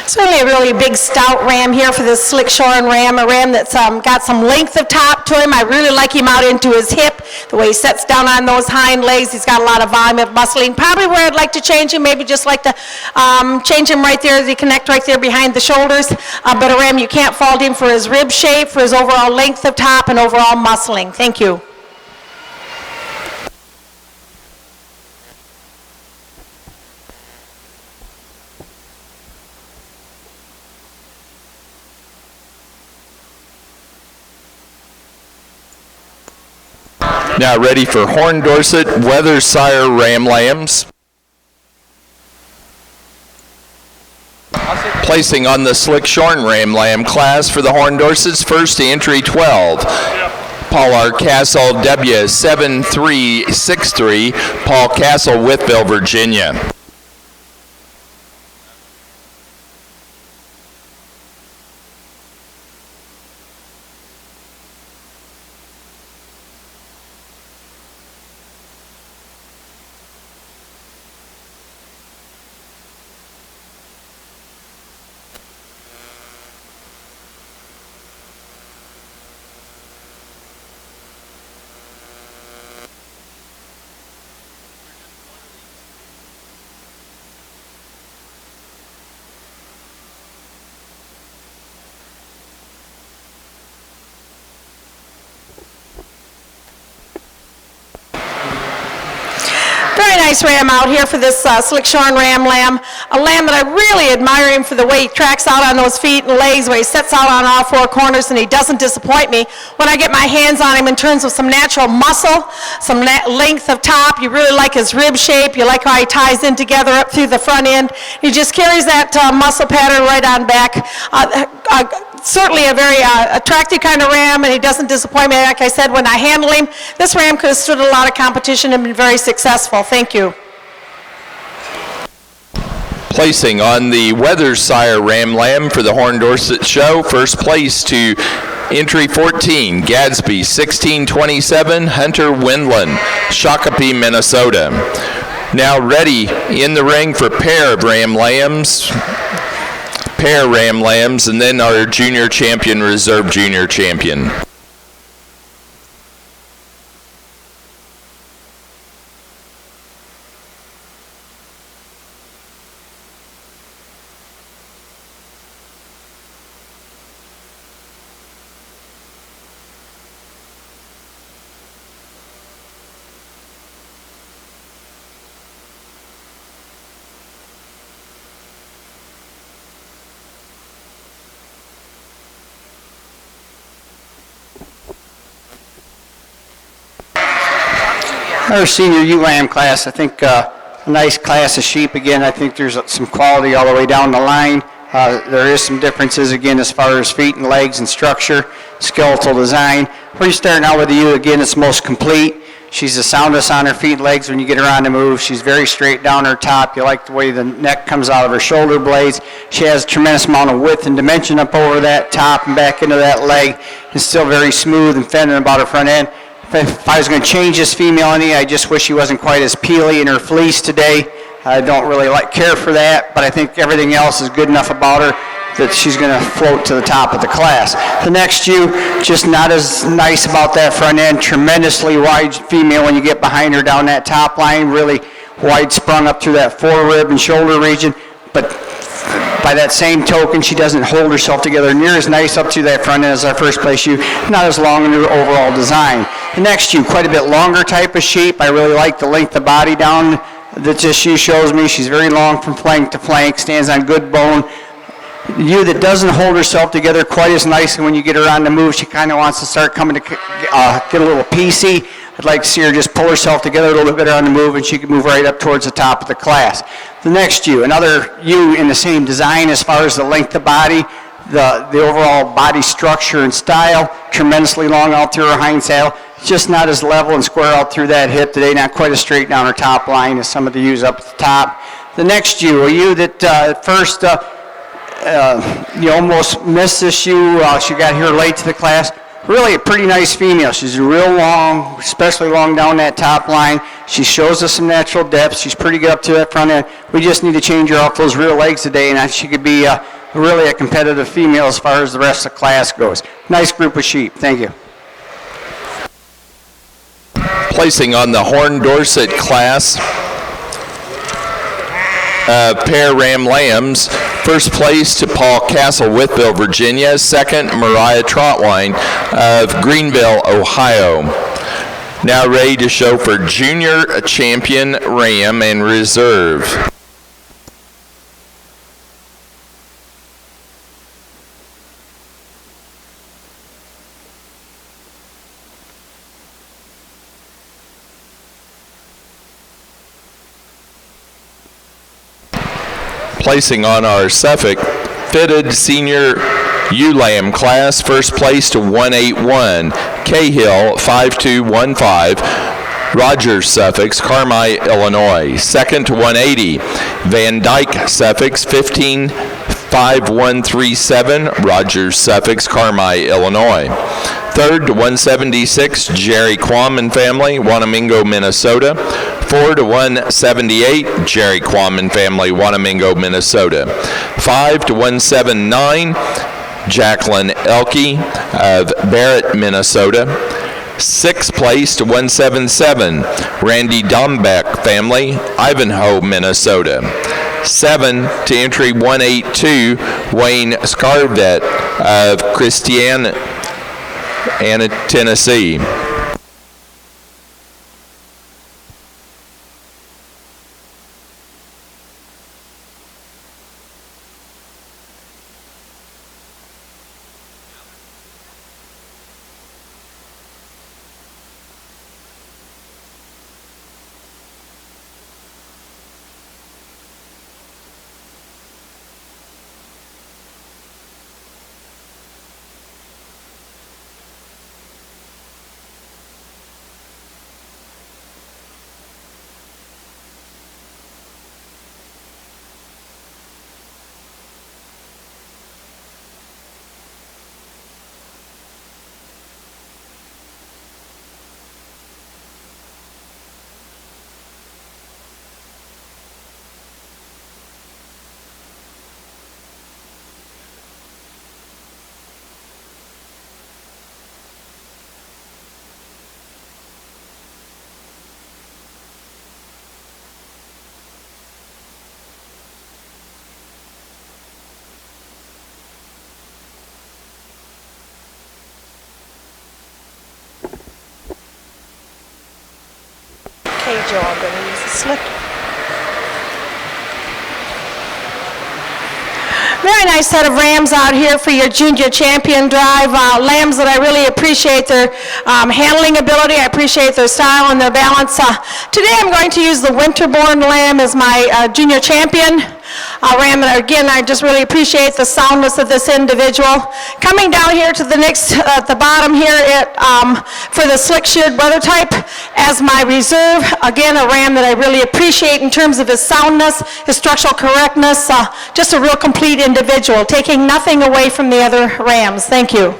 Certainly a really big stout ram here for this slick shorn ram, a ram that's got some length of top to him. I really like him out into his hip, the way he sets down on those hind legs. He's got a lot of volume of muscling. Probably where I'd like to change him, maybe just like to change him right there, the connect right there behind the shoulders. But a ram, you can't fault him for his rib shape, for his overall length of top, and overall muscling. Thank you. Now ready for Horn Dorset Weathershire Ram Lambs. Placing on the slick shorn ram lamb class for the Horn Dorsets, first to entry 12. Paul Castle W7363, Paul Castle, Whitville, Virginia. nice ram out here for this Slickshorn Ram lamb, a lamb that I really admire him for the way he tracks out on those feet and legs, where he sets out on all four corners and he doesn't disappoint me. When I get my hands on him in terms of some natural muscle, some length of top, you really like his rib shape, you like how he ties in together up through the front end. He just carries that muscle pattern right on back. Certainly a very attractive kind of ram, and he doesn't disappoint me. Like I said, when I handle him, this ram could have stood a lot of competition and been very successful. Thank you. Placing on the Weathersire Ram Lamb for the Horn Dorset Show, first place to entry 14, Gadsby 1627, Hunter Windland, Shakopee, Minnesota. Now ready in the ring for pair Ram Lambs, and then our junior champion, reserve junior champion. Our senior ewe-lamb class, I think a nice class of sheep. Again, I think there's some quality all the way down the line. There is some differences, again, as far as feet and legs and structure, skeletal design. We're starting out with the ewe, again, it's most complete. She's the soundest on her feet and legs when you get her on the move. She's very straight down her top. You like the way the neck comes out of her shoulder blades. She has a tremendous amount of width and dimension up over that top and back into that leg. It's still very smooth and feminine about her front end. If I was going to change this female any, I just wish she wasn't quite as peely in her fleece today. I don't really care for that, but I think everything else is good enough about her that she's going to float to the top of the class. The next ewe, just not as nice about that front end. Tremendously wide female when you get behind her down that top line, really wide sprung up through that forerib and shoulder region, but by that same token, she doesn't hold herself together near as nice up to that front end as our first place ewe, not as long in her overall design. The next ewe, quite a bit longer type of sheep. I really like the length of body down that this ewe shows me. She's very long from flank to flank, stands on good bone. The ewe that doesn't hold herself together quite as nicely when you get her on the move, she kind of wants to start coming to get a little piecey. I'd like to see her just pull herself together a little bit better on the move, and she can move right up towards the top of the class. The next ewe, another ewe in the same design as far as the length of body, the overall body structure and style, tremendously long out through her hind saddle. It's just not as level and square out through that hip today, not quite as straight down her top line as some of the ewes up at the top. The next ewe, a ewe that at first you almost missed this ewe. She got here late to the class. Really a pretty nice female. She's real long, especially long down that top line. She shows us some natural depth. She's pretty good up to that front end. We just need to change her off those rear legs today, and she could be really a competitive female as far as the rest of the class goes. Nice group of sheep. Thank you. Placing on the Horn Dorset class, pair Ram Lambs. First place to Paul Castle, Wytheville, Virginia. Second, Mariah Trotwine of Greenville, Ohio. Now ready to show for junior champion Ram and reserve. Placing on our Suffolk fitted senior ewe-lamb class, first place to 181, Cahill 5215, Rogers Suffolk, Carmi, Illinois. Second to 180, Van Dyke Suffolk 155137, Rogers Suffolk, Carmi, Illinois. Third to 176, Jerry Quam and family, Wanamingo, Minnesota. 4 to 178, Jerry Quam and family, Wanamingo, Minnesota. 5 to 179, Jacqueline Elke of Barrett, Minnesota. 6th place to 177, Randy Dombeck family, Ivanhoe, Minnesota. 7 to entry 182, Wayne Scarvet of Christiana, Tennessee. individual. I'm going to use the slip. Very nice set of rams out here for your junior champion drive. Lambs that I really appreciate their handling ability. I appreciate their style and their balance. Today I'm going to use the Winterborn lamb as my junior champion ram. And again, I just really appreciate the soundness of this individual. Coming down here to the next, at the bottom here for the slick-sheared brother type as my reserve. Again, a ram that I really appreciate in terms of his soundness, his structural correctness, just a real complete individual, taking nothing away from the other rams. Thank you.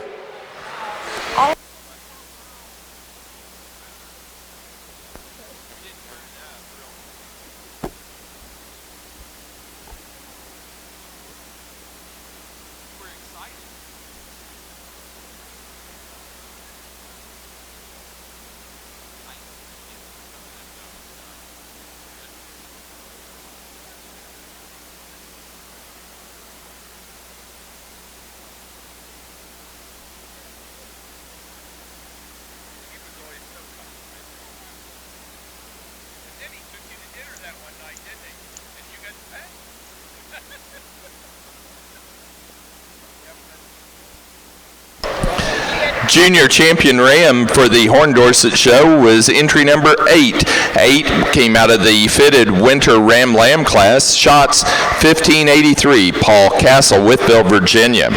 Junior champion ram for the Horn Dorset show was entry number 8. 8 came out of the fitted winter ram lamb class, shots 1583, Paul Castle, Wytheville, Virginia.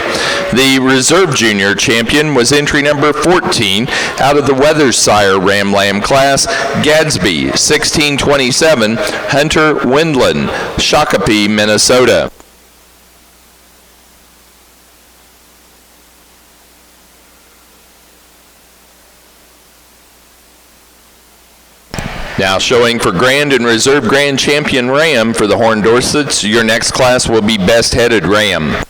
The reserve junior champion was entry number 14 out of the Weathershire ram lamb class, Gadsby, 1627, Hunter Windland, Shakopee, Minnesota. Now showing for Grand and Reserve Grand Champion Ram for the Horn Dorsets, your next class will be Best Headed Ram.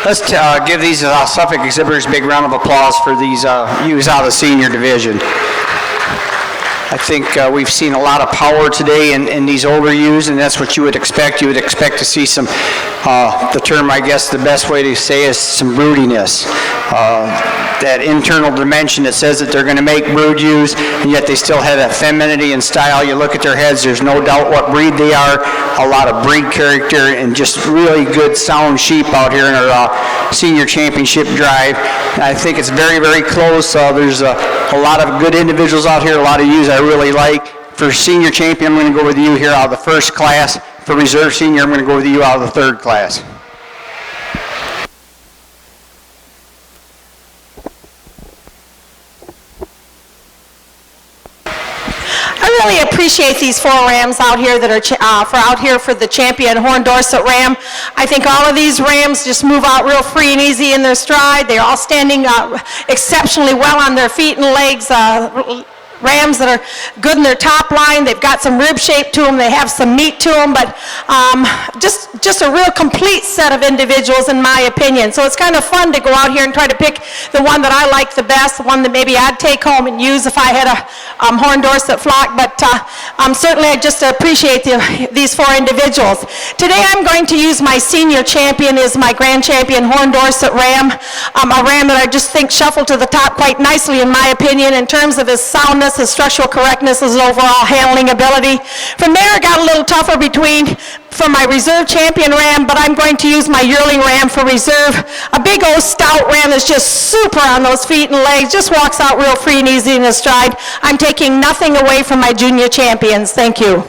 Let's give these Suffolk exhibitors a big round of applause for these ewes out of the senior division. I think we've seen a lot of power today in these older ewes, and that's what you would expect. You would expect to see some, the term I guess the best way to say is some broodiness. That internal dimension that says that they're going to make brood ewes, and yet they still have that femininity and style. You look at their heads, there's no doubt what breed they are, a lot of breed character, and just really good sound sheep out here in our senior championship drive. And I think it's very, very close. There's a lot of good individuals out here, a lot of ewes I really like. For senior champion, I'm going to go with you here out of the first class. For reserve senior, I'm going to go with you out of the third class. I really appreciate these 4 rams out here that are for the champion Horn Dorset ram. I think all of these rams just move out real free and easy in their stride. They're all standing exceptionally well on their feet and legs. Rams that are good in their top line. They've got some rib shape to them. They have some meat to them, but just a real complete set of individuals in my opinion. So it's kind of fun to go out here and try to pick the one that I like the best, the one that maybe I'd take home and use if I had a Horn Dorset flock, but certainly I just appreciate these 4 individuals. Today I'm going to use my senior champion as my grand champion Horn Dorset ram, a ram that I just think shuffled to the top quite nicely in my opinion in terms of his soundness, course, his structural correctness, his overall handling ability. From there, it got a little tougher for my reserve champion ram, but I'm going to use my yearling ram for reserve. A big old stout ram that's just super on those feet and legs, just walks out real free and easy in his stride. I'm taking nothing away from my junior champions. Thank you.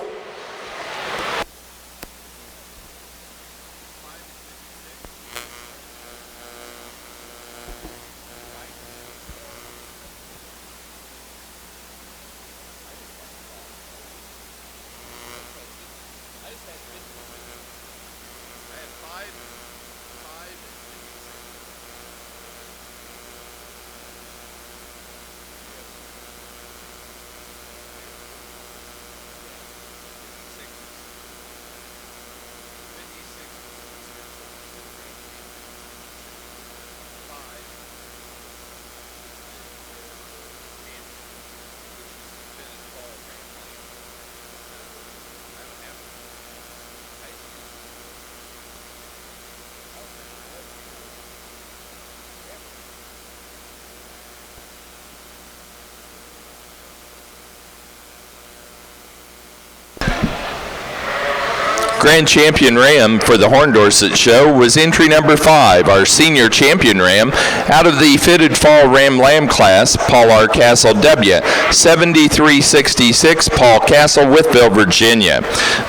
Grand champion ram for the Horn Dorset show was entry number 5, our senior champion ram, out of the fitted fall ram lamb class, Paul R. Castle W, 7366, Paul Castle, Wytheville, Virginia.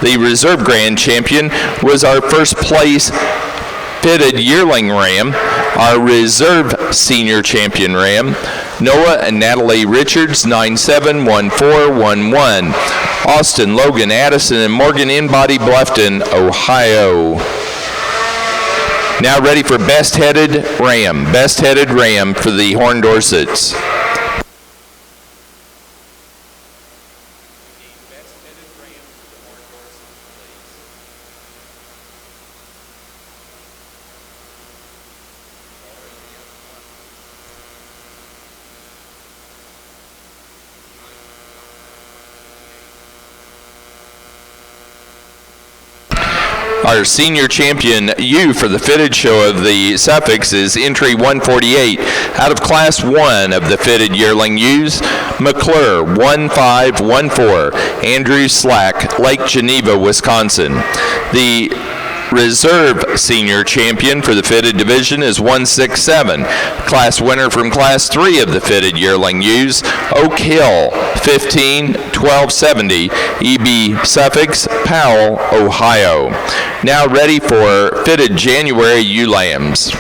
The reserve grand champion was our first place fitted yearling ram, our reserve senior champion ram, Noah and Natalie Richards, 971411. Austin, Logan, Addison, and Morgan In-Body, Bluffton, Ohio. Now ready for best headed ram for the Horn Dorsets. Our senior champion ewe for the fitted show of the Suffolk is entry 148 out of class 1 of the fitted yearling ewes, McClure 1514, Andrew Slack, Lake Geneva, Wisconsin. The reserve senior champion for the fitted division is 167. Class winner from class 3 of the fitted yearling ewes, Oak Hill 151270, EB Suffolk, Powell, Ohio. Now ready for fitted January ewe lambs.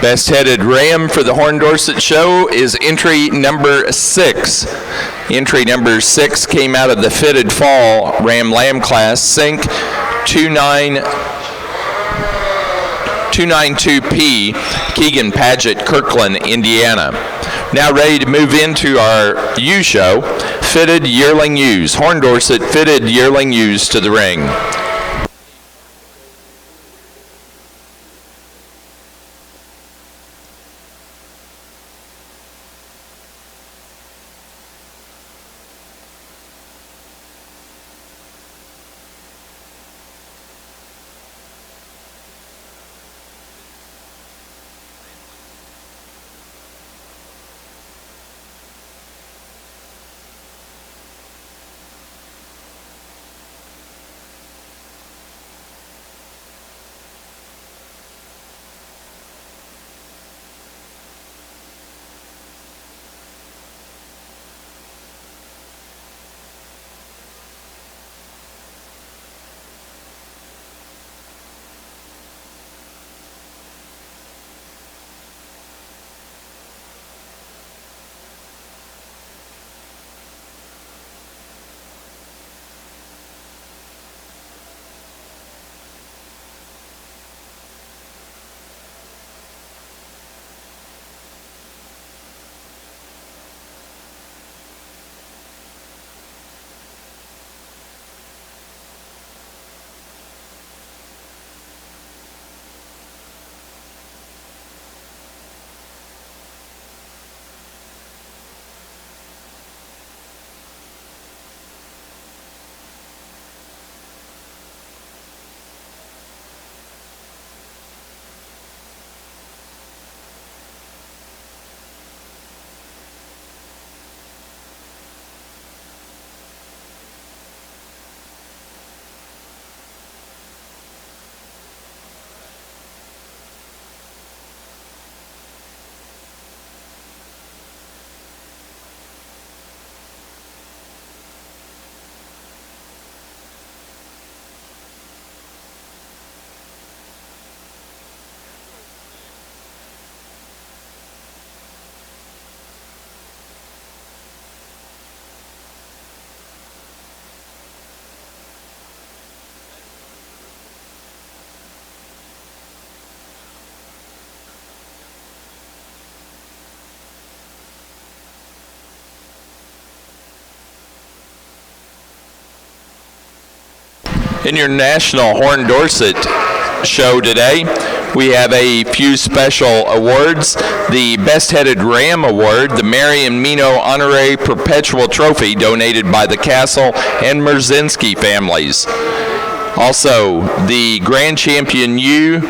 Best headed ram for the Horn Dorset Show is entry number 6. Entry number 6 came out of the fitted fall Ram Lamb class, Sync 292P, Keegan Paget, Kirkland, Indiana. Now ready to move into our ewe show, fitted yearling ewes. Horn Dorset fitted yearling ewes to the ring. In your National Horn Dorset show today, we have a few special awards. The Best Headed Ram Award, the Marion Mino Honorary Perpetual Trophy donated by the Castle and Merzinski families. Also, the Grand Champion Ewe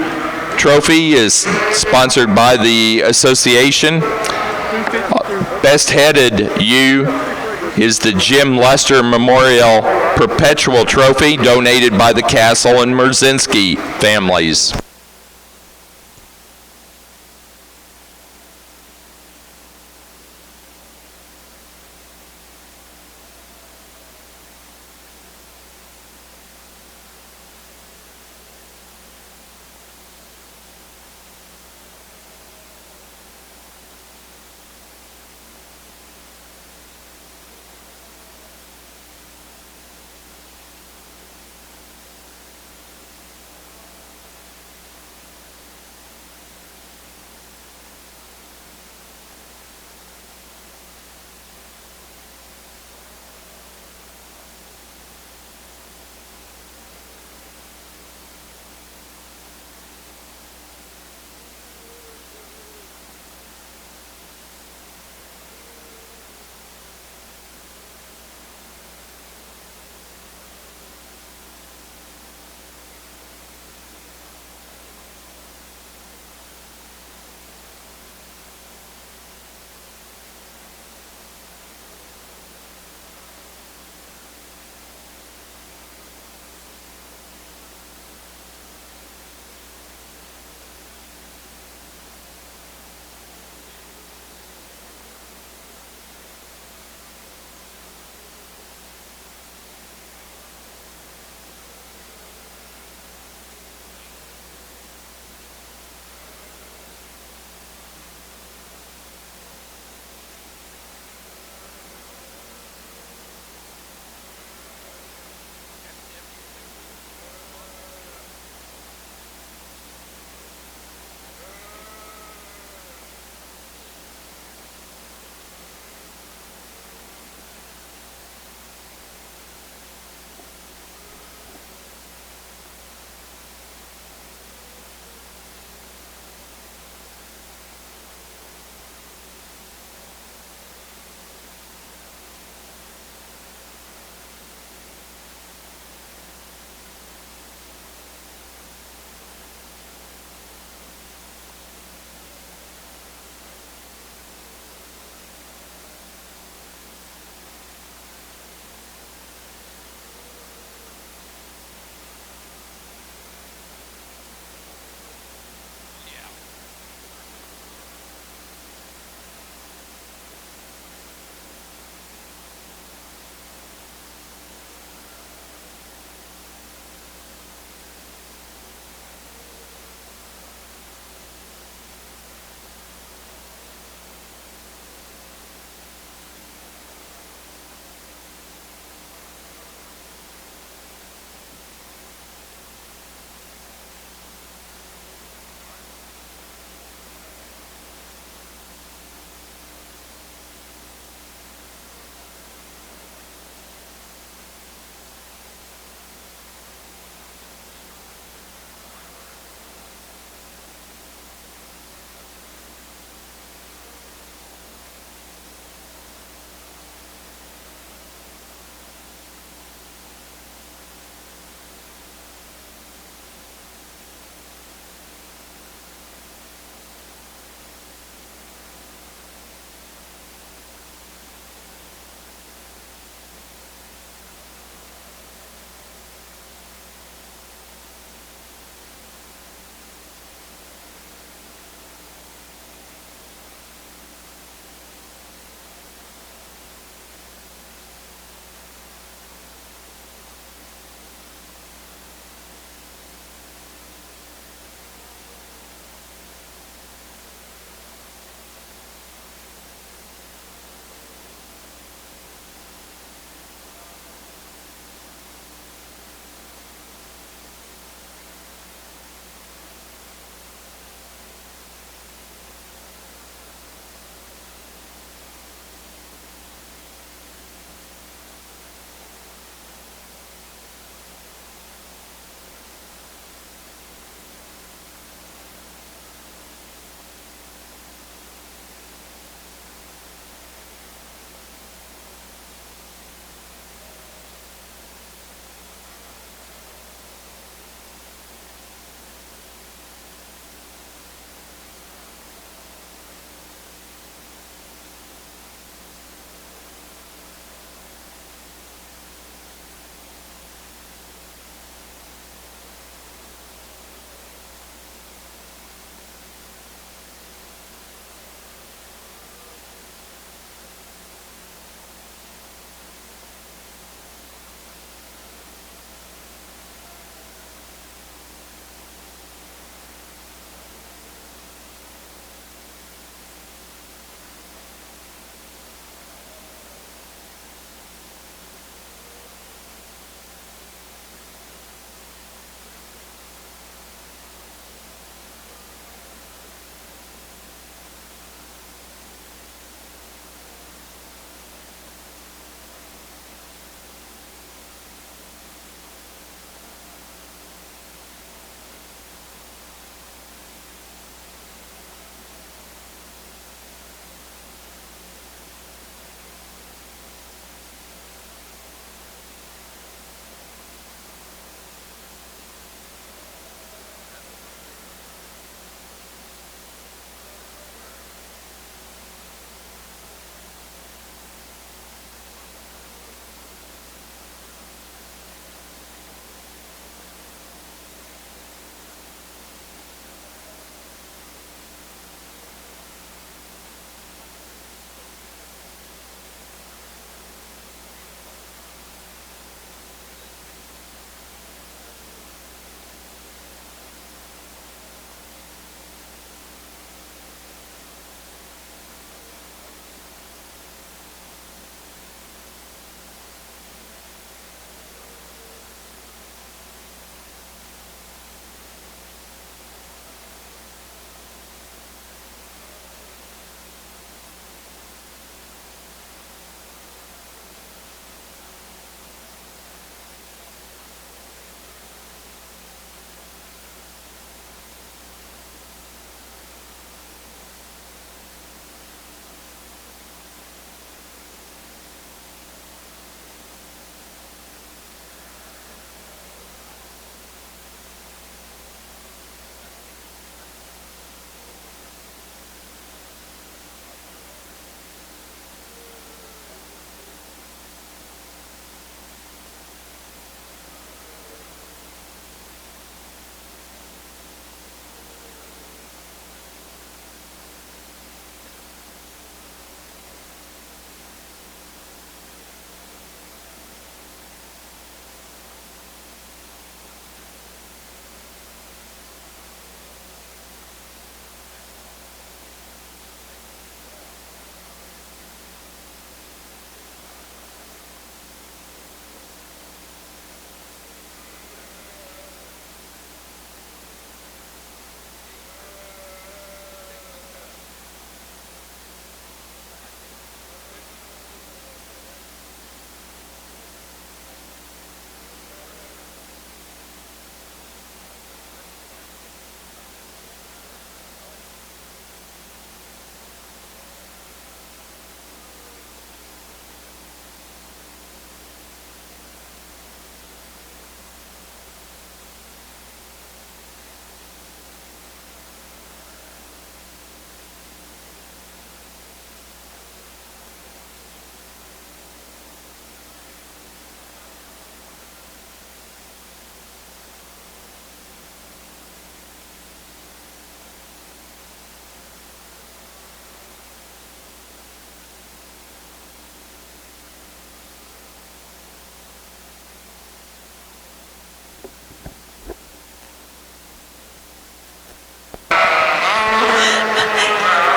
Trophy is sponsored by the association. Best Headed Ewe is the Jim Lester Memorial Perpetual Trophy donated by the Castle and Merzinski families.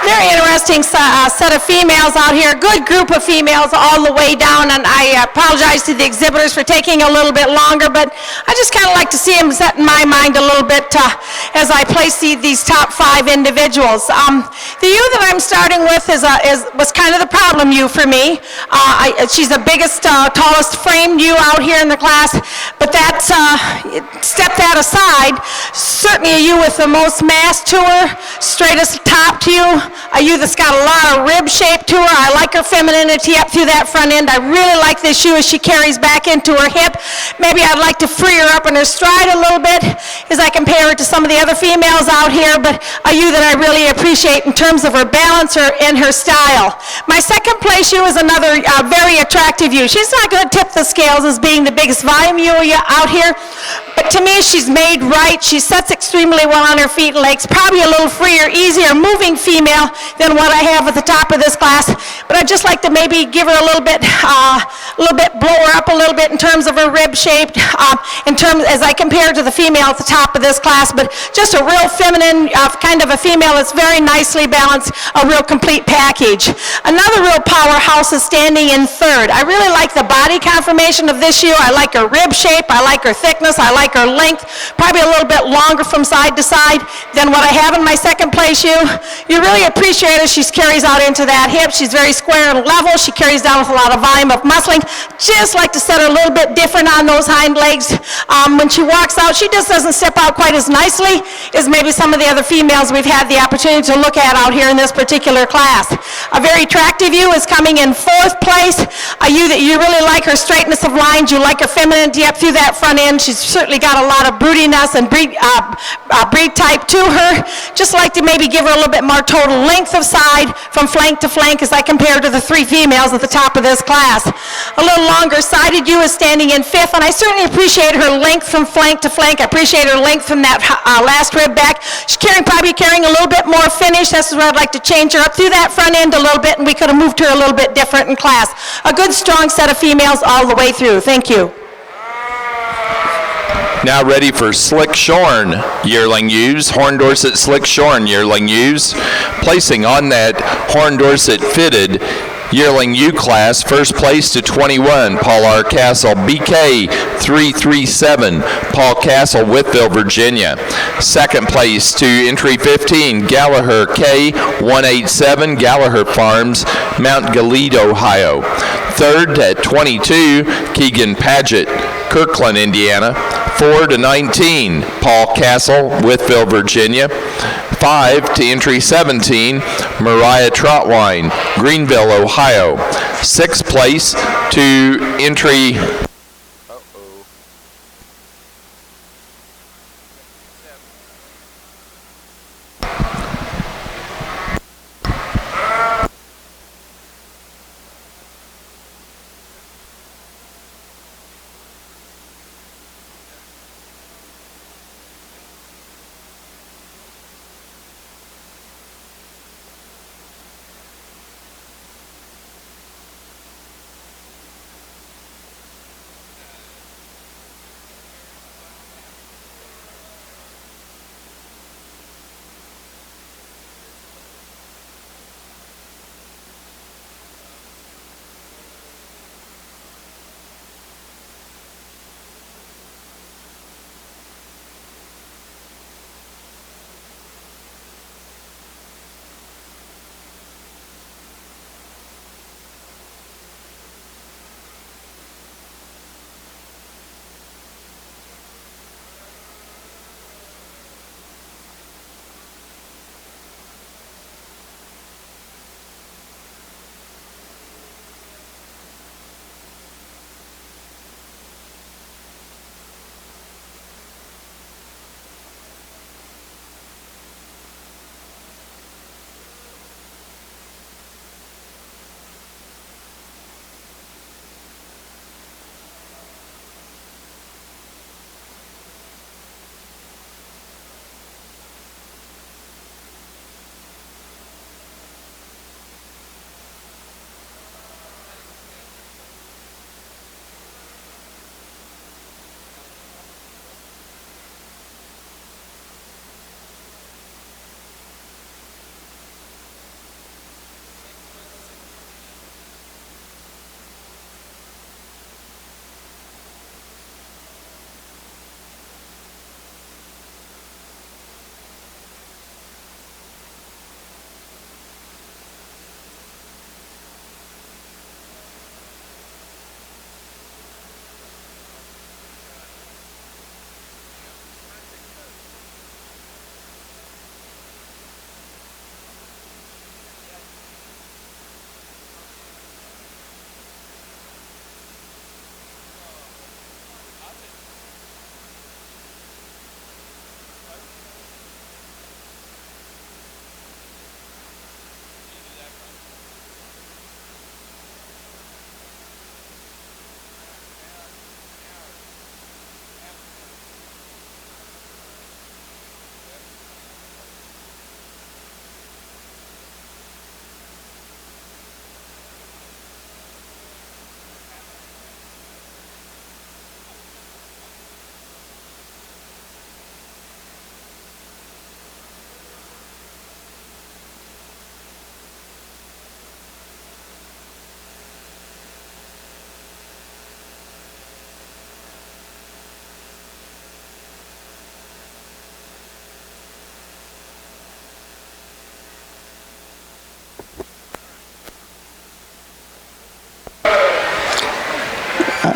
Very interesting set of females out here, good group of females all the way down, and I apologize to the exhibitors for taking a little bit longer, but I just kind of like to see them set in my mind a little bit as I place these top 5 individuals. The ewe that I'm starting with was kind of the problem ewe for me. She's the biggest, tallest framed ewe out here in the class, but step that aside, certainly a ewe with the most mass to her, straightest top to you, a ewe that's got a lot of rib shape to her. I like her femininity up through that front end. I really like this ewe as she carries back into her hip. Maybe I'd like to free her up in her stride a little bit as I compare her to some of the other females out here, but a ewe that I really appreciate in terms of her balance and her style. My second place ewe is another very attractive ewe. She's not going to tip the scales as being the biggest volume ewe out here, but to me she's made right. She sets extremely well on her feet and legs, probably a little freer, easier moving female than what I have at the top of this class, but I'd just like to maybe give her a little bit, blow her up a little bit in terms of her rib shape, as I compare to the female at the top of this class, but just a real feminine kind of a female that's very nicely balanced, a real complete package. Another real powerhouse is standing in third. I really like the body conformation of this ewe. I like her rib shape, I like her thickness, I like her length, probably a little bit longer from side to side than what I have in my second place ewe. You really appreciate her. She carries out into that hip. She's very square and level. She carries down with a lot of volume of muscling. Just like to set her a little bit different on those hind legs. When she walks out, she just doesn't step out quite as nicely as maybe some of the other females we've had the opportunity to look at out here in this particular class. A very attractive ewe is coming in 4th place. A ewe that you really like her straightness of lines. You like her femininity up through that front end. She's certainly got a lot of broodiness and breed type to her. Just like to maybe give her a little bit more total length of side from flank to flank as I compare to the 3 females at the top of this class. A little longer sided ewe is standing in 5th, and I certainly appreciate her length from flank to flank. I appreciate her length from that last rib back. She's probably carrying a little bit more finish. This is where I'd like to change her up through that front end a little bit, and we could have moved her a little bit different in class. A good strong set of females all the way through. Thank you. Now ready for Slick Shorn yearling ewes, Horn Dorset Slick Shorn yearling ewes. Placing on that Horn Dorset fitted yearling ewe class, first place to 21, Paul R. Castle, BK 337, Paul Castle, Whitville, Virginia. Second place to entry 15, Gallagher K 187, Gallagher Farms, Mount Gilead, Ohio. Third at 22, Keegan Paget, Kirkland, Indiana. 4 to 19, Paul Castle, Whitville, Virginia. 5 to entry 17, Mariah Trotwine, Greenville, Ohio. 6th place to entry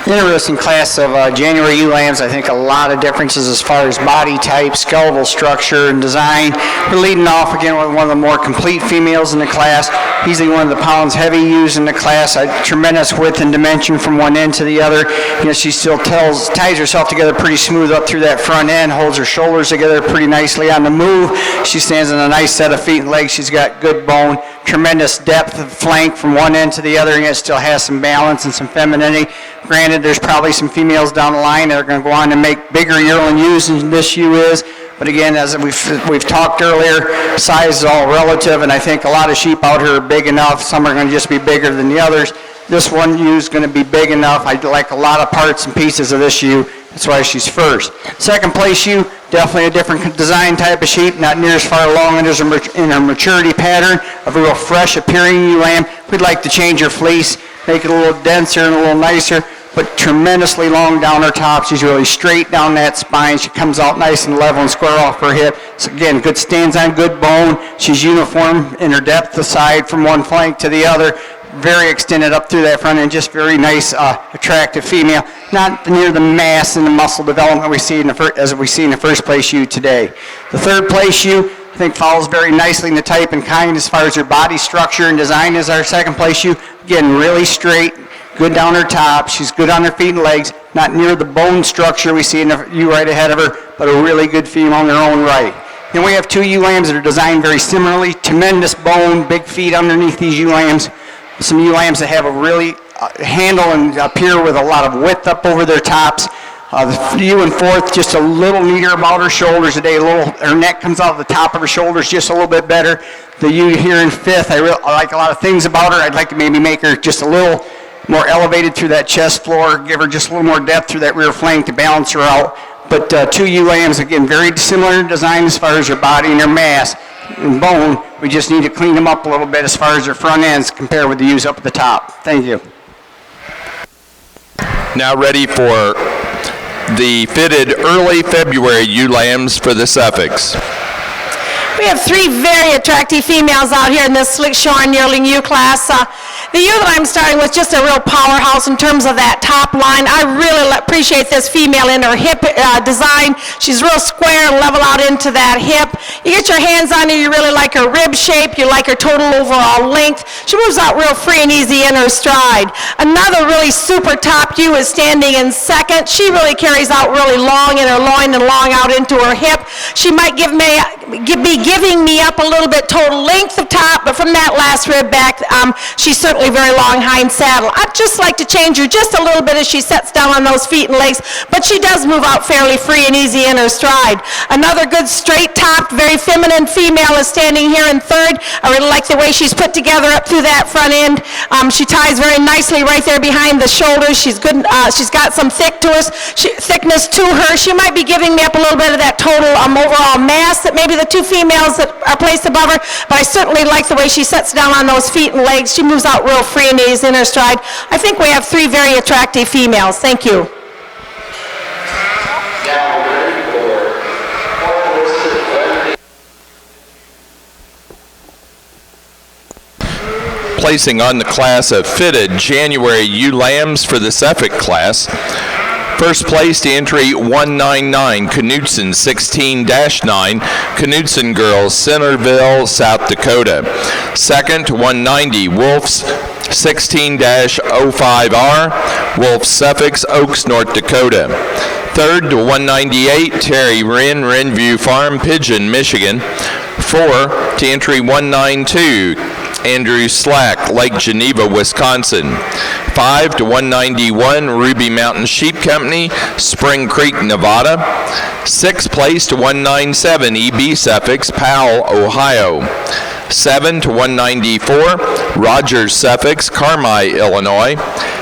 Interesting class of January ewe lambs. I think a lot of differences as far as body type, skeletal structure, and design. We're leading off again with one of the more complete females in the class. Easily one of the pounds heavy ewes in the class. Tremendous width and dimension from one end to the other. You know, she still ties herself together pretty smooth up through that front end, holds her shoulders together pretty nicely on the move. She stands on a nice set of feet and legs. She's got good bone, tremendous depth of flank from one end to the other, and yet still has some balance and some femininity. Granted, there's probably some females down the line that are going to go on to make bigger yearling ewes than this ewe is. But again, as we've talked earlier, size is all relative, and I think a lot of sheep out here are big enough. Some are going to just be bigger than the others. This one ewe is going to be big enough. I like a lot of parts and pieces of this ewe. That's why she's first. Second place ewe, definitely a different design type of sheep, not near as far along in her maturity pattern, a real fresh appearing ewe lamb. We'd like to change her fleece, make it a little denser and a little nicer, but tremendously long down her top. She's really straight down that spine. She comes out nice and level and square off her hip. So again, good stands on good bone. She's uniform in her depth of side from one flank to the other. Very extended up through that front end, just very nice, attractive female. Not near the mass and the muscle development we see as we see in the first place ewe today. The third place ewe, I think, follows very nicely in the type and kind as far as her body structure and design as our second place ewe. Again, really straight, good down her top. She's good on her feet and legs, not near the bone structure we see in the ewe right ahead of her, but a really good female in her own right. Then we have two ewe lambs that are designed very similarly. Tremendous bone, big feet underneath these ewe lambs. Some ewe lambs that have a really handle and appear with a lot of width up over their tops. The ewe in fourth, just a little neater about her shoulders today. Her neck comes out of the top of her shoulders just a little bit better. The ewe here in fifth, I like a lot of things about her. I'd like to maybe make her just a little more elevated through that chest floor, give her just a little more depth through that rear flank to balance her out. But two ewe lambs, again, very similar in design as far as their body and their mass and bone. We just need to clean them up a little bit as far as their front ends compared with the ewes up at the top. Thank you. Now ready for the fitted early February ewe lambs for the Suffolks. We have three very attractive females out here in this slick-shorn yearling ewe class. The ewe that I'm starting with, just a real powerhouse in terms of that top line. I really appreciate this female in her hip design. She's real square and level out into that hip. You get your hands on her, you really like her rib shape, you like her total overall length. She moves out real free and easy in her stride. Another really super top ewe is standing in second. She really carries out really long in her loin and long out into her hip. She might be giving me up a little bit total length of top, but from that last rib back, she's certainly very long hind saddle. I'd just like to change her just a little bit as she sets down on those feet and legs, but she does move out fairly free and easy in her stride. Another good straight-topped, very feminine female is standing here in third. I really like the way she's put together up through that front end. She ties very nicely right there behind the shoulders. She's good. She's got some thickness to her. She might be giving me up a little bit of that total overall mass that maybe the two females that are placed above her, but I certainly like the way she sets down on those feet and legs. She moves out real free and easy in her stride. I think we have three very attractive females. Thank you. Placing on the class of fitted January ewe lambs for the Suffolk class. First place to entry 199, Knutson 16-9, Knutson Girls, Centerville, South Dakota. Second, 190, Wolf's 16-05R, Wolf Suffolk, Oaks, North Dakota. Third to 198, Terry Wren, Renview Farm, Pigeon, Michigan. 4 to entry 192, Andrew Slack, Lake Geneva, Wisconsin. 5 to 191, Ruby Mountain Sheep Company, Spring Creek, Nevada. 6th place to 197, EB Suffolk, Powell, Ohio. 7 to 194, Rogers Suffolk, Carmi, Illinois.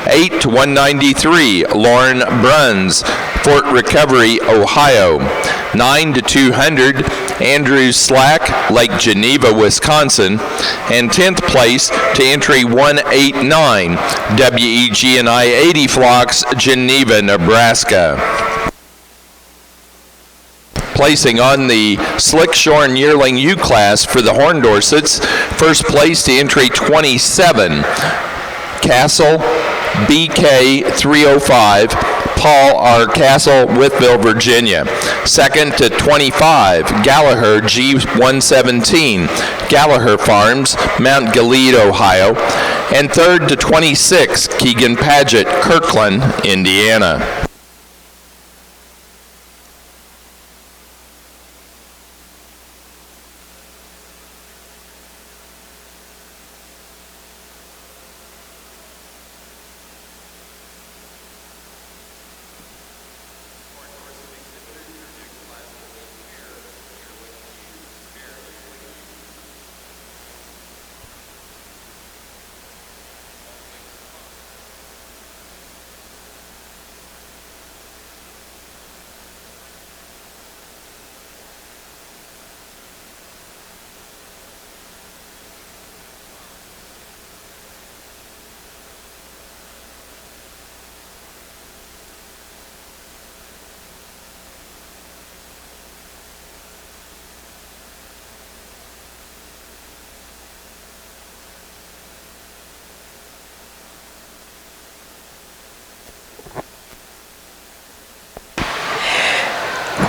8 to 193, Lauren Bruns, Fort Recovery, Ohio. 9 to 200, Andrew Slack, Lake Geneva, Wisconsin. And 10th place to entry 189, WEG&I 80 Flocks, Geneva, Nebraska. Placing on the slick-shorn yearling ewe class for the Horn Dorsets, first place to entry 27, Castle BK 305, Paul R. Castle, Wytheville, Virginia. Second to 25, Gallagher G 117, Gallagher Farms, Mount Gilead, Ohio. And third to 26, Keegan Paget, Kirkland, Indiana.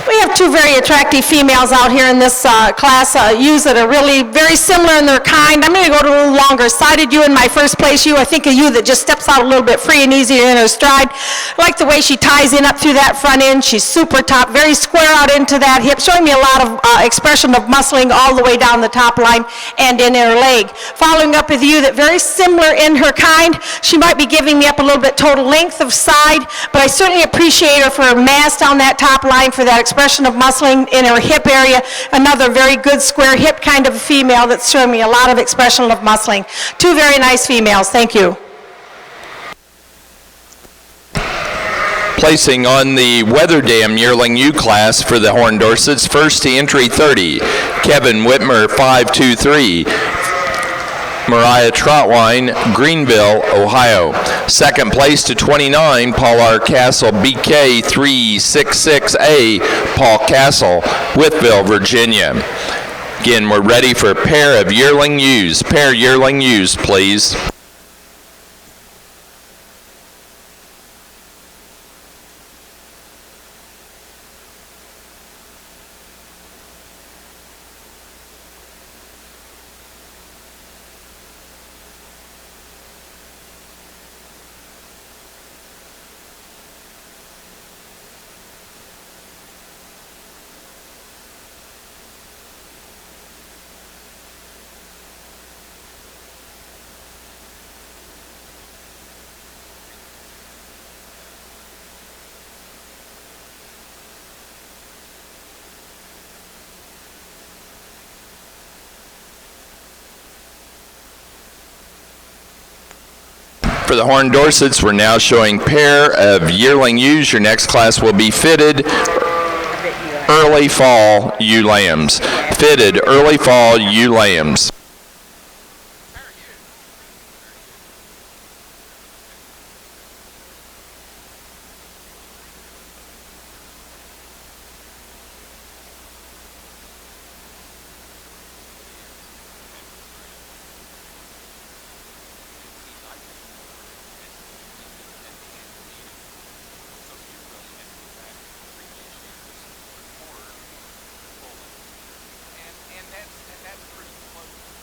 We have two very attractive females out here in this class, ewes that are really very similar in their kind. I'm going to go to a little longer sided ewe in my first place ewe. I think a ewe that just steps out a little bit free and easier in her stride. I like the way she ties in up through that front end. She's super top, very square out into that hip, showing me a lot of expression of muscling all the way down the top line and in her leg. Following up with a ewe that very similar in her kind. She might be giving me up a little bit total length of side, but I certainly appreciate her for her mass down that top line, for that expression of muscling in her hip area. Another very good square hip kind of a female that's showing me a lot of expression of muscling. Two very nice females. Thank you. Placing on the Weather Dam Yearling U class for the Horned Dorsets, first to entry 30, Kevin Whitmer 523. Mariah Trotwine, Greenville, Ohio. Second place to 29, Paul R. Castle, BK 366A, Paul Castle, Wytheville, Virginia. Again, we're ready for a pair of yearling ewes. Pair yearling ewes, please. For the Horned Dorsets, we're now showing pair of yearling ewes. Your next class will be fitted early fall ewe lambs. Fitted early fall ewe lambs. And that's pretty close.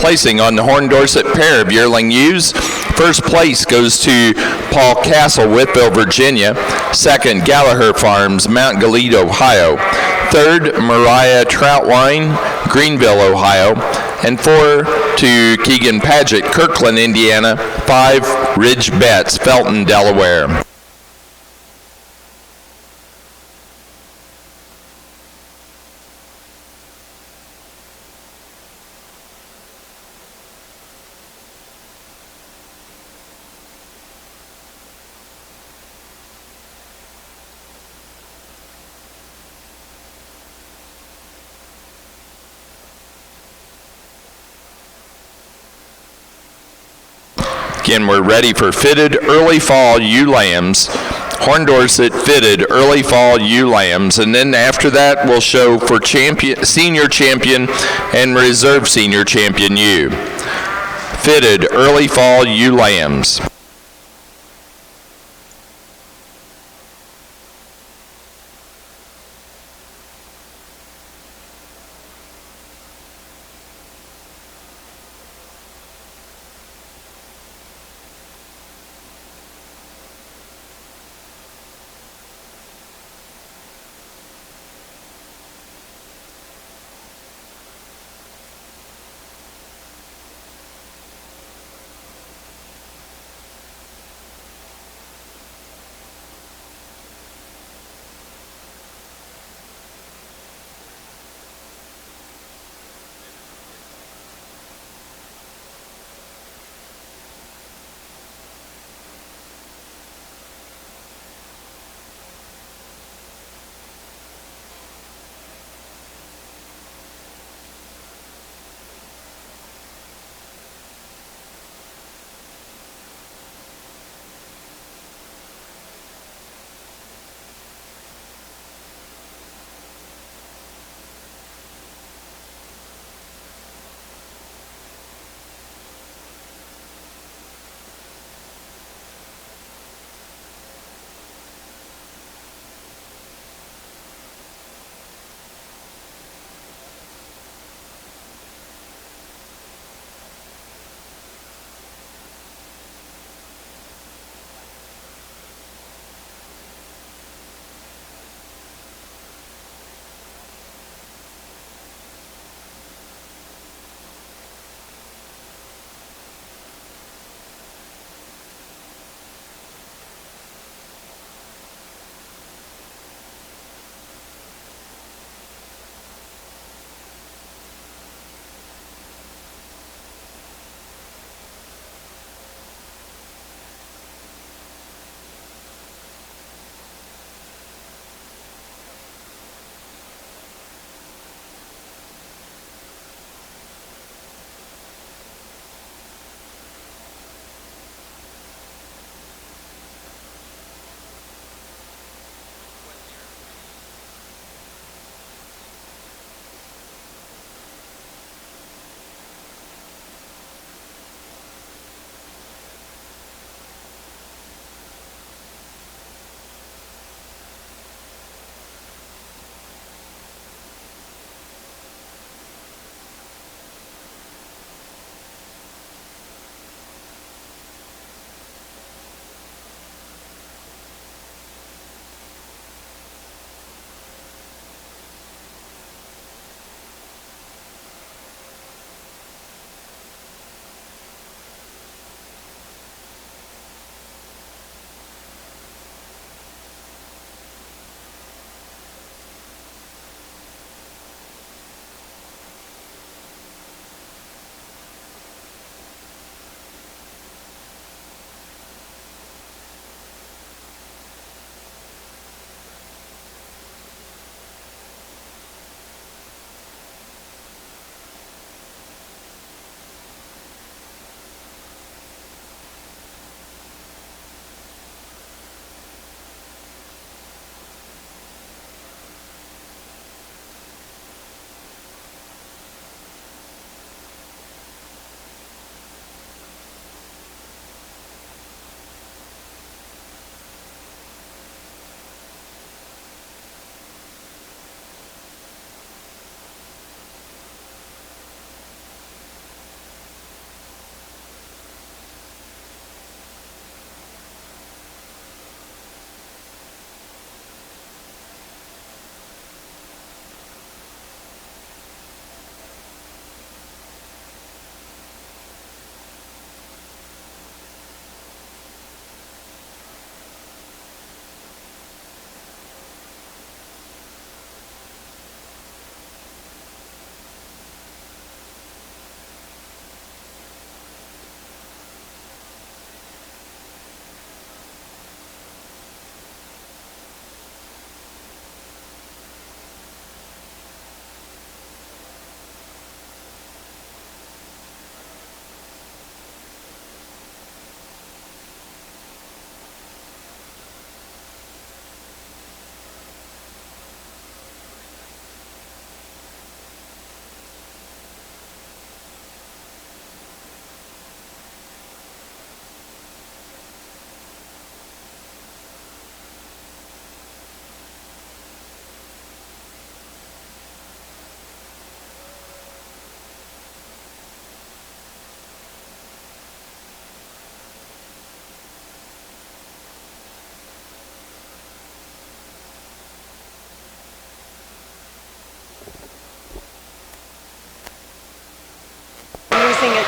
placing on the Horn Dorset pair of yearling ewes. First place goes to Paul Castle, Whitville, Virginia. Second, Gallagher Farms, Mount Gilead, Ohio. Third, Mariah Troutwine, Greenville, Ohio. And 4 to Keegan Paget, Kirkland, Indiana. 5, Ridge Betts, Felton, Delaware. Again, we're ready for fitted early fall ewe lambs. Horn Dorset fitted early fall ewe lambs, and then after that we'll show for senior champion and reserve senior champion ewe. Fitted early fall ewe lambs.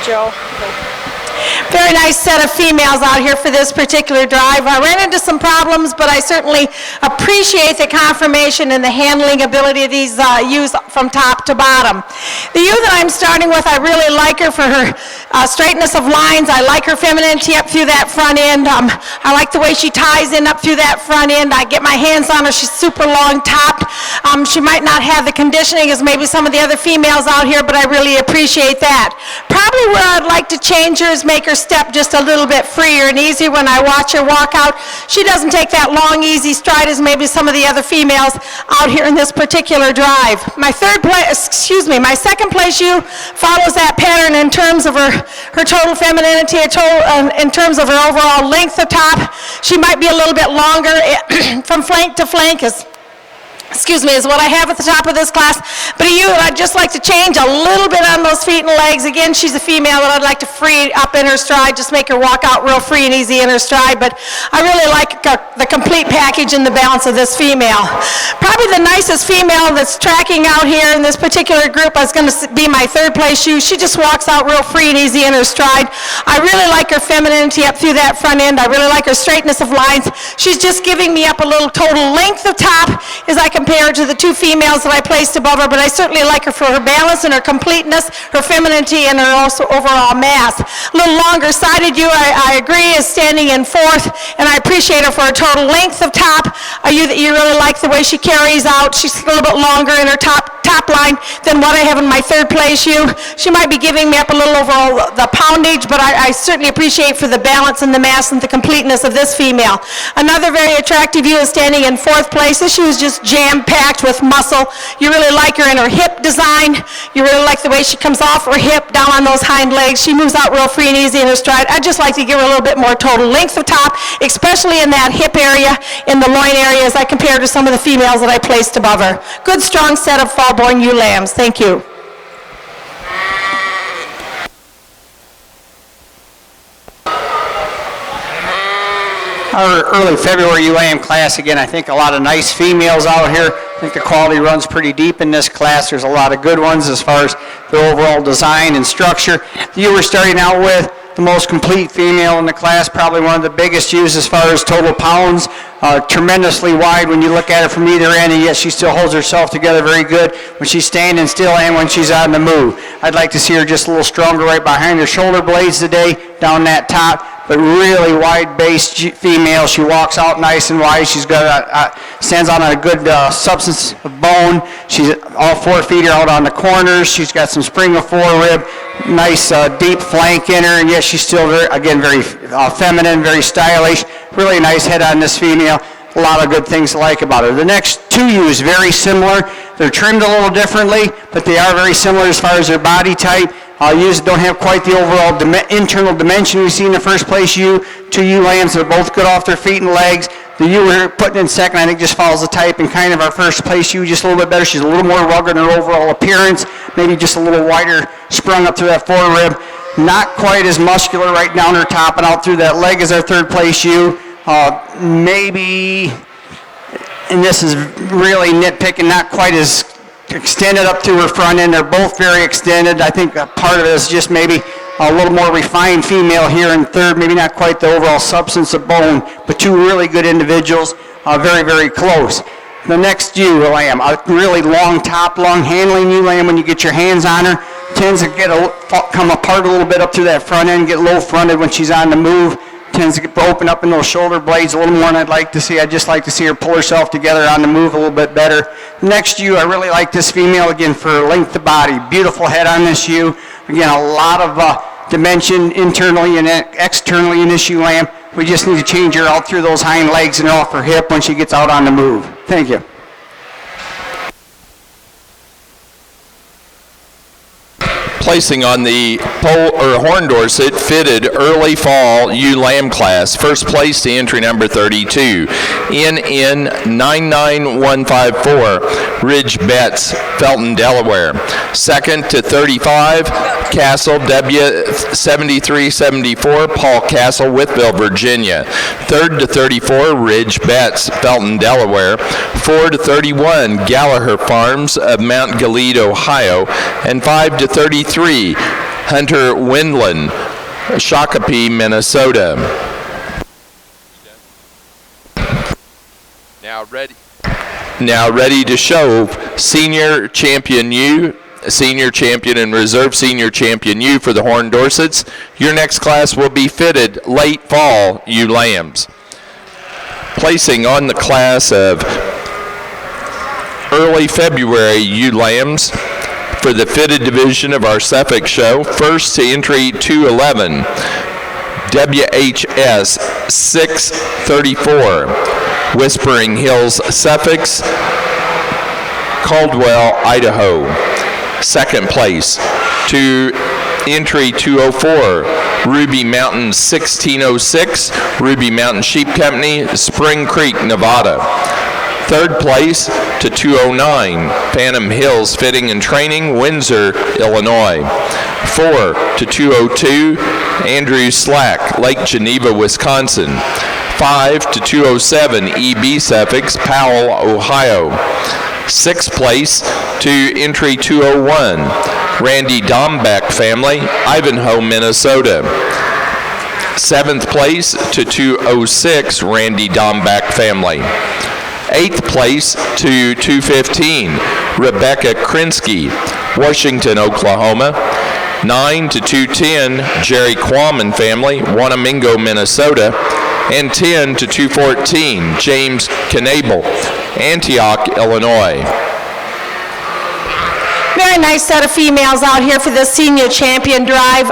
Joe. Very nice set of females out here for this particular drive. I ran into some problems, but I certainly appreciate the conformation and the handling ability of these ewes from top to bottom. The ewe that I'm starting with, I really like her for her straightness of lines. I like her femininity up through that front end. I like the way she ties in up through that front end. I get my hands on her. She's super long topped. She might not have the conditioning as maybe some of the other females out here, but I really appreciate that. Probably where I'd like to change her is make her step just a little bit freer and easier when I watch her walk out. She doesn't take that long, easy stride as maybe some of the other females out here in this particular drive. My second place ewe follows that pattern in terms of her total femininity, in terms of her overall length of top. She might be a little bit longer from flank to flank is what I have at the top of this class. But a ewe I'd just like to change a little bit on those feet and legs. Again, she's a female that I'd like to free up in her stride, just make her walk out real free and easy in her stride. But I really like the complete package and the balance of this female. Probably the nicest female that's tracking out here in this particular group is going to be my third place ewe. She just walks out real free and easy in her stride. I really like her femininity up through that front end. I really like her straightness of lines. She's just giving me up a little total length of top as I compare to the two females that I placed above her, but I certainly like her for her balance and her completeness, her femininity, and her also overall mass. A little longer sided ewe, I agree, is standing in fourth, and I appreciate her for her total length of top. A ewe that you really like the way she carries out. She's a little bit longer in her top line than what I have in my third place ewe. She might be giving me up a little over the poundage, but I certainly appreciate for the balance and the mass and the completeness of this female. Another very attractive ewe is standing in fourth place. This ewe is just jam-packed with muscle. You really like her in her hip design. You really like the way she comes off her hip down on those hind legs. She moves out real free and easy in her stride. I'd just like to give her a little bit more total length of top, especially in that hip area, in the loin area, as I compare to some of the females that I placed above her. Good, strong set of fall-born ewe lambs. Thank you. Our early February ewe lamb class, again, I think a lot of nice females out here. I think the quality runs pretty deep in this class. There's a lot of good ones as far as their overall design and structure. The ewe we're starting out with, the most complete female in the class, probably one of the biggest ewes as far as total pounds. Tremendously wide when you look at it from either end, and yet she still holds herself together very good when she's standing still and when she's on the move. I'd like to see her just a little stronger right behind her shoulder blades today, down that top, but really wide-based female. She walks out nice and wide. She's got stands on a good substance of bone. She's all 4 feet are out on the corners. She's got some spring of forerib, nice deep flank in her, and yet she's still very feminine, very stylish. Really nice head on this female. A lot of good things to like about her. The next two ewes, very similar. They're trimmed a little differently, but they are very similar as far as their body type. Ewes don't have quite the overall internal dimension we see in the first place ewe. Two ewe lambs that are both good off their feet and legs. The ewe we're putting in second, I think, just follows the type and kind of our first place ewe just a little bit better. She's a little more rugged in her overall appearance, maybe just a little wider sprung up through that forerib. Not quite as muscular right down her top and out through that leg as our third place ewe. Maybe, and this is really nitpicking, not quite as extended up to her front end. They're both very extended. I think a part of it is just maybe a little more refined female here in third, maybe not quite the overall substance of bone, but two really good individuals, very, very close. The next ewe lamb, a really long top, long handling ewe lamb when you get your hands on her, tends to come apart a little bit up through that front end, get low fronted when she's on the move, tends to open up in those shoulder blades a little more than I'd like to see. I'd just like to see her pull herself together on the move a little bit better. Next ewe, I really like this female again for her length of body. Beautiful head on this ewe. Again, a lot of dimension internally and externally in this ewe lamb. We just need to change her out through those hind legs and off her hip when she gets out on the move. Thank you. Placing on the Horn Dorset fitted early fall ewe lamb class, first place to entry number 32, NN 99154, Ridge Betts, Felton, Delaware. Second to 35, Castle W 7374, Paul Castle, Whitville, Virginia. Third to 34, Ridge Betts, Felton, Delaware. 4 to 31, Gallagher Farms of Mount Gilead, Ohio. And 5 to 33, Hunter Windland, Shakopee, Minnesota. Now ready to show Senior Champion U, Senior Champion and Reserve Senior Champion U for the Horned Dorsets. Your next class will be fitted late fall ewe lambs. Placing on the class of early February ewe lambs for the fitted division of our Suffolk show. First to entry 211, WHS 634, Whispering Hills, Suffolk, Caldwell, Idaho. Second place to entry 204, Ruby Mountain 1606, Ruby Mountain Sheep Company, Spring Creek, Nevada. Third place to 209, Phantom Hills Fitting and Training, Windsor, Illinois. 4 to 202, Andrew Slack, Lake Geneva, Wisconsin. 5 to 207, EB Suffolk, Powell, Ohio. Sixth place to entry 201, Randy Dombeck family, Ivanhoe, Minnesota. Seventh place to 206, Randy Dombeck family. Eighth place to 215, Rebecca Krinsky, Washington, Oklahoma. 9 to 210, Jerry Quammen family, Wanamingo, Minnesota. And 10 to 214, James Knable, Antioch, Illinois. Very nice set of females out here for the Senior Champion Drive.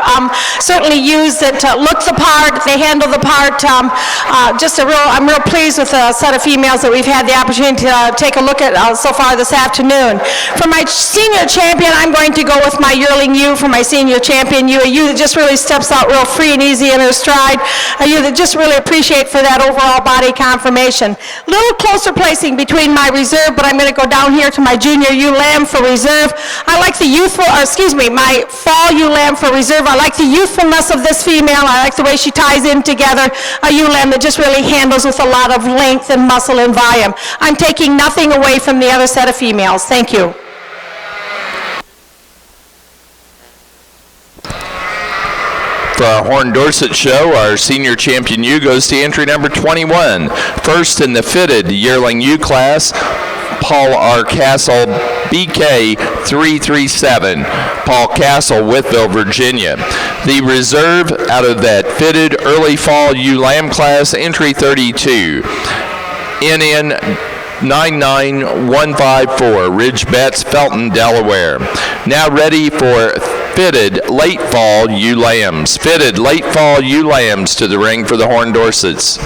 Certainly used it to look the part. They handle the part. I'm real pleased with the set of females that we've had the opportunity to take a look at so far this afternoon. For my Senior Champion, I'm going to go with my yearling ewe for my Senior Champion ewe, a ewe that just really steps out real free and easy in her stride, a ewe that just really appreciate for that overall body conformation. A little closer placing between my reserve, but I'm going to go down here to my junior ewe lamb for reserve. I like the my fall ewe lamb for reserve. I like the youthfulness of this female. I like the way she ties in together. A ewe lamb that just really handles with a lot of length and muscle and volume. I'm taking nothing away from the other set of females. Thank you. For our Horned Dorset show, our Senior Champion ewe goes to entry number 21. First in the fitted yearling ewe class, Paul R. Castle, BK 337, Paul Castle, Wytheville, Virginia. The reserve out of that fitted early fall ewe lamb class, entry 32, NN 99154, Ridge Betts, Felton, Delaware. Now ready for fitted late fall ewe lambs. Fitted late fall ewe lambs to the ring for the Horned Dorsets.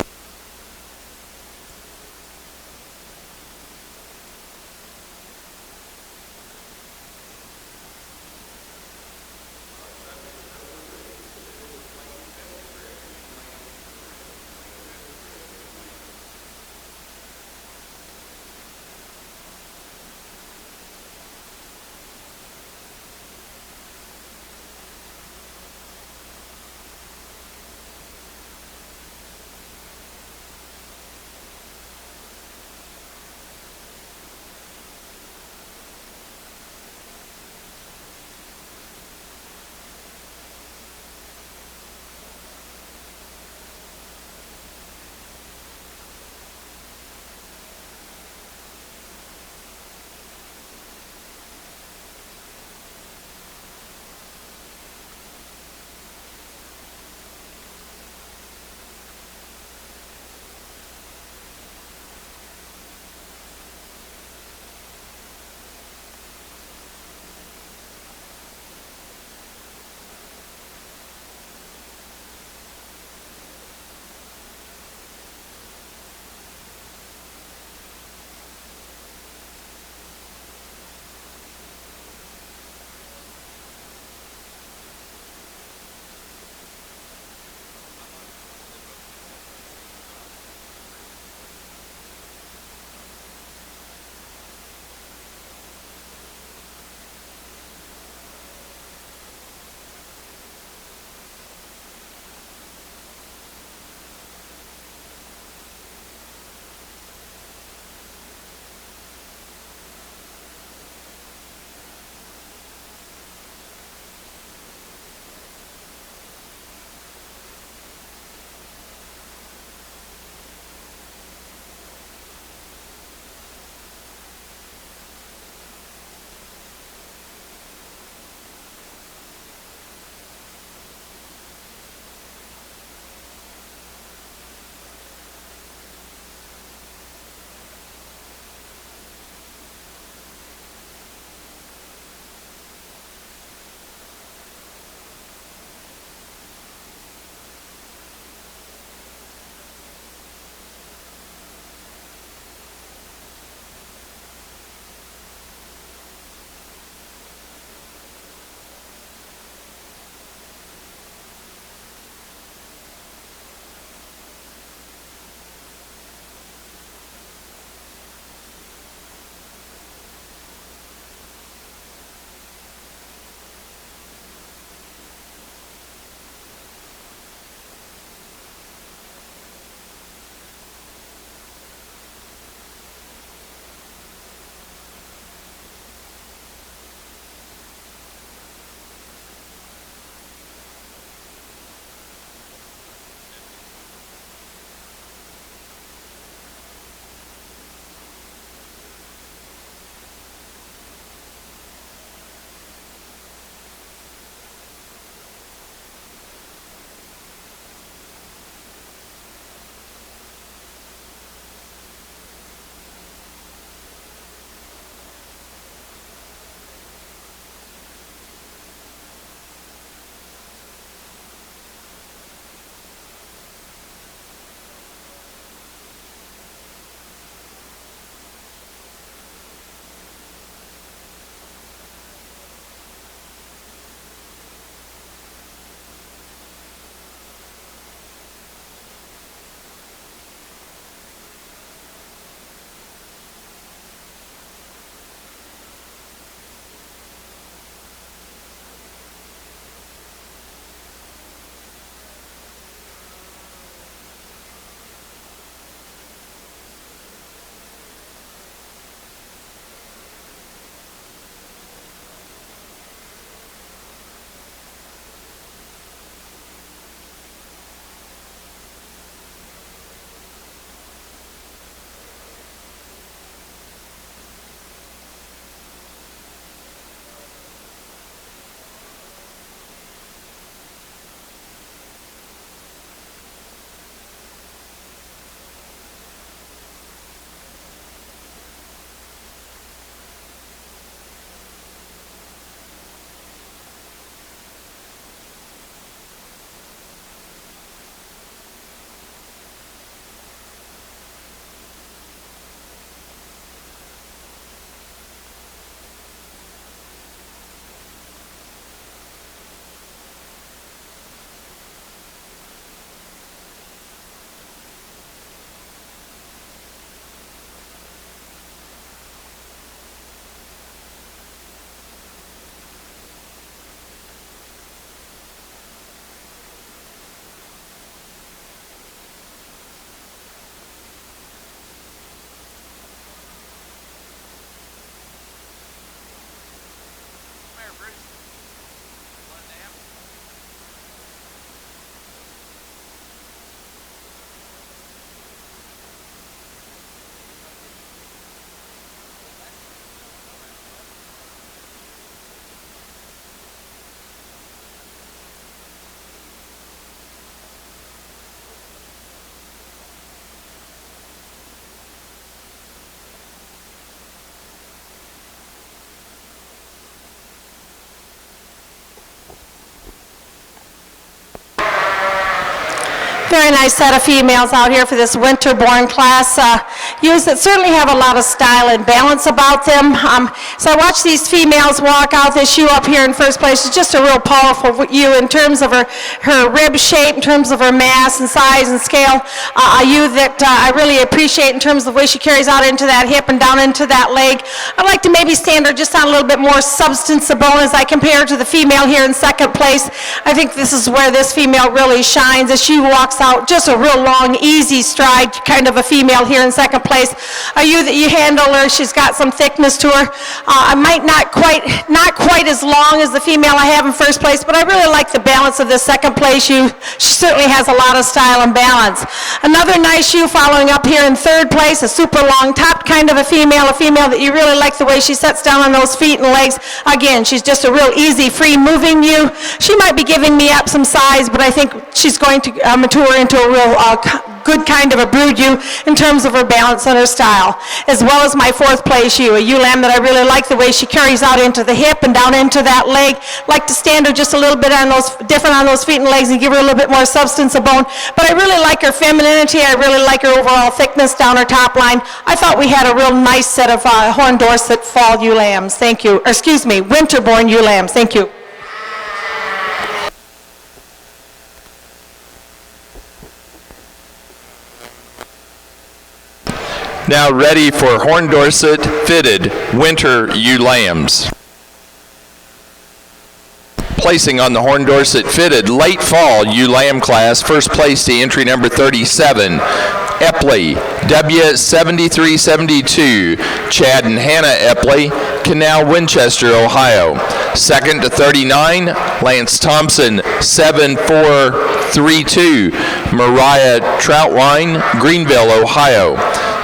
Very nice set of females out here for this winter-born class. Youths that certainly have a lot of style and balance about them. So I watched these females walk out. This ewe up here in first place is just a real powerful ewe in terms of her rib shape, in terms of her mass and size and scale. A ewe that I really appreciate in terms of the way she carries out into that hip and down into that leg. I'd like to maybe stand her just on a little bit more substance of bone as I compare her to the female here in second place. I think this is where this female really shines as she walks out, just a real long, easy stride kind of a female here in second place. A ewe that you handle her, she's got some thickness to her. I might not quite as long as the female I have in first place, but I really like the balance of this second place ewe. She certainly has a lot of style and balance. Another nice ewe following up here in third place, a super long topped kind of a female that you really like the way she sets down on those feet and legs. Again, she's just a real easy, free moving ewe. She might be giving me up some size, but I think she's going to mature into a real good kind of a brood ewe in terms of her balance and her style, as well as my fourth place ewe, a ewe lamb that I really like the way she carries out into the hip and down into that leg. Like to stand her just a little bit on those, different on those feet and legs and give her a little bit more substance of bone, but I really like her femininity. I really like her overall thickness down her top line. I thought we had a real nice set of Horn Dorset fall ewe lambs. Thank you. Or excuse me, winter-born ewe lambs. Thank you. Now ready for Horn Dorset fitted winter ewe lambs. Placing on the Horn Dorset fitted late fall ewe lamb class, first place to entry number 37, Epley, W7372, Chad and Hannah Epley, Canal, Winchester, Ohio. Second to 39, Lance Thompson, 7432, Mariah Troutwine, Greenville, Ohio.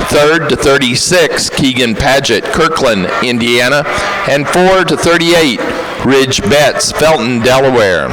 Third to 36, Keegan Paget, Kirkland, Indiana. And 4 to 38, Ridge Betts, Felton, Delaware.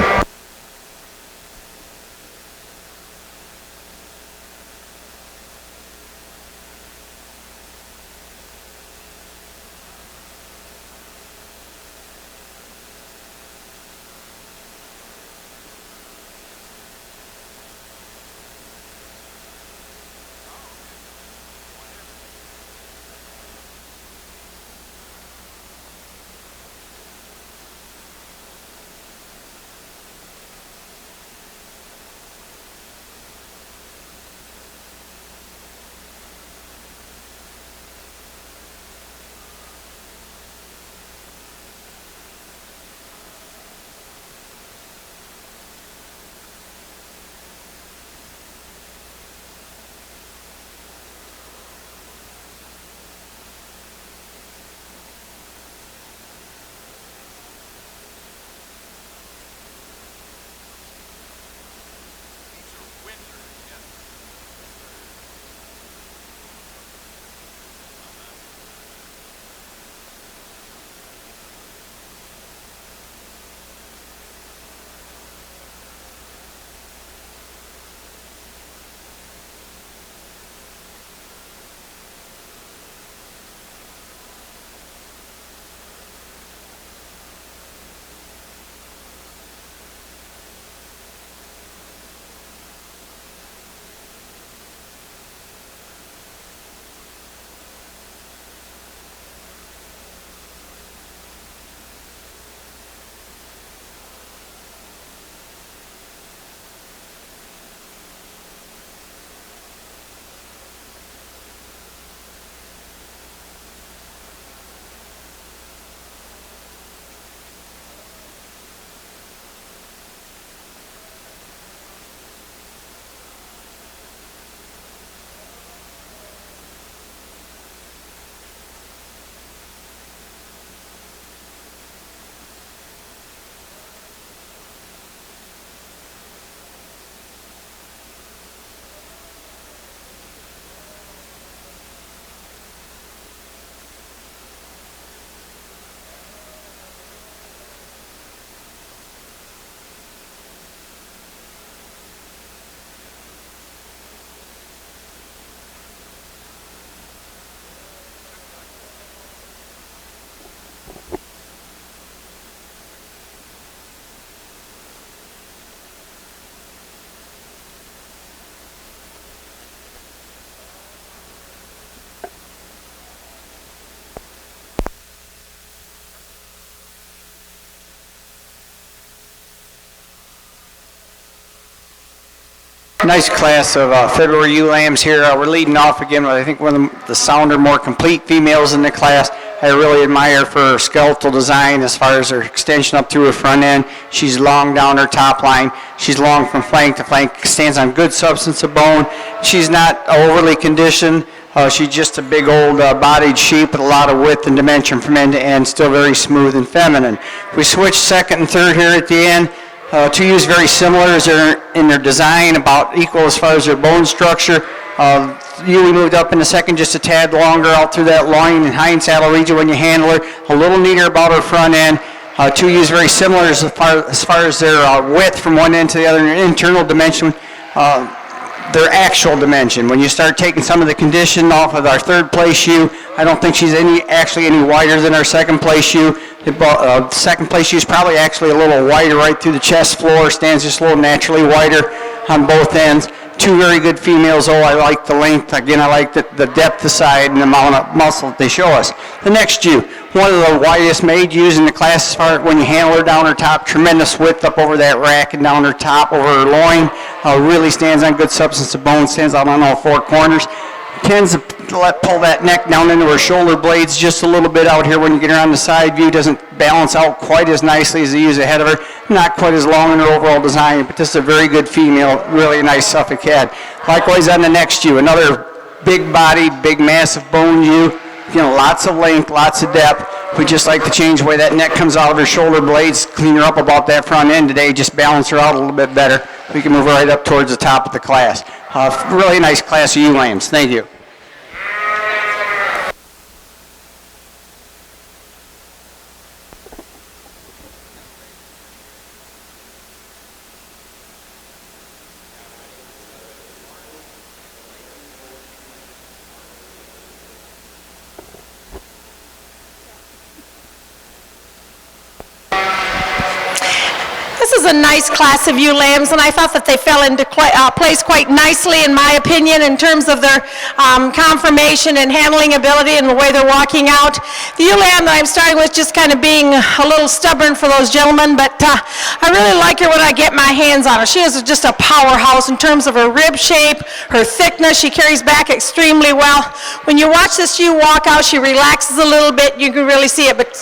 Nice class of February ewe lambs here. We're leading off again with, I think, one of the sounder, more complete females in the class. I really admire for her skeletal design as far as her extension up through her front end. She's long down her top line. She's long from flank to flank, stands on good substance of bone. She's not overly conditioned. She's just a big old bodied sheep with a lot of width and dimension from end to end, still very smooth and feminine. We switch second and third here at the end. Two ewes very similar as they're in their design, about equal as far as their bone structure. Ewe we moved up in the second just a tad longer out through that loin and hind saddle region when you handle her. A little neater about her front end. Two ewes very similar as far as their width from one end to the other, and internal dimension. Their actual dimension. When you start taking some of the condition off of our third place ewe, I don't think she's actually any wider than our second place ewe. Second place ewe is probably actually a little wider right through the chest floor, stands just a little naturally wider on both ends. Two very good females. I like the length. Again, I like the depth of side and the amount of muscle that they show us. The next ewe, one of the widest made ewes in the class as far as when you handle her down her top, tremendous width up over that rack and down her top, over her loin. Really stands on good substance of bone, stands out on all four corners. Tends to pull that neck down into her shoulder blades just a little bit out here when you get her on the side view. Doesn't balance out quite as nicely as the ewes ahead of her. Not quite as long in her overall design, but this is a very good female, really nice Suffolk head. Likewise on the next ewe, another big body, big massive bone ewe. You know, lots of length, lots of depth. We just like to change the way that neck comes out of her shoulder blades, clean her up about that front end today, just balance her out a little bit better. We can move her right up towards the top of the class. Really nice class of ewe lambs. Thank you. This is a nice class of ewe lambs, and I thought that they fell into place quite nicely, in my opinion, in terms of their conformation and handling ability and the way they're walking out. The ewe lamb that I'm starting with just kind of being a little stubborn for those gentlemen, but I really like her when I get my hands on her. She is just a powerhouse in terms of her rib shape, her thickness. She carries back extremely well. When you watch this ewe walk out, she relaxes a little bit. You can really see it, but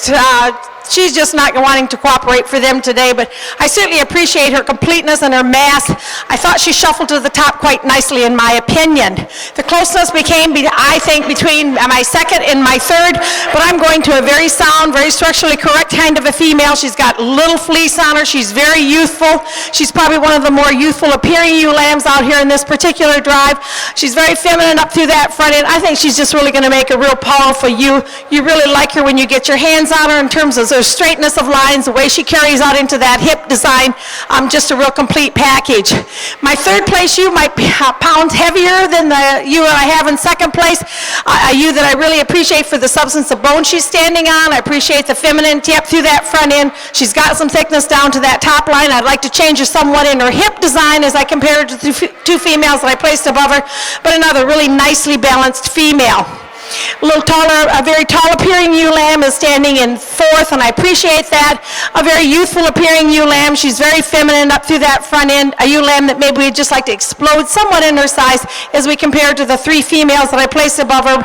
she's just not wanting to cooperate for them today, but I certainly appreciate her completeness and her mass. I thought she shuffled to the top quite nicely, in my opinion. The closeness became, I think, between my second and my third, but I'm going to a very sound, very structurally correct kind of a female. She's got little fleece on her. She's very youthful. She's probably one of the more youthful appearing ewe lambs out here in this particular drive. She's very feminine up through that front end. I think she's just really going to make a real powerful ewe. You really like her when you get your hands on her in terms of her straightness of lines, the way she carries out into that hip design, just a real complete package. My third place ewe might be pounds heavier than the ewe I have in second place, a ewe that I really appreciate for the substance of bone she's standing on. I appreciate the femininity up through that front end. She's got some thickness down to that top line. I'd like to change her somewhat in her hip design as I compare her to the two females that I placed above her, but another really nicely balanced female. A little taller, a very tall appearing ewe lamb is standing in fourth, and I appreciate that. A very youthful appearing ewe lamb. She's very feminine up through that front end. A ewe lamb that maybe we'd just like to explode somewhat in her size as we compare to the three females that I placed above her,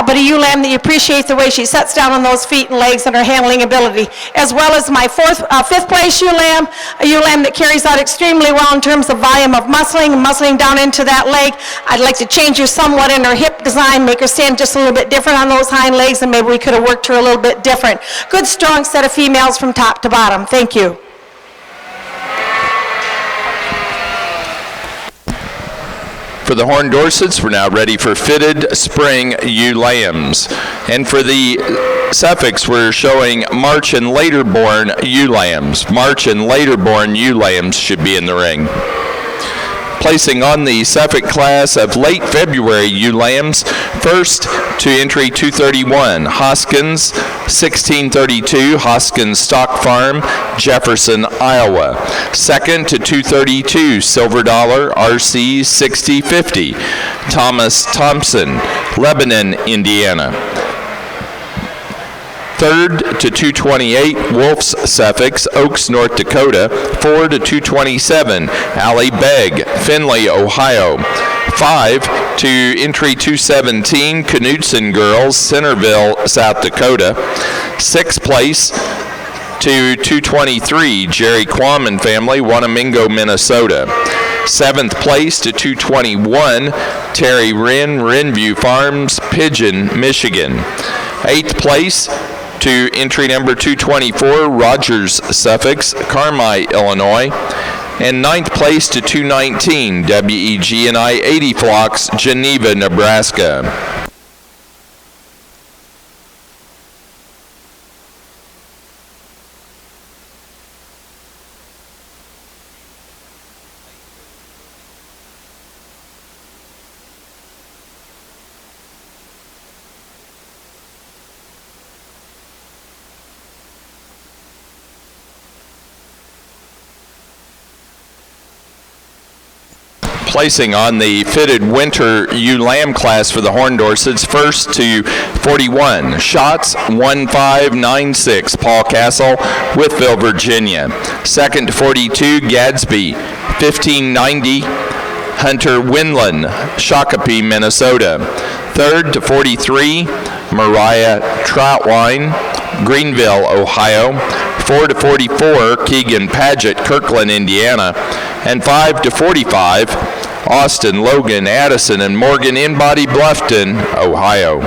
but a ewe lamb that you appreciate the way she sets down on those feet and legs and her handling ability. As well as my fifth place ewe lamb, a ewe lamb that carries out extremely well in terms of volume of muscling down into that leg. I'd like to change her somewhat in her hip design, make her stand just a little bit different on those hind legs, and maybe we could have worked her a little bit different. Good, strong set of females from top to bottom. Thank you. For the Horned Dorsets, we're now ready for fitted spring ewe lambs. And for the Suffolks, we're showing March and later born ewe lambs. March and later born ewe lambs should be in the ring. Placing on the Suffolk class of late February ewe lambs, first to entry 231, Hoskins, 1632, Hoskins Stock Farm, Jefferson, Iowa. Second to 232, Silver Dollar, RC 6050, Thomas Thompson, Lebanon, Indiana. 3rd to 228, Wolf's Suffolk, Oaks, North Dakota. 4 to 227, Allie Begg, Findlay, Ohio. 5 to entry 217, Knudsen Girls, Centerville, South Dakota. 6th place to 223, Jerry Quammen family, Wanamingo, Minnesota. 7th place to 221, Terry Wren, Renview Farms, Pigeon, Michigan. 8th place to entry number 224, Rogers Suffolk, Carmi, Illinois. And 9th place to 219, WEG&I 80 Flocks, Geneva, Nebraska. Placing on the fitted winter ewe lamb class for the Horn Dorsets, 1st to 41, Shots 1596, Paul Castle, Wytheville, Virginia. 2nd to 42, Gadsby 1590, Hunter Winland, Shakopee, Minnesota. 3rd to 43, Mariah Troutwine, Greenville, Ohio. 4 to 44, Keegan Paget, Kirkland, Indiana. And 5 to 45, Austin, Logan, Addison, and Morgan In-Body, Bluffton, Ohio.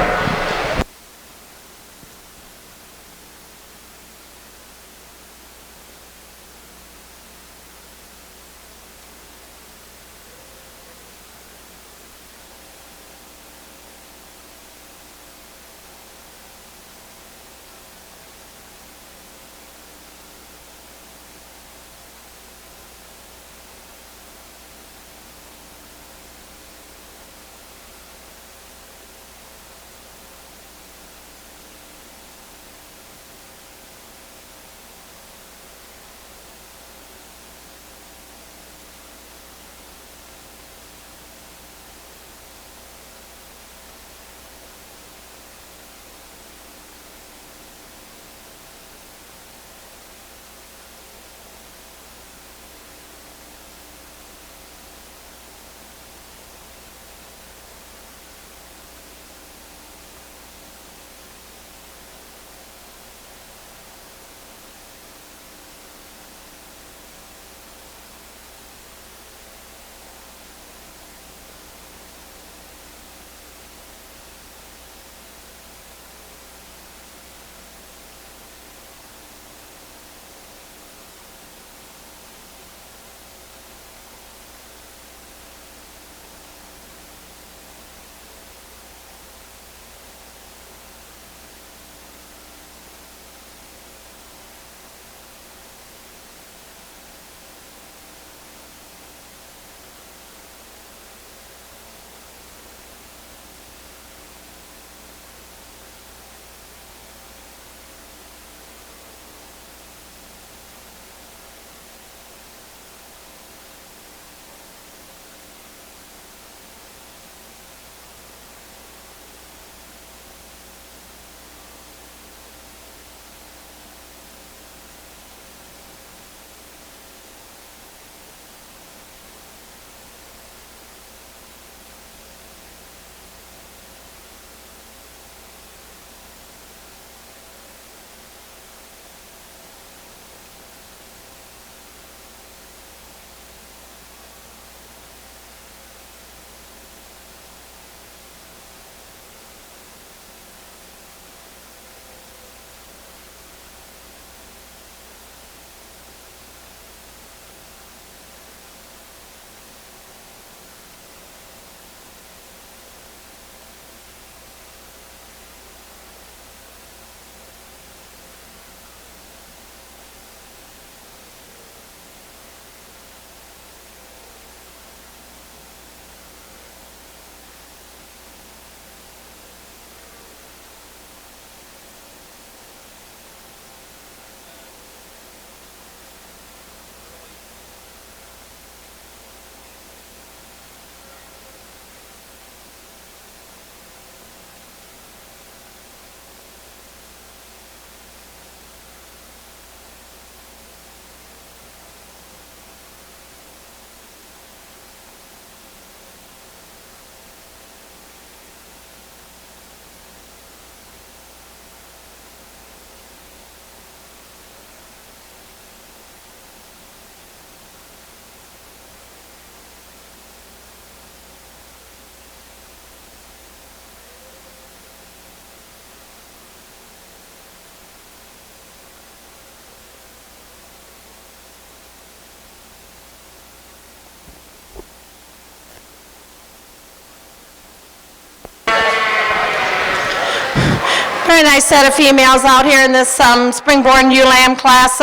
Very nice set of females out here in this spring-born ewe lamb class.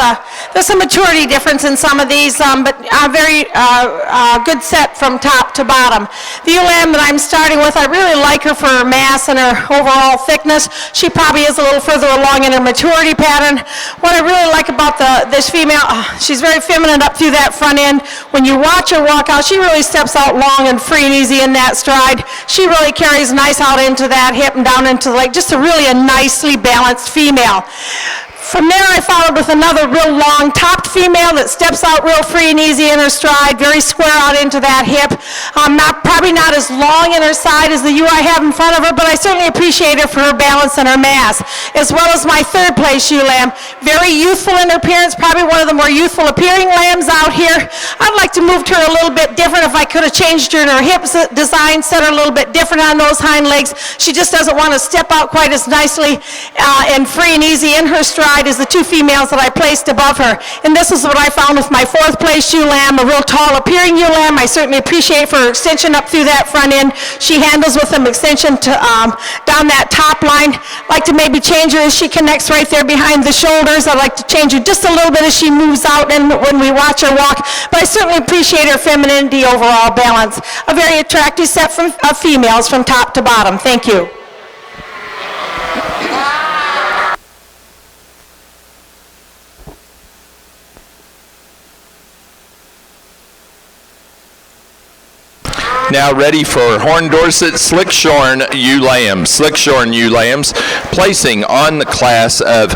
There's some maturity difference in some of these, but a very good set from top to bottom. The ewe lamb that I'm starting with, I really like her for her mass and her overall thickness. She probably is a little further along in her maturity pattern. What I really like about this female, she's very feminine up through that front end. When you watch her walk out, she really steps out long and free and easy in that stride. She really carries nice out into that hip and down into the leg. Just a nicely balanced female. From there, I followed with another real long-topped female that steps out real free and easy in her stride, very square out into that hip. Probably not as long in her side as the ewe I have in front of her, but I certainly appreciate her for her balance and her mass, as well as my third place ewe lamb. Very youthful in her appearance, probably one of the more youthful appearing lambs out here. I'd like to move her a little bit different if I could have changed her in her hip design, set her a little bit different on those hind legs. She just doesn't want to step out quite as nicely and free and easy in her stride as the two females that I placed above her. And this is what I found with my fourth place ewe lamb, a real tall appearing ewe lamb. I certainly appreciate for her extension up through that front end. She handles with them extension to down that top line. Like to maybe change her as she connects right there behind the shoulders. I'd like to change her just a little bit as she moves out and when we watch her walk. But I certainly appreciate her femininity, overall balance. A very attractive set of females from top to bottom. Thank you. Now ready for Horn Dorset Slickshorn ewe lambs. Slickshorn ewe lambs placing on the class of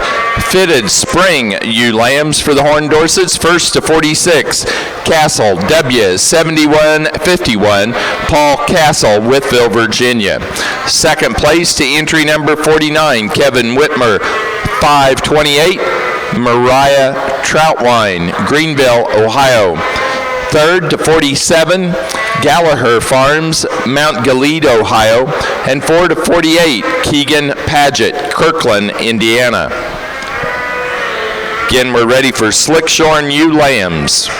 fitted spring ewe lambs for the Horn Dorsets. First to 46, Castle W. 7151, Paul Castle, Wytheville, Virginia. Second place to entry number 49, Kevin Whitmer, 528, Mariah Troutwine, Greenville, Ohio. Third to 47, Gallagher Farms, Mount Gilead, Ohio. And 4 to 48, Keegan Paget, Kirkland, Indiana. Again, we're ready for Slickshorn ewe lambs.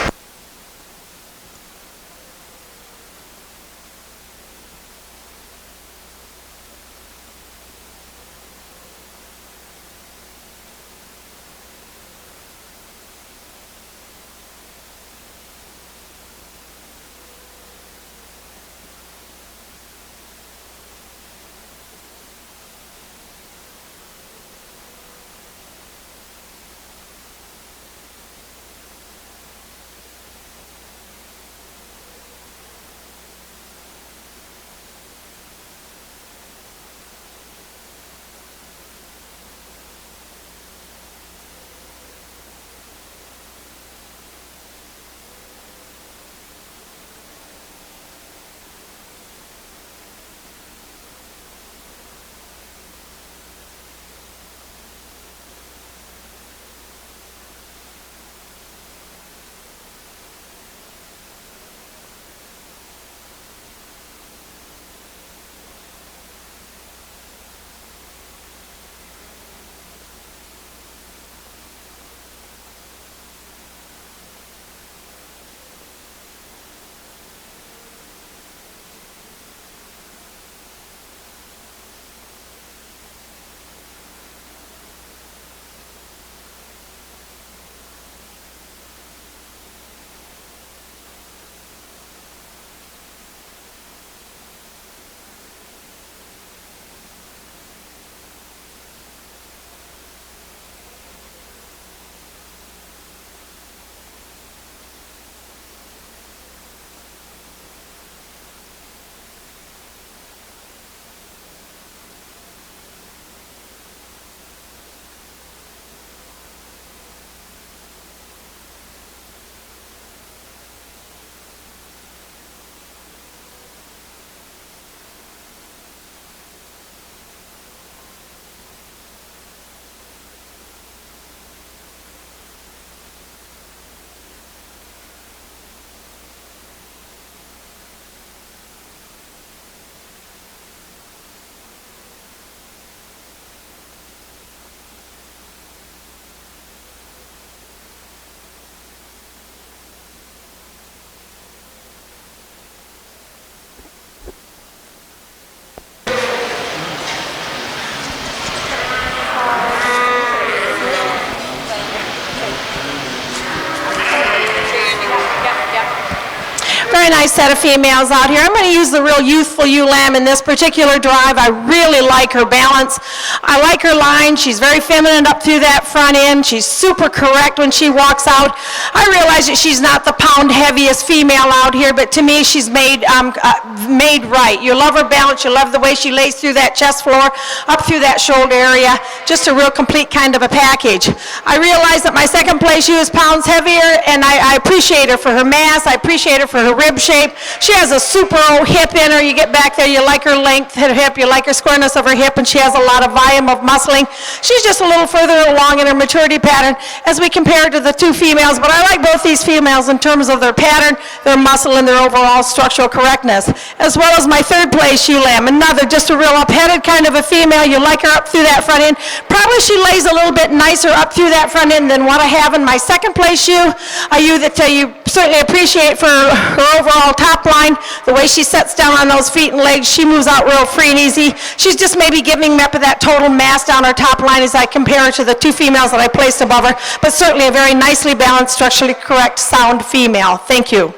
Very nice set of females out here. I'm going to use the real youthful ewe lamb in this particular drive. I really like her balance. I like her line. She's very feminine up through that front end. She's super correct when she walks out. I realize that she's not the pound heaviest female out here, but to me she's made right. You love her balance. You love the way she lays through that chest floor, up through that shoulder area. Just a real complete kind of a package. I realize that my second place ewe is pounds heavier, and I appreciate her for her mass. I appreciate her for her rib shape. She has a super old hip in her. You get back there, you like her length of her hip, you like her squareness of her hip, and she has a lot of volume of muscling. She's just a little further along in her maturity pattern as we compare to the two females, but I like both these females in terms of their pattern, their muscle, and their overall structural correctness, as well as my third place ewe lamb, another just a real up-headed kind of a female. You like her up through that front end. Probably she lays a little bit nicer up through that front end than what I have in my second place ewe, a ewe that you certainly appreciate for her overall top line, the way she sets down on those feet and legs. She moves out real free and easy. She's just maybe giving me up to that total mass down her top line as I compare her to the two females that I placed above her, but certainly a very nicely balanced, structurally correct, sound female. Thank you.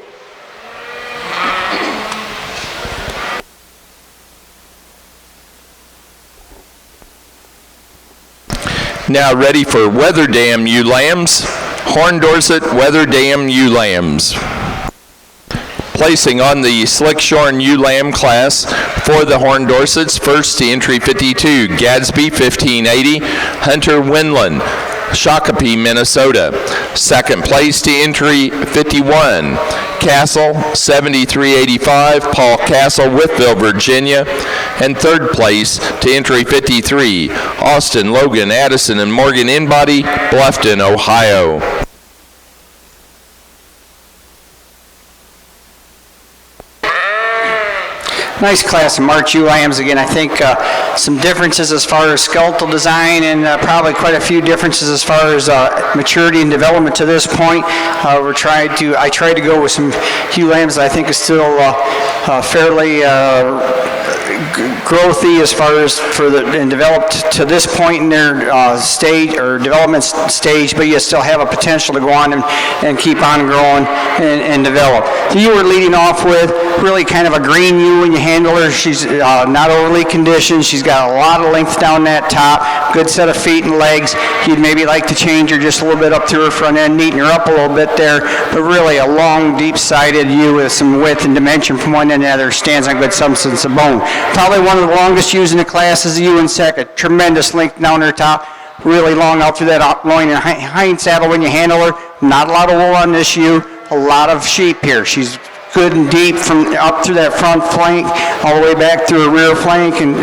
Now ready for Weather Dam ewe lambs. Horn Dorset Weather Dam ewe lambs. Placing on the Slick Shorn ewe lamb class for the Horn Dorsets, first to entry 52, Gadsby 1580, Hunter Winland, Shakopee, Minnesota. Second place to entry 51, Castle 7385, Paul Castle, Whitville, Virginia. And third place to entry 53, Austin, Logan, Addison, and Morgan Inbody, Bluffton, Ohio. Nice class of March ewe lambs. Again, I think some differences as far as skeletal design, and probably quite a few differences as far as maturity and development to this point. I tried to go with some ewe lambs that I think is still fairly growthy as far as and developed to this point in their stage or development stage, but you still have a potential to go on and keep on growing and develop. The ewe we're leading off with, really kind of a green ewe when you handle her. She's not overly conditioned. She's got a lot of length down that top, good set of feet and legs. You'd maybe like to change her just a little bit up through her front end, neaten her up a little bit there, but really a long, deep-sided ewe with some width and dimension from one end to the other, stands on good substance of bone. Probably one of the longest ewes in the class is the ewe in second. Tremendous length down her top, really long out through that loin and hind saddle when you handle her. Not a lot of wool on this ewe, a lot of sheep here. She's good and deep from up through that front flank all the way back through her rear flank, and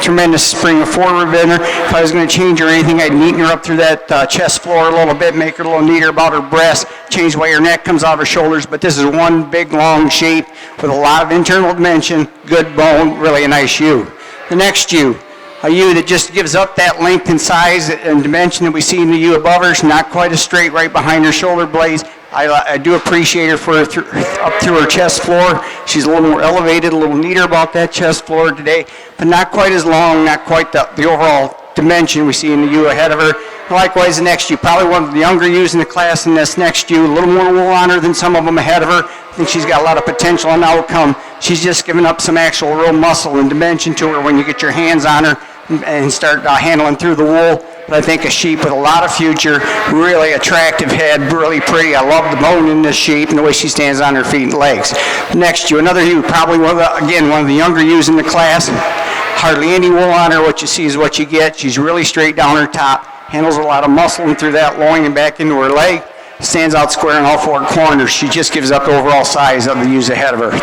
tremendous spring of forward in her. If I was going to change her or anything, I'd neaten her up through that chest floor a little bit, make her a little neater about her breast, change the way her neck comes out of her shoulders. But this is one big long shape with a lot of internal dimension, good bone, really a nice ewe. The next ewe, a ewe that just gives up that length and size and dimension that we see in the ewe above her. She's not quite as straight right behind her shoulder blades. I do appreciate her for up through her chest floor. She's a little more elevated, a little neater about that chest floor today, but not quite as long, not quite the overall dimension we see in the ewe ahead of her. Likewise, the next ewe, probably one of the younger ewes in the class in this next ewe, a little more wool on her than some of them ahead of her. I think she's got a lot of potential and outcome. She's just given up some actual real muscle and dimension to her when you get your hands on her and start handling through the wool. But I think a sheep with a lot of future, really attractive head, really pretty. I love the bone in this sheep and the way she stands on her feet and legs. Next ewe, another ewe, probably one of the younger ewes in the class. Hardly any wool on her. What you see is what you get. She's really straight down her top, handles a lot of muscle through that loin and back into her leg. Stands out square in all four corners. She just gives up the overall size of the ewes ahead of her.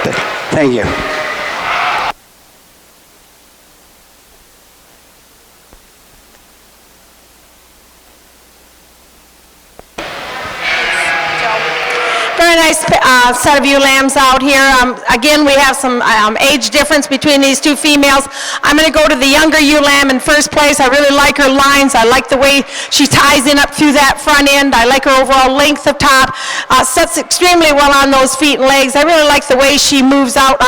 Thank you. Very nice set of ewe lambs out here. Again, we have some age difference between these two females. I'm going to go to the younger ewe lamb in first place. I really like her lines. I like the way she ties in up through that front end. I like her overall length of top. Sets extremely well on those feet and legs. I really like the way she moves out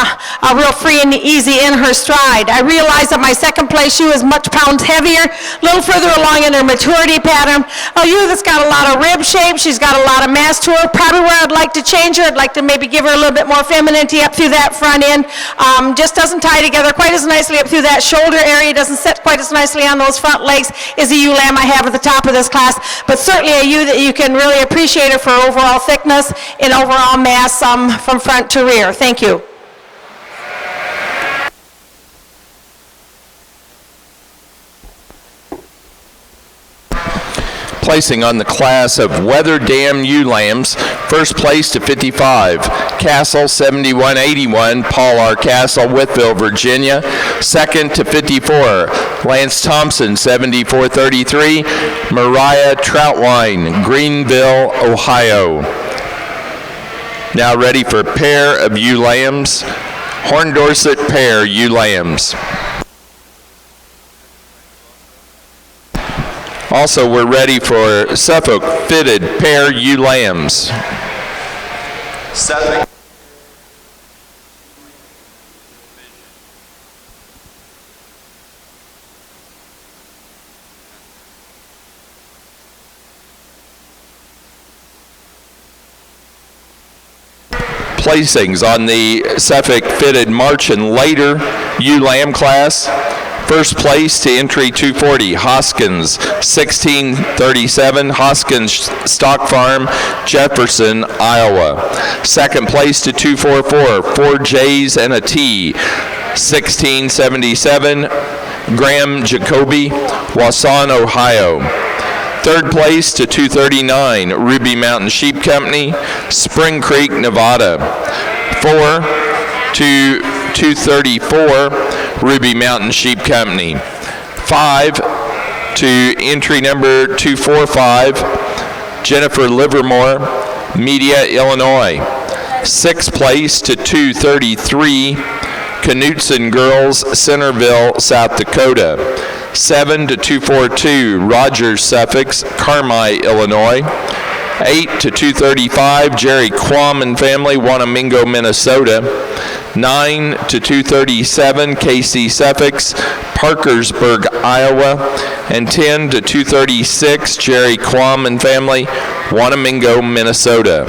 real free and easy in her stride. I realize that my second place ewe is much pounds heavier, a little further along in her maturity pattern. A ewe that's got a lot of rib shape. She's got a lot of mass to her. Probably where I'd like like to change her. I'd like to maybe give her a little bit more femininity up through that front end. Just doesn't tie together quite as nicely up through that shoulder area, doesn't sit quite as nicely on those front legs as the ewe lamb I have at the top of this class, but certainly a ewe that you can really appreciate her for overall thickness and overall mass from front to rear. Thank you. Placing on the class of Weather Dam ewe lambs, first place to 55, Castle 7181, Paul R. Castle, Whitville, Virginia. Second to 54, Lance Thompson 7433, Mariah Troutwine, Greenville, Ohio. Now ready for pair of ewe lambs, Horn Dorset pair ewe lambs. Also, we're ready for Suffolk fitted pair ewe lambs. Suffolk. Placings on the Suffolk fitted March and later ewe lamb class. First place to entry 240, Hoskins 1637, Hoskins Stock Farm, Jefferson, Iowa. Second place to 244, 4 J's and a T, 1677, Graham Jacoby, Wausau, Ohio. Third place to 239, Ruby Mountain Sheep Company, Spring Creek, Nevada. 4 to 234, Ruby Mountain Sheep Company. 5 to entry number 245, Jennifer Livermore, Media, Illinois. 6th place to 233, Knutson Girls, Centerville, South Dakota. 7 to 242, Rogers Suffolk, Carmi, Illinois. 8 to 235, Jerry Quam and family, Wanamingo, Minnesota. 9 to 237, KC Suffolk, Parkersburg, Iowa. And 10 to 236, Jerry Quam and family, Wanamingo, Minnesota.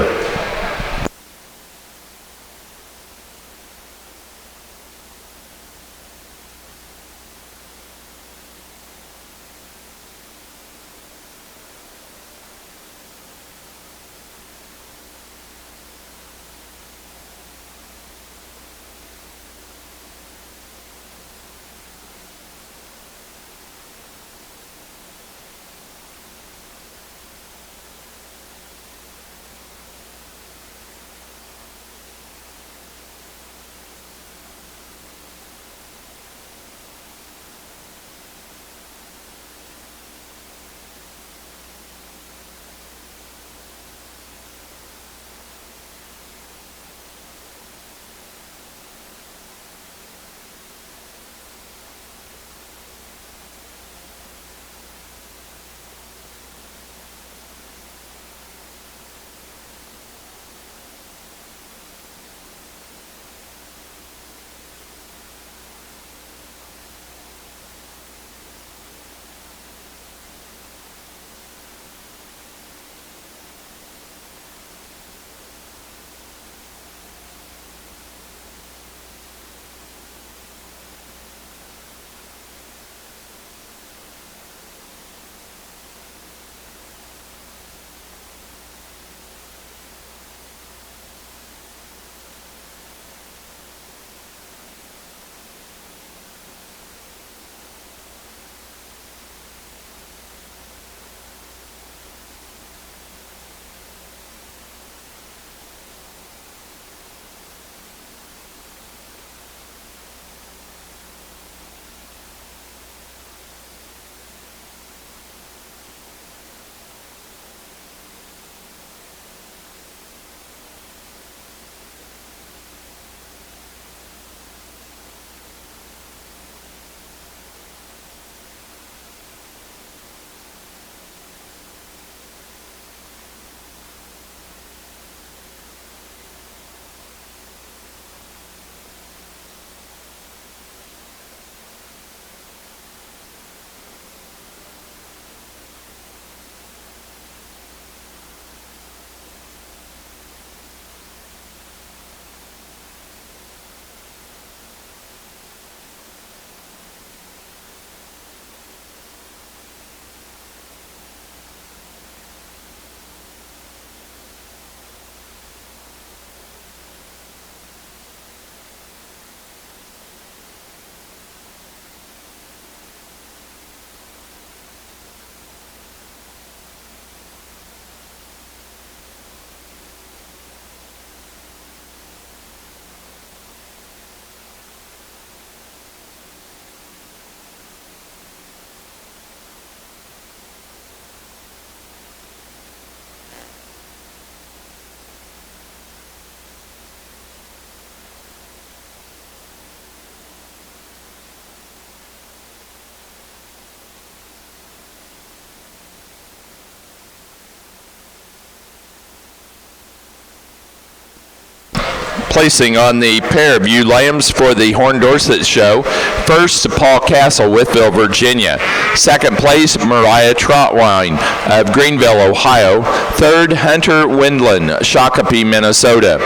Placing on the pair of ewe lambs for the Horn Dorset Show, first, Paul Castle, Wytheville, Virginia. Second place, Mariah Trotwine of Greenville, Ohio. Third, Hunter Windland, Shakopee, Minnesota.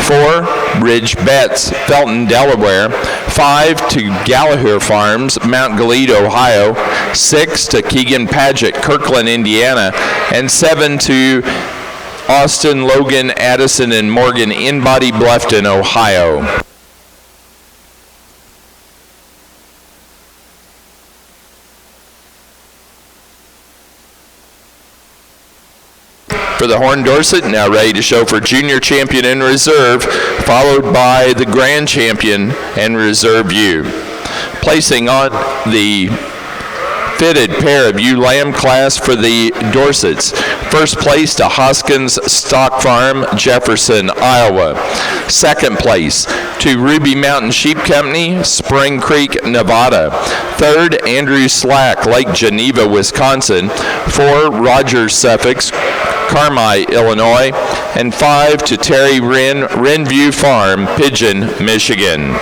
4, Ridge Betts, Felton, Delaware. 5 to Gallagher Farms, Mount Gilead, Ohio. 6 to Keegan Paget, Kirkland, Indiana. And 7 to Austin, Logan, Addison, and Morgan in Body Bluffton, Ohio. For the Horn Dorset, now ready to show for Junior Champion and Reserve, followed by the Grand Champion and Reserve ewe. Placing on the fitted pair of ewe lamb class for the Dorsets. First place to Hoskins Stock Farm, Jefferson, Iowa. Second place to Ruby Mountain Sheep Company, Spring Creek, Nevada. Third, Andrew Slack, Lake Geneva, Wisconsin. 4, Rogers Suffolk, Carmi, Illinois. And 5 to Terry Wren, Wrenview Farm, Pigeon, Michigan.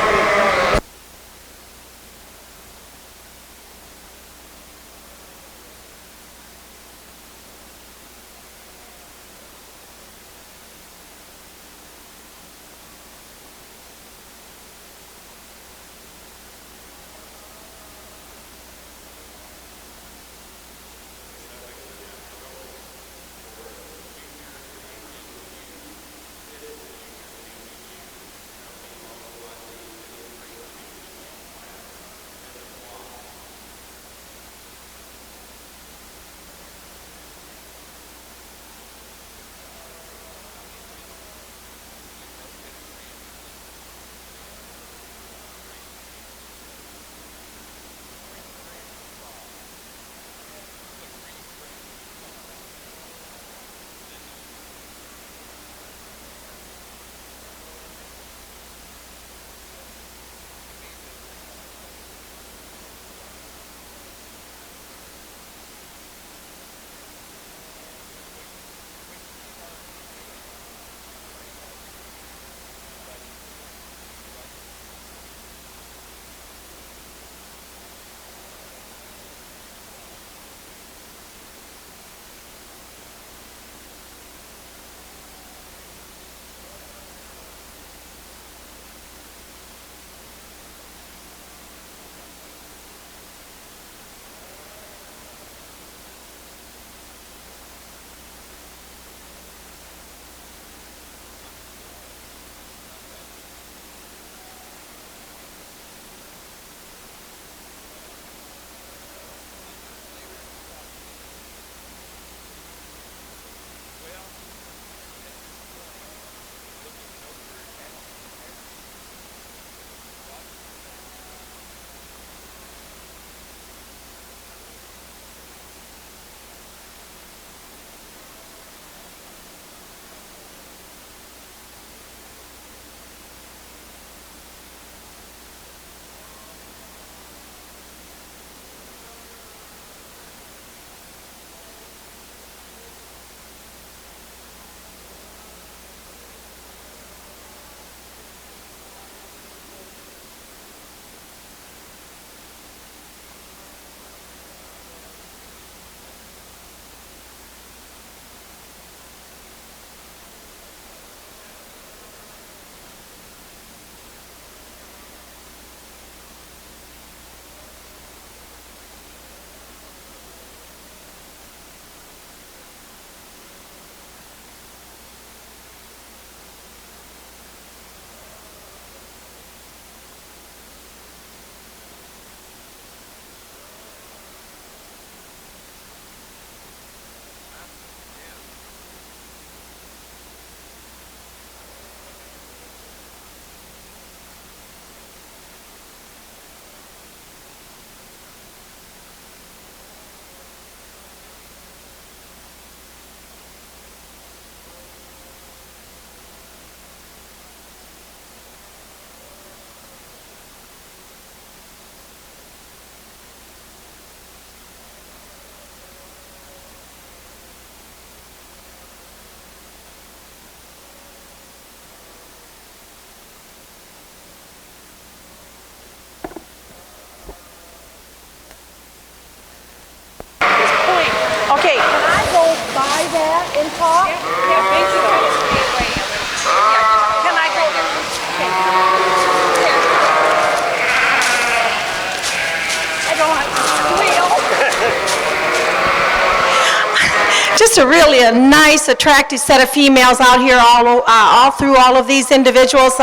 Just really a nice, attractive set of females out here all through all of these individuals.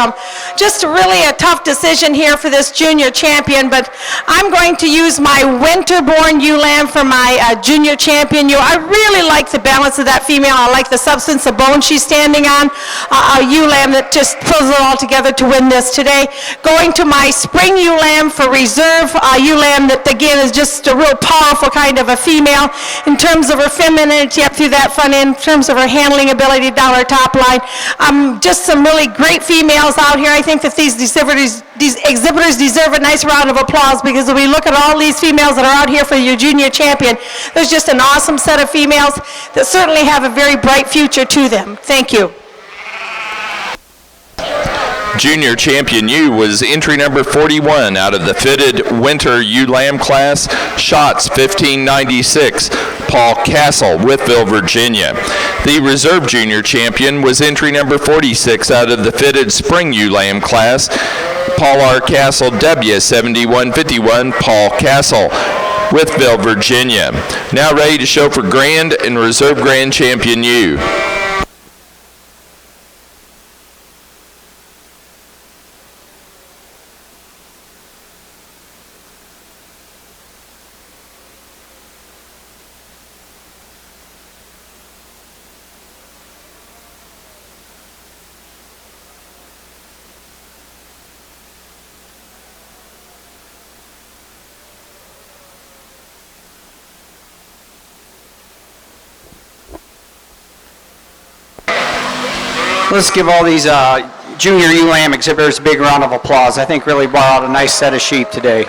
Just really a tough decision here for this junior champion, but I'm going to use my winter-born ewe lamb for my junior champion ewe. I really like the balance of that female. I like the substance of bone she's standing on. A ewe lamb that just pulls it all together to win this today. Going to my spring ewe lamb for reserve ewe lamb that again is just a real powerful kind of a female in terms of her femininity up through that front end, in terms of her handling ability down her top line. Just some really great females out here. I think that these exhibitors deserve a nice round of applause, because if we look at all these females that are out here for your junior champion, there's just an awesome set of females that certainly have a very bright future to them. Thank you. Junior champion ewe was entry number 41 out of the fitted winter ewe lamb class, shots 1596, Paul Castle, Wytheville, Virginia. The reserve junior champion was entry number 46 out of the fitted spring ewe lamb class, Paul R. Castle, W, 7151, Paul Castle, Wytheville, Virginia. Now ready to show for grand and reserve grand champion ewe. Let's give all these junior ewe lamb exhibitors a big round of applause. I think really brought out a nice set of sheep today.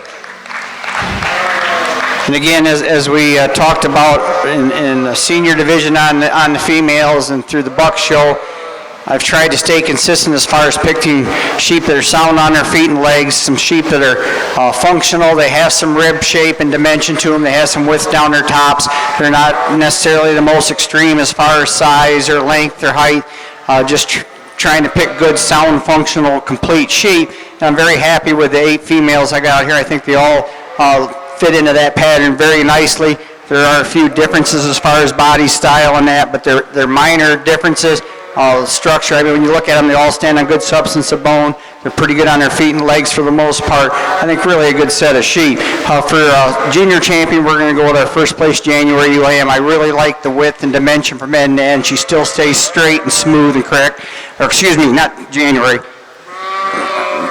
And again, as we talked about in the senior division on the females and through the buck show, I've tried to stay consistent as far as picking sheep that are sound on their feet and legs, some sheep that are functional. They have some rib shape and dimension to them. They have some width down their tops. They're not necessarily the most extreme as far as size or length or height. Just trying to pick good, sound, functional, complete sheep. And I'm very happy with the 8 females I got here. I think they all fit into that pattern very nicely. There are a few differences as far as body style and that, but they're minor differences. Structure, I mean, when you look at them, they all stand on good substance of bone. They're pretty good on their feet and legs for the most part. I think really a good set of sheep. For junior champion, we're going to go with our first place January ewe lamb. I really like the width and dimension from end to end. She still stays straight and smooth and correct. Or excuse me, not January.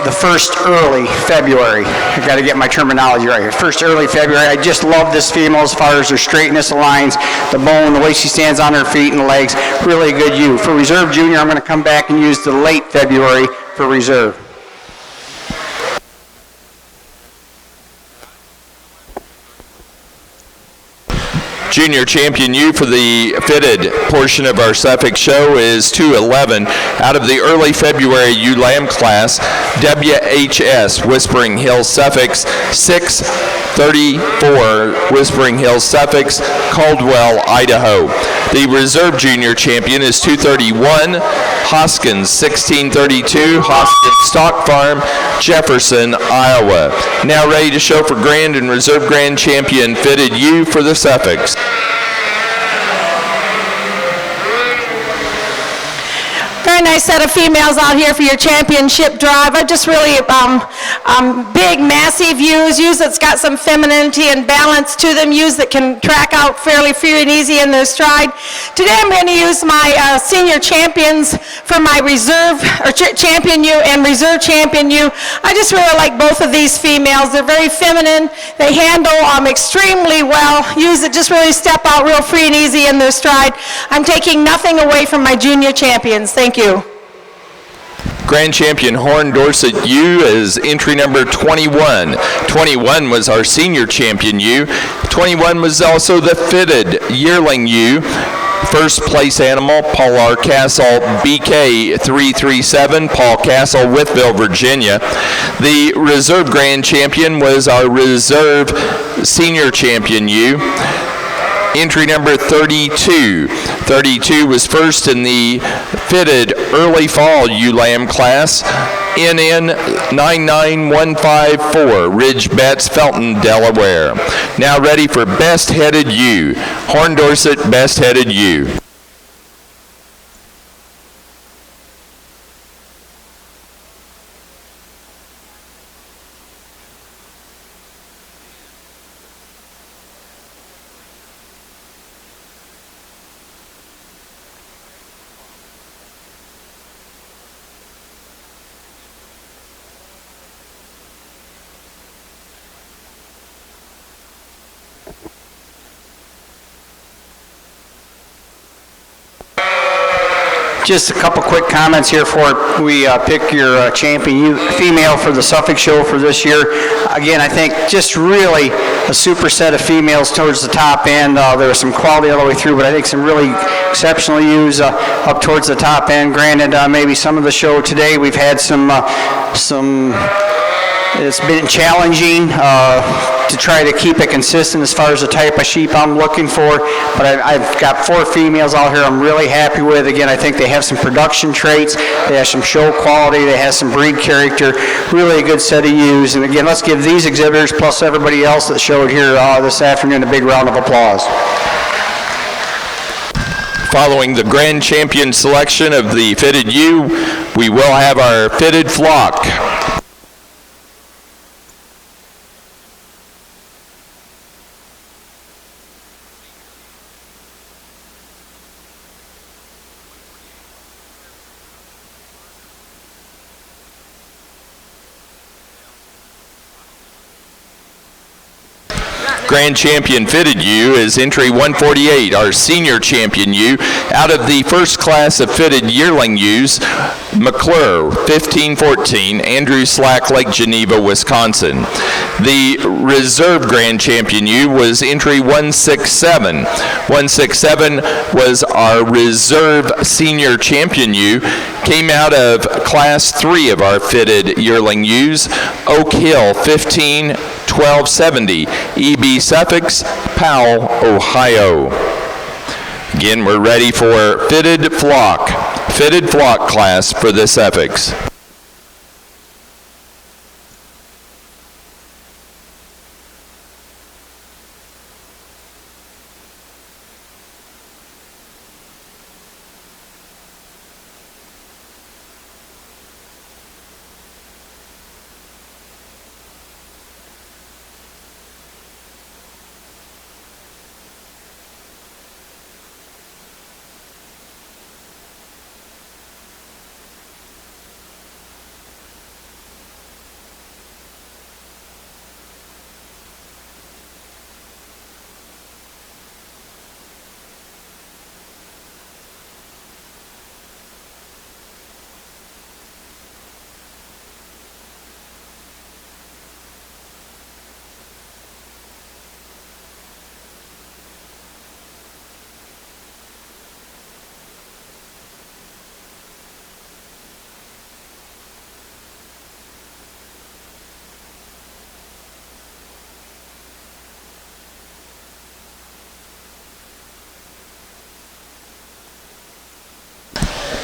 The first early February. I got to get my terminology right here. First early February. I just love this female as far as her straightness of lines, the bone, the way she stands on her feet and legs. Really a good ewe. For reserve junior, I'm going to come back and use the late February for reserve. Junior champion ewe for the fitted portion of our Suffolk show is 211 out of the early February ewe lamb class, WHS, Whispering Hills, Suffolk, 634, Whispering Hills, Suffolk, Caldwell, Idaho. The reserve junior champion is 231, Hoskins, 1632, Hoskins Stock Farm, Jefferson, Iowa. Now ready to show for grand and reserve grand champion fitted ewe for the Suffolks. Very nice set of females out here for your championship drive. I just really big, massive ewes that's got some femininity and balance to them, ewes that can track out fairly free and easy in their stride. Today I'm going to use my senior champions for my reserve or champion ewe and reserve champion ewe. I just really like both of these females. They're very feminine. They handle extremely well. Ewes that just really step out real free and easy in their stride. I'm taking nothing away from my junior champions. Thank you. Grand champion Horn Dorset ewe is entry number 21. 21 was our senior champion ewe. 21 was also the fitted yearling ewe. First place animal, Paul R. Castle, BK 337, Paul Castle, Wytheville, Virginia. The reserve grand champion was our reserve senior champion ewe. Entry number 32. 32 was first in the fitted early fall ewe lamb class, NN 99154, Ridge Betts, Felton, Delaware. Now ready for Best Headed Ewe. Horn Dorset, Best Headed Ewe. Just a couple quick comments here before we pick your champion female for the Suffolk show for this year. Again, I think just really a super set of females towards the top end. There was some quality all the way through, but I think some really exceptional ewes up towards the top end. Granted, maybe some of the show today we've had some it's been challenging to try to keep it consistent as far as the type of sheep I'm looking for, but I've got 4 females out here I'm really happy with. Again, I think they have some production traits, they have some show quality, they have some breed character, really a good set of ewes. And again, let's give these exhibitors plus everybody else that showed here this afternoon a big round of applause. Following the grand champion selection of the fitted ewe, we will have our fitted flock. Grand Champion Fitted Ewe is entry 148, our senior champion ewe, out of the first class of fitted yearling ewes, McClure, 1514, Andrew Slack, Lake Geneva, Wisconsin. The reserve Grand Champion ewe was entry 167. 167 was our reserve senior champion ewe, came out of class 3 of our fitted yearling ewes, Oak Hill, 1270, EB Suffolk, Powell, Ohio. Again, we're ready for fitted flock class for the Suffolks.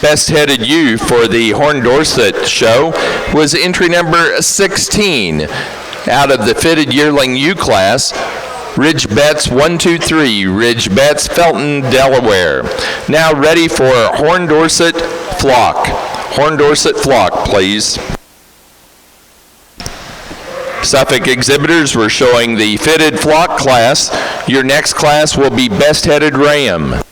Best headed ewe for the Horn Dorset show was entry number 16 out of the fitted yearling ewe class, Ridge Betts 123, Ridge Betts, Felton, Delaware. Now ready for Horn Dorset flock. Horn Dorset flock, please. Suffolk exhibitors were showing the fitted flock class. Your next class will be Best Headed Ram.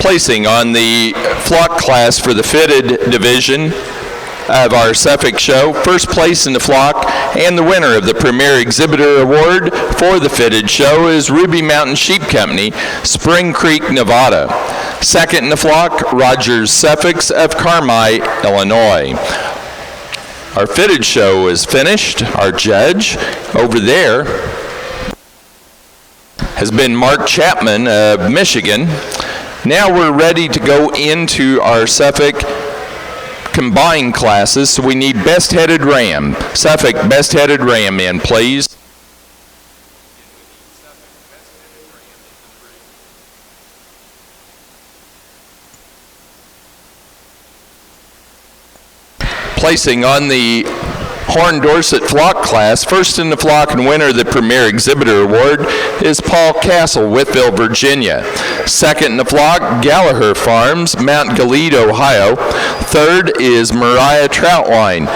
Placing on the flock class for the fitted division of our Suffolk show, first place in the flock and the winner of the Premier Exhibitor Award for the fitted show is Ruby Mountain Sheep Company, Spring Creek, Nevada. Second in the flock, Rogers Suffolks of Carmi, Illinois. Our fitted show is finished. Our judge over there has been Mark Chapman of Michigan. Now we're ready to go into our Suffolk combined classes, so we need Best Headed Ram. Suffolk Best Headed Ram in, please. Placing on the Horn Dorset flock class, first in the flock and winner of the Premier Exhibitor Award is Paul Castle, Whitfield, Virginia. Second in the flock, Gallagher Farms, Mount Gilead, Ohio. Third is Mariah Troutwine,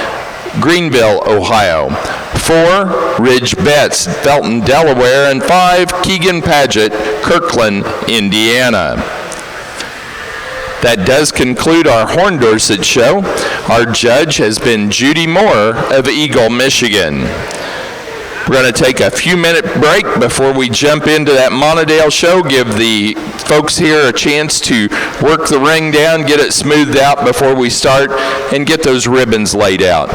Greenville, Ohio. 4, Ridge Betts, Felton, Delaware. And 5, Keegan Paget, Kirkland, Indiana. That does conclude our Horn Dorset show. Our judge has been Judy Moore of Eagle, Michigan. We're going to take a few-minute break before we jump into that Monadale show, give the folks here a chance to work the ring down, get it smoothed out before we start, and get those ribbons laid out.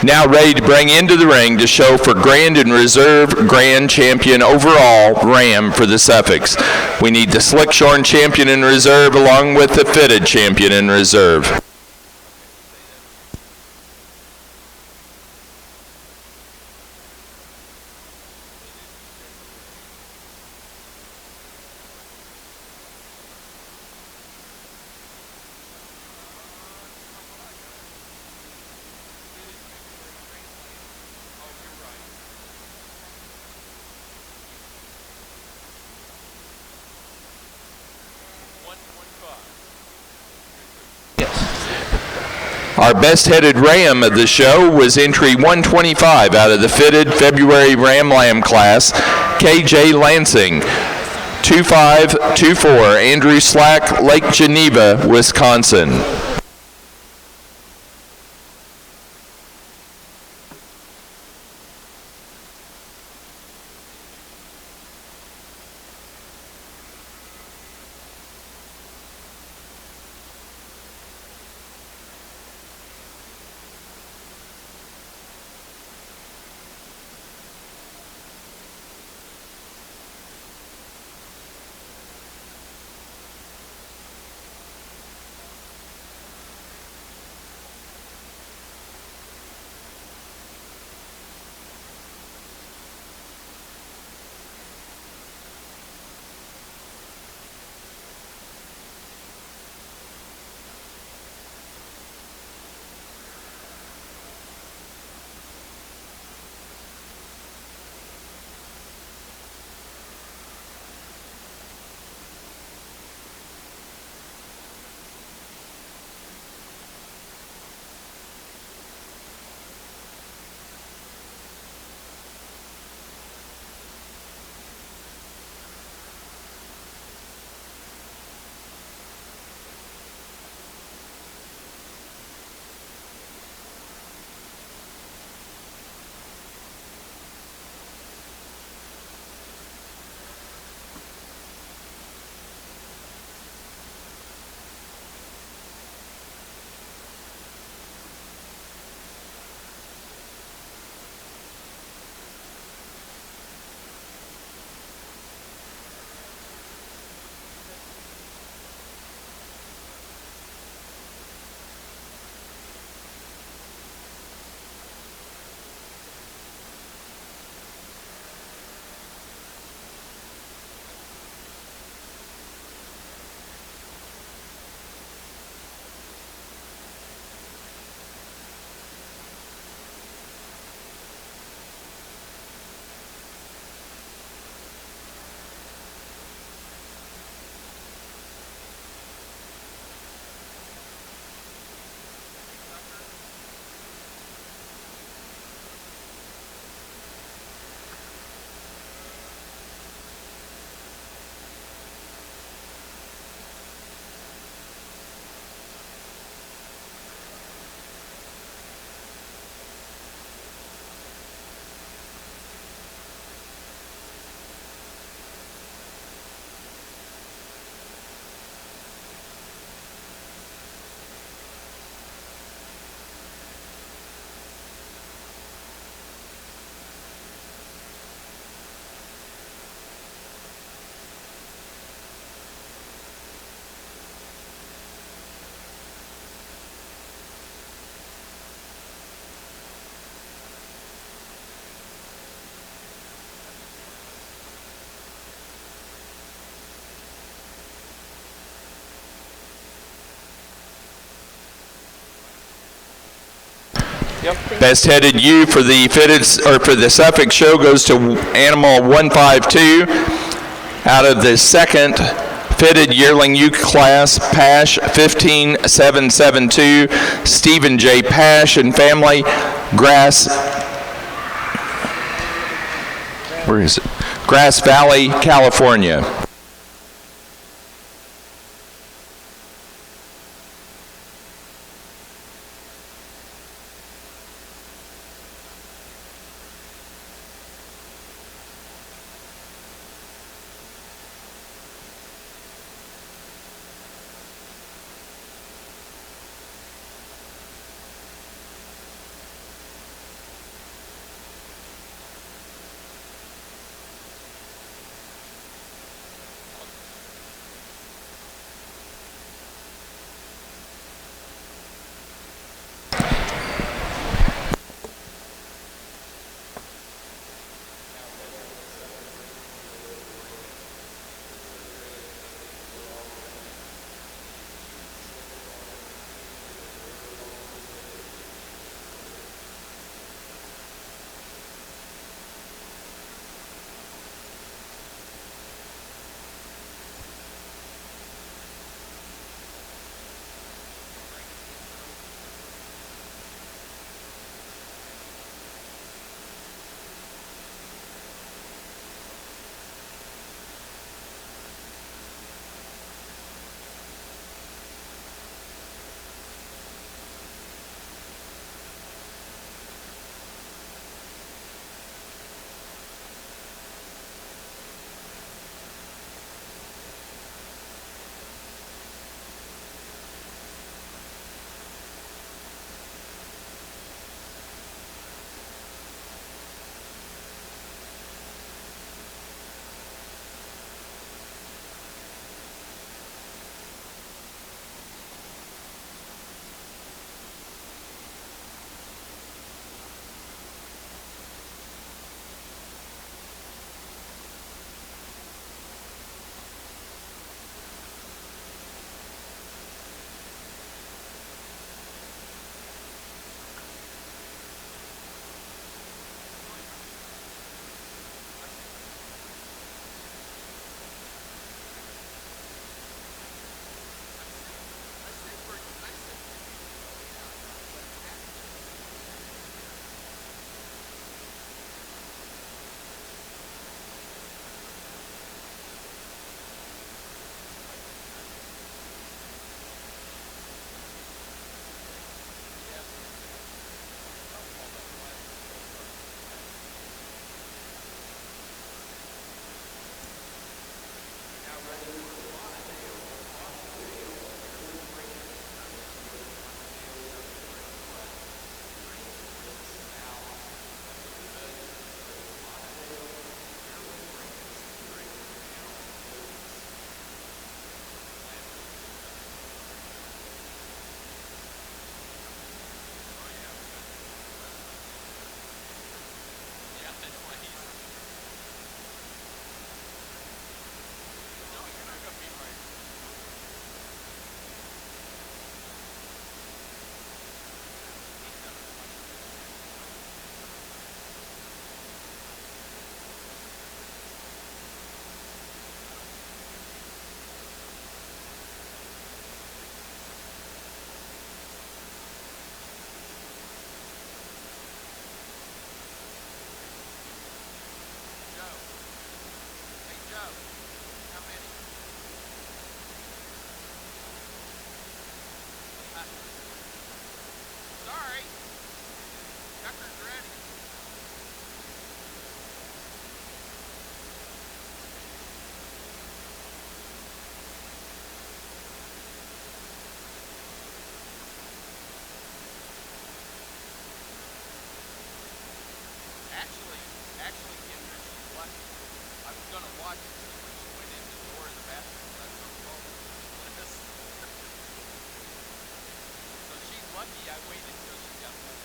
Now ready to bring into the ring to show for Grand and Reserve Grand Champion overall Ram for the Suffolks. We need the Slickshorn Champion in Reserve along with the Fitted Champion in Reserve. Our best-headed ram of the show was entry 125 out of the fitted February Ram Lamb class, KJ Lansing. 2524, Andrew Slack, Lake Geneva, Wisconsin. Best headed ewe for the fitted or for the Suffolk show goes to animal 152 out of the second fitted yearling ewe class, Pash 15772, Stephen J. Pash and family, Grass Valley, California. Becky, I waited till she got back.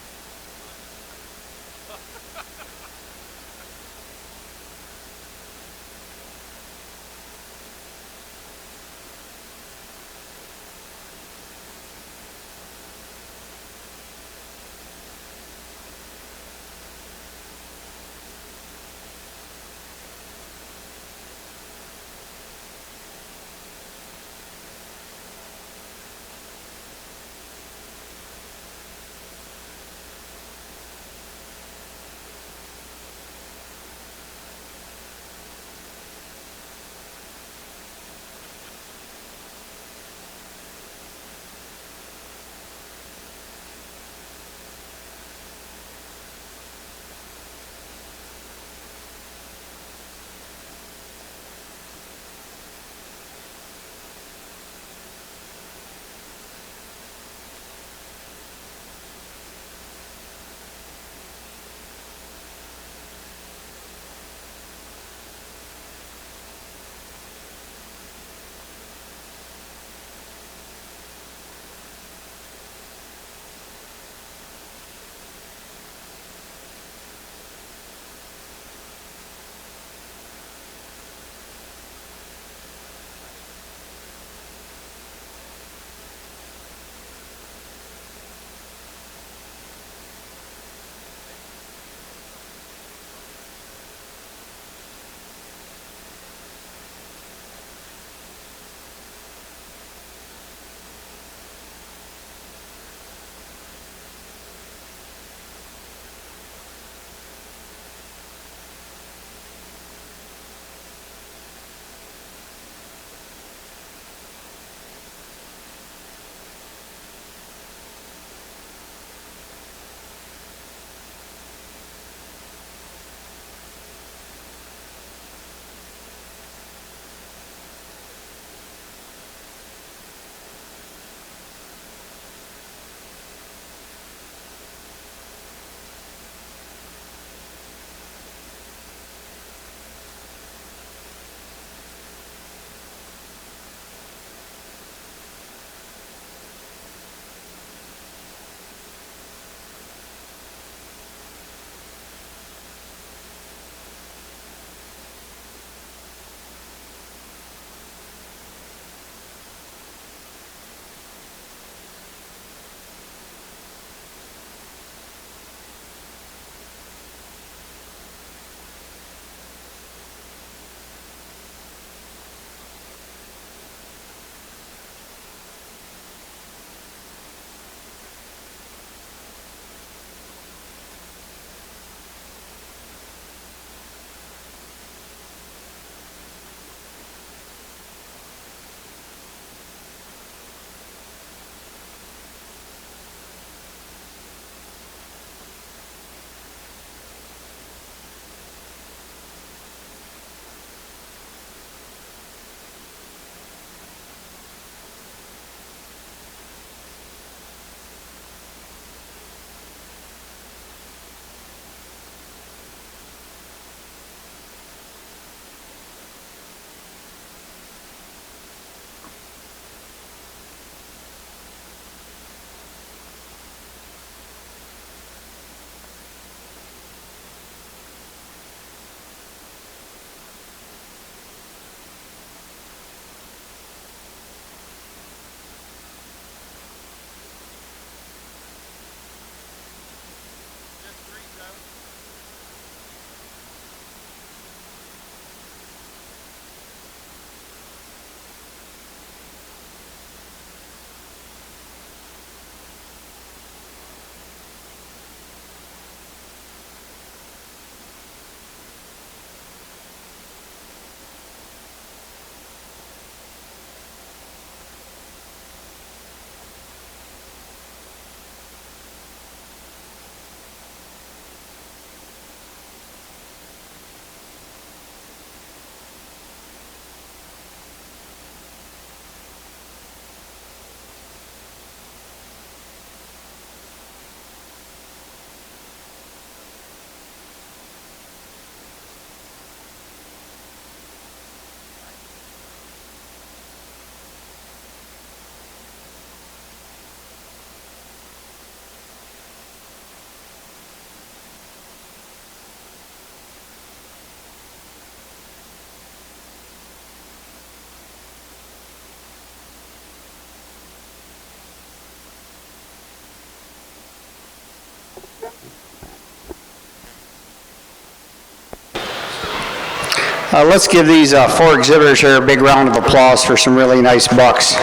Let's give these 4 exhibitors here a big round of applause for some really nice bucks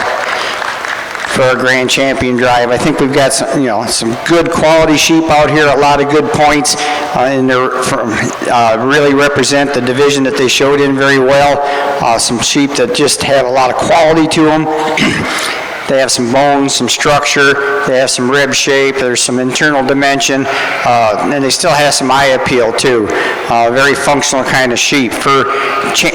for our Grand Champion Drive. I think we've got some good quality sheep out here, a lot of good points, and they're really represent the division that they showed in very well. Some sheep that just have a lot of quality to them. They have some bones, some structure, they have some rib shape, there's some internal dimension, and they still have some eye appeal too. Very functional kind of sheep. For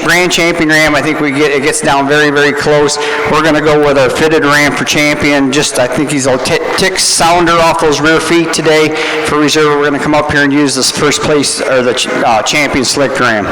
Grand Champion Ram, I think it gets down very, very close. We're going to go with our fitted ram for champion. I think he's a tick sounder off those rear feet today. For reserve, we're going to come up here and use this first place, or the champion slick ram.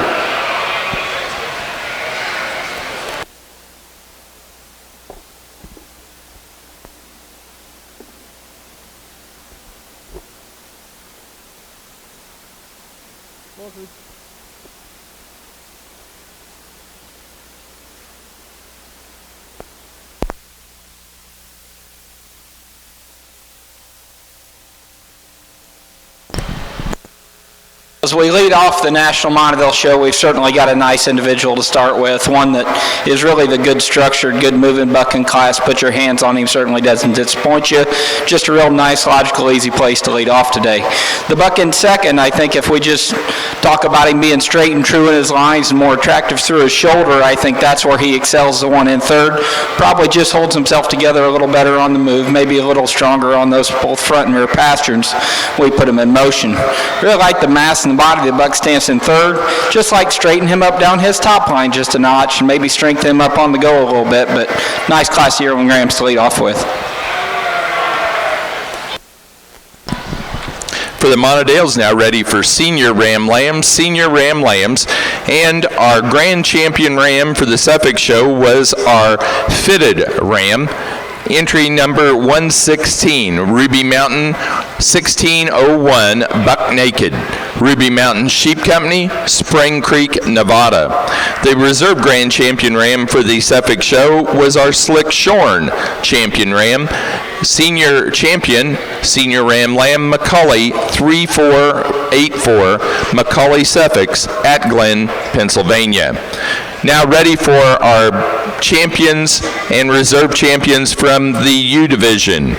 As we lead off the National Montadale Show, we've certainly got a nice individual to start with, one that is really the good structured, good moving buck in class. Put your hands on him, certainly doesn't disappoint you. Just a real nice, logical, easy place to lead off today. The buck in second, I think if we just talk about him being straight and true in his lines and more attractive through his shoulder, I think that's where he excels. The one in third probably just holds himself together a little better on the move, maybe a little stronger on those both front and rear pasterns. We put him in motion. Really like the mass and the body. The buck stands in third. Just like straighten him up down his top line just a notch and maybe strengthen him up on the go a little bit, but nice classy yearling rams to lead off with. For the Montadales now ready for Senior Ram Lambs, and our Grand Champion Ram for the Suffolk Show was our fitted ram. Entry number 116, Ruby Mountain 1601, Buck Naked, Ruby Mountain Sheep Company, Spring Creek, Nevada. The reserve Grand Champion Ram for the Suffolk Show was our Slick Shorn Champion Ram. Senior Champion, Senior Ram Lamb McCully 3484, McCully Suffolk at Glen, Pennsylvania. Now ready for our champions and reserve champions from the U Division.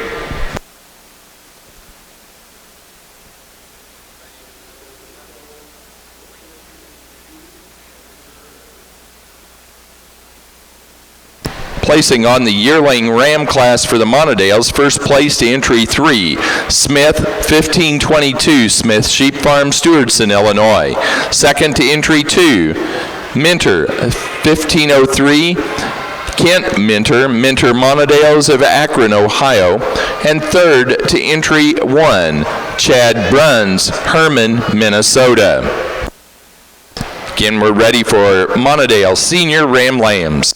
Placing on the yearling ram class for the Montadales, first place to entry 3, Smith 1522, Smith Sheep Farm, Stewardson, Illinois. Second to entry 2, Minter 1503, Kent Minter, Minter Montadales of Akron, Ohio. And third to entry 1, Chad Bruns, Herman, Minnesota. Again, we're ready for Montadale Senior Ram Lambs.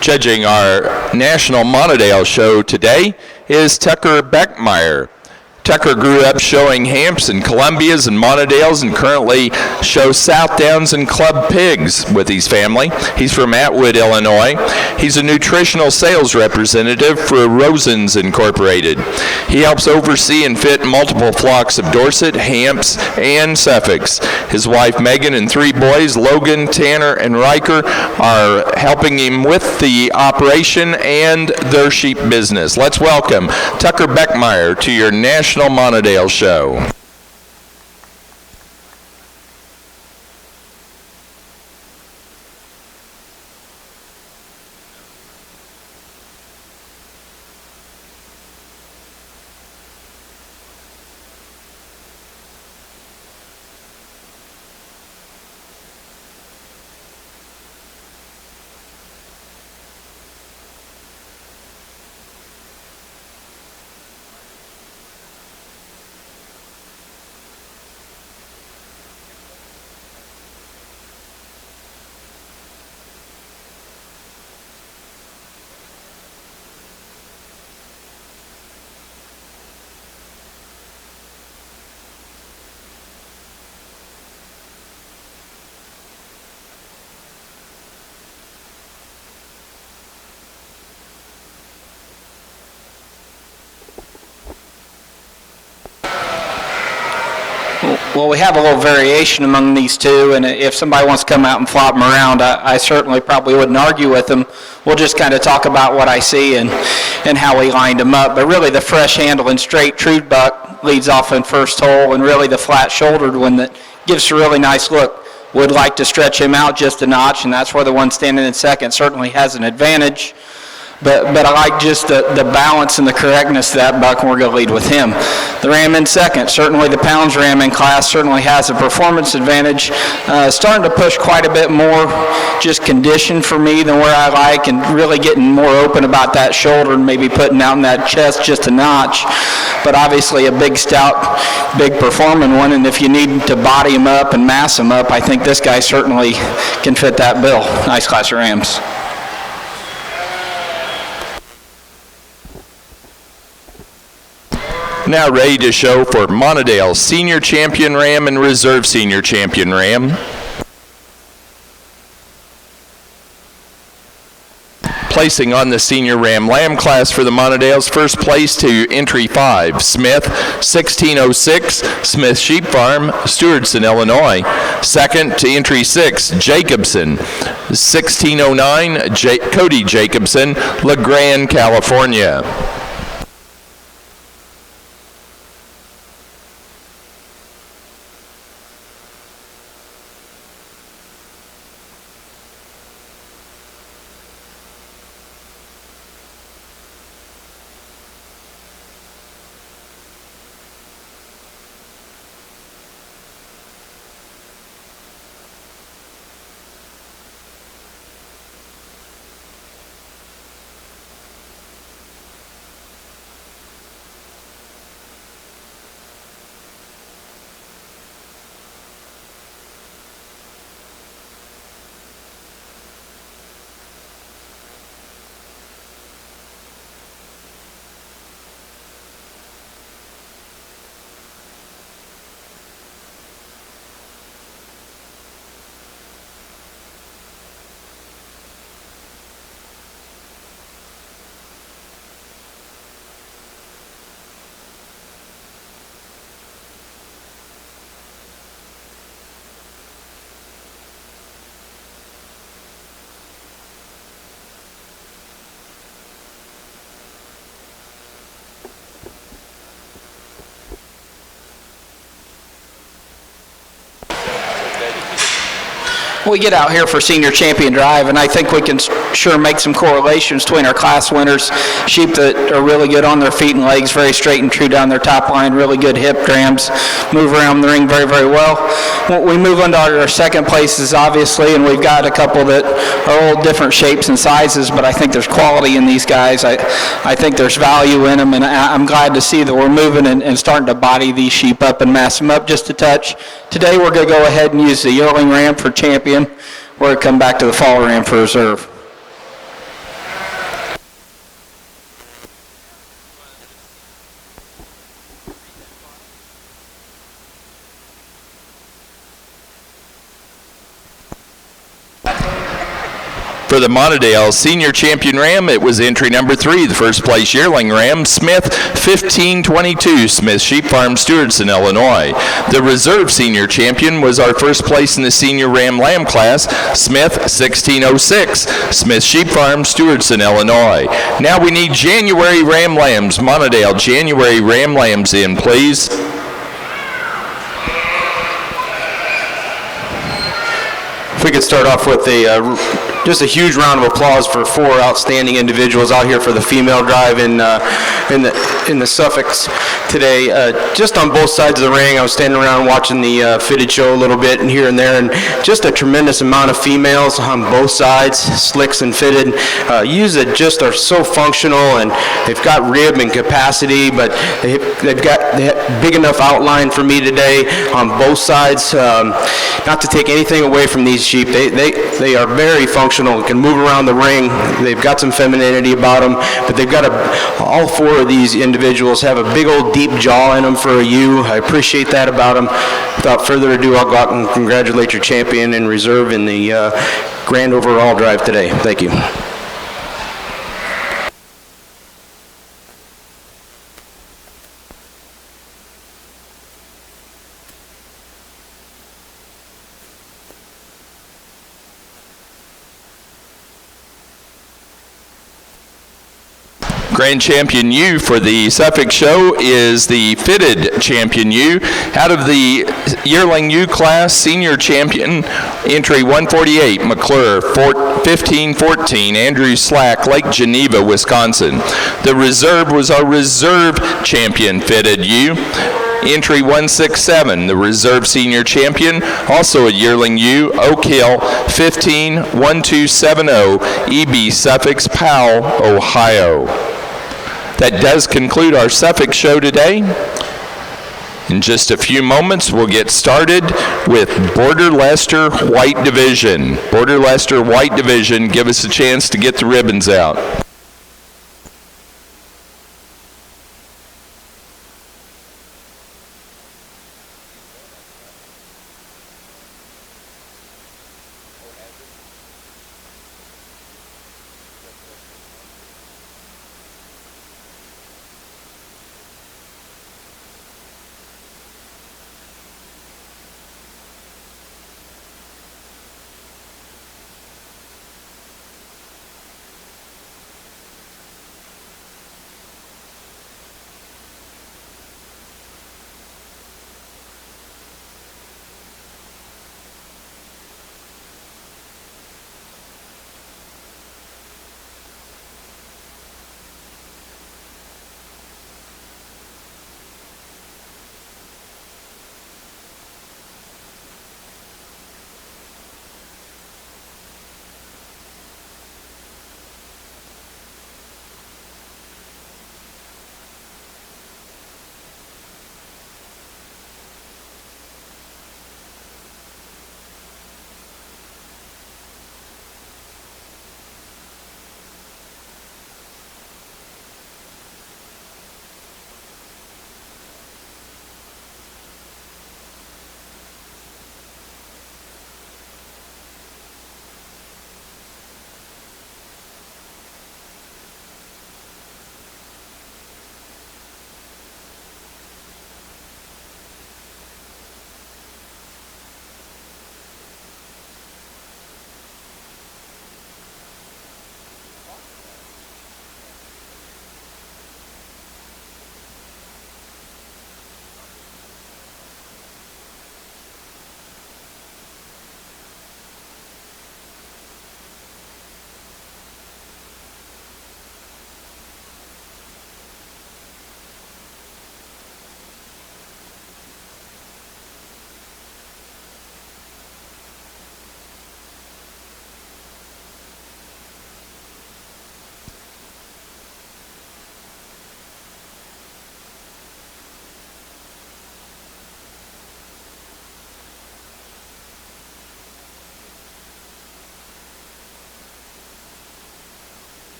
Judging our National Montadale Show today is Tucker Beckmeyer. Tucker grew up showing Hamps and Columbias and Montadales and currently shows South Downs and Club Pigs with his family. He's from Atwood, Illinois. He's a nutritional sales representative for Rosen's Incorporated. He helps oversee and fit multiple flocks of Dorset, Hamps, and Suffolks. His wife Megan and 3 boys, Logan, Tanner, and Riker, are helping him with the operation and their sheep business. Let's welcome Tucker Beckmeyer to your National Montadale Show. Well, we have a little variation among these two, and if somebody wants to come out and flop them around, I certainly probably wouldn't argue with them. We'll just kind of talk about what I see and how we lined them up. But really, the fresh handling straight true buck leads off in first hole, and really the flat-shouldered one that gives a really nice look. Would like to stretch him out just a notch, and that's where the one standing in second certainly has an advantage. But I like just the balance and the correctness of that buck, and we're going to lead with him. The ram in second, certainly the pounds ram in class certainly has a performance advantage. Starting to push quite a bit more just condition for me than where I like, and really getting more open about that shoulder and maybe putting out in that chest just a notch. But obviously a big, stout, big performing one, and if you need to body him up and mass him up, I think this guy certainly can fit that bill. Nice class of rams. Now ready to show for Montadale Senior Champion Ram and Reserve Senior Champion Ram. Placing on the Senior Ram Lamb class for the Montadales, first place to entry 5, Smith, 1606, Smith Sheep Farm, Stewardson, Illinois. Second to entry 6, Jacobson, 1609, Cody Jacobson, LeGrand, California. We get out here for Senior Champion Drive, and I think we can sure make some correlations between our class winners, sheep that are really good on their feet and legs, very straight and true down their top line, really good hip drams, move around the ring very, very well. We move on to our second places, obviously, and we've got a couple that are all different shapes and sizes, but I think there's quality in these guys. I think there's value in them, and I'm glad to see that we're moving and starting to body these sheep up and mass them up just a touch. Today we're going to go ahead and use the yearling ram for champion. We're going to come back to the fall ram for reserve. For the Montadale Senior Champion Ram, it was entry number 3, the first place yearling ram, Smith 1522, Smith Sheep Farm, Stewardson, Illinois. The Reserve Senior Champion was our first place in the Senior Ram Lamb class, Smith 1606, Smith Sheep Farm, Stewardson, Illinois. Now we need January Ram Lambs. Montadale January Ram Lambs in, please. If we could start off with just a huge round of applause for 4 outstanding individuals out here for the female drive in the Suffolk today. Just on both sides of the ring, I was standing around watching the fitted show a little bit and here and there, and just a tremendous amount of females on both sides, slicks and fitted. Ewes that just are so functional, and they've got rib and capacity, but they've got big enough outline for me today on both sides. Not to take anything away from these sheep, they are very functional, can move around the ring. They've got some femininity about them, but they've got all 4 of these individuals have a big old deep jaw in them for a ewe. I appreciate that about them. Without further ado, I'll go out and congratulate your champion in reserve in the grand overall drive today. Thank you. Grand Champion U for the Suffolk Show is the Fitted Champion U. Out of the Yearling U class, Senior Champion, entry 148, McClure, 1514, Andrew Slack, Lake Geneva, Wisconsin. The reserve was our Reserve Champion Fitted U. Entry 167, the Reserve Senior Champion, also a Yearling U, Oak Hill, 151270, EB Suffolk, Powell, Ohio. That does conclude our Suffolk Show today. In just a few moments, we'll get started with Border Leicester White Division. Border Leicester White Division, give us a chance to get the ribbons out.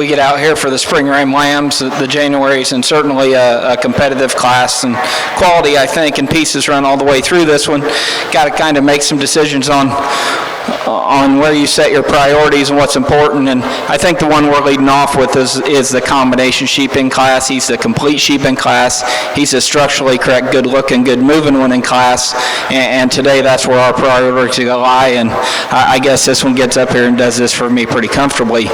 we get out here for the spring ram lambs, the Januaries, and certainly a competitive class and quality, I think, and pieces run all the way through this one. Got to kind of make some decisions on where you set your priorities and what's important, and I think the one we're leading off with is the combination sheeping class. He's the complete sheeping class. He's a structurally correct, good looking, good moving one in class, and today that's where our priorities lie, and I guess this one gets up here and does this for me pretty comfortably.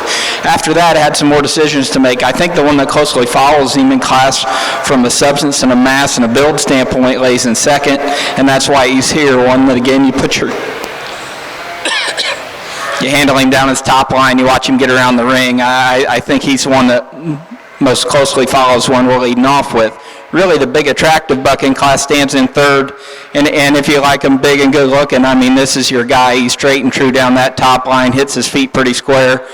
After that, I had some more decisions to make. I think the one that closely follows him in class from a substance and a mass and a build standpoint lays in second, and that's why he's here. One that, again, you handle him down his top line, you watch him get around the ring. I think he's the one that most closely follows one we're leading off with. Really, the big attractive buck in class stands in third, and if you like him big and good looking, I mean, this is your guy. He's straight and true down that top line, hits his feet pretty square.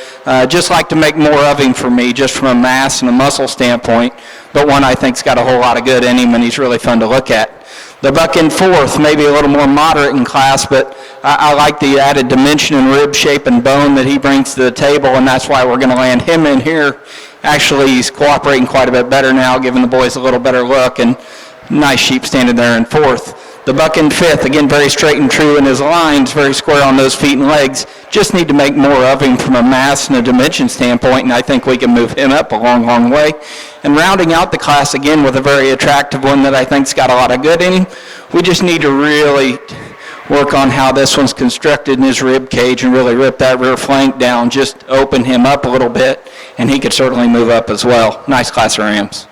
Just like to make more of him for me, just from a mass and a muscle standpoint, but one I think's got a whole lot of good in him, and he's really fun to look at. The buck in fourth, maybe a little more moderate in class, but I like the added dimension and rib shape and bone that he brings to the table, and that's why we're going to land him in here. Actually, he's cooperating quite a bit better now, giving the boys a little better look, and nice sheep standing there in fourth. The buck in fifth, again, very straight and true in his lines, very square on those feet and legs. Just need to make more of him from a mass and a dimension standpoint, and I think we can move him up a long, long way. And rounding out the class, again, with a very attractive one that I think's got a lot of good in him, we just need to really work on how this one's constructed in his rib cage and really rip that rear flank down, just open him up a little bit, and he could certainly move up as well. Nice class of rams.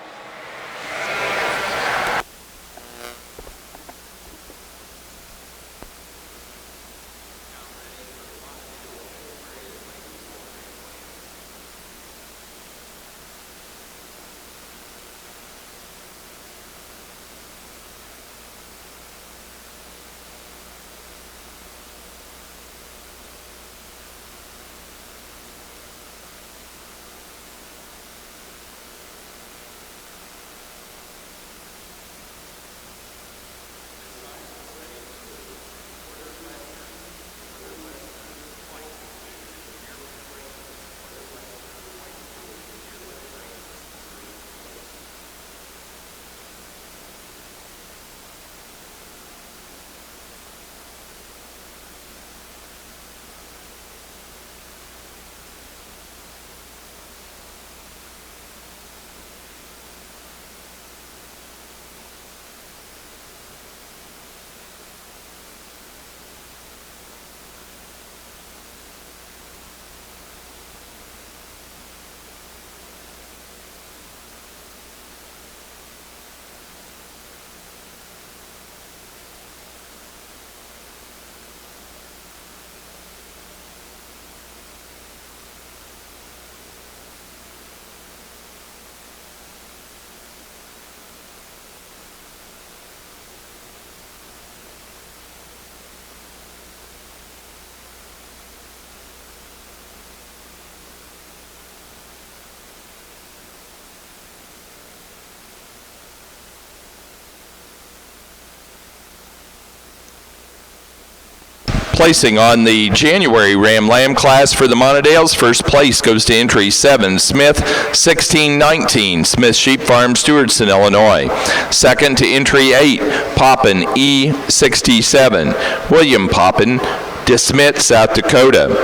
Placing on the January Ram Lamb class for the Montadales, first place goes to entry 7, Smith 1619, Smith Sheep Farm, Stewartson, Illinois. Second to entry 8, Poppin E67, William Poppin, DeSmit, South Dakota.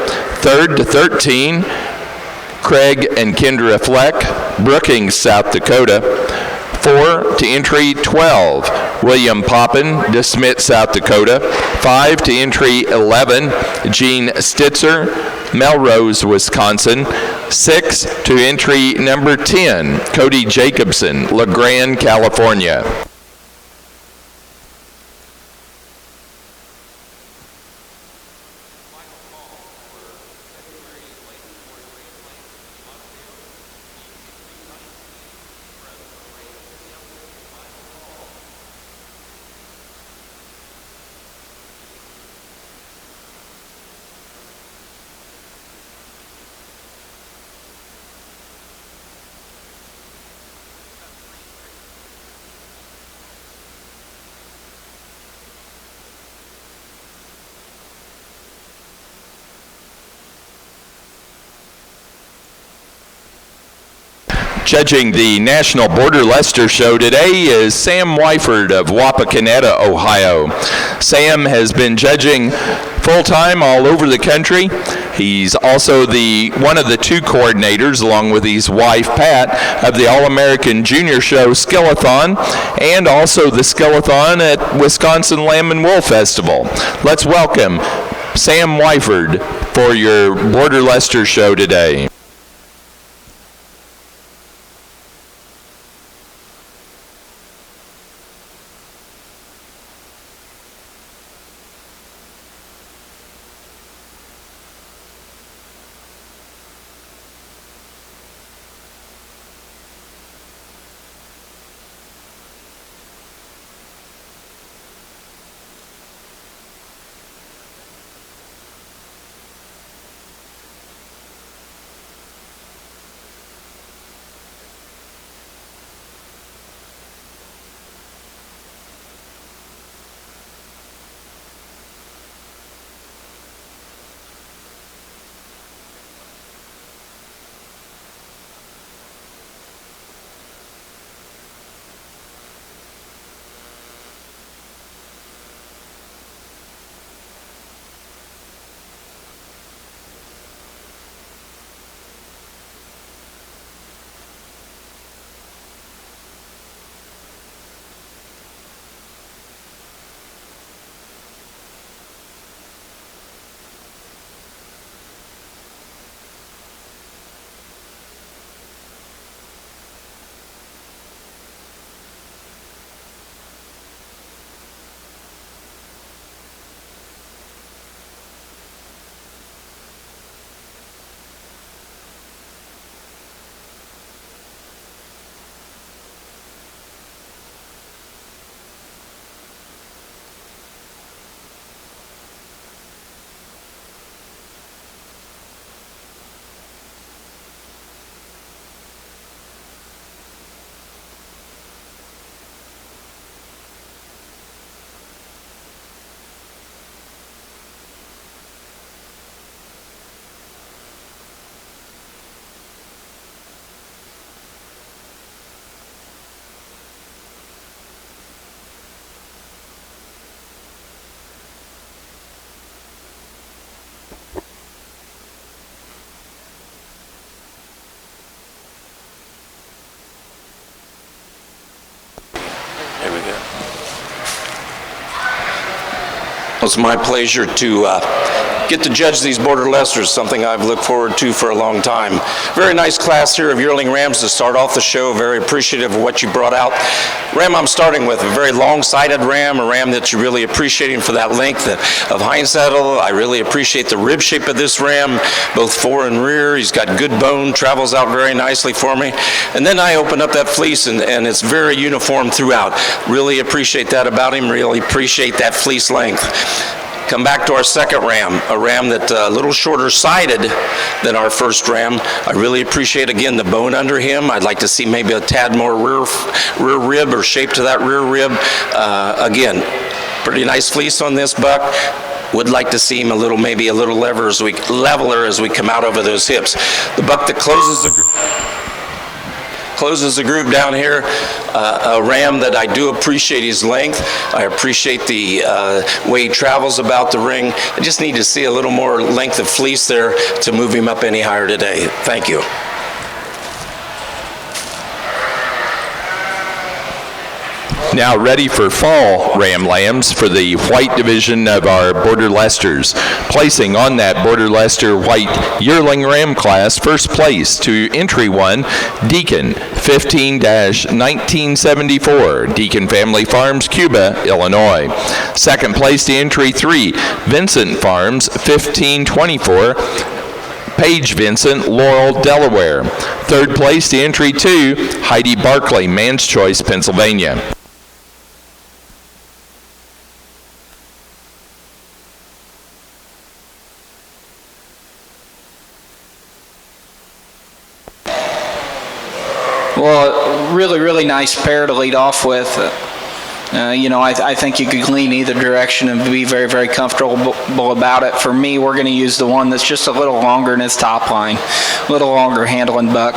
Third to 13, Craig and Kendra Fleck, Brookings, South Dakota. 4 to entry 12, William Poppin, DeSmit, South Dakota. 5 to entry 11, Gene Stitzer, Melrose, Wisconsin. 6 to entry number 10, Cody Jacobson, La Grande, California. Judging the National Border Leicester Show today is Sam Wyford of Wapakoneta, Ohio. Sam has been judging full-time all over the country. He's also one of the two coordinators, along with his wife, Pat, of the All-American Junior Show Skillathon, and also the Skillathon at Wisconsin Lamb and Wool Festival. Let's welcome Sam Wyford for your Border Leicester Show today. It's my pleasure to get to judge these Border Leicesters, something I've looked forward to for a long time. Very nice class here of yearling rams to start off the show. Very appreciative of what you brought out. Ram I'm starting with, a very long-sided ram, a ram that you're really appreciating for that length of hind saddle. I really appreciate the rib shape of this ram, both fore and rear. He's got good bone, travels out very nicely for me. And then I open up that fleece and it's very uniform throughout. Really appreciate that about him, really appreciate that fleece length. Come back to our second ram, a ram that's a little shorter sided than our first ram. I really appreciate, again, the bone under him. I'd like to see maybe a tad more rear rib or shape to that rear rib. Again, pretty nice fleece on this buck. Would like to see him maybe a little leveler as we come out over those hips. The buck that closes the group down here, a ram that I do appreciate his length. I appreciate the way he travels about the ring. I just need to see a little more length of fleece there to move him up any higher today. Thank you. Now ready for fall ram lambs for the white division of our Border Leicesters. Placing on that Border Leicester white yearling ram class, first place to entry 1, Deacon 15-1974, Deacon Family Farms, Cuba, Illinois. Second place to entry 3, Vincent Farms 1524, Paige Vincent, Laurel, Delaware. Third place to entry 2, Heidi Barkley, Man's Choice, Pennsylvania. Well, really, really nice pair to lead off with. I think you could lean either direction and be very, very comfortable about it. For me, we're going to use the one that's just a little longer in its top line, a little longer handling buck,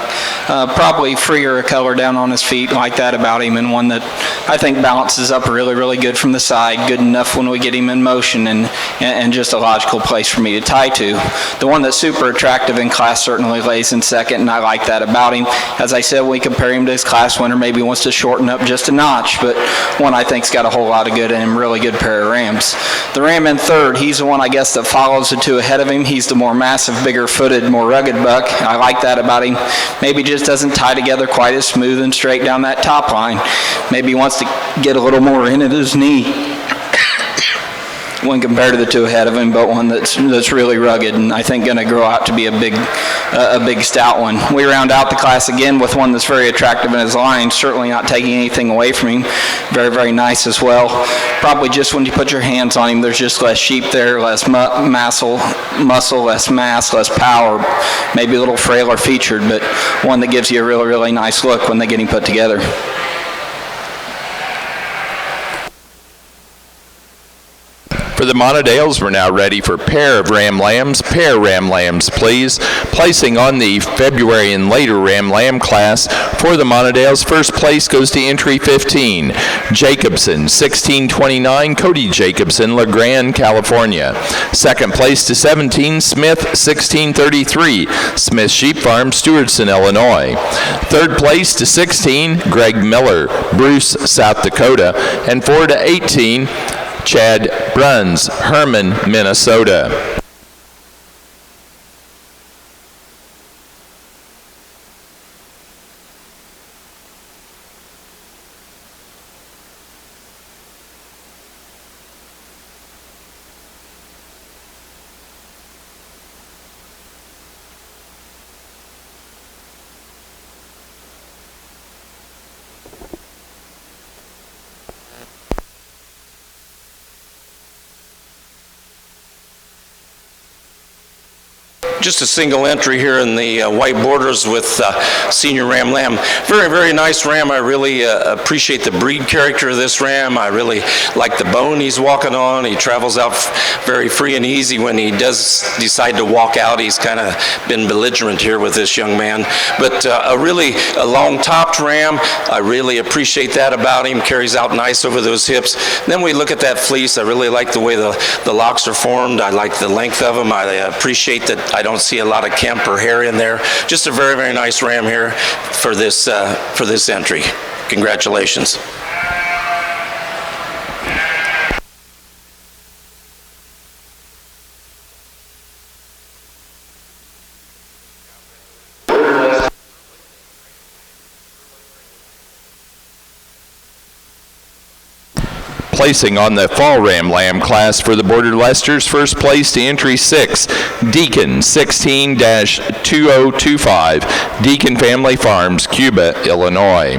probably freer of color down on his feet, like that about him, and one that I think balances up really, really good from the side, good enough when we get him in motion, and just a logical place for me to tie to. The one that's super attractive in class certainly lays in second, and I like that about him. As I said, we compare him to his class winner, maybe wants to shorten up just a notch, but one I think's got a whole lot of good in him, really good pair of rams. The ram in third, he's the one I guess that follows the two ahead of him. He's the more massive, bigger footed, more rugged buck. I like that about him. Maybe just doesn't tie together quite as smooth and straight down that top line. Maybe he wants to get a little more in at his knee when compared to the two ahead of him, but one that's really rugged and I think going to grow out to be a big stout one. We round out the class again with one that's very attractive in his line, certainly not taking anything away from him. Very, very nice as well. Probably just when you put your hands on him, there's just less sheep there, less muscle, less mass, less power, maybe a little frailer featured, but one that gives you a really, really nice look when they get him put together. For the Monadales, we're now ready for pair ram lambs, please. Placing on the February and later ram lamb class for the Monadales, first place goes to entry 15, Jacobson, 1629, Cody Jacobson, La Grande, California. Second place to 17, Smith, 1633, Smith Sheep Farm, Stewartson, Illinois. Third place to 16, Greg Miller, Bruce, South Dakota. And 4 to 18, Chad Bruns, Herman, Minnesota. Just a single entry here in the white borders with Senior Ram Lamb. Very, very nice ram. I really appreciate the breed character of this ram. I really like the bone he's walking on. He travels out very free and easy when he does decide to walk out. He's kind of been belligerent here with this young man. But a long-topped ram. I really appreciate that about him. Carries out nice over those hips. Then we look at that fleece. I really like the way the locks are formed. I like the length of them. I appreciate that I don't see a lot of kemp or hair in there. Just a very, very nice ram here for this entry. Congratulations. Placing on the fall ram lamb class for the Border Leicesters, first place to entry 6, Deacon, 16-2025, Deacon Family Farms, Cuba, Illinois.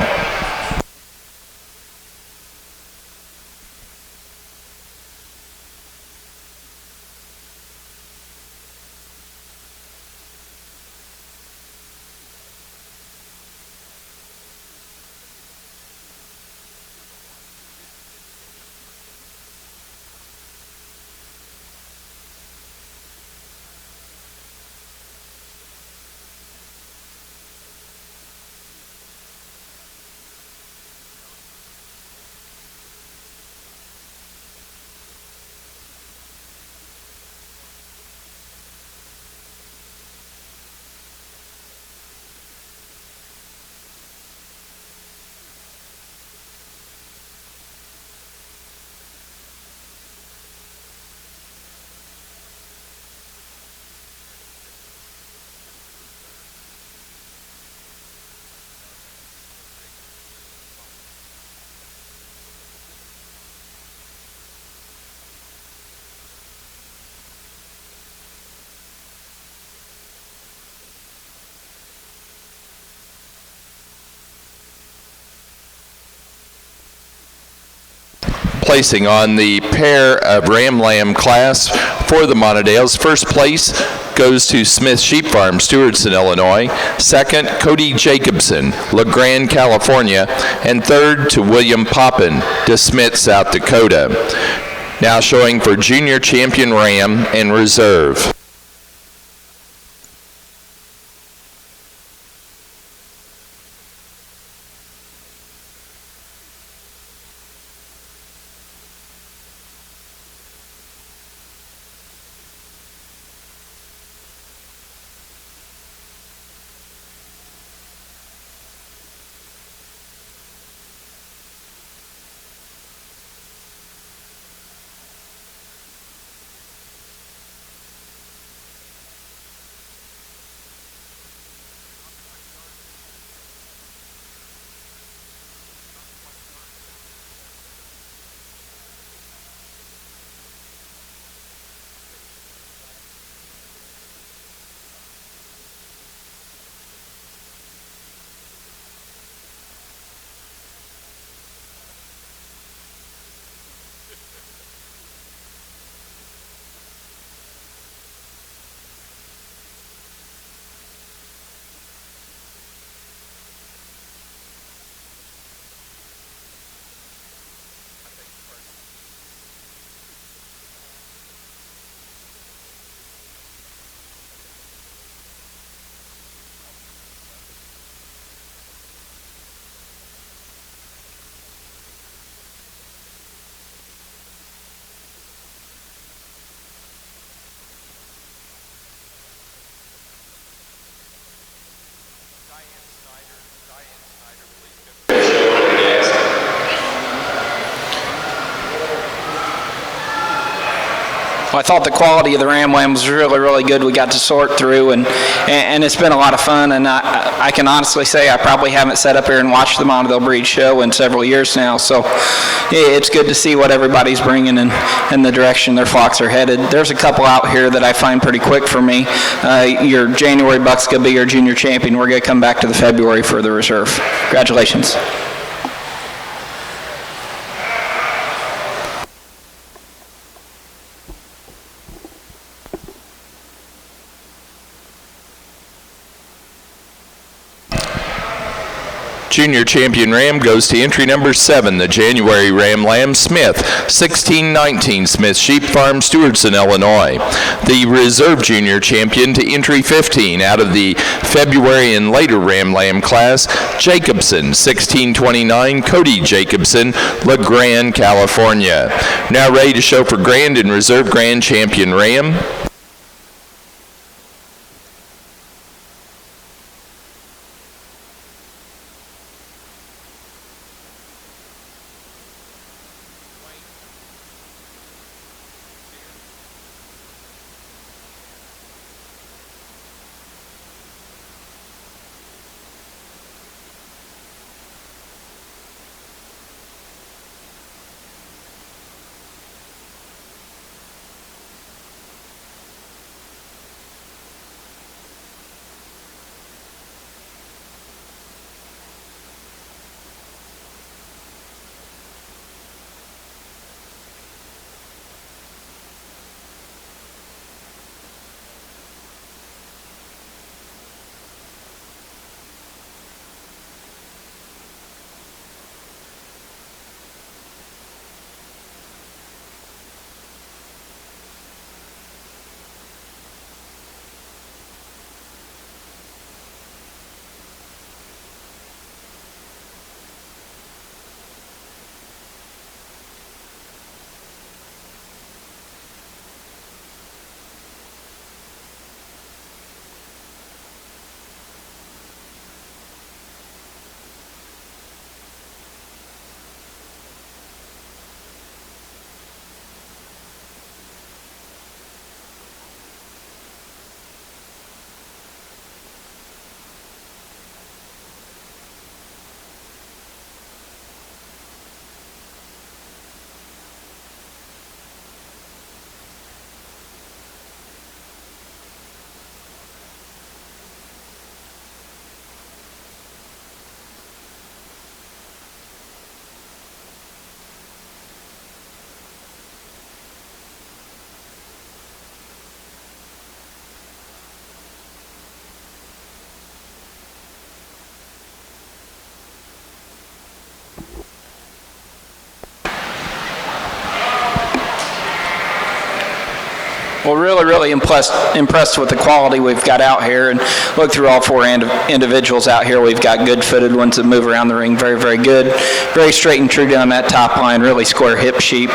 Placing on the pair of ram lamb class for the Monadales, first place goes to Smith Sheep Farm, Stewartson, Illinois. Second, Cody Jacobson, LeGrand, California. And third to William Poppin, DeSmet, South Dakota. Now showing for Junior Champion Ram and Reserve. Well, I thought the quality of the ram lamb was really, really good. We got to sort through, and it's been a lot of fun. And I can honestly say I probably haven't sat up here and watched the Monteville Breed Show in several years now. So it's good to see what everybody's bringing and the direction their flocks are headed. There's a couple out here that I find pretty quick for me. Your January buck's going to be your junior champion. We're going to come back to the February for the reserve. Congratulations. Junior Champion Ram goes to entry number 7, the January Ram Lamb Smith, 1619 Smith Sheep Farm, Stewartson, Illinois. The Reserve Junior Champion to entry 15 out of the February and later Ram Lamb class, Jacobson, 1629 Cody Jacobson, LeGrand, California. Now ready to show for Grand and Reserve Grand Champion Ram. Well, really impressed with the quality we've got out here, and look through all four individuals out here. We've got good-footed ones that move around the ring very good, very straight and true down that top line, really square hip sheep,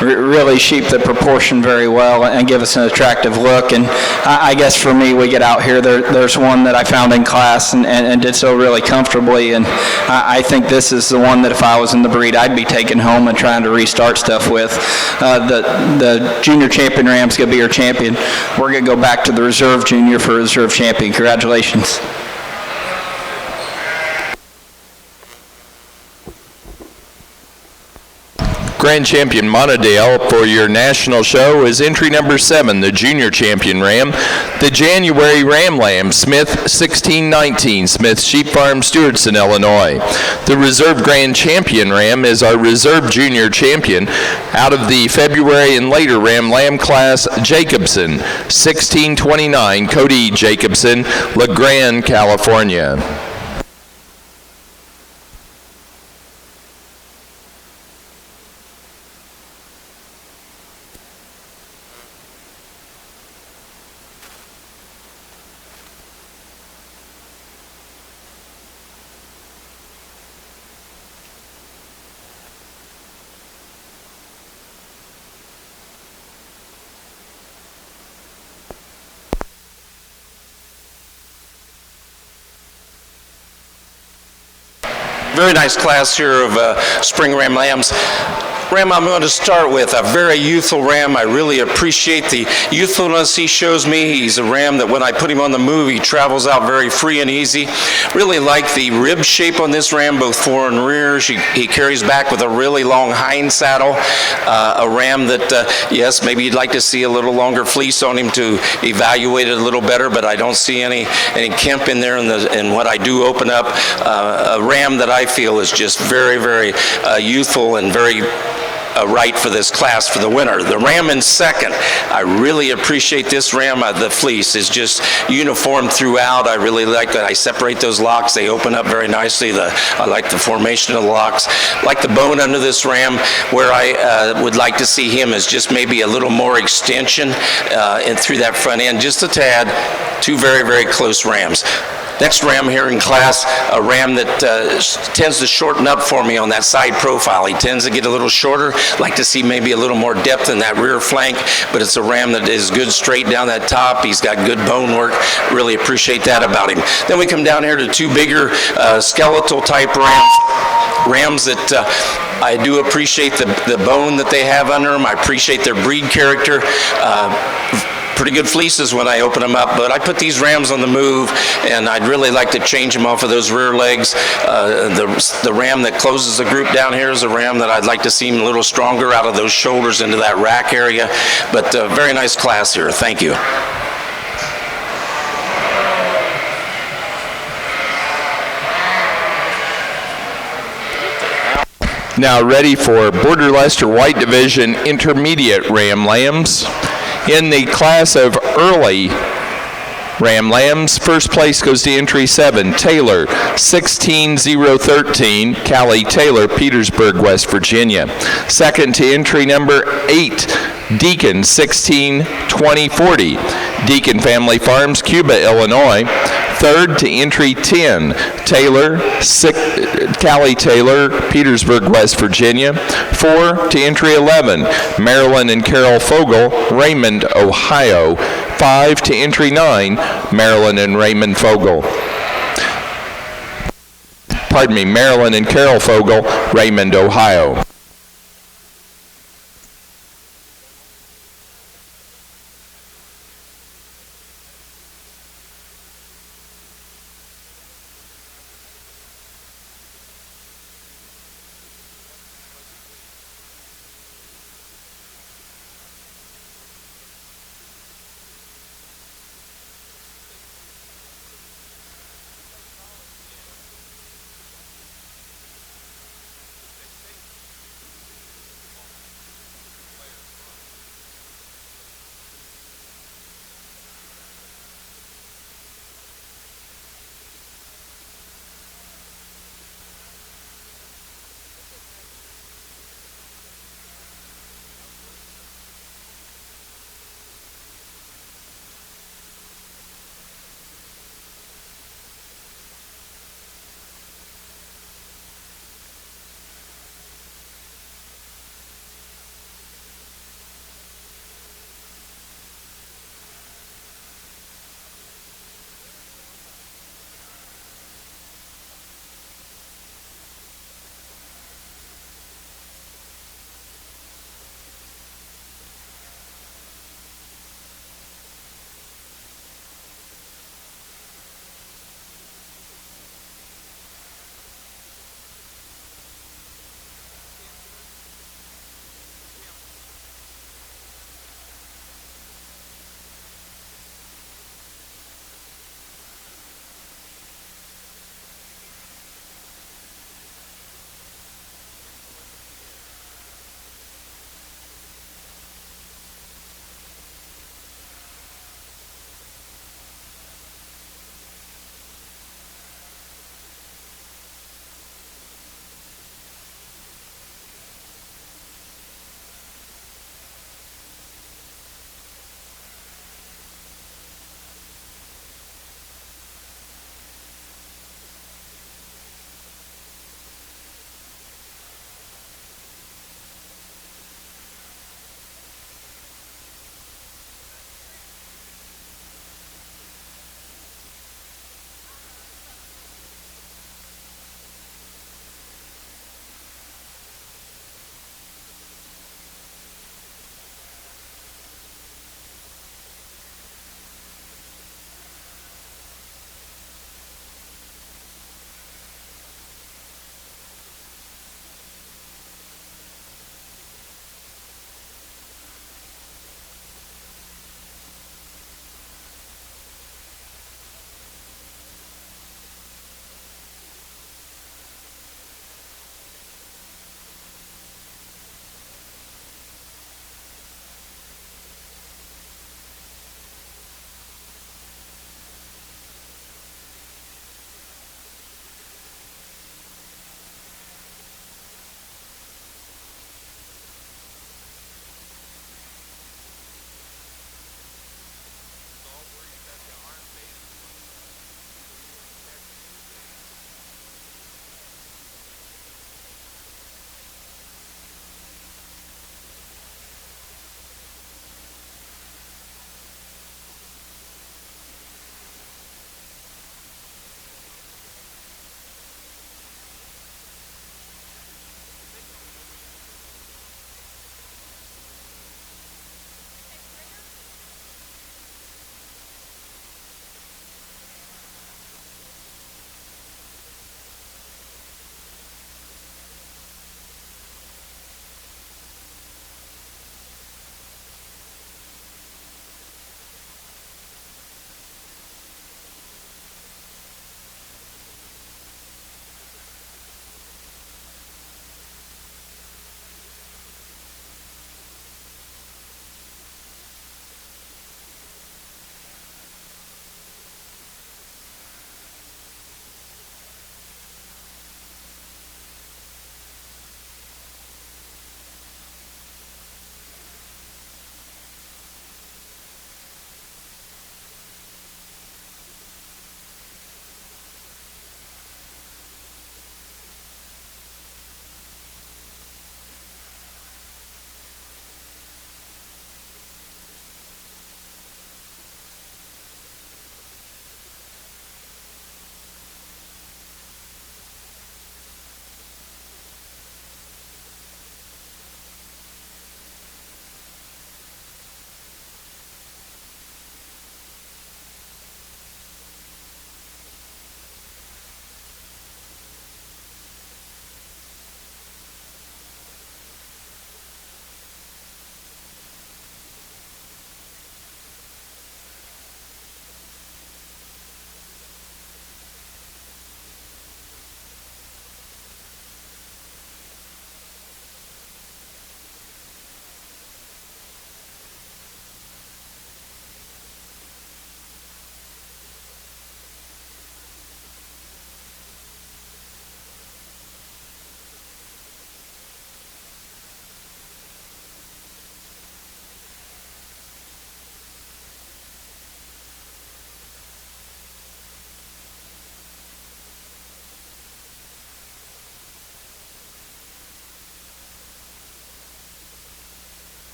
really sheep that proportion very well and give us an attractive look. And I guess for me, we get out here, there's one that I found in class and did so really comfortably, and I think this is the one that if I was in the breed, I'd be taking home and trying to restart stuff with. The junior champion ram's going to be your champion. We're going to go back to the reserve junior for reserve champion. Congratulations. Grand Champion Montadale for your national show is entry number 7, the Junior Champion Ram. The January Ram Lamb, Smith 1619, Smith Sheep Farm, Stewartson, Illinois. The Reserve Grand Champion Ram is our Reserve Junior Champion. Out of the February and later Ram Lamb class, Jacobson 1629, Cody Jacobson, LeGrand, California. Very nice class here of spring ram lambs. Ram I'm going to start with, a very youthful ram. I really appreciate the youthfulness he shows me. He's a ram that when I put him on the move, he travels out very free and easy. Really like the rib shape on this ram, both fore and rear. He carries back with a really long hind saddle. A ram that, yes, maybe you'd like to see a little longer fleece on him to evaluate it a little better, but I don't see any Kemp in there in what I do open up. A ram that I feel is just very youthful and very right for this class for the winner. The ram in second, I really appreciate this ram. The fleece is just uniform throughout. I really like that. I separate those locks. They open up very nicely. I like the formation of the locks. Like the bone under this ram, where I would like to see him is just maybe a little more extension and through that front end, just a tad. Two very close rams. Next ram here in class, a ram that tends to shorten up for me on that side profile. He tends to get a little shorter. Like to see maybe a little more depth in that rear flank, but it's a ram that is good straight down that top. He's got good bone work. Really appreciate that about him. Then we come down here to two bigger skeletal type rams that I do appreciate the bone that they have under them. I appreciate their breed character. Pretty good fleeces when I open them up, but I put these rams on the move, and I'd really like to change them off of those rear legs. The ram that closes the group down here is a ram that I'd like to see him a little stronger out of those shoulders into that rack area, but very nice class here. Thank you. Now ready for Border Leicester White Division Intermediate Ram Lambs. In the class of early Ram Lambs, first place goes to entry 7, Taylor, 16013, Callie Taylor, Petersburg, West Virginia. Second to entry number 8, Deacon, 162040, Deacon Family Farms, Cuba, Illinois. Third to entry 10, Taylor, Callie Taylor, Petersburg, West Virginia. 4 to entry 11, Marilyn and Carol Fogel, Raymond, Ohio. 5 to entry 9, Marilyn and Raymond Fogel. Pardon me, Marilyn and Carol Fogel, Raymond, Ohio.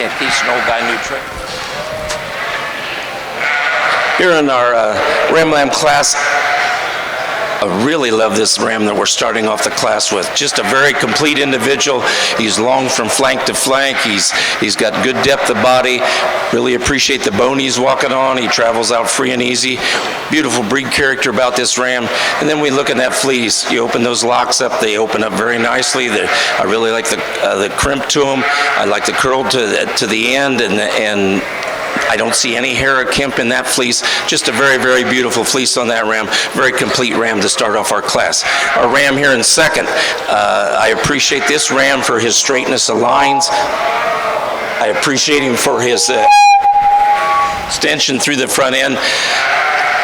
Can't teach an old guy new tricks. Here in our Ram Lamb class, I really love this ram that we're starting off the class with. Just a very complete individual. He's long from flank to flank. He's got good depth of body. Really appreciate the bone he's walking on. He travels out free and easy. Beautiful breed character about this ram. And then we look at that fleece. You open those locks up, they open up very nicely. I really like the crimp to them. I like the curl to the end, and I don't see any hair or kemp in that fleece. Just a very, very beautiful fleece on that ram. Very complete ram to start off our class. Our ram here in second, I appreciate this ram for his straightness of lines. I appreciate him for his extension through the front end.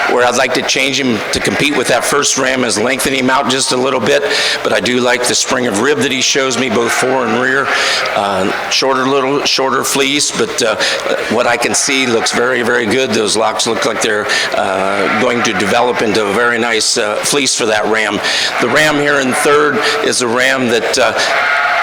Where I'd like to change him to compete with that first ram is lengthen him out just a little bit, but I do like the spring of rib that he shows me, both fore and rear. Little shorter fleece, but what I can see looks very, very good. Those locks look like they're going to develop into a very nice fleece for that ram. The ram here in third is a ram that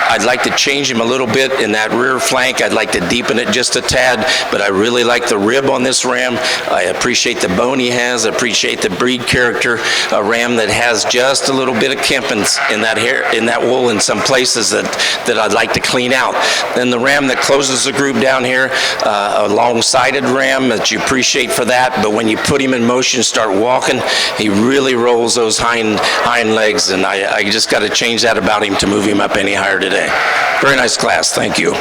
I'd like to change him a little bit in that rear flank. I'd like to deepen it just a tad, but I really like the rib on this ram. I appreciate the bone he has. I appreciate the breed character. A ram that has just a little bit of kempins in that hair, in that wool in some places that I'd like to clean out. Then the ram that closes the group down here, a long-sided ram that you appreciate for that, but when you put him in motion, start walking, he really rolls those hind legs, and I just got to change that about him to move him up any higher today. Very nice class. Thank you.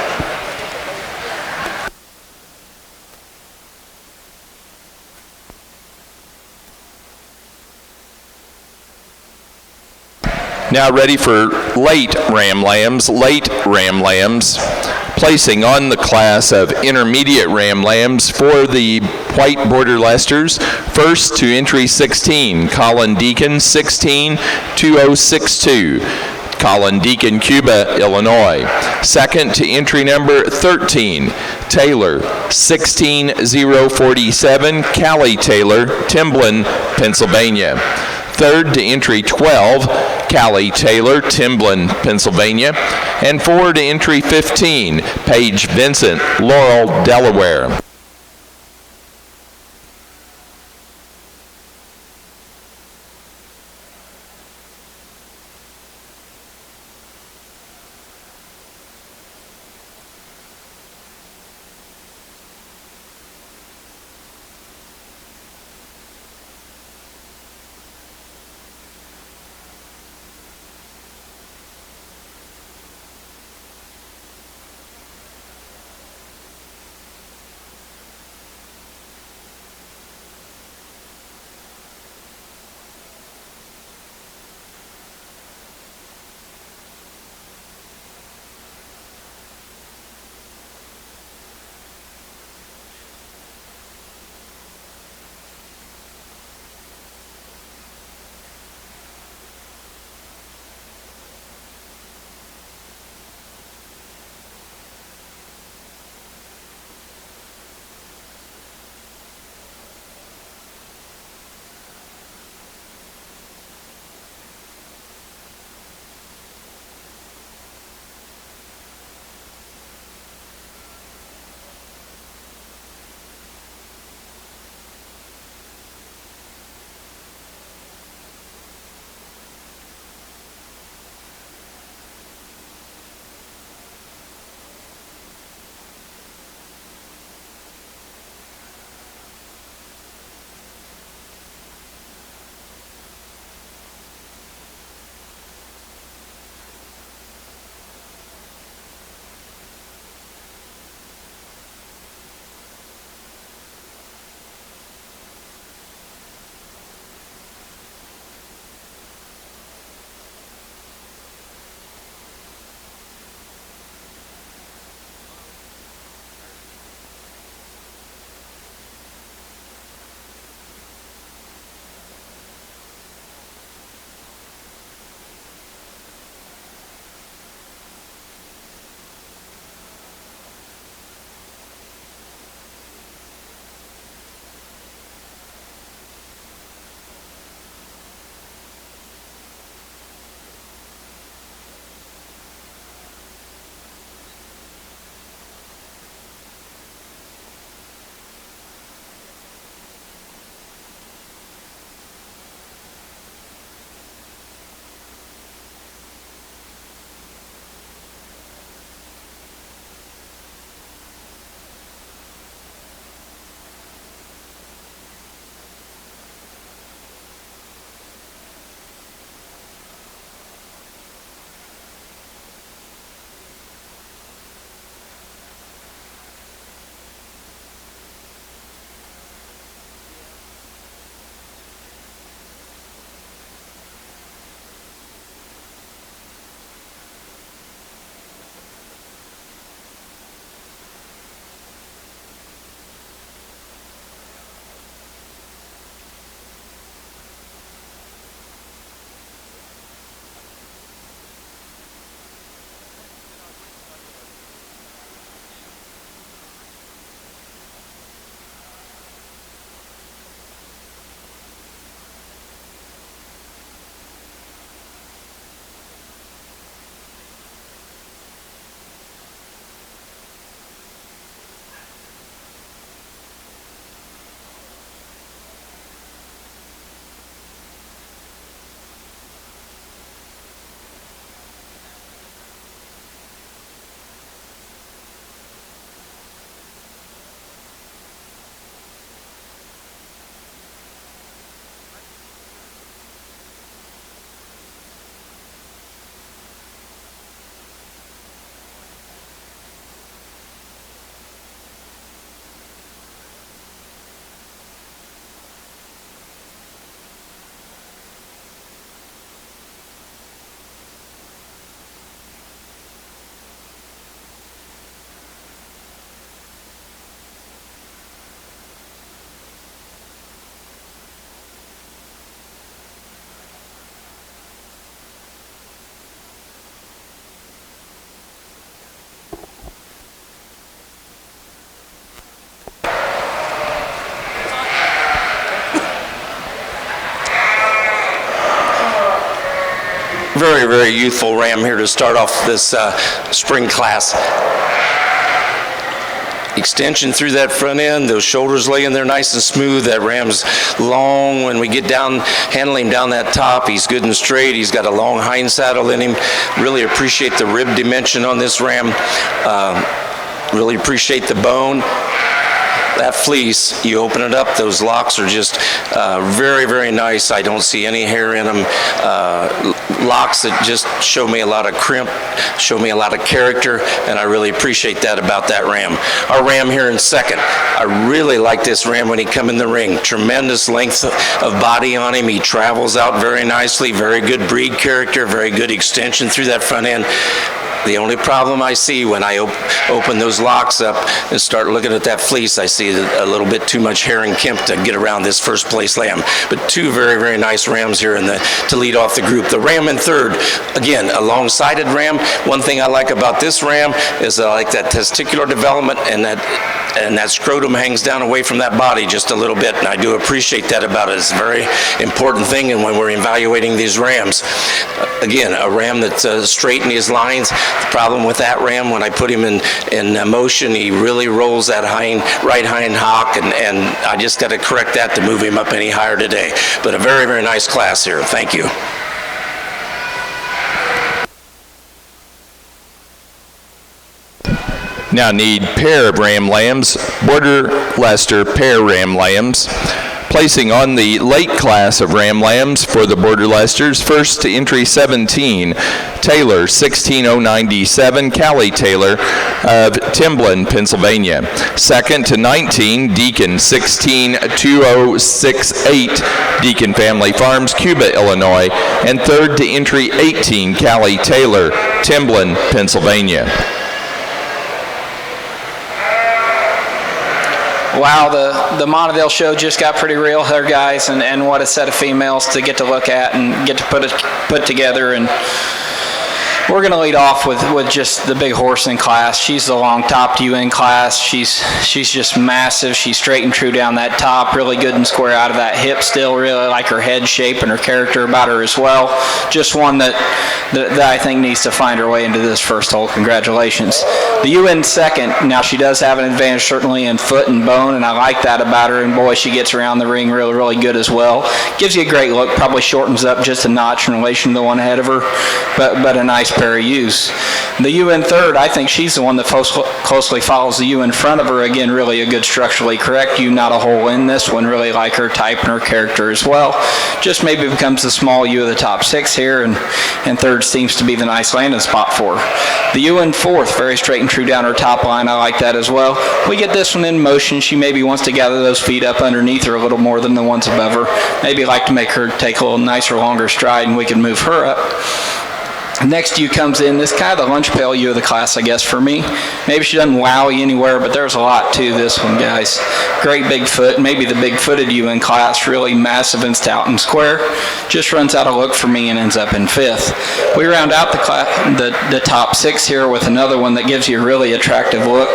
Now ready for late ram lambs. Placing on the class of intermediate ram lambs for the white border Leicesters. First to entry 16, Colin Deacon, 16-2062. Colin Deacon, Cuba, Illinois. Second to entry number 13, Taylor, 16047, Callie Taylor, Timblin, Pennsylvania. Third to entry 12, Callie Taylor, Timblin, Pennsylvania. And four to entry 15, Paige Vincent, Laurel, Delaware. very, very youthful ram here to start off this spring class. Extension through that front end, those shoulders laying there nice and smooth. That ram's long. When we get down, handle him down that top, he's good and straight. He's got a long hind saddle in him. Really appreciate the rib dimension on this ram. Really appreciate the bone. That fleece, you open it up, those locks are just very, very nice. I don't see any hair in them. Locks that just show me a lot of crimp, show me a lot of character, and I really appreciate that about that ram. Our ram here in second, I really like this ram when he come in the ring. Tremendous length of body on him. He travels out very nicely, very good breed character, very good extension through that front end. The only problem I see when I open those locks up and start looking at that fleece, I see a little bit too much hair and kemp to get around this first place lamb. But two very, very nice rams here to lead off the group. The ram in third, again, a long-sided ram. One thing I like about this ram is I like that testicular development, and that scrotum hangs down away from that body just a little bit, and I do appreciate that about it. It's a very important thing, and when we're evaluating these rams, again, a ram that's straight in his lines. The problem with that ram, when I put him in motion, he really rolls that right hind hock, and I just got to correct that to move him up any higher today. But a very, very nice class here. Thank you. Now need pair of ram lambs, Border Leicester pair ram lambs. Placing on the late class of ram lambs for the Border Leicesters, first to entry 17, Taylor, 16097, Callie Taylor of Timblin, Pennsylvania. Second to 19, Deacon, 162068, Deacon Family Farms, Cuba, Illinois. And third to entry 18, Callie Taylor, Timblin, Pennsylvania. Wow, the Montedale show just got pretty real there, guys, and what a set of females to get to look at and get to put together. And we're going to lead off with just the big horse in class. She's the long-topped UN class. She's just massive. She's straight and true down that top, really good and square out of that hip still. Really like her head shape and her character about her as well. Just one that I think needs to find her way into this first hole. Congratulations. The UN second, now she does have an advantage certainly in foot and bone, and I like that about her, and boy, she gets around the ring really, really good as well. Gives you a great look, probably shortens up just a notch in relation to the one ahead of her, but a nice pair of ewes. The ewe in third, I think she's the one that closely follows the ewe in front of her. Again, really a good structurally correct ewe, not a hole in this one. Really like her type and her character as well. Just maybe becomes the small ewe of the top six here, and third seems to be the nice landing spot for her. The ewe in fourth, very straight and true down her top line. I like that as well. We get this one in motion. She maybe wants to gather those feet up underneath her a little more than the ones above her. Maybe like to make her take a little nicer, longer stride, and we can move her up. Next ewe comes in, this kind of the lunch pail ewe of the class, I guess, for me. Maybe she doesn't wow you anywhere, but there's a lot to this one, guys. Great big foot, maybe the big-footed ewe in class, really massive and stout and square. Just runs out of look for me and ends up in fifth. We round out the top six here with another one that gives you a really attractive look.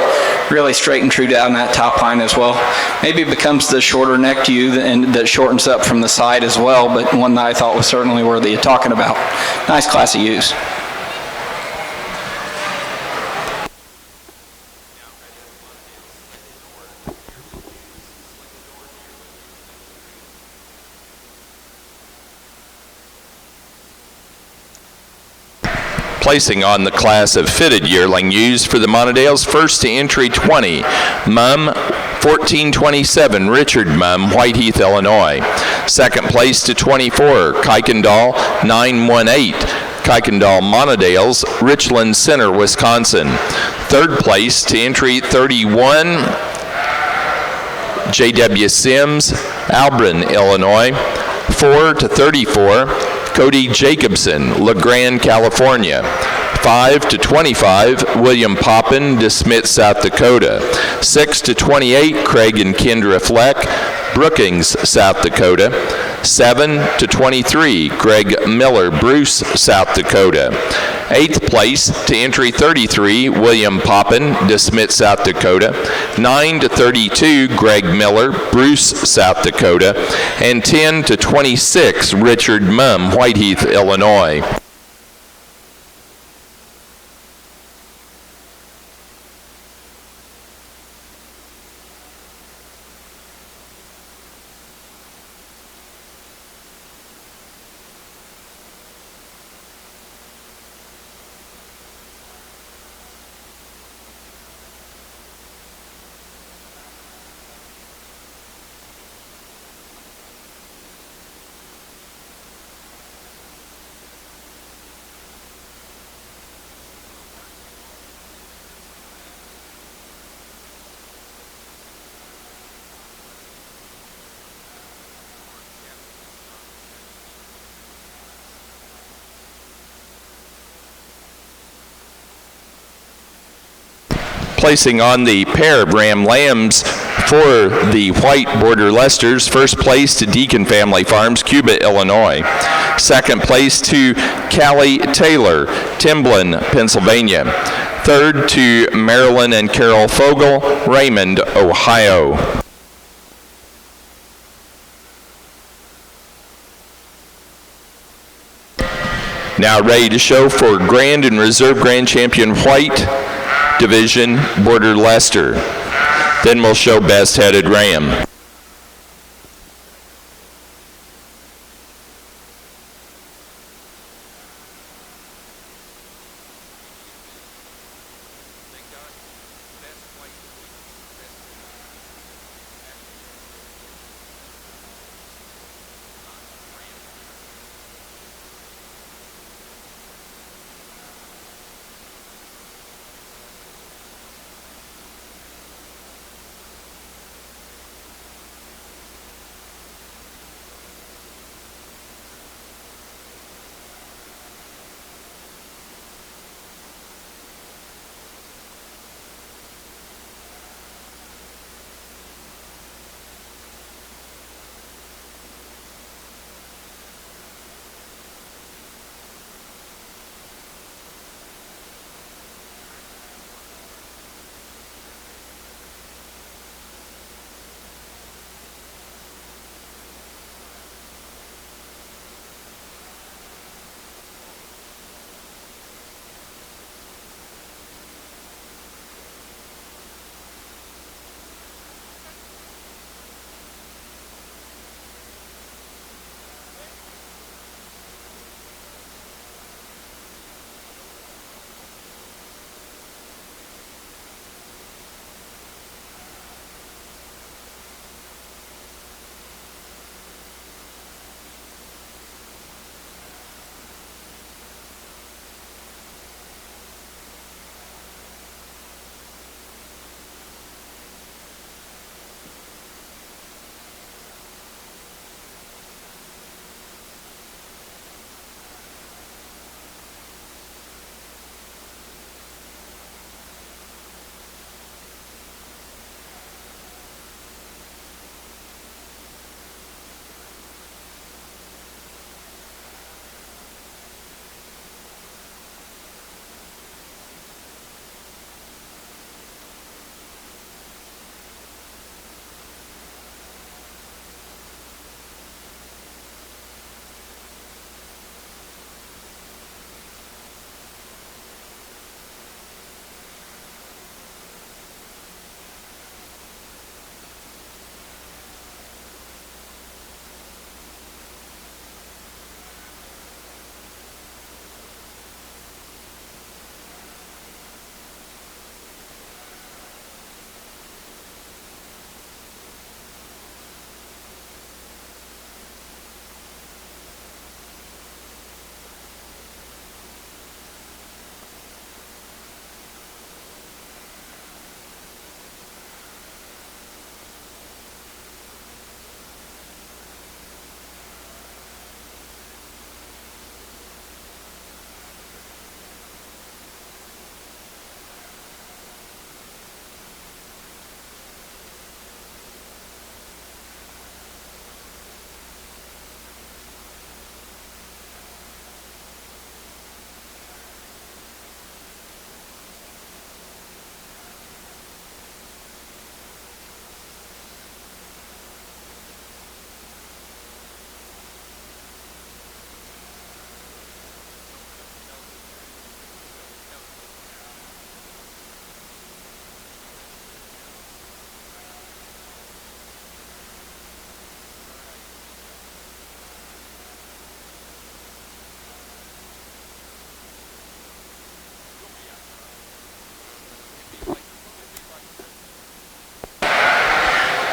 Really straight and true down that top line as well. Maybe it becomes the shorter necked ewe and that shortens up from the side as well, but one that I thought was certainly worthy of talking about. Nice class of ewes. Placing on the class of fitted yearling ewes for the Montedales, first to entry 20, Mum, 1427, Richard Mum, Whiteheath, Illinois. Second place to 24, Kuykendall, 918, Kuykendall Montedales, Richland Center, Wisconsin. Third place to entry 31, J.W. Sims, Albrin, Illinois. 4 to 34, Cody Jacobson, LeGrand, California. 5 to 25, William Poppin, DeSmit, South Dakota. 6 to 28, Craig and Kendra Fleck, Brookings, South Dakota. 7 to 23, Greg Miller, Bruce, South Dakota. 8th place to entry 33, William Poppin, DeSmit, South Dakota. 9 to 32, Greg Miller, Bruce, South Dakota. And 10 to 26, Richard Mum, Whiteheath, Illinois. Placing on the pair of Ram lambs for the white Border Leicesters, first place to Deacon Family Farms, Cuba, Illinois. Second place to Callie Taylor, Timblin, Pennsylvania. Third to Marilyn and Carol Fogel, Raymond, Ohio. Now ready to show for Grand and Reserve Grand Champion White Division, Border Leicester. Then we'll show Best Headed Ram.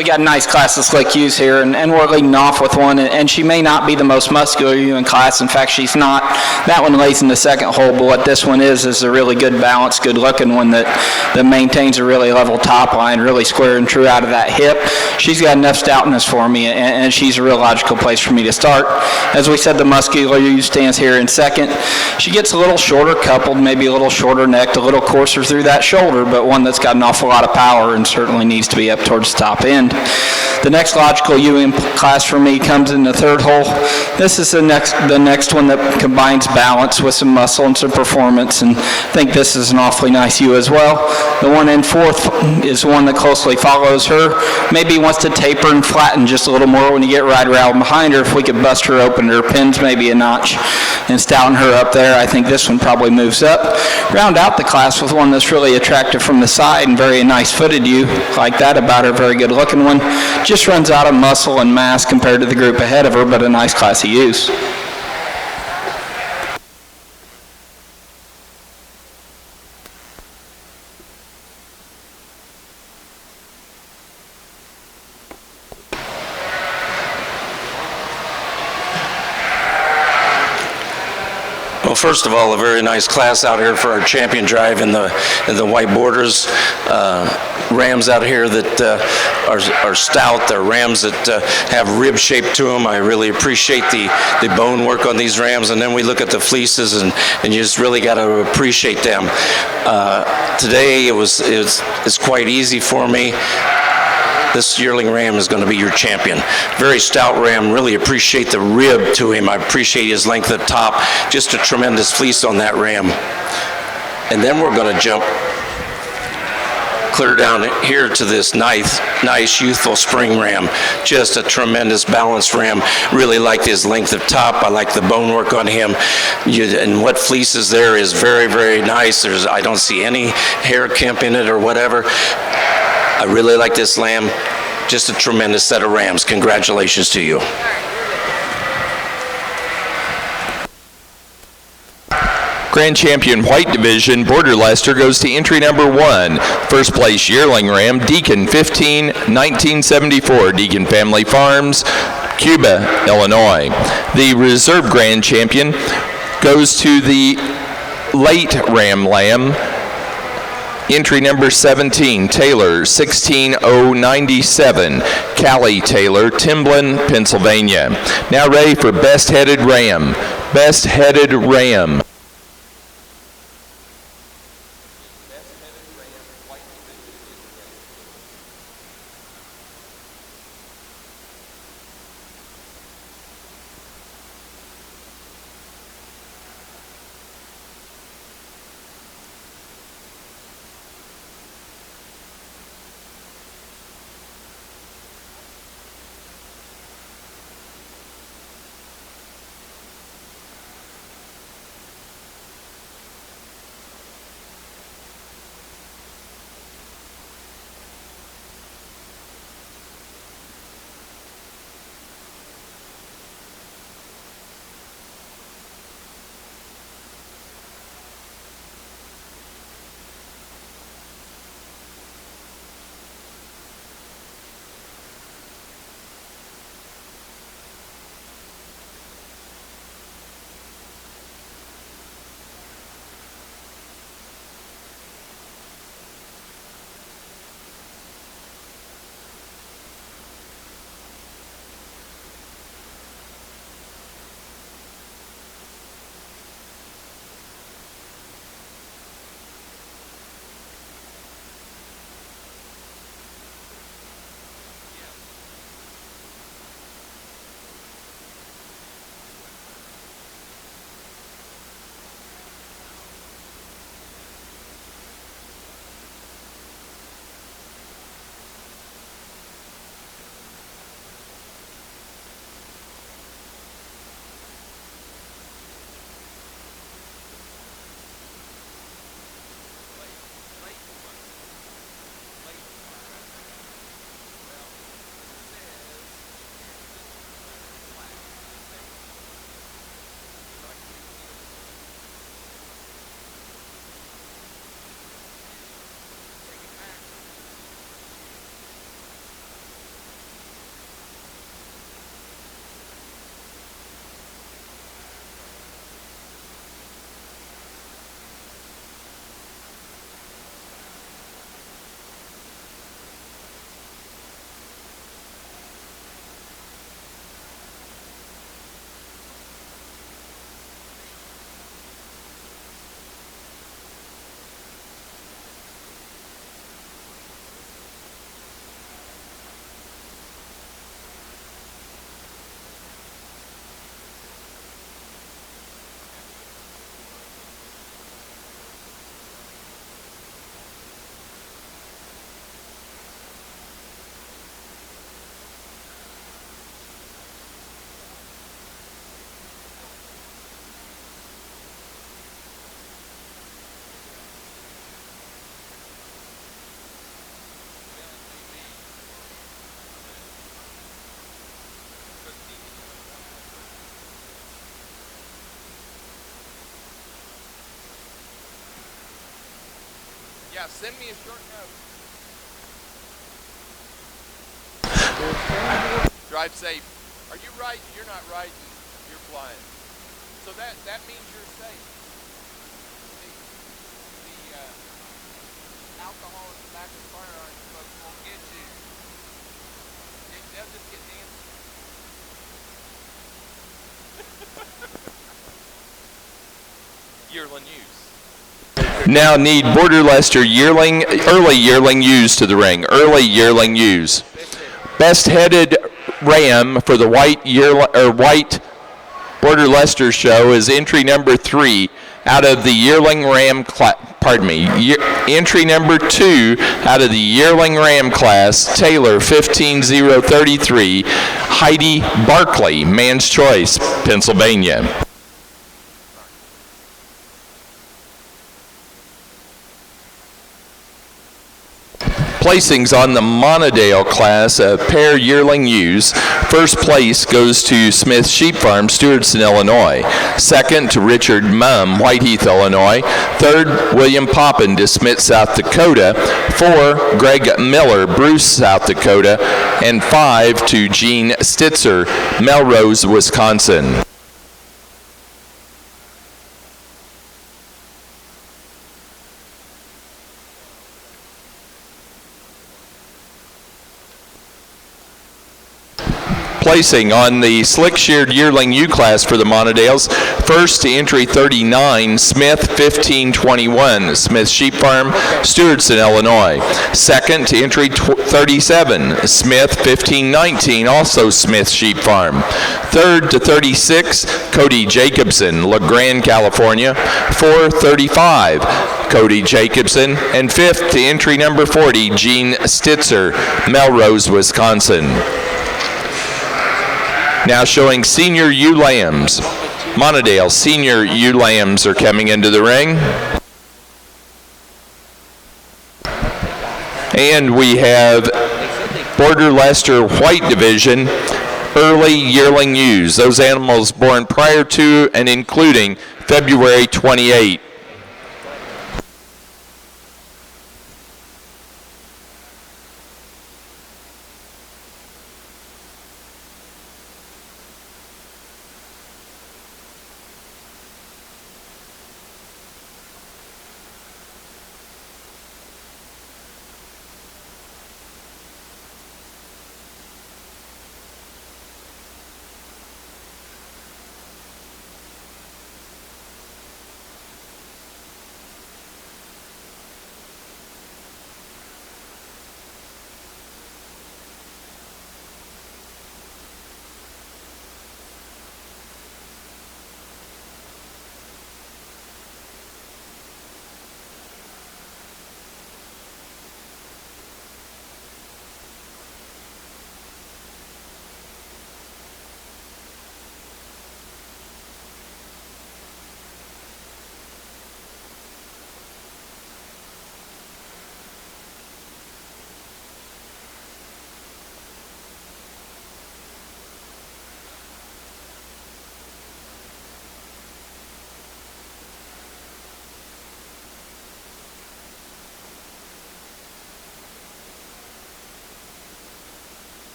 we got a nice class of slick ewes here, and we're leading off with one, and she may not be the most muscular ewe in class. In fact, she's not. That one lays in the second hole, but what this one is a really good balanced, good looking one that maintains a really level top line, really square and true out of that hip. She's got enough stoutness for me, and she's a real logical place for me to start. As we said, the muscular ewe stands here in second. She gets a little shorter coupled, maybe a little shorter necked, a little coarser through that shoulder, but one that's got an awful lot of power and certainly needs to be up towards the top end. The next logical ewe in class for me comes in the third hole. This is the next one that combines balance with some muscle and some performance, and I think this is an awfully nice ewe as well. The one in fourth is one that closely follows her. Maybe wants to taper and flatten just a little more when you get right around behind her. If we could bust her open, her pins maybe a notch, and stouten her up there, I think this one probably moves up. Round out the class with one that's really attractive from the side and very nice footed ewe like that about her, very good looking one. Just runs out of muscle and mass compared to the group ahead of her, but a nice class of ewes. Well, first of all, a very nice class out here for our champion drive in the white borders. Rams out here that are stout. They're rams that have rib shape to them. I really appreciate the bone work on these rams. And then we look at the fleeces, and you just really got to appreciate them. Today it's quite easy for me. This yearling ram is going to be your champion. Very stout ram. Really appreciate the rib to him. I appreciate his length at top. Just a tremendous fleece on that ram. And then we're going to jump clear down here to this nice youthful spring ram. Just a tremendous balanced ram. Really like his length of top. I like the bone work on him. And what fleece is there is very, very nice. I don't see any hair kemp in it or whatever. I really like this lamb. Just a tremendous set of rams. Congratulations to you. Grand Champion White Division, Border Leicester, goes to entry number 1. First place yearling ram, Deacon 15, 1974, Deacon Family Farms, Cuba, Illinois. The reserve Grand Champion goes to the late ram lamb, entry number 17, Taylor, 16097, Callie Taylor, Timblin, Pennsylvania. Now ready for Best Headed Ram. Best Headed Ram. Yeah, send me a short note. Drive safe. Are you riding? You're not riding. You're flying. So that means you're safe. The alcohol in the back of the firearm folks won't get you. They'll just get Nancy. Yearling ewes. Now need Border Leicester early yearling ewes to the ring. Early yearling ewes. Best headed ram for the white Border Leicester show is entry number 3 out of the yearling ram entry number 2 out of the yearling ram class, Taylor 15033, Heidi Barkley, Man's Choice, Pennsylvania. Placings on the Monadale class of pair yearling ewes. First place goes to Smith Sheep Farm, Stewartson, Illinois. Second to Richard Mumm, Whiteheath, Illinois. Third, William Poppin, DeSmet, South Dakota. 4, Greg Miller, Bruce, South Dakota. And 5 to Gene Stitzer, Melrose, Wisconsin. Placing on the slick-sheared yearling ewe class for the Monadales. First to entry 39, Smith 1521, Smith Sheep Farm, Stewartson, Illinois. Second to entry 37, Smith 1519, also Smith Sheep Farm. Third to 36, Cody Jacobson, LeGrand, California. 435, Cody Jacobson. And fifth to entry number 40, Gene Stitzer, Melrose, Wisconsin. Now showing senior ewe lambs. Monadale senior ewe lambs are coming into the ring. And we have Border Leicester White Division early yearling ewes. Those animals born prior to and including February 28.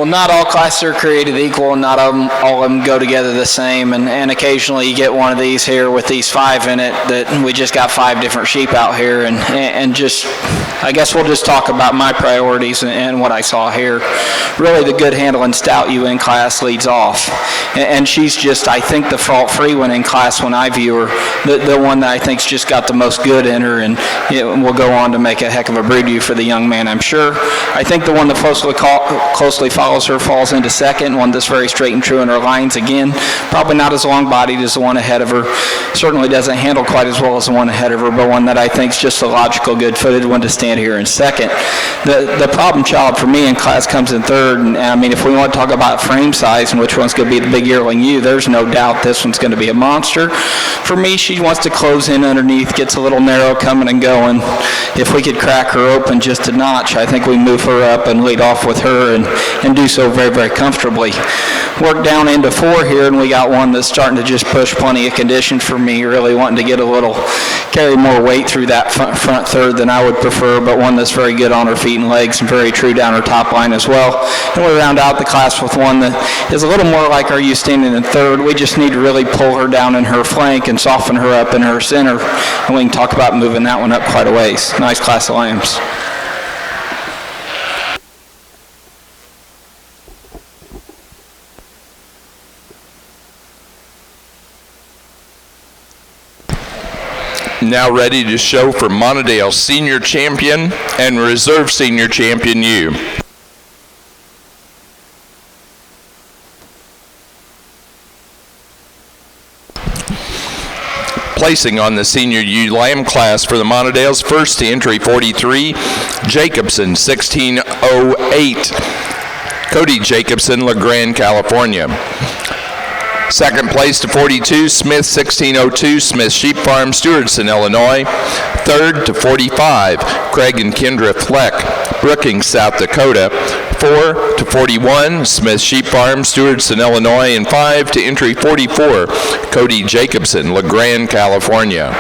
Well, not all classes are created equal, and not all of them go together the same, and occasionally you get one of these here with these 5 in it that we just got 5 different sheep out here, and just, I guess we'll just talk about my priorities and what I saw here. Really, the good handle and stout UN class leads off, and she's just, I think, the fault-free one in class when I view her, the one that I think's just got the most good in her, and will go on to make a heck of a breed ewe for the young man, I'm sure. I think the one that closely follows her falls into second, one that's very straight and true in her lines. Again, probably not as long-bodied as the one ahead of her. Certainly doesn't handle quite as well as the one ahead of her, but one that I think is just a logical, good-footed one to stand here in second. The problem child for me in class comes in third, and I mean, if we want to talk about frame size and which one's going to be the big yearling ewe, there's no doubt this one's going to be a monster. For me, she wants to close in underneath, gets a little narrow coming and going. If we could crack her open just a notch, I think we move her up and lead off with her and do so very, very comfortably. Work down into 4 here, and we got one that's starting to just push plenty of condition for me, really wanting to get a little, carry more weight through that front third than I would prefer, but one that's very good on her feet and legs and very true down her top line as well. And we round out the class with one that is a little more like our ewe standing in third. We just need to really pull her down in her flank and soften her up in her center, and we can talk about moving that one up quite a ways. Nice class of lambs. Now ready to show for Monadale Senior Champion and Reserve Senior Champion ewe. Placing on the Senior Ewe Lamb class for the Monadales, first to entry 43, Jacobson, 1608. Cody Jacobson, LeGrand, California. Second place to 42, Smith, 1602, Smith Sheep Farm, Stewardson, Illinois. Third to 45, Craig and Kendra Fleck, Brookings, South Dakota. 4 to 41, Smith Sheep Farm, Stewardson, Illinois. And 5 to entry 44, Cody Jacobson, LeGrand, California.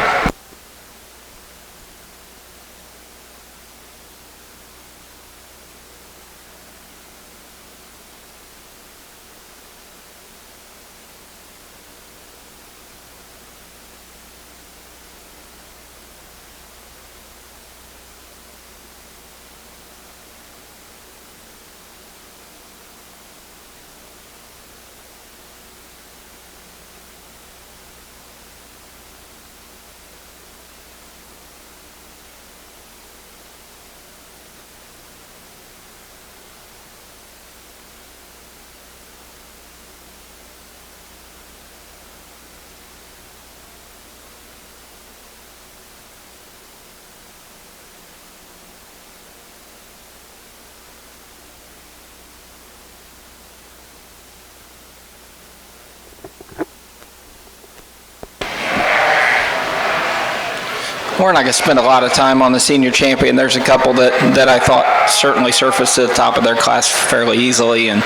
We're not going to spend a lot of time on the Senior Champion. There's a couple that I thought certainly surfaced to the top of their class fairly easily, and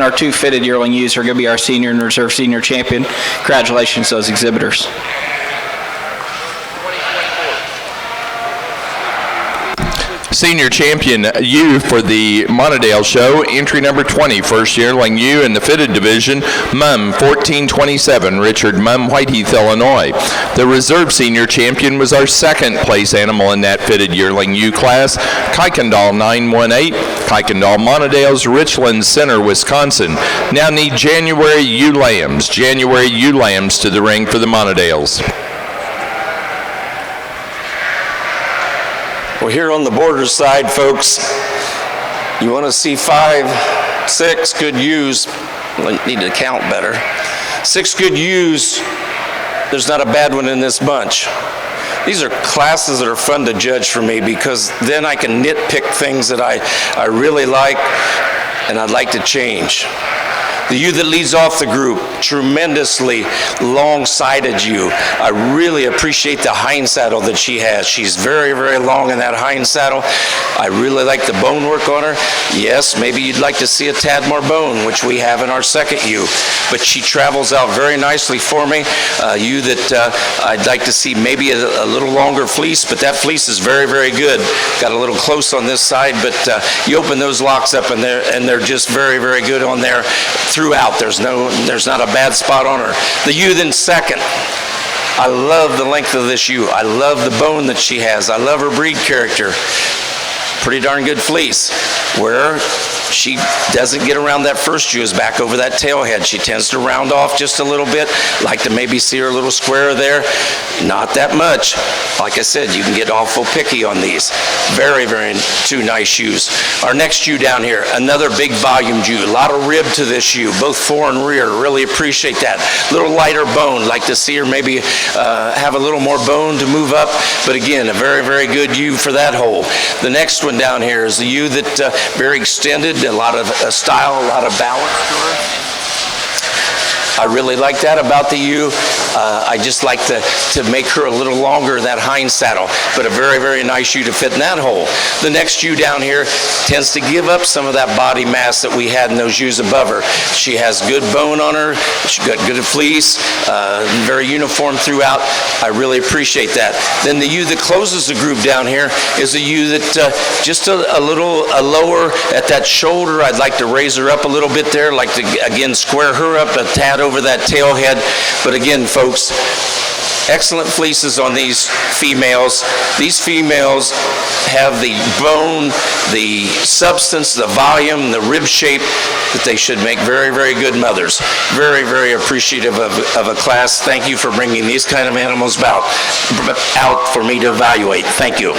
our 2 fitted yearling ewes are going to be our Senior and Reserve Senior Champion. Congratulations to those exhibitors. Senior Champion ewe for the Monadale Show, entry number 20, first yearling ewe in the fitted division, Mum, 1427, Richard Mum, Whiteheath, Illinois. The Reserve Senior Champion was our second place animal in that fitted yearling ewe class, Kuykendall, 918, Kuykendall, Monadale's Richland Center, Wisconsin. Now need January ewe lambs to the ring for the Monadales. Well, here on the border side, folks, you want to see 5, 6 good ewes. I need to count better. 6 good ewes. There's not a bad one in this bunch. These are classes that are fun to judge for me because then I can nitpick things that I really like and I'd like to change. The ewe that leads off the group, tremendously long-sided ewe. I really appreciate the hind saddle that she has. She's very, very long in that hind saddle. I really like the bone work on her. Yes, maybe you'd like to see a tad more bone, which we have in our second ewe, but she travels out very nicely for me. Ewe that I'd like to see maybe a little longer fleece, but that fleece is very, very good. Got a little close on this side, but you open those locks up and they're just very, very good on there throughout. There's not a bad spot on her. The ewe then second. I love the length of this ewe. I love the bone that she has. I love her breed character. Pretty darn good fleece. Where she doesn't get around that first ewe is back over that tail head. She tends to round off just a little bit. Like to maybe see her a little square there. Not that much. Like I said, you can get awful picky on these. Very, very two nice ewes. Our next ewe down here, another big volume ewe. A lot of rib to this ewe, both fore and rear. Really appreciate that. Little lighter bone. Like to see her maybe have a little more bone to move up. But again, a very, very good ewe for that hole. The next one down here is the ewe that very extended, a lot of style, a lot of balance to her. I really like that about the ewe. I just like to make her a little longer in that hind saddle, but a very, very nice ewe to fit in that hole. The next ewe down here tends to give up some of that body mass that we had in those ewes above her. She has good bone on her. She's got good fleece, very uniform throughout. I really appreciate that. Then the ewe that closes the group down here is a ewe that just a little lower at that shoulder. I'd like to raise her up a little bit there, like to, again, square her up a tad over that tail head. But again, folks, excellent fleeces on these females. These females have the bone, the substance, the volume, the rib shape that they should make very, very good mothers. Very, very appreciative of a class. Thank you for bringing these kind of animals out for me to evaluate. Thank you.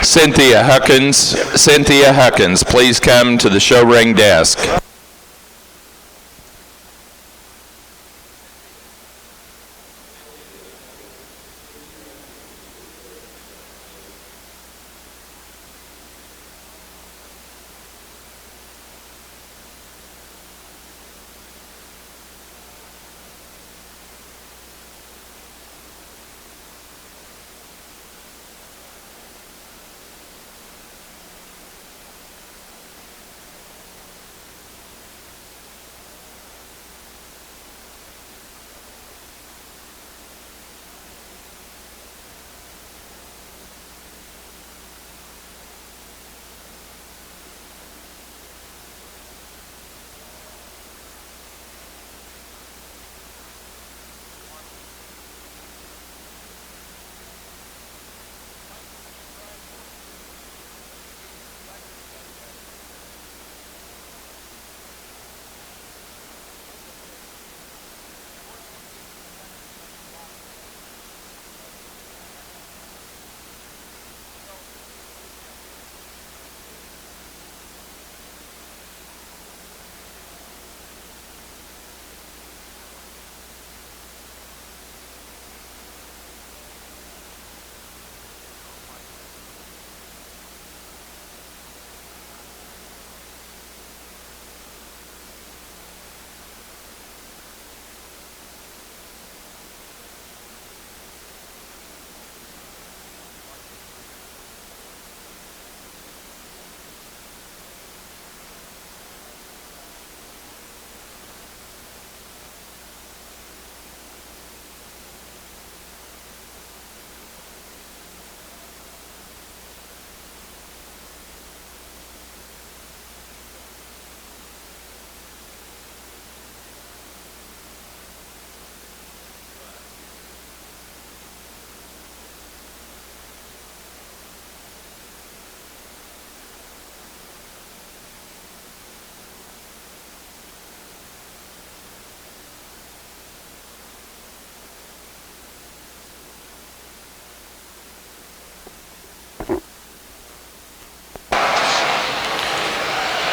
Cynthia Huckins, please come to the show ring desk.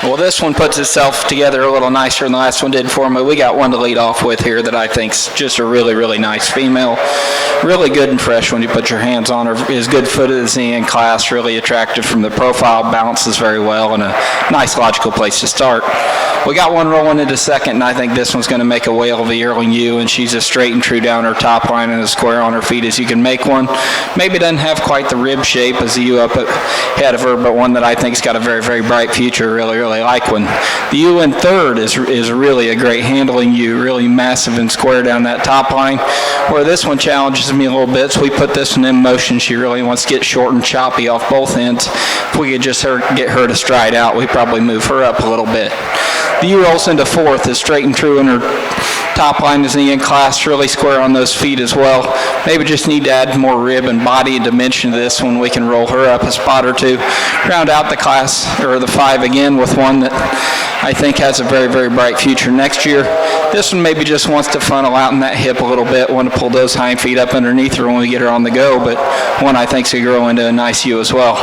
Well, this one puts itself together a little nicer than the last one did for me. We got one to lead off with here that I think's just a really, really nice female. Really good and fresh when you put your hands on her. Is good footed as the in class, really attractive from the profile, balances very well, and a nice logical place to start. We got one rolling into second, and I think this one's going to make a whale of a yearling ewe, and she's as straight and true down her top line and as square on her feet as you can make one. Maybe doesn't have quite the rib shape as the ewe up ahead of her, but one that I think's got a very, very bright future. Really, really like one. The ewe in third is really a great handling ewe, really massive and square down that top line. Where this one challenges me a little bit, so we put this one in motion. She really wants to get short and choppy off both ends. If we could just get her to stride out, we'd probably move her up a little bit. The ewe rolls into fourth, is straight and true in her top line is the in class, really square on those feet as well. Maybe just need to add more rib and body and dimension to this one. We can roll her up a spot or two. Round out the class, or the 5 again, with one that I think has a very, very bright future next year. This one maybe just wants to funnel out in that hip a little bit, want to pull those hind feet up underneath her when we get her on the go, but one I think's going to grow into a nice ewe as well.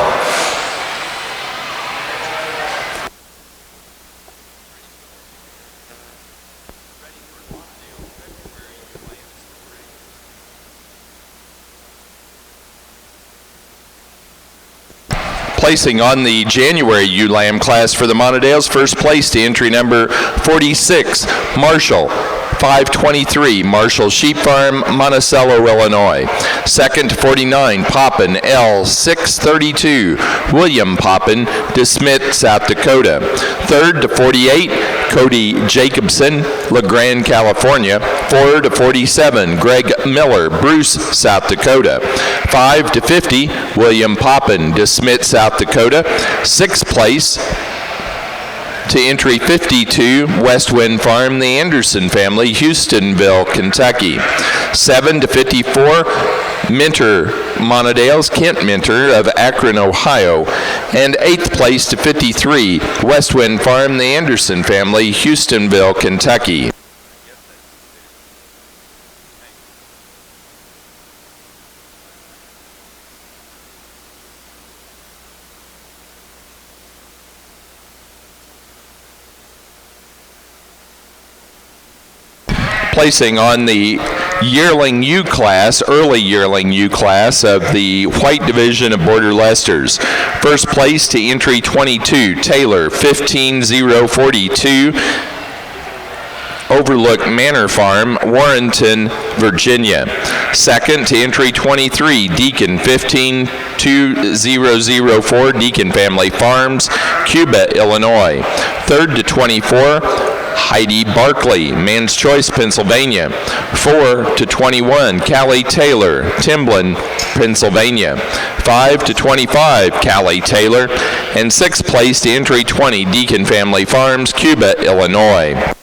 Placing on the January ewe lamb class for the Monadales, first place to entry number 46, Marshall. 523, Marshall Sheep Farm, Monticello, Illinois. Second to 49, Poppin, L. 632, William Poppin, DeSmit, South Dakota. Third to 48, Cody Jacobson, LeGrand, California. 4 to 47, Greg Miller, Bruce, South Dakota. 5 to 50, William Poppin, DeSmit, South Dakota. Sixth place to entry 52, West Wind Farm, the Anderson family, Houstonville, Kentucky. 7 to 54, Minter Monadales, Kent Minter of Akron, Ohio. And 8th place to 53, West Wind Farm, the Anderson family, Houstonville, Kentucky. Placing on the yearling ewe class, early yearling ewe class of the white division of Border Leicesters. First place to entry 22, Taylor, 15042, Overlook Manor Farm, Warrenton, Virginia. Second to entry 23, Deacon, 15204, Deacon Family Farms, Cuba, Illinois. Third to 24, Heidi Barkley, Man's Choice, Pennsylvania. 4 to 21, Callie Taylor, Timblin, Pennsylvania. 5 to 25, Callie Taylor. And 6th place to entry 20, Deacon Family Farms, Cuba, Illinois.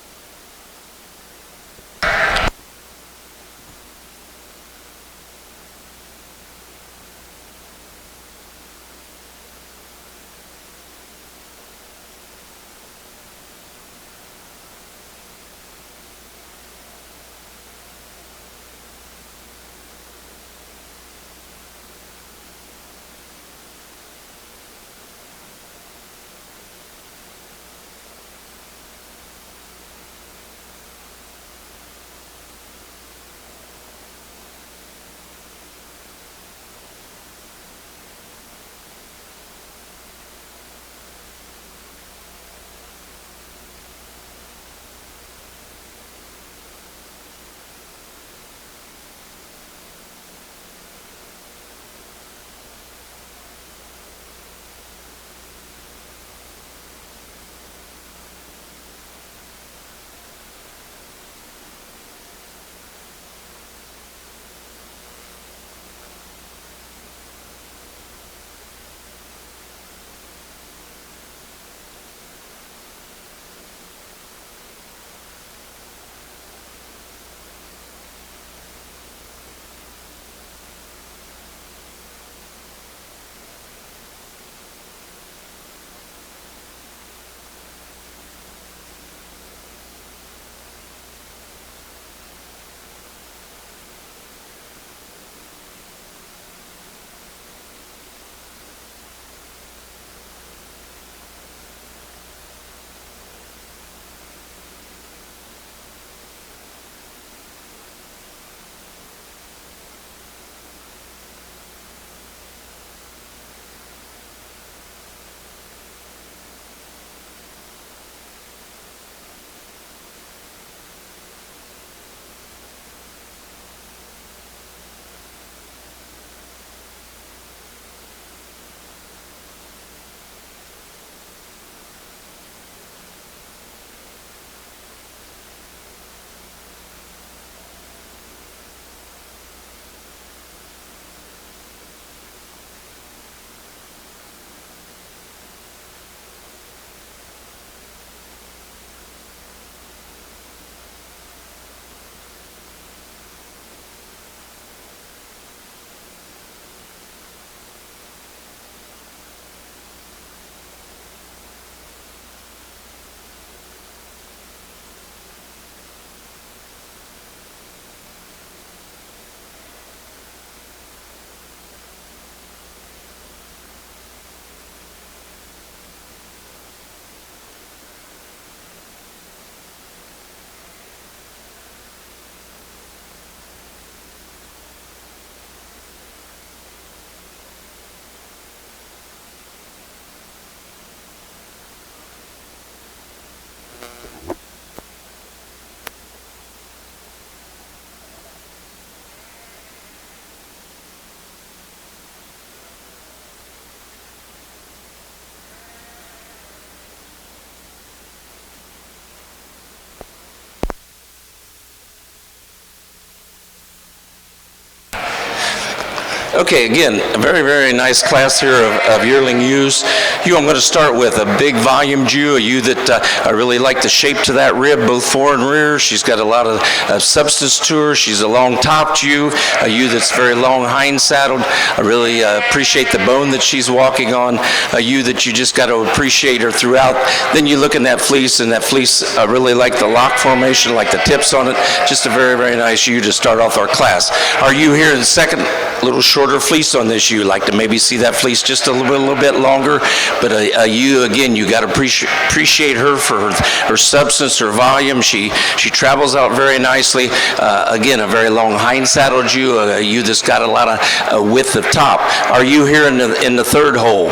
Okay, again, a very, very nice class here of yearling ewes. I'm going to start with a big volume ewe, a ewe that I really like the shape to that rib, both fore and rear. She's got a lot of substance to her. She's a long-topped ewe, a ewe that's very long hind-saddled. I really appreciate the bone that she's walking on, a ewe that you just got to appreciate her throughout. Then you look in that fleece, and that fleece, I really like the lock formation, like the tips on it. Just a very, very nice ewe to start off our class. Our ewe here in second, a little shorter fleece on this ewe. Like to maybe see that fleece just a little bit longer, but a ewe, again, you got to appreciate her for her substance, her volume. She travels out very nicely. Again, a very long hind-saddled ewe, a ewe that's got a lot of width of top. Our ewe here in the third hole,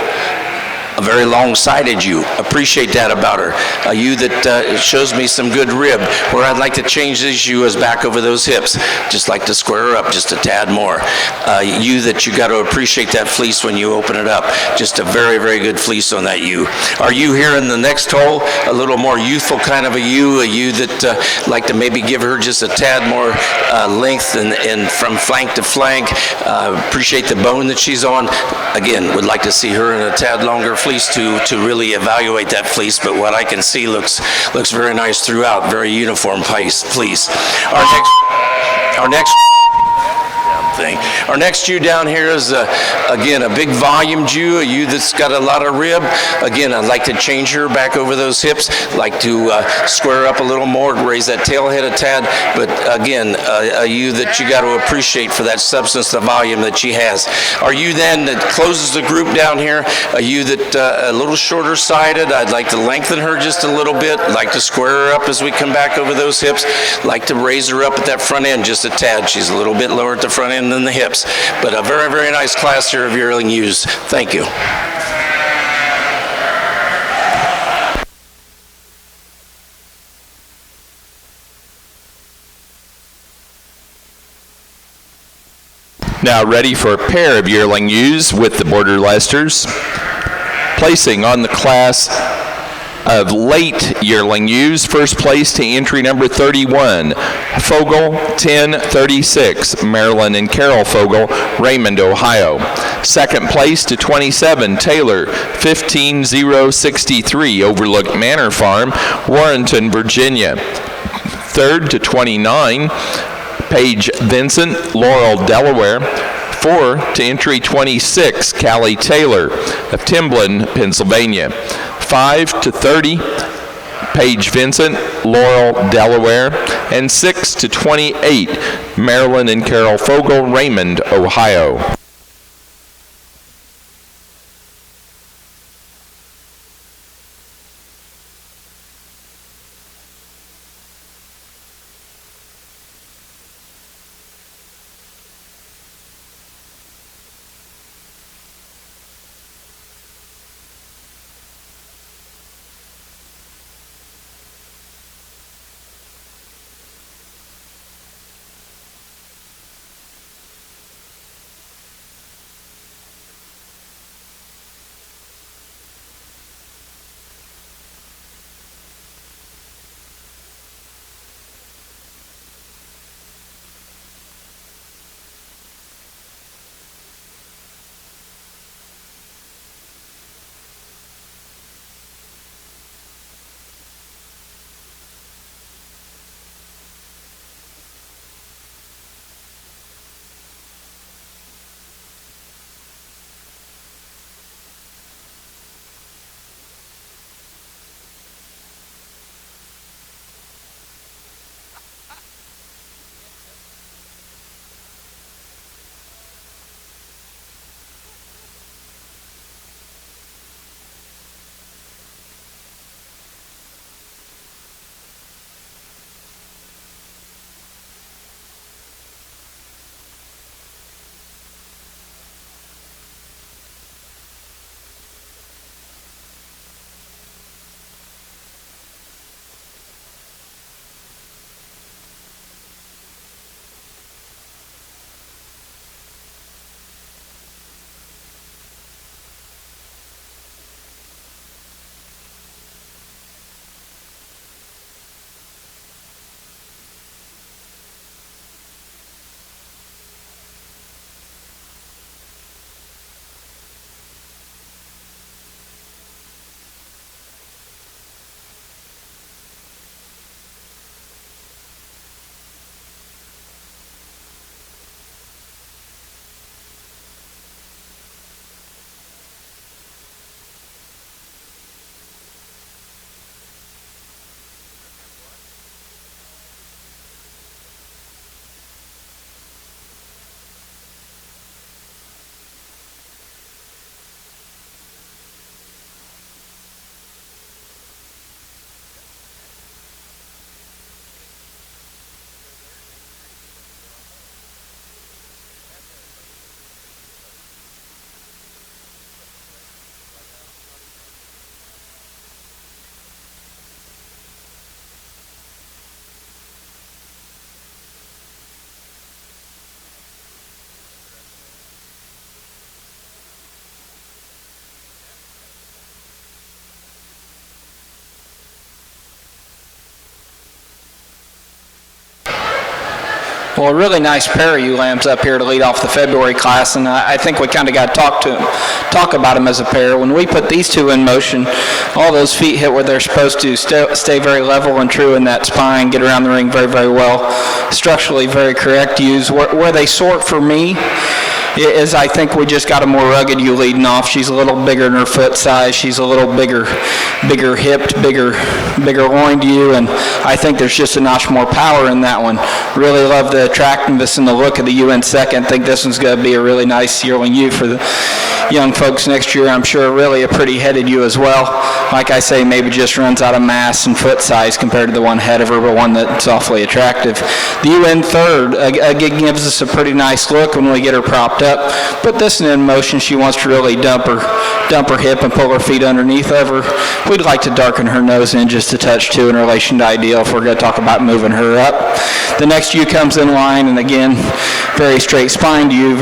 a very long-sided ewe. Appreciate that about her. A ewe that shows me some good rib. Where I'd like to change this ewe is back over those hips. Just like to square her up just a tad more. A ewe that you got to appreciate that fleece when you open it up. Just a very, very good fleece on that ewe. Our ewe here in the next hole, a little more youthful kind of a ewe that like to maybe give her just a tad more length and from flank to flank. Appreciate the bone that she's on. Again, would like to see her in a tad longer fleece to really evaluate that fleece, but what I can see looks very nice throughout, very uniform fleece. Our next ewe down here is, again, a big volume ewe, a ewe that's got a lot of rib. Again, I'd like to change her back over those hips, like to square her up a little more, raise that tail head a tad, but again, a ewe that you got to appreciate for that substance, the volume that she has. Our ewe then that closes the group down here, a ewe that a little shorter sided. I'd like to lengthen her just a little bit, like to square her up as we come back over those hips, like to raise her up at that front end just a tad. She's a little bit lower at the front end than the hips, but a very, very nice class here of yearling ewes. Thank you. Now ready for a pair of yearling ewes with the Border Leicesters. Placing on the class of late yearling ewes, first place to entry number 31, Fogel 1036, Marilyn and Carol Fogel, Raymond, Ohio. Second place to 27, Taylor 15063, Overlook Manor Farm, Warrenton, Virginia. Third to 29, Paige Vincent, Laurel, Delaware. 4 to entry 26, Callie Taylor of Timblin, Pennsylvania. 5 to 30, Paige Vincent, Laurel, Delaware. And 6 to 28, Marilyn and Carol Fogel, Raymond, Ohio. Well, a really nice pair of ewe lambs up here to lead off the February class, and I think we kind of got to talk about them as a pair. When we put these two in motion, all those feet hit where they're supposed to, stay very level and true in that spine, get around the ring very, very well, structurally very correct ewes. Where they sort for me is I think we just got a more rugged ewe leading off. She's a little bigger in her foot size. She's a little bigger hipped, bigger loined ewe, and I think there's just a notch more power in that one. Really love the attractiveness and the look of the ewe in second. Think this one's going to be a really nice yearling ewe for the young folks next year. I'm sure really a pretty headed ewe as well. Like I say, maybe just runs out of mass and foot size compared to the one ahead of her, but one that's awfully attractive. The ewe in third, again, gives us a pretty nice look when we get her propped up. Put this in motion. She wants to really dump her hip and pull her feet underneath of her. We'd like to darken her nose in just a touch too in relation to ideal if we're going to talk about moving her up. The next ewe comes in line, and again, very straight spined ewe,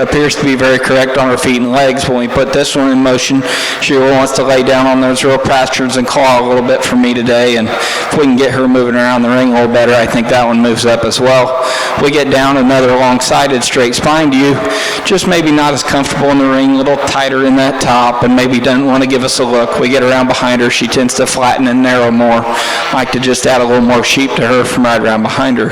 appears to be very correct on her feet and legs. When we put this one in motion, she really wants to lay down on those real pasture's and claw a little bit for me today, and if we can get her moving around the ring a little better, I think that one moves up as well. We get down another long-sided straight spined ewe, just maybe not as comfortable in the ring, a little tighter in that top, and maybe doesn't want to give us a look. We get around behind her, she tends to flatten and narrow more. Like to just add a little more sheep to her from right around behind her.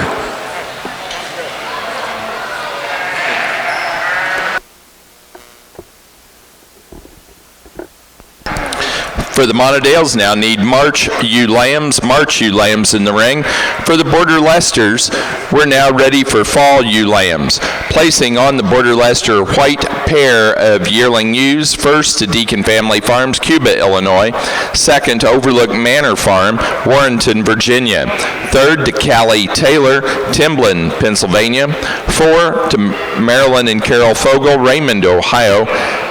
For the Monadales now need March ewe lambs in the ring. For the Border Leicesters, we're now ready for fall ewe lambs. Placing on the Border Leicester white pair of yearling ewes, first to Deacon Family Farms, Cuba, Illinois. Second to Overlook Manor Farm, Warrenton, Virginia. Third to Callie Taylor, Timblin, Pennsylvania. 4 to Marilyn and Carol Fogel, Raymond, Ohio.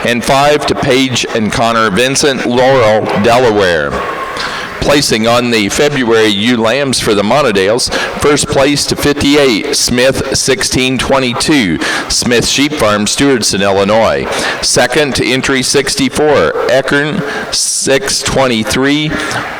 And 5 to Paige and Connor Vincent, Laurel, Delaware. Placing on the February ewe lambs for the Monadales, first place to 58, Smith 1622, Smith Sheep Farm, Stewartson, Illinois. Second to entry 64, Eckern 623,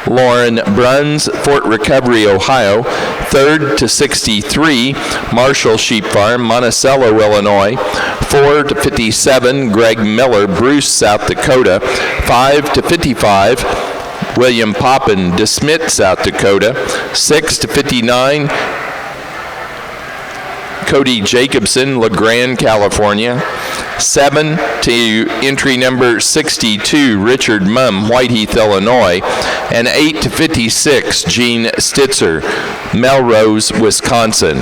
Lauren Bruns, Fort Recovery, Ohio. Third to 63, Marshall Sheep Farm, Monticello, Illinois. 4 to 57, Greg Miller, Bruce, South Dakota. 5 to 55, William Poppin, DeSmit, South Dakota. 6 to 59, Cody Jacobson, LeGrand, California. 7 to entry number 62, Richard Mumm, Whiteheath, Illinois. And 8 to 56, Gene Stitzer, Melrose, Wisconsin.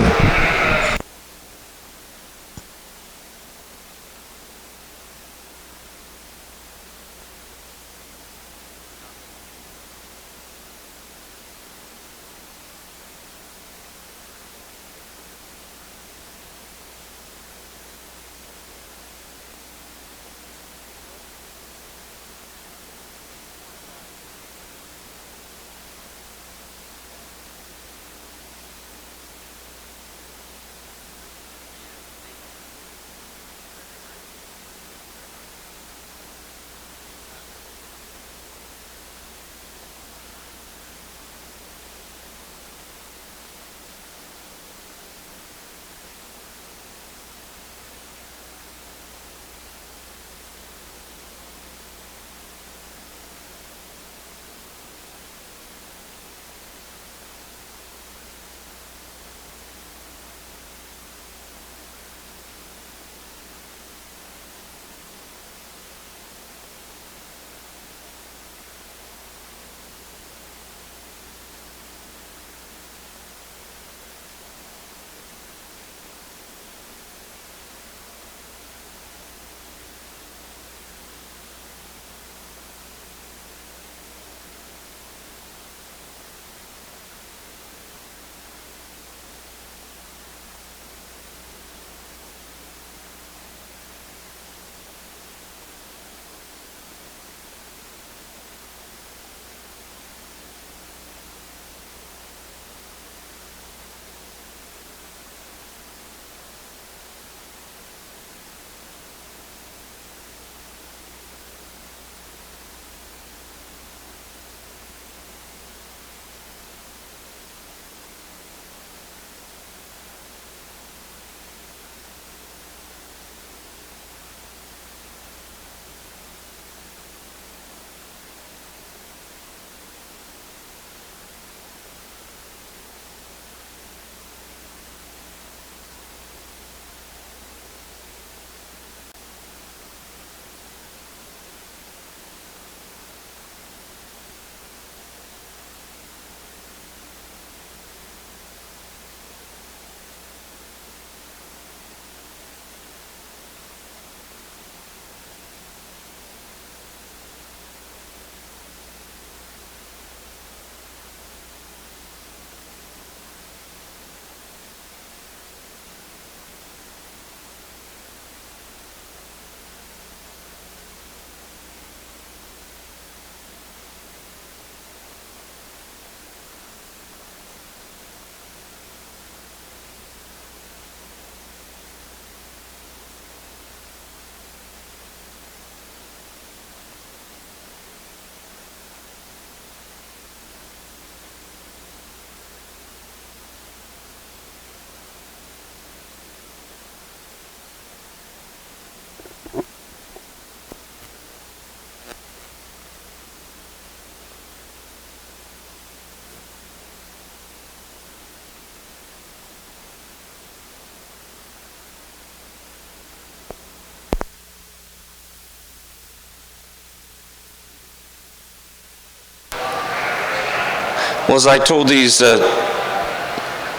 Well, as I told these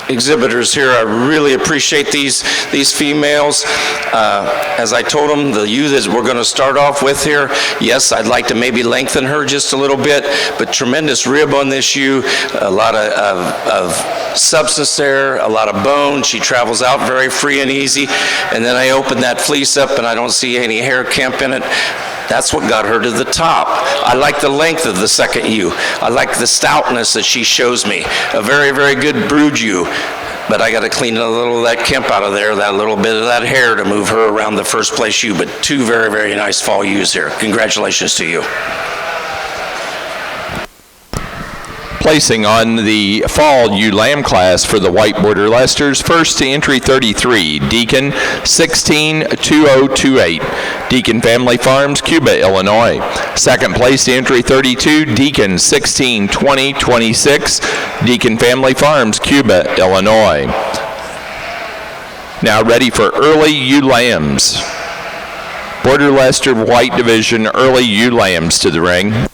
exhibitors here, I really appreciate these females. As I told them, the ewe that we're going to start off with here, yes, I'd like to maybe lengthen her just a little bit, but tremendous rib on this ewe, a lot of substance there, a lot of bone. She travels out very free and easy, and then I open that fleece up and I don't see any hair kemp in it. That's what got her to the top. I like the length of the second ewe. I like the stoutness that she shows me. A very, very good brood ewe. But I got to clean a little of that kemp out of there, that little bit of that hair to move her around the first place ewe. But two very, very nice fall ewes here. Congratulations to you. Placing on the fall ewe lamb class for the white border Leicesters, first to entry 33, Deacon 162028, Deacon Family Farms, Cuba, Illinois. Second place to entry 32, Deacon 162026, Deacon Family Farms, Cuba, Illinois. Now ready for early ewe lambs. Border Leicester White Division early ewe lambs to the ring.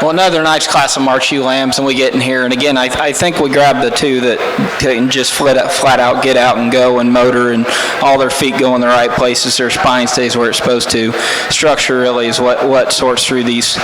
Well, another nice class of March Ewe lambs, and we get in here, and again, I think we grab the two that can just flat out get out and go and motor, and all their feet go in the right places, their spine stays where it's supposed to. Structure really is what sorts through these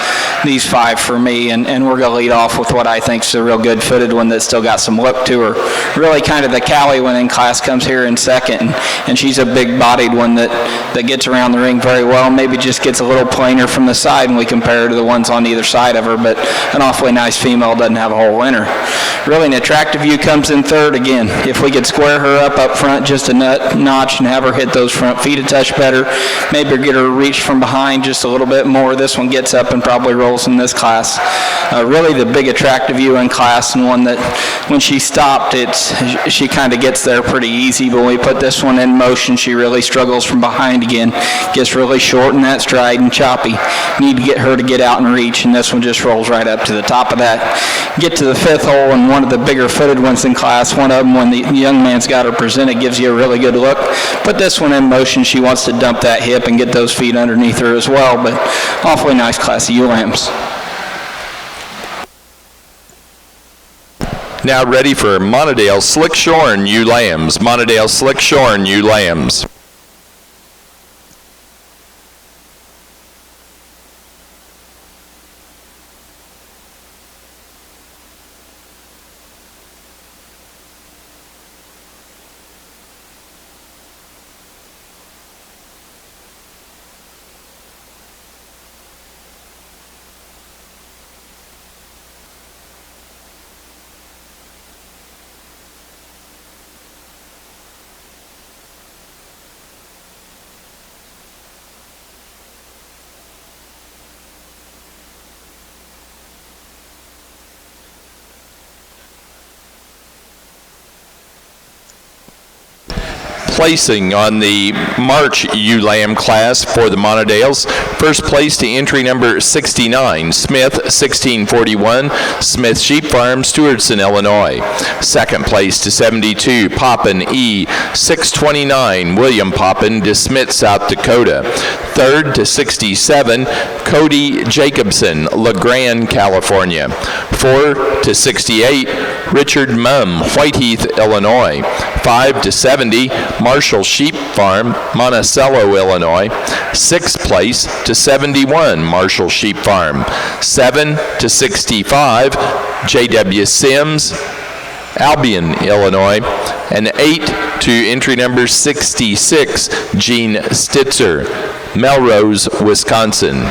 five for me, and we're going to lead off with what I think is a real good footed one that's still got some look to her. Really kind of the Callie one in class comes here in second, and she's a big-bodied one that gets around the ring very well, maybe just gets a little plainer from the side when we compare her to the ones on either side of her, but an awfully nice female, doesn't have a hole in her. Really an attractive view comes in third again. If we could square her up front just a notch and have her hit those front feet a touch better, maybe get her reach from behind just a little bit more. This one gets up and probably rolls in this class. Really the big attractive view in class, and one that when she stopped, she kind of gets there pretty easy, but when we put this one in motion, she really struggles from behind again, gets really short in that stride and choppy. Need to get her to get out and reach, and this one just rolls right up to the top of that. Get to the fifth hole, and one of the bigger footed ones in class, one of them when the young man's got her presented gives you a really good look. Put this one in motion, she wants to dump that hip and get those feet underneath her as well, but awfully nice class of ewe lambs. Now ready for Monadale Slick Shorn ewe lambs. Monadale Slick Shorn ewe lambs. Placing on the March ewe lamb class for the Monadales. First place to entry number 69, Smith 1641, Smith Sheep Farm, Stewartson, Illinois. Second place to 72, Poppin E 629, William Poppin, DeSmet, South Dakota. Third to 67, Cody Jacobson, LeGrand, California. 4 to 68, Richard Mumm, Whiteheath, Illinois. 5 to 70, Marshall Sheep Farm, Monticello, Illinois. 6th place to 71, Marshall Sheep Farm. 7 to 65, J.W. Sims, Albion, Illinois. And 8 to entry number 66, Gene Stitzer, Melrose, Wisconsin.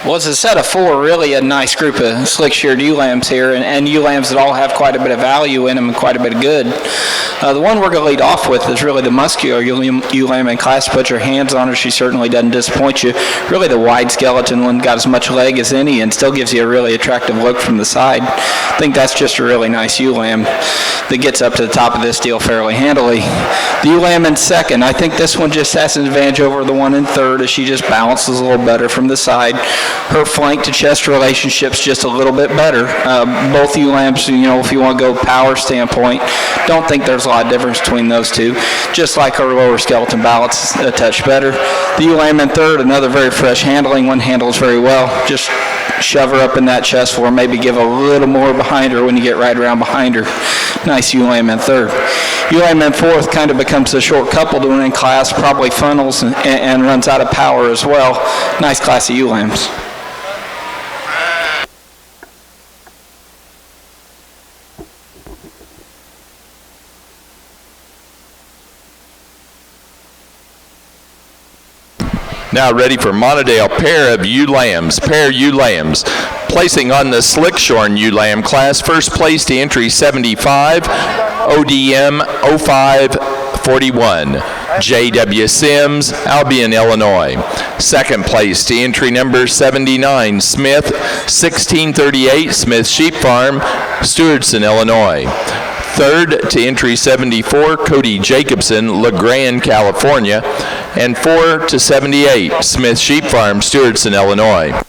Well, it's a set of four, really a nice group of slick-sheared ewe lambs here, and ewe lambs that all have quite a bit of value in them and quite a bit of good. The one we're going to lead off with is really the muscular ewe lamb in class. Put your hands on her, she certainly doesn't disappoint you. Really the wide skeleton one, got as much leg as any and still gives you a really attractive look from the side. I think that's just a really nice ewe lamb that gets up to the top of this deal fairly handily. The ewe lamb in second, I think this one just has an advantage over the one in third as she just balances a little better from the side. Her flank to chest relationship's just a little bit better. Both ewe lambs, if you want to go power standpoint, don't think there's a lot of difference between those two. Just like her lower skeleton balance a touch better. The ewe lamb in third, another very fresh handling. One handles very well. Just shove her up in that chest floor, maybe give a little more behind her when you get right around behind her. Nice ewe lamb in third. Ewe lamb in fourth kind of becomes a short coupled one in class, probably funnels and runs out of power as well. Nice class of ewe lambs. Now ready for Montadale pair of ewe lambs, Placing on the slick-shorn ewe lamb class, first place to entry 75, ODM 0541, J.W. Sims, Albion, Illinois. Second place to entry number 79, Smith 1638, Smith Sheep Farm, Stewardson, Illinois. Third to entry 74, Cody Jacobson, LeGrand, California. And 4 to 78, Smith Sheep Farm, Stewardson, Illinois.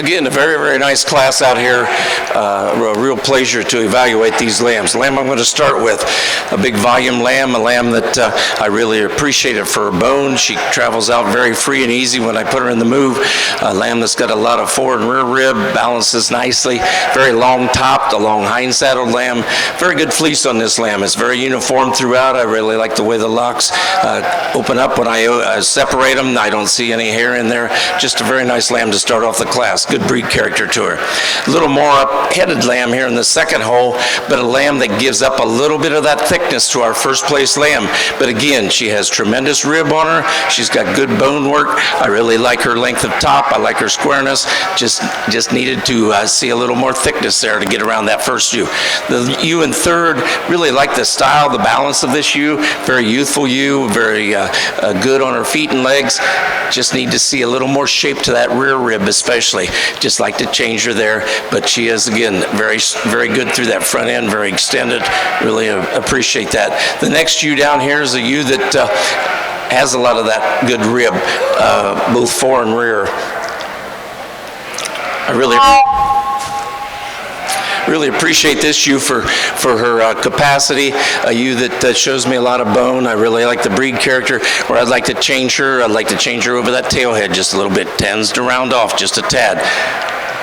Again, a very, very nice class out here. A real pleasure to evaluate these lambs. The lamb I'm going to start with, a big volume lamb, a lamb that I really appreciate it for her bone. She travels out very free and easy when I put her in the move. A lamb that's got a lot of forward and rear rib, balances nicely, very long topped, a long hind saddled lamb. Very good fleece on this lamb. It's very uniform throughout. I really like the way the locks open up when I separate them. I don't see any hair in there. Just a very nice lamb to start off the class. Good breed character to her. A little more up-headed lamb here in the second hole, but a lamb that gives up a little bit of that thickness to our first place lamb. But again, she has tremendous rib on her. She's got good bone work. I really like her length of top. I like her squareness. Just needed to see a little more thickness there to get around that first ewe. The ewe in third, really like the style, the balance of this ewe. Very youthful ewe, very good on her feet and legs. Just need to see a little more shape to that rear rib especially. Just like to change her there, but she is, again, very, very good through that front end, very extended. Really appreciate that. The next ewe down here is a ewe that has a lot of that good rib, both fore and rear. I really appreciate this ewe for her capacity, a ewe that shows me a lot of bone. I really like the breed character. Where I'd like to change her, I'd like to change her over that tail head just a little bit. Tends to round off just a tad.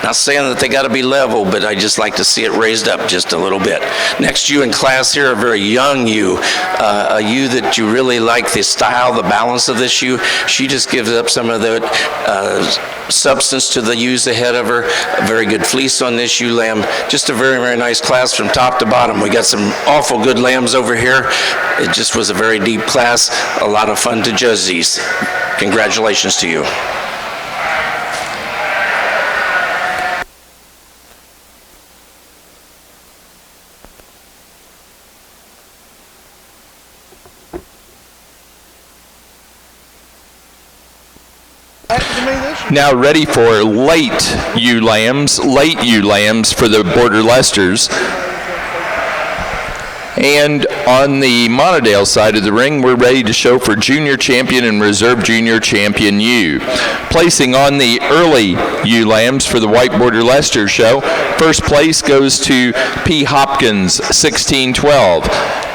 Not saying that they got to be level, but I just like to see it raised up just a little bit. Next ewe in class here, a very young ewe, a ewe that you really like the style, the balance of this ewe. She just gives up some of the substance to the ewes ahead of her. A very good fleece on this ewe lamb. Just a very, very nice class from top to bottom. We got some awful good lambs over here. It just was a very deep class. A lot of fun to judge these. Congratulations to you. Now ready for late ewe lambs for the Border Leicesters. And on the Monadale side of the ring, we're ready to show for Junior Champion and Reserve Junior Champion ewe. Placing on the early ewe lambs for the White Border Leicester show, first place goes to P. Hopkins, 1612.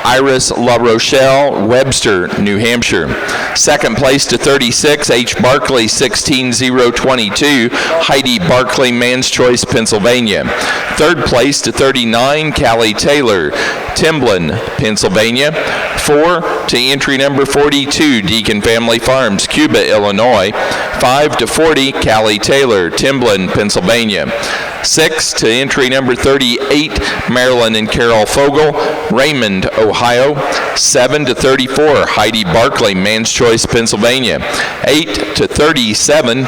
Iris La Rochelle, Webster, New Hampshire. Second place to 36, H. Barkley, 16022, Heidi Barkley, Man's Choice, Pennsylvania. Third place to 39, Callie Taylor, Timblin, Pennsylvania. 4 to entry number 42, Deacon Family Farms, Cuba, Illinois. 5 to 40, Callie Taylor, Timblin, Pennsylvania. 6 to entry number 38, Marilyn and Carol Fogel, Raymond, Ohio. 7 to 34, Heidi Barkley, Man's Choice, Pennsylvania. 8 to 37,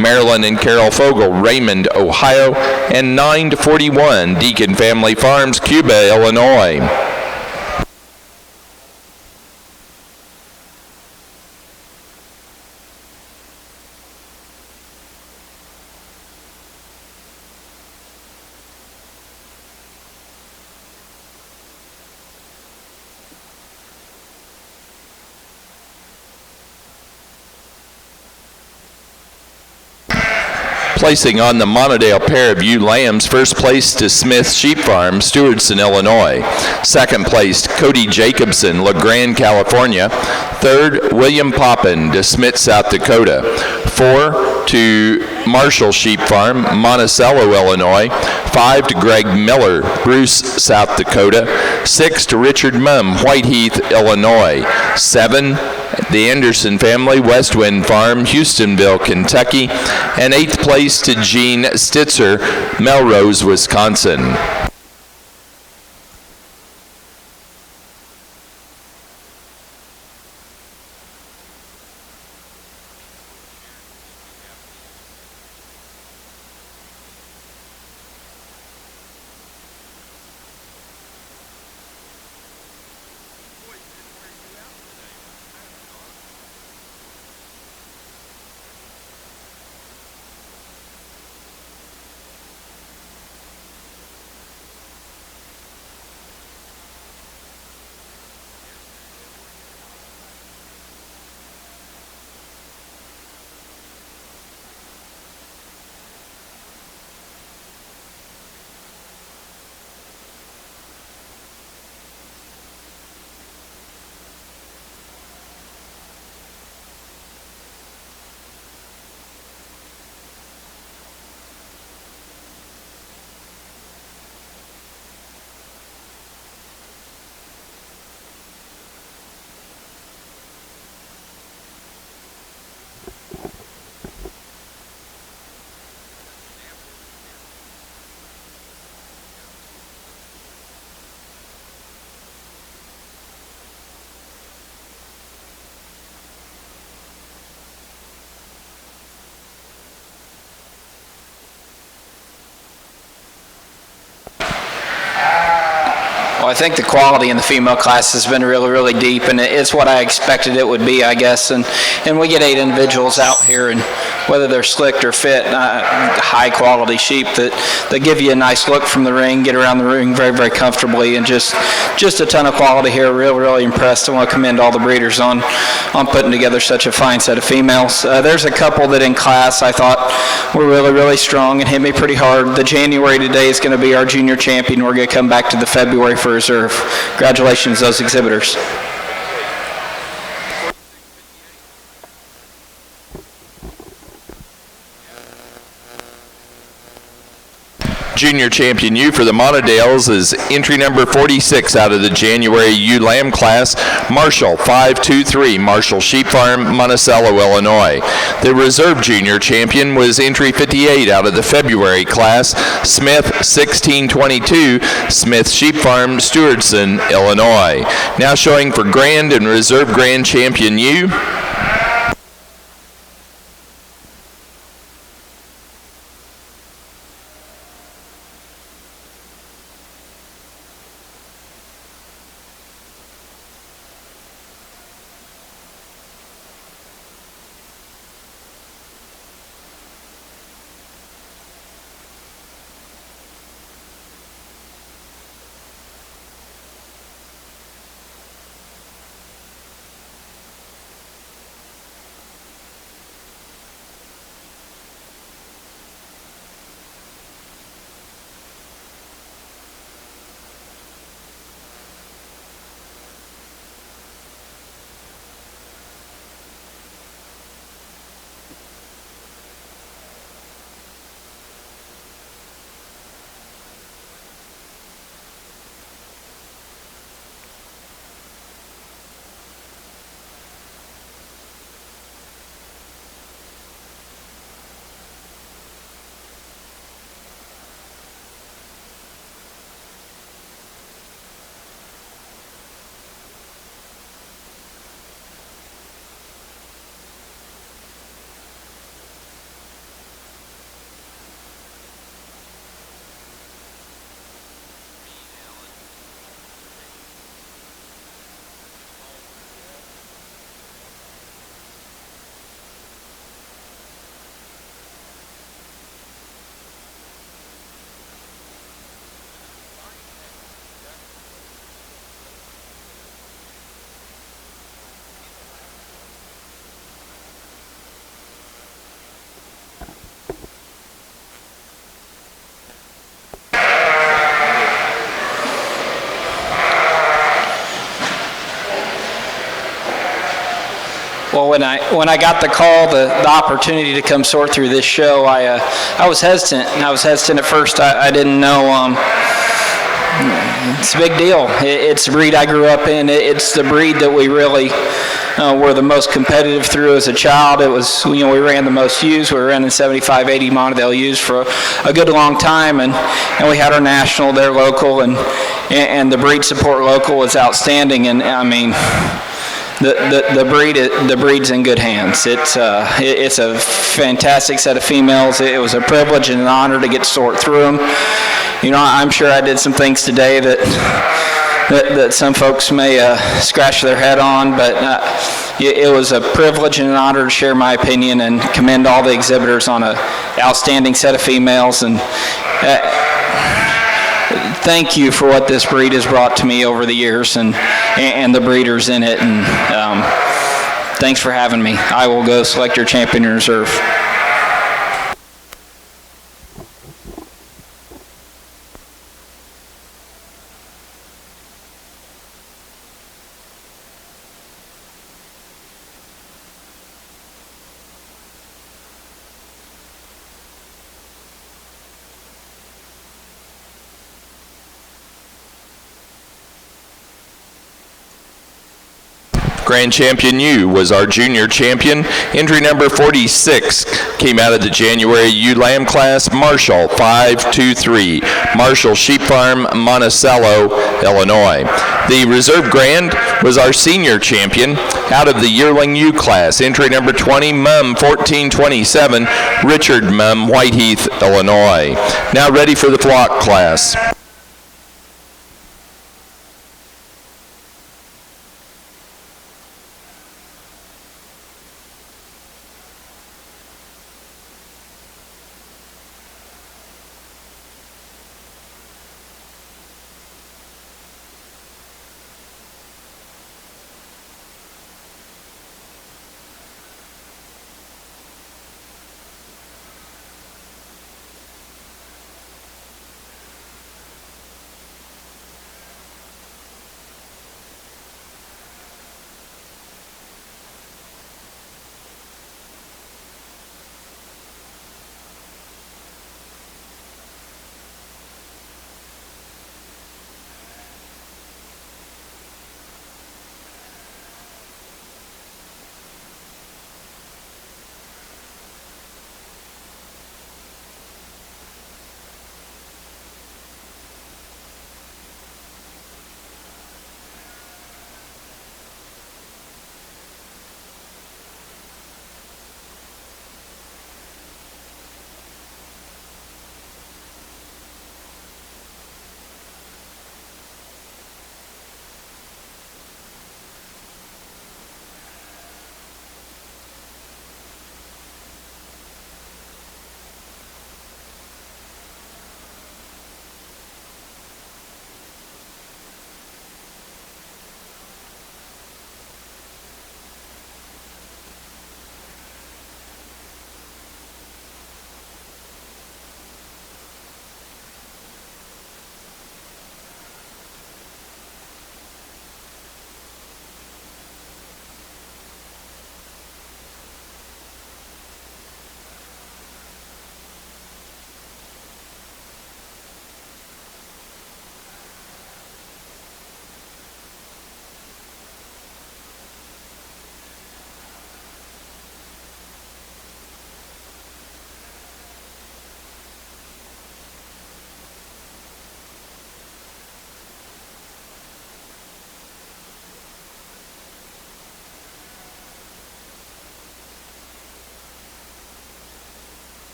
Marilyn and Carol Fogel, Raymond, Ohio. And 9 to 41, Deacon Family Farms, Cuba, Illinois. Placing on the Monadale pair of ewe lambs, first place to Smith Sheep Farm, Stewartson, Illinois. Second place, Cody Jacobson, LeGrand, California. Third, William Poppin, DeSmit, South Dakota. 4 to Marshall Sheep Farm, Monticello, Illinois. 5 to Greg Miller, Bruce, South Dakota. 6 to Richard Mumm, Whiteheath, Illinois. 7, the Anderson family, Westwind Farm, Houstonville, Kentucky. And 8th place to Gene Stitzer, Melrose, Wisconsin. Well, I think the quality in the female class has been really, really deep, and it's what I expected it would be, I guess. And we get 8 individuals out here, and whether they're slicked or fit, high-quality sheep that give you a nice look from the ring, get around the ring very, very comfortably, and just a ton of quality here. Really impressed. I want to commend all the breeders on putting together such a fine set of females. There's a couple that in class I thought were really, really strong and hit me pretty hard. The January today is going to be our junior champion. We're going to come back to the February for reserve. Congratulations, those exhibitors. Junior champion ewe for the Montadales is entry number 46 out of the January ewe lamb class, Marshall 523, Marshall Sheep Farm, Monticello, Illinois. The reserve junior champion was entry 58 out of the February class, Smith 1622, Smith Sheep Farm, Stewardson, Illinois. Now showing for grand and reserve grand champion ewe. Well, when I got the call, the opportunity to come sort through this show, I was hesitant. And I was hesitant at first. I didn't know. It's a big deal. It's the breed I grew up in. It's the breed that we really were the most competitive through as a child. It was, we ran the most ewes. We were running 75, 80 Montadale ewes for a good long time, and we had our national, their local, and the breed support local was outstanding. And I mean, the breed's in good hands. It's a fantastic set of females. It was a privilege and an honor to get to sort through them. I'm sure I did some things today that some folks may scratch their head on, but it was a privilege and an honor to share my opinion and commend all the exhibitors on an outstanding set of females. And thank you for what this breed has brought to me over the years and the breeders in it. And thanks for having me. I will go select your champion in reserve. Grand Champion U was our junior champion. Entry number 46 came out of the January ewe lamb class, Marshall 523, Marshall Sheep Farm, Monticello, Illinois. The Reserve Grand was our senior champion out of the yearling ewe class. Entry number 20, Mum 1427, Richard Mum, Whiteheath, Illinois. Now ready for the flock class.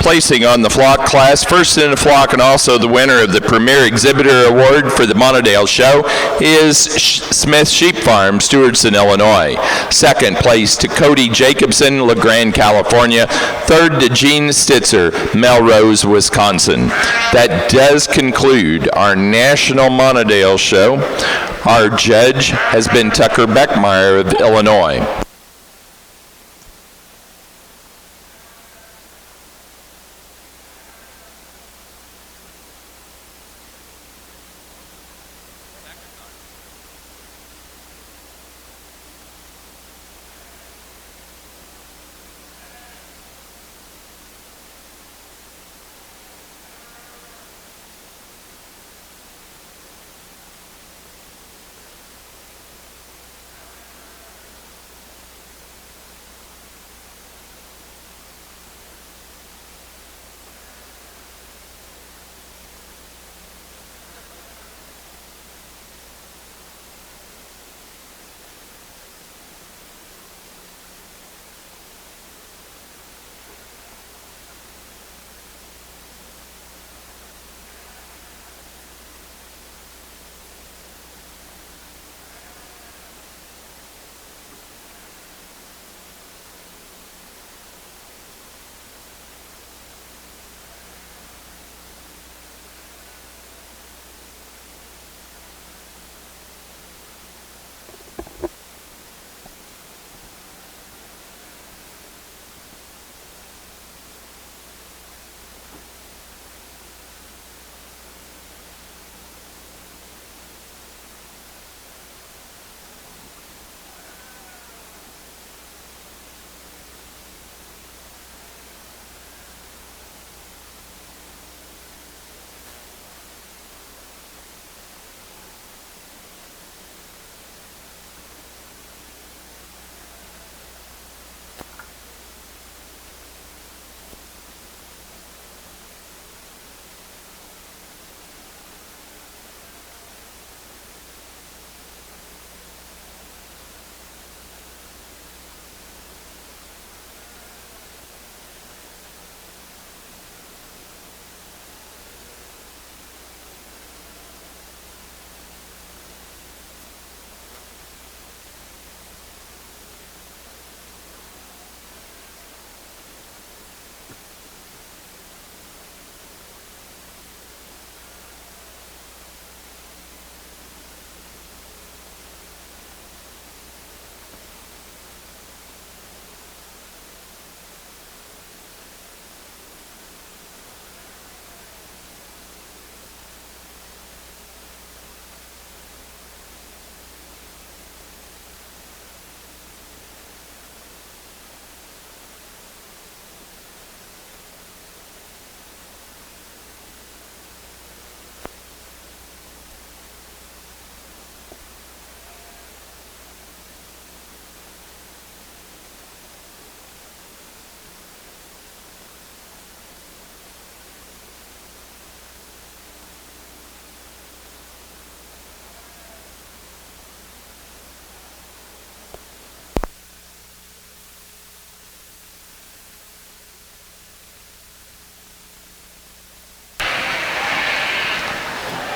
Placing on the flock class, first in the flock and also the winner of the Premier Exhibitor Award for the Montadale Show is Smith Sheep Farm, Stewartson, Illinois. Second place to Cody Jacobson, LeGrand, California. Third to Gene Stitzer, Melrose, Wisconsin. That does conclude our National Montadale Show. Our judge has been Tucker Beckmeyer of Illinois.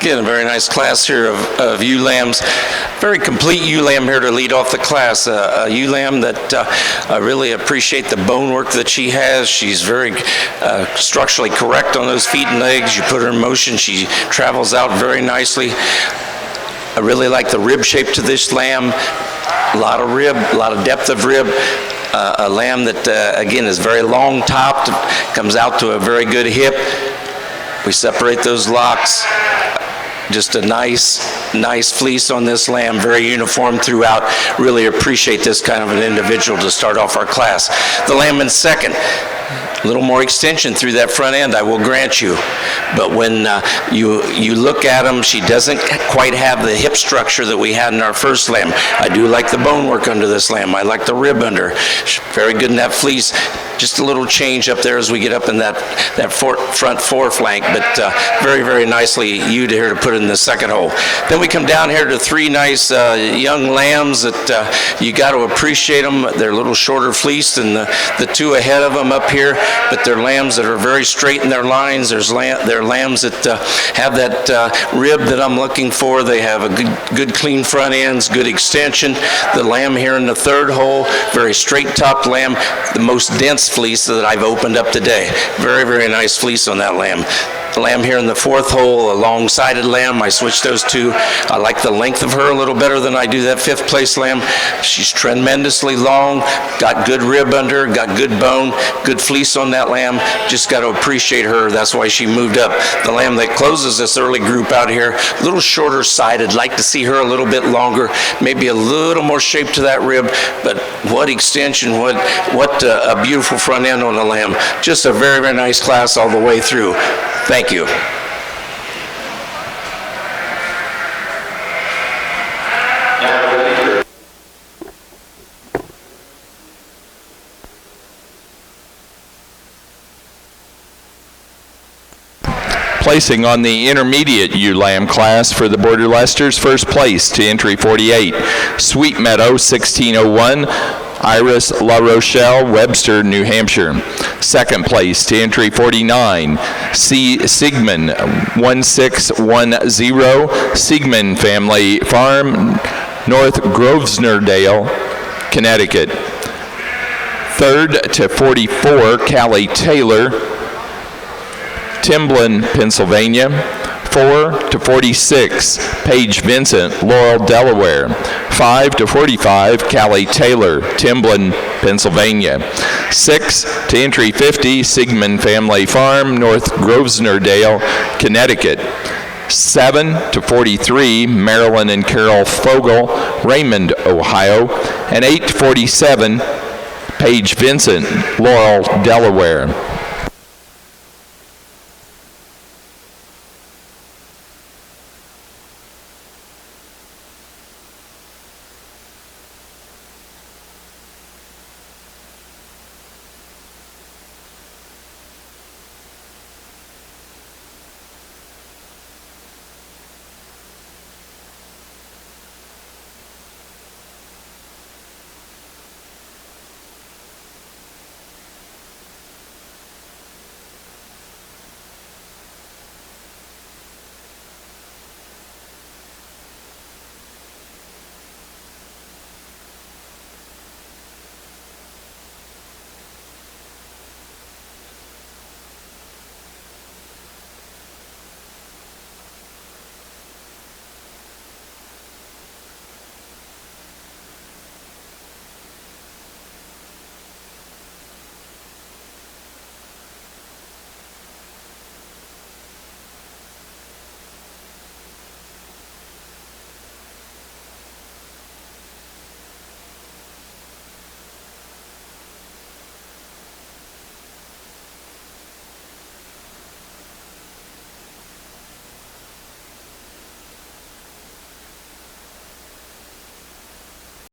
Again, a very nice class here of ewe lambs. Very complete ewe lamb here to lead off the class. A ewe lamb that I really appreciate the bone work that she has. She's very structurally correct on those feet and legs. You put her in motion, she travels out very nicely. I really like the rib shape to this lamb. A lot of rib, a lot of depth of rib. A lamb that, again, is very long-topped, comes out to a very good hip. We separate those locks. Just a nice fleece on this lamb, very uniform throughout. Really appreciate this kind of an individual to start off our class. The lamb in second. A little more extension through that front end, I will grant you. But when you look at them, she doesn't quite have the hip structure that we had in our first lamb. I do like the bone work under this lamb. I like the rib under. Very good in that fleece. Just a little change up there as we get up in that front foreflank, but very nicely ewe here to put in the second hole. Then we come down here to three nice young lambs that you got to appreciate them. They're a little shorter fleece than the two ahead of them up here, but they're lambs that are very straight in their lines. They're lambs that have that rib that I'm looking for. They have a good clean front ends, good extension. The lamb here in the third hole, very straight topped lamb, the most dense fleece that I've opened up today. Very nice fleece on that lamb. The lamb here in the fourth hole, a long-sided lamb. I switched those two. I like the length of her a little better than I do that fifth place lamb. She's tremendously long, got good rib under, got good bone, good fleece on that lamb. Just got to appreciate her. That's why she moved up. The lamb that closes this early group out here, a little shorter sided. Like to see her a little bit longer, maybe a little more shape to that rib, but what extension, what a beautiful front end on the lamb. Just a very nice class all the way through. Thank you. Placing on the intermediate ewe lamb class for the Border Leicesters, first place to entry 48, Sweet Meadow 1601, Iris La Rochelle, Webster, New Hampshire. Second place to entry 49, Siegman 1610, Siegman Family Farm, North Grosvenordale, Connecticut. Third to 44, Callie Taylor, Timblin, Pennsylvania. 4 to 46, Paige Vincent, Laurel, Delaware. 5 to 45, Callie Taylor, Timblin, Pennsylvania. 6 to entry 50, Siegman Family Farm, North Grosvenordale, Connecticut. 7 to 43, Marilyn and Carol Fogel, Raymond, Ohio. And 8 to 47, Paige Vincent, Laurel, Delaware.